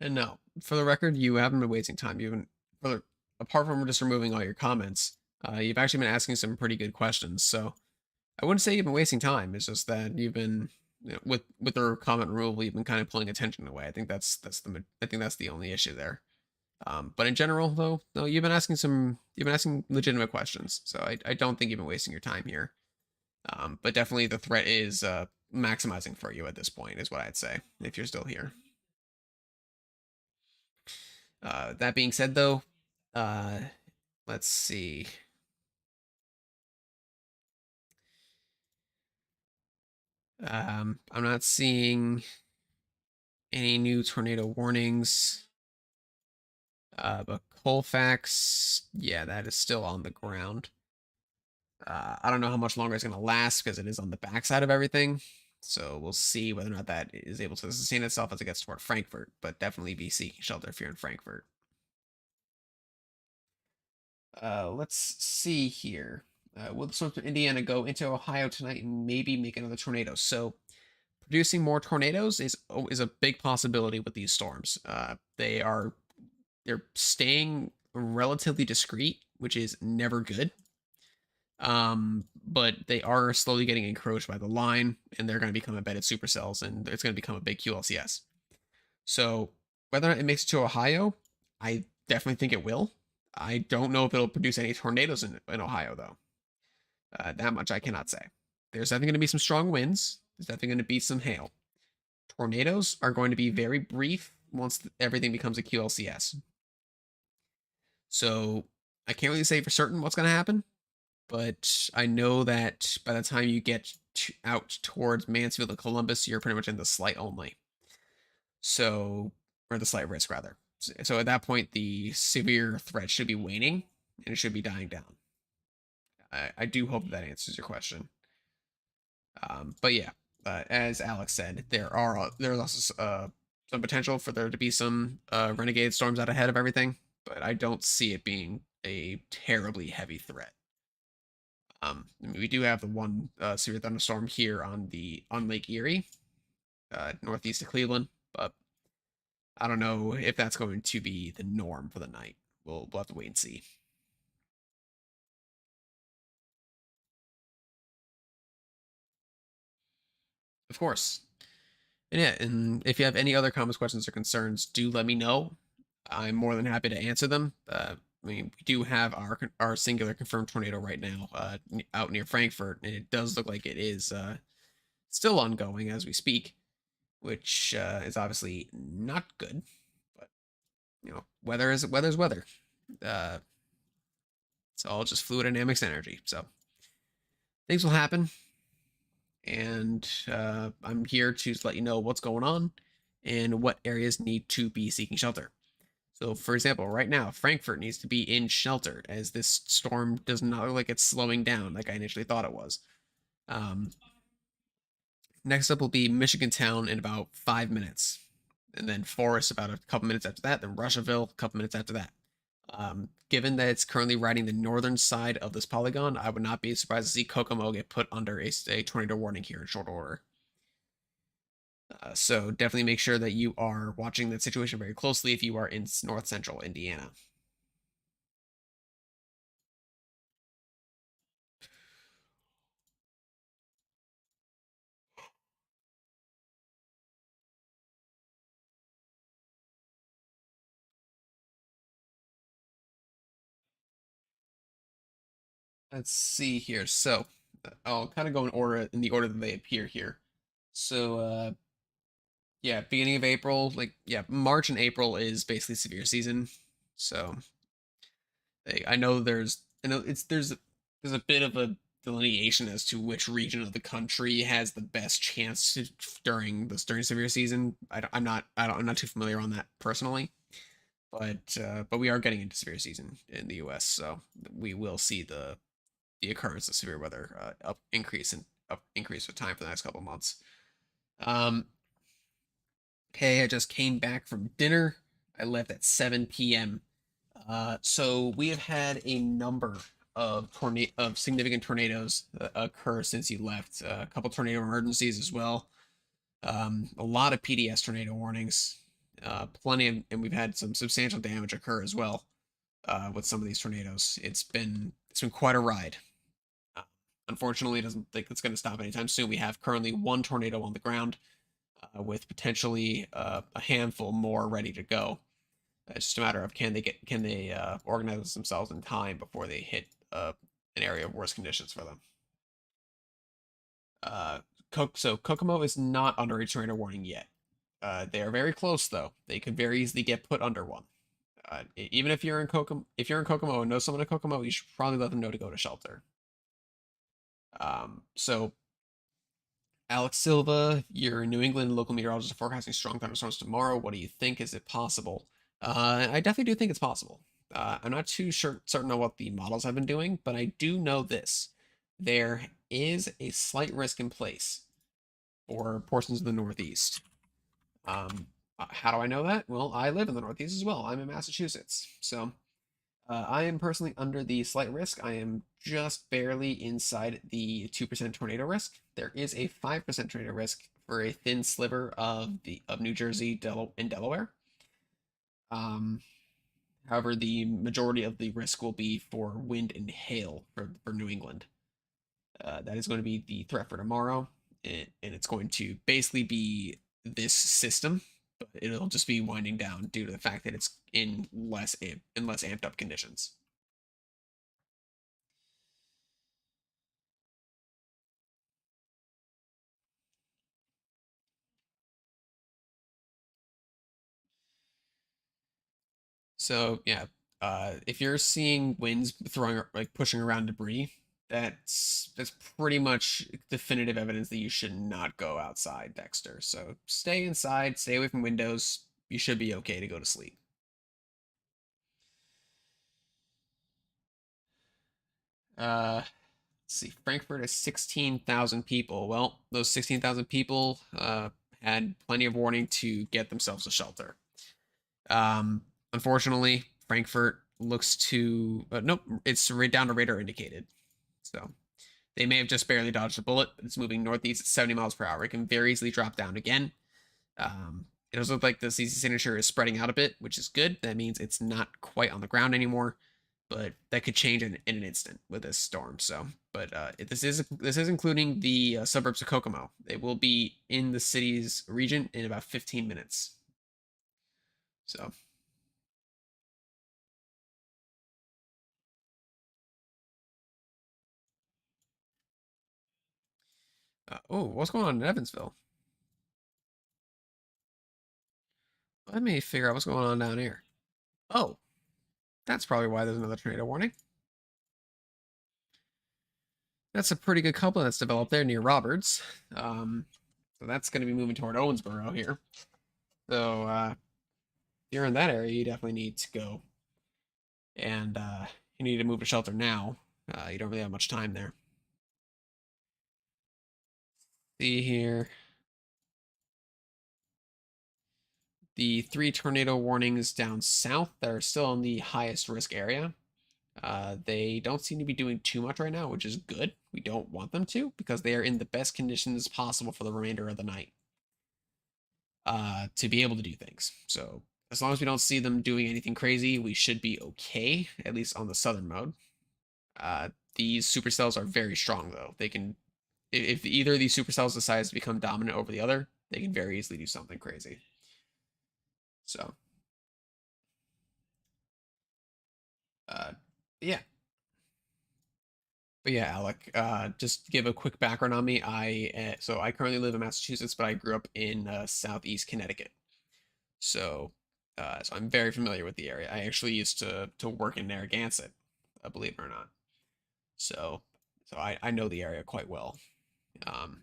And no, for the record, you haven't been wasting time. You've been, apart from just removing all your comments, you've actually been asking some pretty good questions. So I wouldn't say you've been wasting time. It's just that you've been, with the comment removal, you've been kind of pulling attention away. I think that's the only issue there. But in general, though, no, you've been asking legitimate questions. So I don't think you've been wasting your time here. But definitely the threat is maximizing for you at this point, is what I'd say, if you're still here. That being said, though, uh, let's see. I'm not seeing any new tornado warnings. But Colfax, yeah, that is still on the ground. I don't know how much longer it's going to last because it is on the backside of everything. So we'll see whether or not that is able to sustain itself as it gets toward Frankfurt. But definitely be seeking shelter if you're in Frankfurt. Let's see here. Will the storm from Indiana go into Ohio tonight and maybe make another tornado? So producing more tornadoes is a big possibility with these storms. They're staying relatively discreet, which is never good. But they are slowly getting encroached by the line, and they're going to become embedded supercells, and it's going to become a big QLCS. So whether or not it makes it to Ohio, I definitely think it will. I don't know if it'll produce any tornadoes in Ohio, though. That much I cannot say. There's definitely going to be some strong winds. There's definitely going to be some hail. Tornadoes are going to be very brief once everything becomes a QLCS. So I can't really say for certain what's going to happen, but I know that by the time you get out towards Mansfield and Columbus, you're pretty much in the slight only. So, or the slight risk rather. So at that point, the severe threat should be waning and it should be dying down. I do hope that answers your question. But yeah, as Alex said, there's also some potential for there to be some renegade storms out ahead of everything, but I don't see it being a terribly heavy threat. We do have the one severe thunderstorm here on Lake Erie, northeast of Cleveland, but I don't know if that's going to be the norm for the night. We'll have to wait and see. Of course. And yeah, and if you have any other comments, questions, or concerns, do let me know. I'm more than happy to answer them. I mean, we do have our singular confirmed tornado right now out near Frankfurt, and it does look like it is still ongoing as we speak, which is obviously not good. But weather's weather. Uh, it's all just fluid dynamics energy. So things will happen, and I'm here to let you know what's going on and what areas need to be seeking shelter. So, for example, right now, Frankfurt needs to be in shelter as this storm does not look like it's slowing down like I initially thought it was. Um, Next up will be Michigan Town in about 5 minutes, and then Forest about a couple minutes after that, then Russiaville a couple minutes after that. Given that it's currently riding the northern side of this polygon, I would not be surprised to see Kokomo get put under a tornado warning here in short order. So definitely make sure that you are watching that situation very closely if you are in north central Indiana. Let's see here. So I'll kind of go in the order that they appear here. So yeah, beginning of April, like yeah, March and April is basically severe season. So I know there's a bit of a delineation as to which region of the country has the best chance during severe season. I'm not too familiar on that personally, but we are getting into severe season in the U.S., so we will see the occurrence of severe weather increase with time for the next couple months. Okay, I just came back from dinner. I left at 7 p.m. So we have had a number of significant tornadoes occur since you left. A couple tornado emergencies as well. A lot of PDS tornado warnings. and we've had some substantial damage occur as well with some of these tornadoes. It's been quite a ride. Uh, Unfortunately, it doesn't think it's going to stop anytime soon. We have currently one tornado on the ground with potentially a handful more ready to go. It's just a matter of can they organize themselves in time before they hit an area of worse conditions for them. Uh, so Kokomo is not under a tornado warning yet. They are very close though. They could very easily get put under one. Even if you're in Kokomo and know someone in Kokomo, you should probably let them know to go to shelter. So Alex Silva, your New England local meteorologist, are forecasting strong thunderstorms tomorrow. What do you think? Is it possible? I definitely do think it's possible. I'm not too certain on what the models have been doing, but I do know this: there is a slight risk in place for portions of the Northeast. How do I know that? Well, I live in the Northeast as well. I'm in Massachusetts, so I am personally under the slight risk. I am just barely inside the 2% tornado risk. There is a 5% tornado risk for a thin sliver of New Jersey and Delaware. Um, However, the majority of the risk will be for wind and hail for New England. That is going to be the threat for tomorrow, and it's going to basically be this system, but it'll just be winding down due to the fact that it's in less amped up conditions. So yeah, if you're seeing winds throwing like pushing around debris, that's pretty much definitive evidence that you should not go outside, Dexter. So stay inside, stay away from windows. You should be okay to go to sleep. Let's see, Frankfurt is 16,000 people. Well, those 16,000 people had plenty of warning to get themselves a shelter. Um, Unfortunately, Frankfurt looks to nope, it's right down to radar indicated. So they may have just barely dodged a bullet, but it's moving northeast at 70 miles per hour. It can very easily drop down again. It does look like the CC signature is spreading out a bit, which is good. That means it's not quite on the ground anymore, but that could change in an instant with this storm. So, but this is including the suburbs of Kokomo. They will be in the city's region in about 15 minutes. So oh, what's going on in Evansville? Let me figure out what's going on down here. Oh, that's probably why there's another tornado warning. That's a pretty good couple that's developed there near Roberts. So that's going to be moving toward Owensboro here. So if you're in that area, you definitely need to go. And you need to move to shelter now. You don't really have much time there. See here. The 3 tornado warnings down south that are still in the highest risk area. They don't seem to be doing too much right now, which is good. We don't want them to because they are in the best conditions possible for the remainder of the night to be able to do things. So as long as we don't see them doing anything crazy, we should be okay, at least on the southern mode. These supercells are very strong, though. They can, if either of these supercells decides to become dominant over the other, they can very easily do something crazy. So, uh, yeah. But yeah, Alec, just to give a quick background on me. I currently live in Massachusetts, but I grew up in southeast Connecticut. So, so I'm very familiar with the area. I actually used to work in Narragansett, believe it or not. So, I know the area quite well. Um,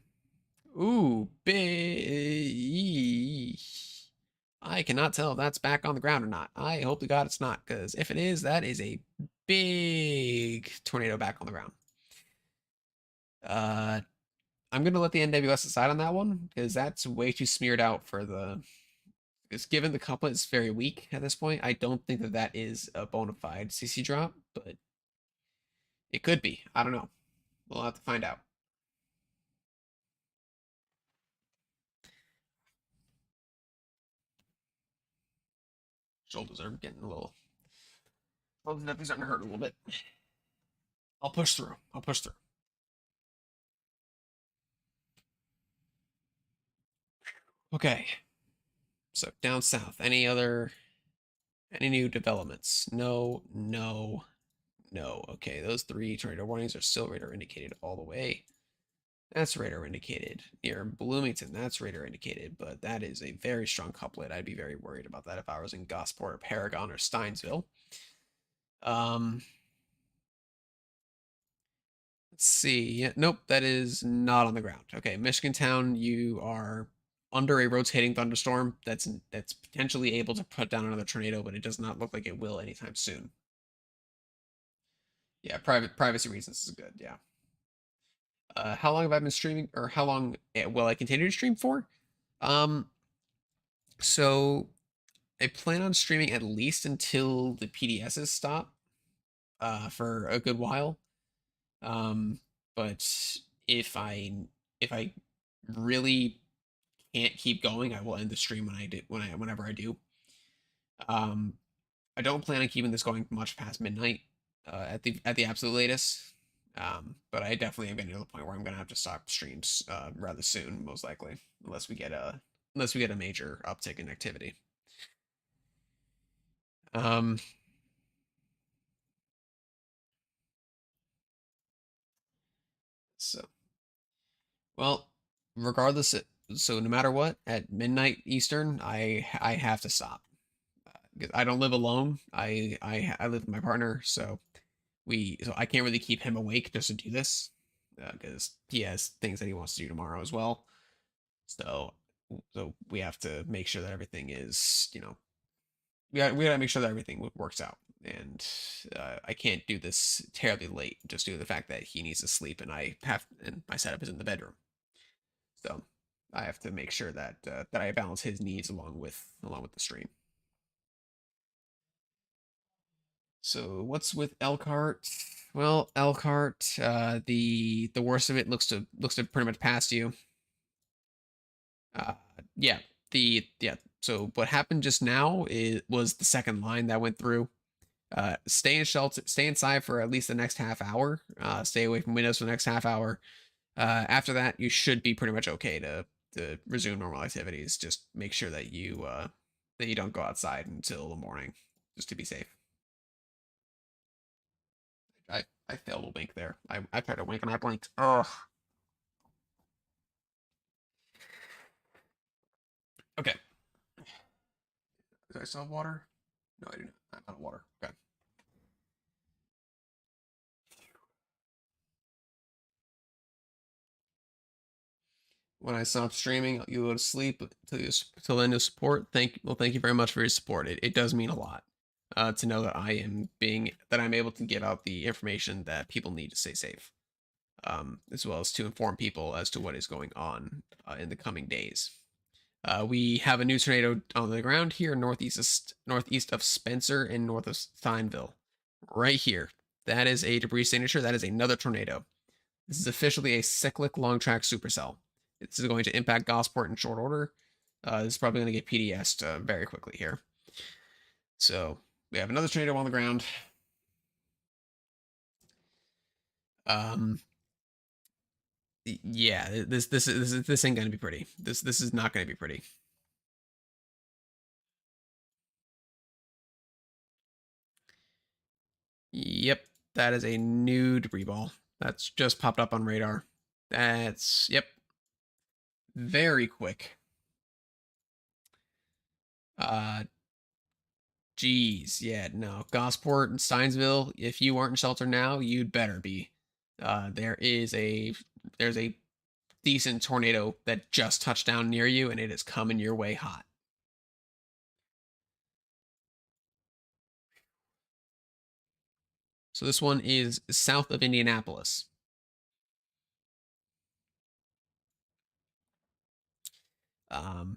ooh, big. I cannot tell if that's back on the ground or not. I hope to God it's not, because if it is, that is a big tornado back on the ground. Uh, I'm gonna let the NWS decide on that one because that's way too smeared out for the. Because given the couplet is very weak at this point, I don't think that that is a bona fide CC drop, but it could be. I don't know. We'll have to find out. shoulders are getting a little. Well, definitely starting to hurt a little bit. I'll push through. I'll push through. Okay. So down south, any new developments? No, no, no. Okay, those 3 tornado warnings are still radar indicated all the way. That's radar indicated. Near Bloomington, that's radar indicated, but that is a very strong couplet. I'd be very worried about that if I was in Gosport or Paragon or Steinsville. Let's see. Yeah, nope, that is not on the ground. Okay, Michigan Town, you are under a rotating thunderstorm that's potentially able to put down another tornado, but it does not look like it will anytime soon. Yeah, privacy reasons is good. Yeah. How long have I been streaming, or how long will I continue to stream for? Um, so I plan on streaming at least until the PDSs stop, for a good while. Um, but if I if I really can't keep going, I will end the stream whenever I do. Um, I don't plan on keeping this going much past midnight, at the absolute latest. But I definitely am getting to the point where I'm gonna have to stop streams rather soon, most likely, unless we get a major uptick in activity. Um, so well, regardless, so no matter what, at midnight Eastern, I have to stop. I don't live alone. I live with my partner, so I can't really keep him awake just to do this, because he has things that he wants to do tomorrow as well. So we have to make sure that everything is, we gotta make sure that everything works out. And I can't do this terribly late just due to the fact that he needs to sleep, and my setup is in the bedroom. So I have to make sure that I balance his needs along with the stream. So what's with Elkhart? Well, Elkhart, the worst of it looks to pretty much pass you. Uh, yeah, yeah. So what happened just now was the second line that went through. Stay in shelter, stay inside for at least the next half hour. Stay away from windows for the next half hour. After that, you should be pretty much okay to resume normal activities. Just make sure that you don't go outside until the morning, just to be safe. I failed a wink there. I tried to wink and I blinked. Ugh. Okay. Do I still have water? No, I do not. I'm out of water. Okay. When I stop streaming, you go to sleep till end of support. Thank you very much for your support. It does mean a lot to know that I'm able to give out the information that people need to stay safe, as well as to inform people as to what is going on in the coming days. We have a new tornado on the ground here, northeast of Spencer and north of Steinville, right here. That is a debris signature. That is another tornado. This is officially a cyclic long track supercell. This is going to impact Gosport in short order. This is probably going to get PDS'd very quickly here. So we have another tornado on the ground. Yeah, this ain't gonna be pretty. This is not gonna be pretty. Yep, that is a new debris ball. That's just popped up on radar. Yep, very quick. Geez, yeah, no. Gosport and Steinsville, if you aren't in shelter now, you'd better be. There's a decent tornado that just touched down near you, and it is coming your way hot. So this one is south of Indianapolis. Um,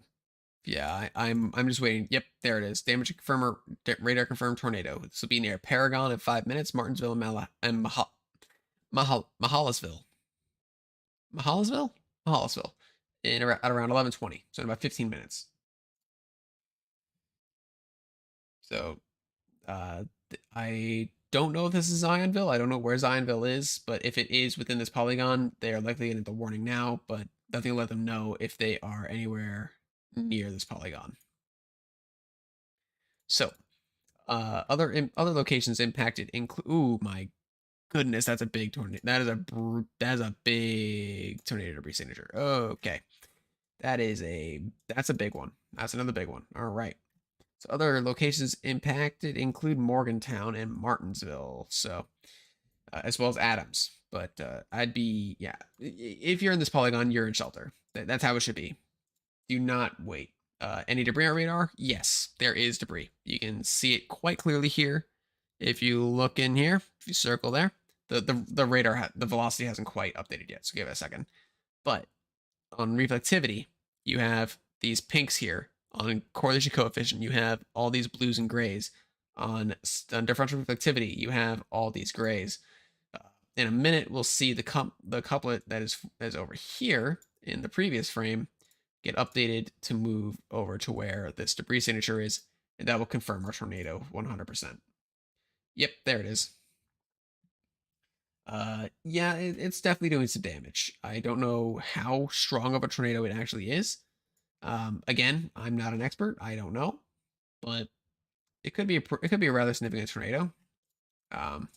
yeah, I'm just waiting. Yep, there it is. Damage confirmer, radar confirmed tornado. This will be near Paragon in 5 minutes. Martinsville and Mahalasville. Mahalasville, at around 11:20. So in about 15 minutes. So I don't know if this is Zionville. I don't know where Zionville is, but if it is within this polygon, they are likely getting the warning now, but nothing will let them know if they are anywhere near this polygon. So, other locations impacted include. Ooh, my goodness, that's a big tornado. That is a big tornado debris signature. Okay, that's a big one. That's another big one. All right. So other locations impacted include Morgantown and Martinsville. So as well as Adams. But yeah. If you're in this polygon, you're in shelter. That's how it should be. Do not wait. Any debris on radar? Yes, there is debris. You can see it quite clearly here. If you look in here, if you circle there, the radar the velocity hasn't quite updated yet. So give it a second. But on reflectivity, you have these pinks here. On correlation coefficient, you have all these blues and grays. On differential reflectivity, you have all these grays. In a minute, we'll see the couplet that is over here in the previous frame get updated to move over to where this debris signature is, and that will confirm our tornado 100%. Yep, there it is. Yeah, it's definitely doing some damage. I don't know how strong of a tornado it actually is. Again, I'm not an expert. I don't know, but it could be a rather significant tornado. Um,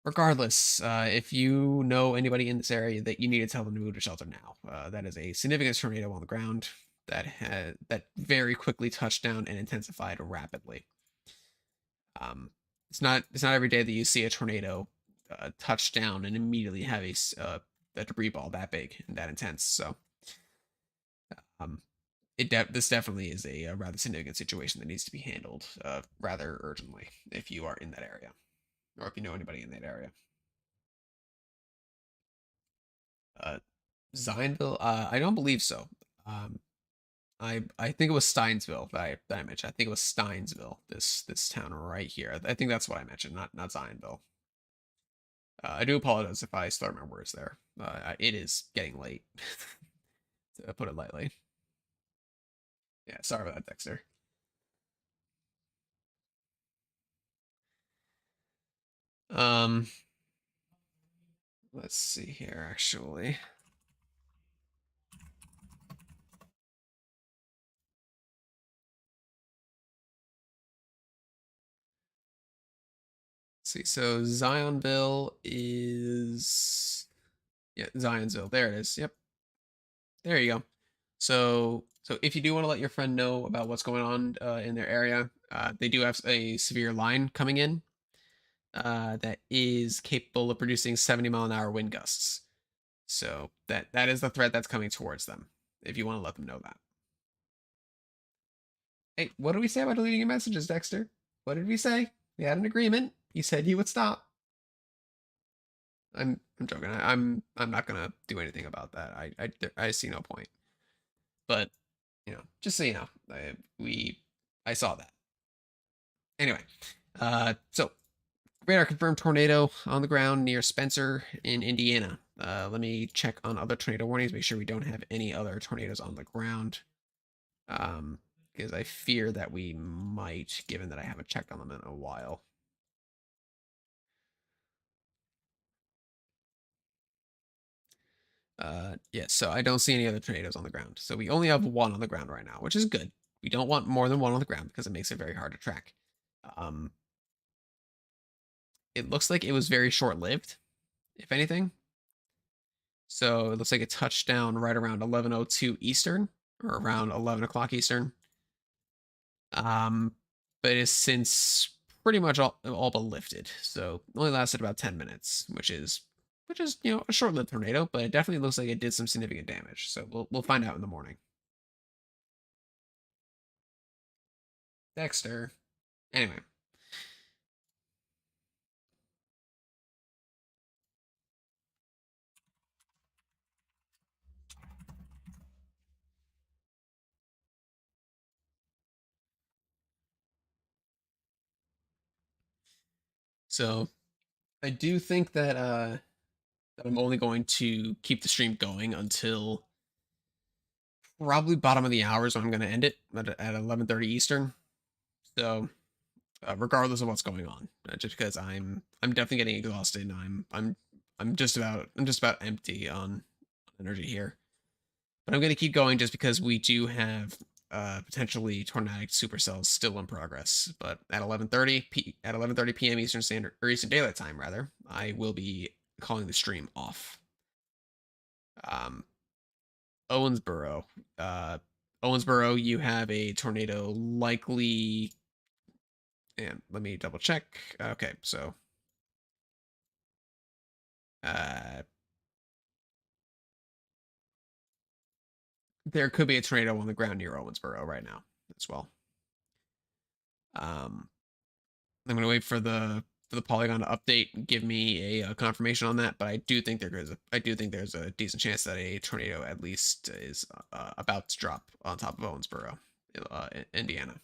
Regardless, if you know anybody in this area, that you need to tell them to move to shelter now. That is a significant tornado on the ground that very quickly touched down and intensified rapidly. It's not every day that you see a tornado touch down and immediately have a debris ball that big and that intense. So um, this definitely is a rather significant situation that needs to be handled rather urgently if you are in that area or if you know anybody in that area. Uh, Zionville, I don't believe so. Um, I think it was Steinsville that I mentioned. I think it was Steinsville, this town right here. I think that's what I mentioned, not Zionville. I do apologize if I start my words there. It is getting late, to put it lightly. Yeah, sorry about that, Dexter. Um, let's see here, actually. Let's see, so Zionville is Zionsville. There it is. Yep. There you go. So if you do want to let your friend know about what's going on in their area, they do have a severe line coming in that is capable of producing 70-mile-an-hour wind gusts. So that is the threat that's coming towards them. If you want to let them know that. Hey, what did we say about deleting your messages, Dexter? What did we say? We had an agreement. You said you would stop. I'm joking. I'm not gonna do anything about that. I see no point. But just so you know, I saw that. Anyway, so radar confirmed tornado on the ground near Spencer in Indiana. Let me check on other tornado warnings. Make sure we don't have any other tornadoes on the ground. Because I fear that we might, given that I haven't checked on them in a while. Yeah, so I don't see any other tornadoes on the ground. So we only have one on the ground right now, which is good. We don't want more than one on the ground because it makes it very hard to track. It looks like it was very short-lived, if anything. So it looks like it touched down right around 11:02 Eastern, or around 11 o'clock Eastern. But it has since pretty much all but lifted. So it only lasted about 10 minutes, which is a short-lived tornado, but it definitely looks like it did some significant damage. So we'll find out in the morning. Dexter. Anyway. So I do think that I'm only going to keep the stream going until probably bottom of the hours when I'm going to end it at 11:30 Eastern. So, regardless of what's going on, just because I'm definitely getting exhausted. And I'm just about empty on energy here. But I'm going to keep going just because we do have potentially tornadic supercells still in progress. But at 11:30 p.m. Eastern Standard or Eastern Daylight Time rather, I will be calling the stream off. Um, Owensboro, uh, Owensboro, you have a tornado likely. And let me double check. Okay, so uh, there could be a tornado on the ground near Owensboro right now as well. I'm gonna wait for the Polygon to update and give me a confirmation on that, but I do think there's a decent chance that a tornado at least is about to drop on top of Owensboro, Indiana.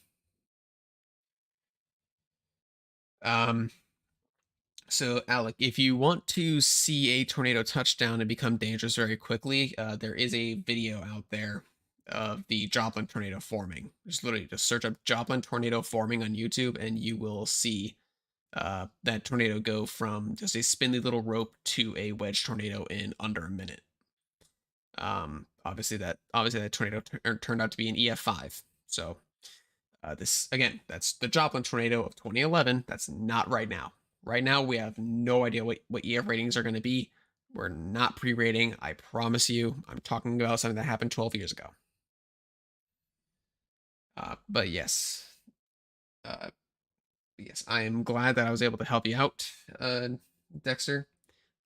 Um, so Alec, if you want to see a tornado touchdown and become dangerous very quickly, there is a video out there of the Joplin tornado forming. Just search up Joplin tornado forming on YouTube, and you will see that tornado go from just a spindly little rope to a wedge tornado in under a minute. Obviously that tornado turned out to be an EF5. So this again, that's the Joplin tornado of 2011. That's not right now. Right now, we have no idea what EF ratings are going to be. We're not pre-rating. I promise you. I'm talking about something that happened 12 years ago. But yes, I am glad that I was able to help you out, Dexter.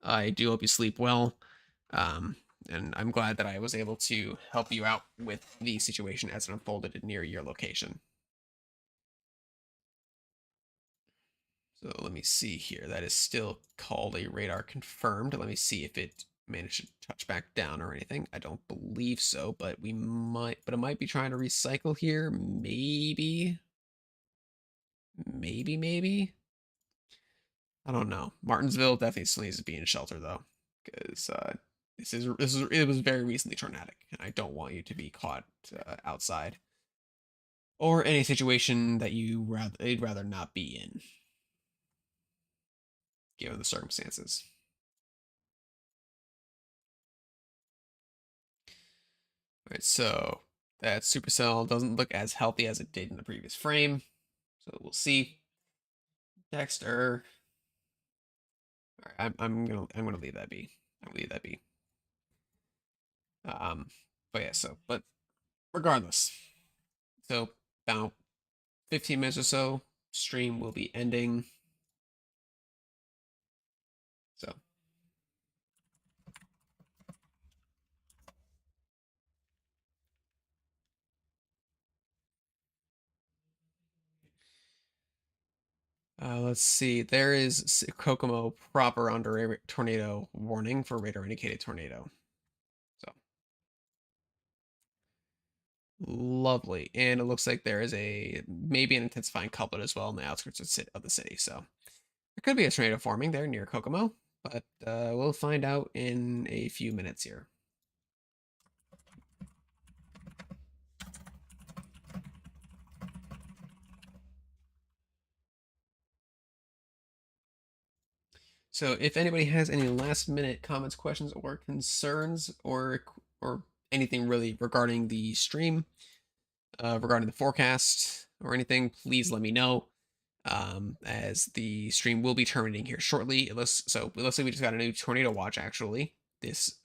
I do hope you sleep well. Um, and I'm glad that I was able to help you out with the situation as it unfolded near your location. So let me see here. That is still called a radar confirmed. Let me see if it managed to touch back down or anything. I don't believe so, but it might be trying to recycle here. Maybe. Maybe. I don't know. Martinsville definitely still needs to be in shelter though, because it was very recently tornadic, and I don't want you to be caught outside or any situation that you'd rather not be in, given the circumstances. All right, so that supercell doesn't look as healthy as it did in the previous frame, so we'll see. Dexter. All right, I'm gonna leave that be. I'm gonna leave that be. Um, but yeah, but regardless, so about 15 minutes or so, stream will be ending. So let's see. There is Kokomo proper under a tornado warning for radar indicated tornado. So lovely, and it looks like there is maybe an intensifying couplet as well in the outskirts of the city. So there could be a tornado forming there near Kokomo, but we'll find out in a few minutes here. So if anybody has any last minute comments, questions, or concerns, or anything really regarding the stream, regarding the forecast or anything, please let me know. As the stream will be terminating here shortly. It looks like we just got a new tornado watch. Actually, this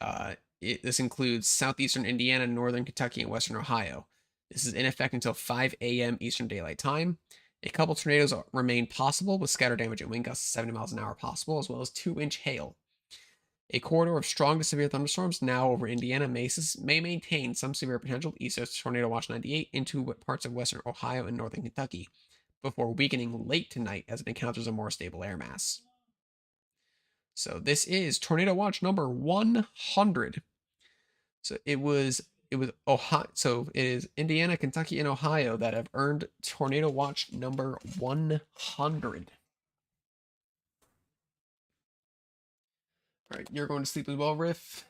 includes southeastern Indiana, northern Kentucky, and western Ohio. This is in effect until 5 a.m. Eastern Daylight Time. A couple tornadoes remain possible, with scatter damage and wind gusts of 70 miles an hour possible, as well as 2-inch hail. A corridor of strong to severe thunderstorms now over Indiana may maintain some severe potential east of Tornado Watch 98 into parts of western Ohio and northern Kentucky, before weakening late tonight as it encounters a more stable air mass. So this is Tornado Watch number 100. So it was Ohio. So it is Indiana, Kentucky, and Ohio that have earned Tornado Watch number 100. All right, you're going to sleep as well, Riff.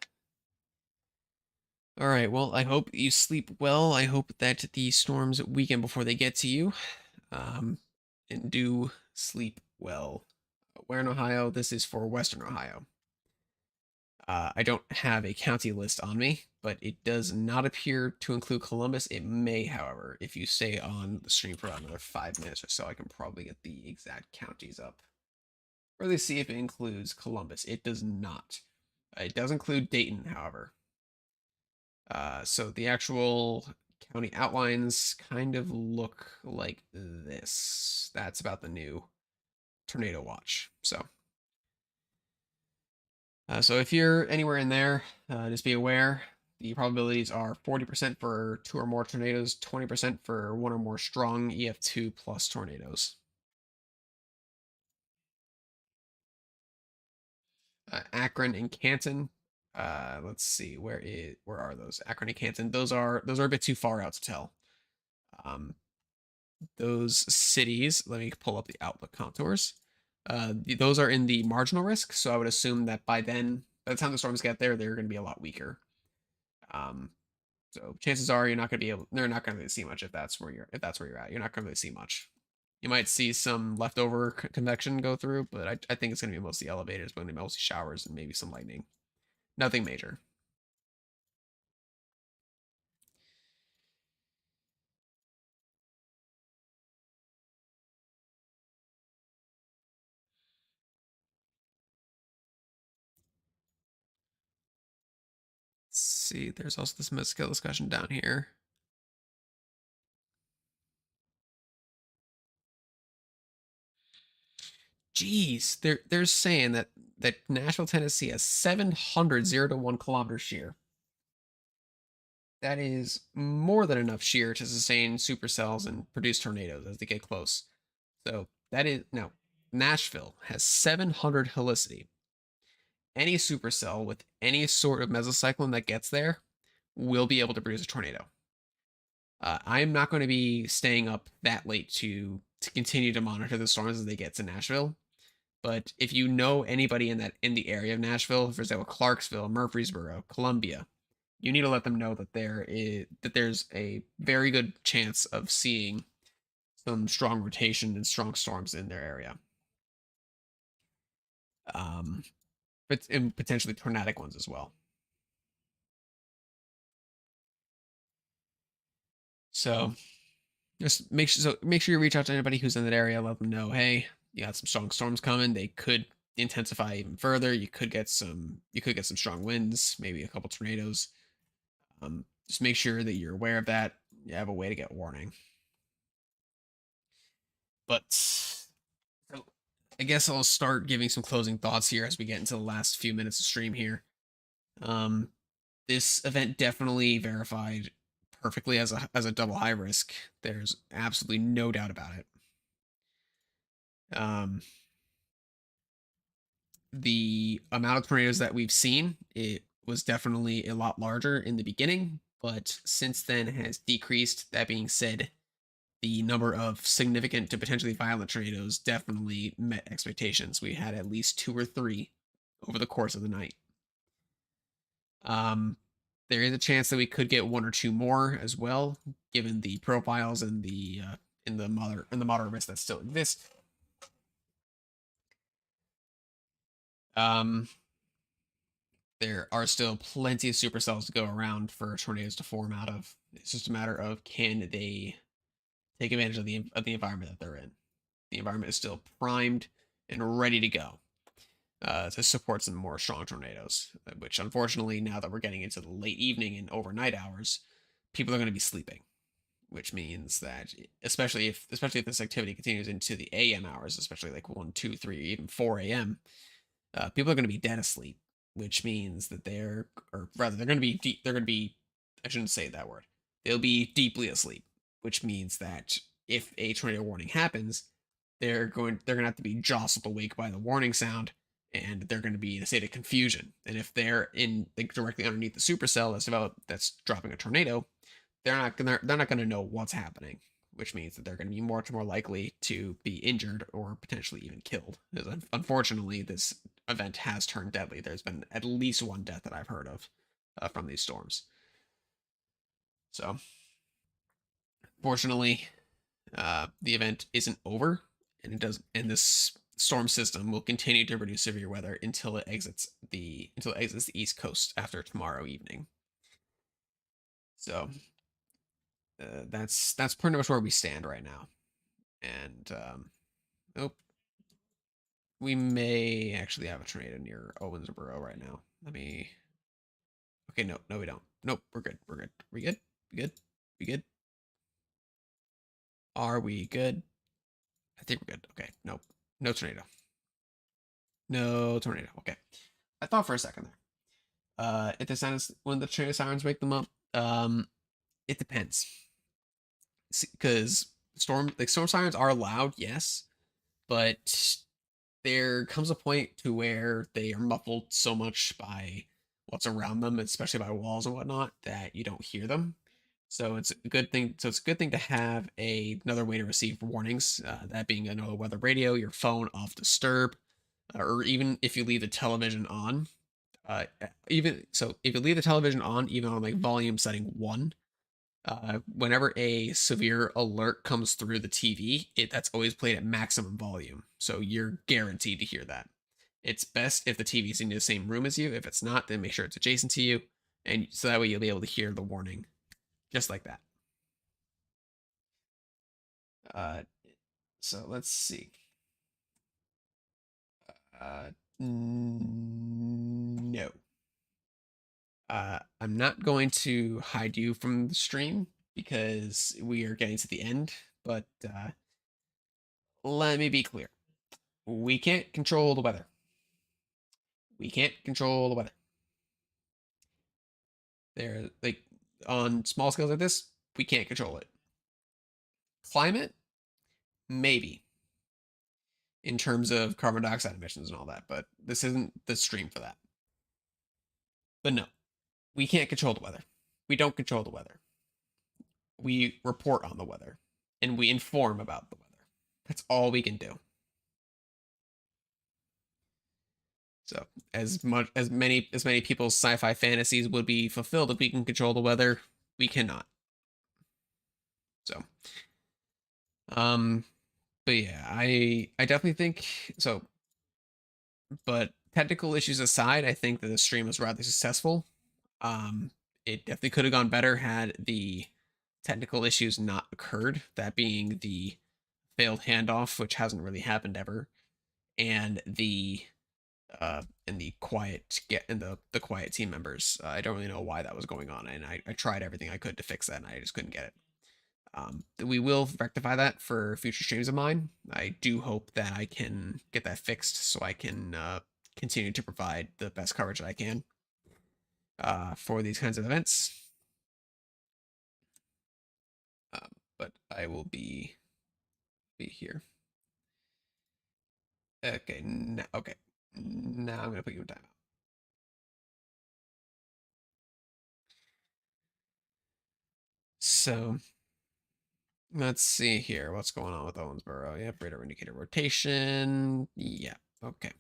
All right, well, I hope you sleep well. I hope that the storms weaken before they get to you. and do sleep well. Where in Ohio? This is for Western Ohio. I don't have a county list on me, but it does not appear to include Columbus. It may, however, if you stay on the stream for another 5 minutes or so, I can probably get the exact counties up. Or at least see if it includes Columbus. It does not. It does include Dayton, however. So the actual county outlines kind of look like this. That's about the new tornado watch. So if you're anywhere in there, just be aware the probabilities are 40% for 2 or more tornadoes, 20% for 1 or more strong EF2 plus tornadoes. Akron and Canton. Let's see, where are those? Akron and Canton. Those are a bit too far out to tell. Um, those cities. Let me pull up the outlook contours. Those are in the marginal risk, so I would assume that by the time the storms get there, they're going to be a lot weaker. So chances are you're not going to be able. They're not going to see much if that's where you're at. You're not going to really see much. You might see some leftover convection go through, but I think it's going to be mostly elevated. It's going to be mostly showers and maybe some lightning. Nothing major. Let's see, there's also this mid-scale discussion down here. Jeez, they're saying that Nashville, Tennessee has 700 0 to 1 kilometer shear. That is more than enough shear to sustain supercells and produce tornadoes as they get close. So that is now Nashville has 700 helicity. Any supercell with any sort of mesocyclone that gets there will be able to produce a tornado. I'm not going to be staying up that late to continue to monitor the storms as they get to Nashville. But if you know anybody in the area of Nashville, for example, Clarksville, Murfreesboro, Columbia, you need to let them know that there's a very good chance of seeing some strong rotation and strong storms in their area. But and potentially tornadic ones as well. So just make sure you reach out to anybody who's in that area. Let them know, hey, you got some strong storms coming. They could intensify even further. You could get some strong winds, maybe a couple tornadoes. Just make sure that you're aware of that. You have a way to get warning. But so I guess I'll start giving some closing thoughts here as we get into the last few minutes of stream here. This event definitely verified perfectly as a double high risk. There's absolutely no doubt about it. The amount of tornadoes that we've seen, it was definitely a lot larger in the beginning, but since then has decreased. That being said, the number of significant to potentially violent tornadoes definitely met expectations. We had at least 2 or 3 over the course of the night. There is a chance that we could get 1 or 2 more as well, given the profiles and the moderate risk that still exists. There are still plenty of supercells to go around for tornadoes to form out of. It's just a matter of can they take advantage of the environment that they're in. The environment is still primed and ready to go to support some more strong tornadoes. Which, unfortunately, now that we're getting into the late evening and overnight hours, people are going to be sleeping. Which means that, especially if this activity continues into the AM hours, especially like 1, 2, 3, even 4 a.m., people are going to be dead asleep. Which means that they're going to be, I shouldn't say that word. They'll be deeply asleep, which means that if a tornado warning happens, they're going to have to be jostled awake by the warning sound, and they're going to be in a state of confusion. And if they're in like directly underneath the supercell that's dropping a tornado, they're not going to know what's happening, which means that they're going to be much more likely to be injured or potentially even killed. Because unfortunately, this event has turned deadly. There's been at least 1 death that I've heard of from these storms. So, fortunately, the event isn't over, and and this storm system will continue to produce severe weather until it exits the East Coast after tomorrow evening. So that's pretty much where we stand right now. And oh, we may actually have a tornado near Owensboro right now. Let me. Okay, no, we don't. Nope, we're good. We're good. We good? We good? We good? Are we good? I think we're good. Okay, nope. No tornado. No tornado. Okay. I thought for a second there. If the sirens, when the tornado sirens wake them up, it depends. Because storm sirens are loud, yes, but there comes a point to where they are muffled so much by what's around them, especially by walls and whatnot, that you don't hear them. So it's a good thing. So it's a good thing to have another way to receive warnings. That being a weather radio, your phone off disturb, or even if you leave the television on. Even so, if you leave the television on, even on like volume setting 1, whenever a severe alert comes through the TV, that's always played at maximum volume. So you're guaranteed to hear that. It's best if the TV is in the same room as you. If it's not, then make sure it's adjacent to you, and so that way you'll be able to hear the warning, just like that. Uh, so let's see. No. I'm not going to hide you from the stream because we are getting to the end, but let me be clear. We can't control the weather. We can't control the weather. There, like, on small scales like this, we can't control it. Climate, maybe, in terms of carbon dioxide emissions and all that, but this isn't the stream for that. But no, we can't control the weather. We don't control the weather. We report on the weather and we inform about the weather. That's all we can do. So as many people's sci-fi fantasies would be fulfilled if we can control the weather, we cannot. So but yeah, I definitely think so. But technical issues aside, I think that the stream was rather successful. It definitely could have gone better had the technical issues not occurred. That being the failed handoff, which hasn't really happened ever, and the quiet the quiet team members. I don't really know why that was going on, and I tried everything I could to fix that, and I just couldn't get it. We will rectify that for future streams of mine. I do hope that I can get that fixed so I can continue to provide the best coverage that I can for these kinds of events. But I will be here. Okay, okay. Now I'm gonna put you in timeout. So let's see here. What's going on with Owensboro? Yep, radar indicator rotation. Yeah, okay.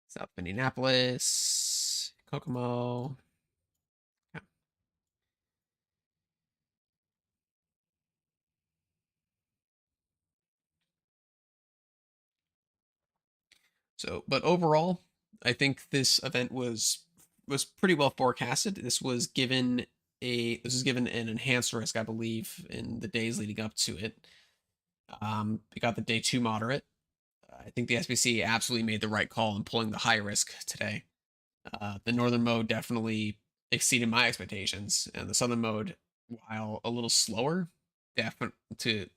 South Indianapolis, Kokomo. Yeah. So, but overall, I think this event was pretty well forecasted. This was given an enhanced risk, I believe, in the days leading up to it. We got the day 2 moderate. I think the SBC absolutely made the right call in pulling the high risk today. The northern mode definitely exceeded my expectations, and the southern mode, while a little slower, to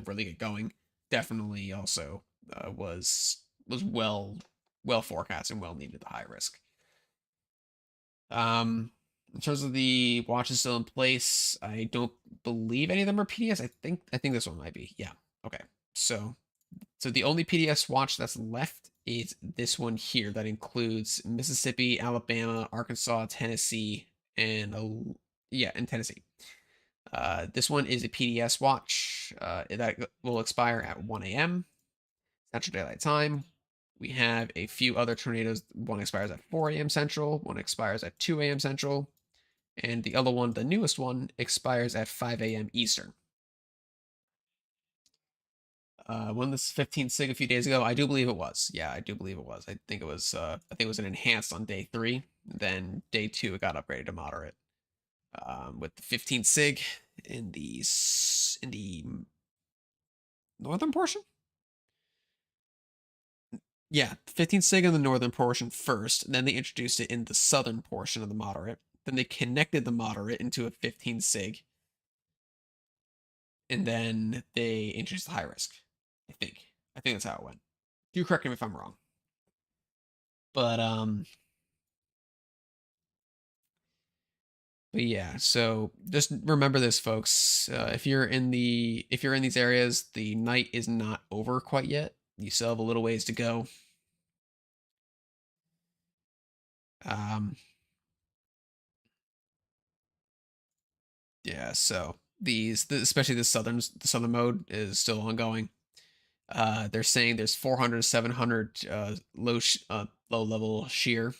really get going, definitely also was well forecast and well needed the high risk. In terms of the watches still in place, I don't believe any of them are PDS. I think this one might be. Yeah. Okay. So the only PDS watch that's left is this one here that includes Mississippi, Alabama, Arkansas, Tennessee, and Tennessee. This one is a PDS watch that will expire at 1 a.m. Central Daylight Time. We have a few other tornadoes. One expires at 4 a.m. Central, one expires at 2 a.m. Central, and the other one, the newest one, expires at 5 a.m. Eastern. When this 15 sig a few days ago, I do believe it was. Yeah, I do believe it was. I think it was. I think it was an enhanced on day 3. Then day 2, it got upgraded to moderate. With the 15 sig in the northern portion. Yeah, 15 sig in the northern portion first. Then they introduced it in the southern portion of the moderate. Then they connected the moderate into a 15 sig, and then they introduced the high risk. I think that's how it went. Do correct me if I'm wrong. But but yeah, so just remember this, folks. If you're in these areas, the night is not over quite yet. You still have a little ways to go. Um, yeah, so especially the southern mode is still ongoing. They're saying there's 400 to 700 low level shear,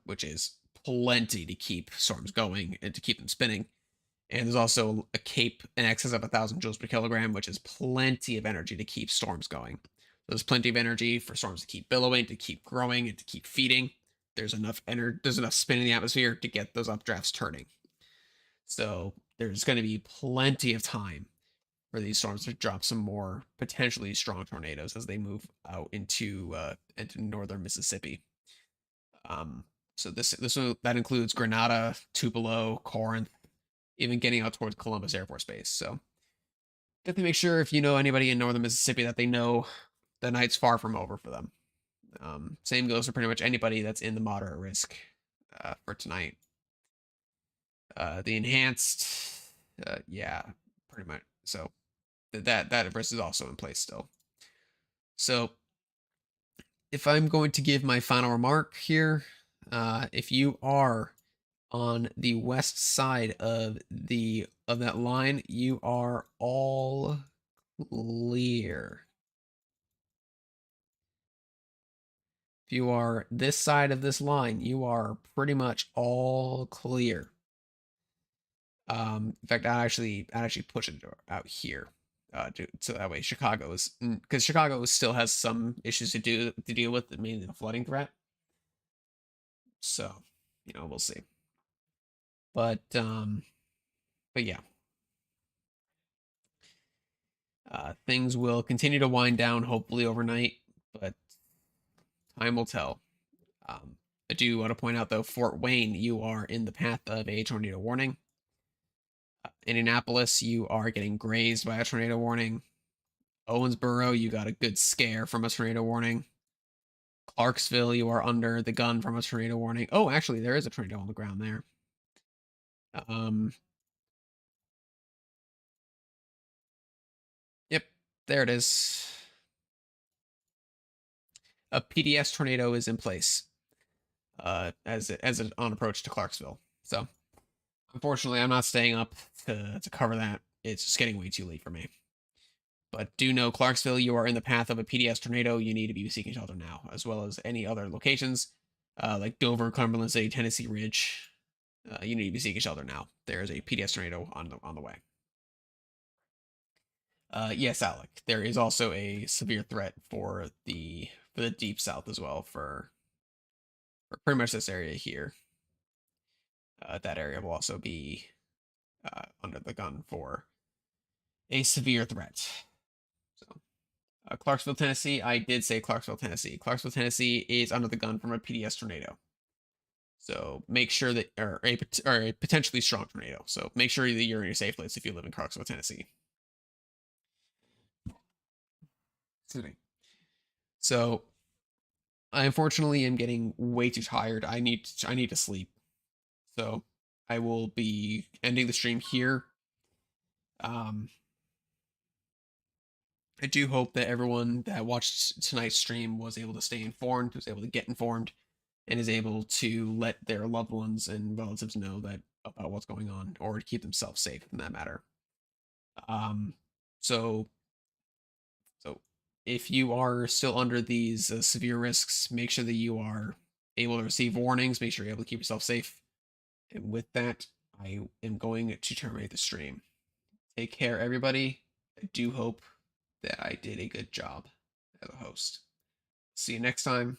which is plenty to keep storms going and to keep them spinning. And there's also a cape in excess of 1,000 joules per kilogram, which is plenty of energy to keep storms going. So there's plenty of energy for storms to keep billowing, to keep growing, and to keep feeding. There's enough spin in the atmosphere to get those updrafts turning. So there's going to be plenty of time for these storms to drop some more potentially strong tornadoes as they move out into northern Mississippi. So that includes Grenada, Tupelo, Corinth, even getting out towards Columbus Air Force Base. So definitely make sure if you know anybody in northern Mississippi that they know the night's far from over for them. Same goes for pretty much anybody that's in the moderate risk for tonight. The enhanced, yeah, pretty much. So that risk is also in place still. So if I'm going to give my final remark here, if you are on the west side of that line, you are all clear. If you are this side of this line, you are pretty much all clear. In fact, I'd actually push it out here, so that way Chicago is, because Chicago still has some issues to deal with, mainly the flooding threat. So, we'll see. But yeah, things will continue to wind down hopefully overnight, but time will tell. I do want to point out though, Fort Wayne, you are in the path of a tornado warning. Indianapolis, you are getting grazed by a tornado warning. Owensboro, you got a good scare from a tornado warning. Clarksville, you are under the gun from a tornado warning. Oh, actually, there is a tornado on the ground there. Yep, there it is. A PDS tornado is in place as an on approach to Clarksville. So, unfortunately, I'm not staying up to cover that. It's just getting way too late for me. But do know, Clarksville, you are in the path of a PDS tornado. You need to be seeking shelter now, as well as any other locations like Dover, Cumberland City, Tennessee Ridge. You need to be seeking shelter now. There is a PDS tornado on the way. Yes, Alec. There is also a severe threat for the deep south as well for pretty much this area here. That area will also be under the gun for a severe threat. So, Clarksville, Tennessee. I did say Clarksville, Tennessee. Clarksville, Tennessee is under the gun from a PDS tornado. So make sure that, or a potentially strong tornado. So make sure that you're in your safe place if you live in Clarksville, Tennessee. Excuse me. So I unfortunately am getting way too tired. I need to sleep. So I will be ending the stream here. I do hope that everyone that watched tonight's stream was able to stay informed, was able to get informed, and is able to let their loved ones and relatives know that about what's going on, or to keep themselves safe in that matter. So if you are still under these severe risks, make sure that you are able to receive warnings. Make sure you're able to keep yourself safe. And with that, I am going to terminate the stream. Take care, everybody. I do hope that I did a good job as a host. See you next time.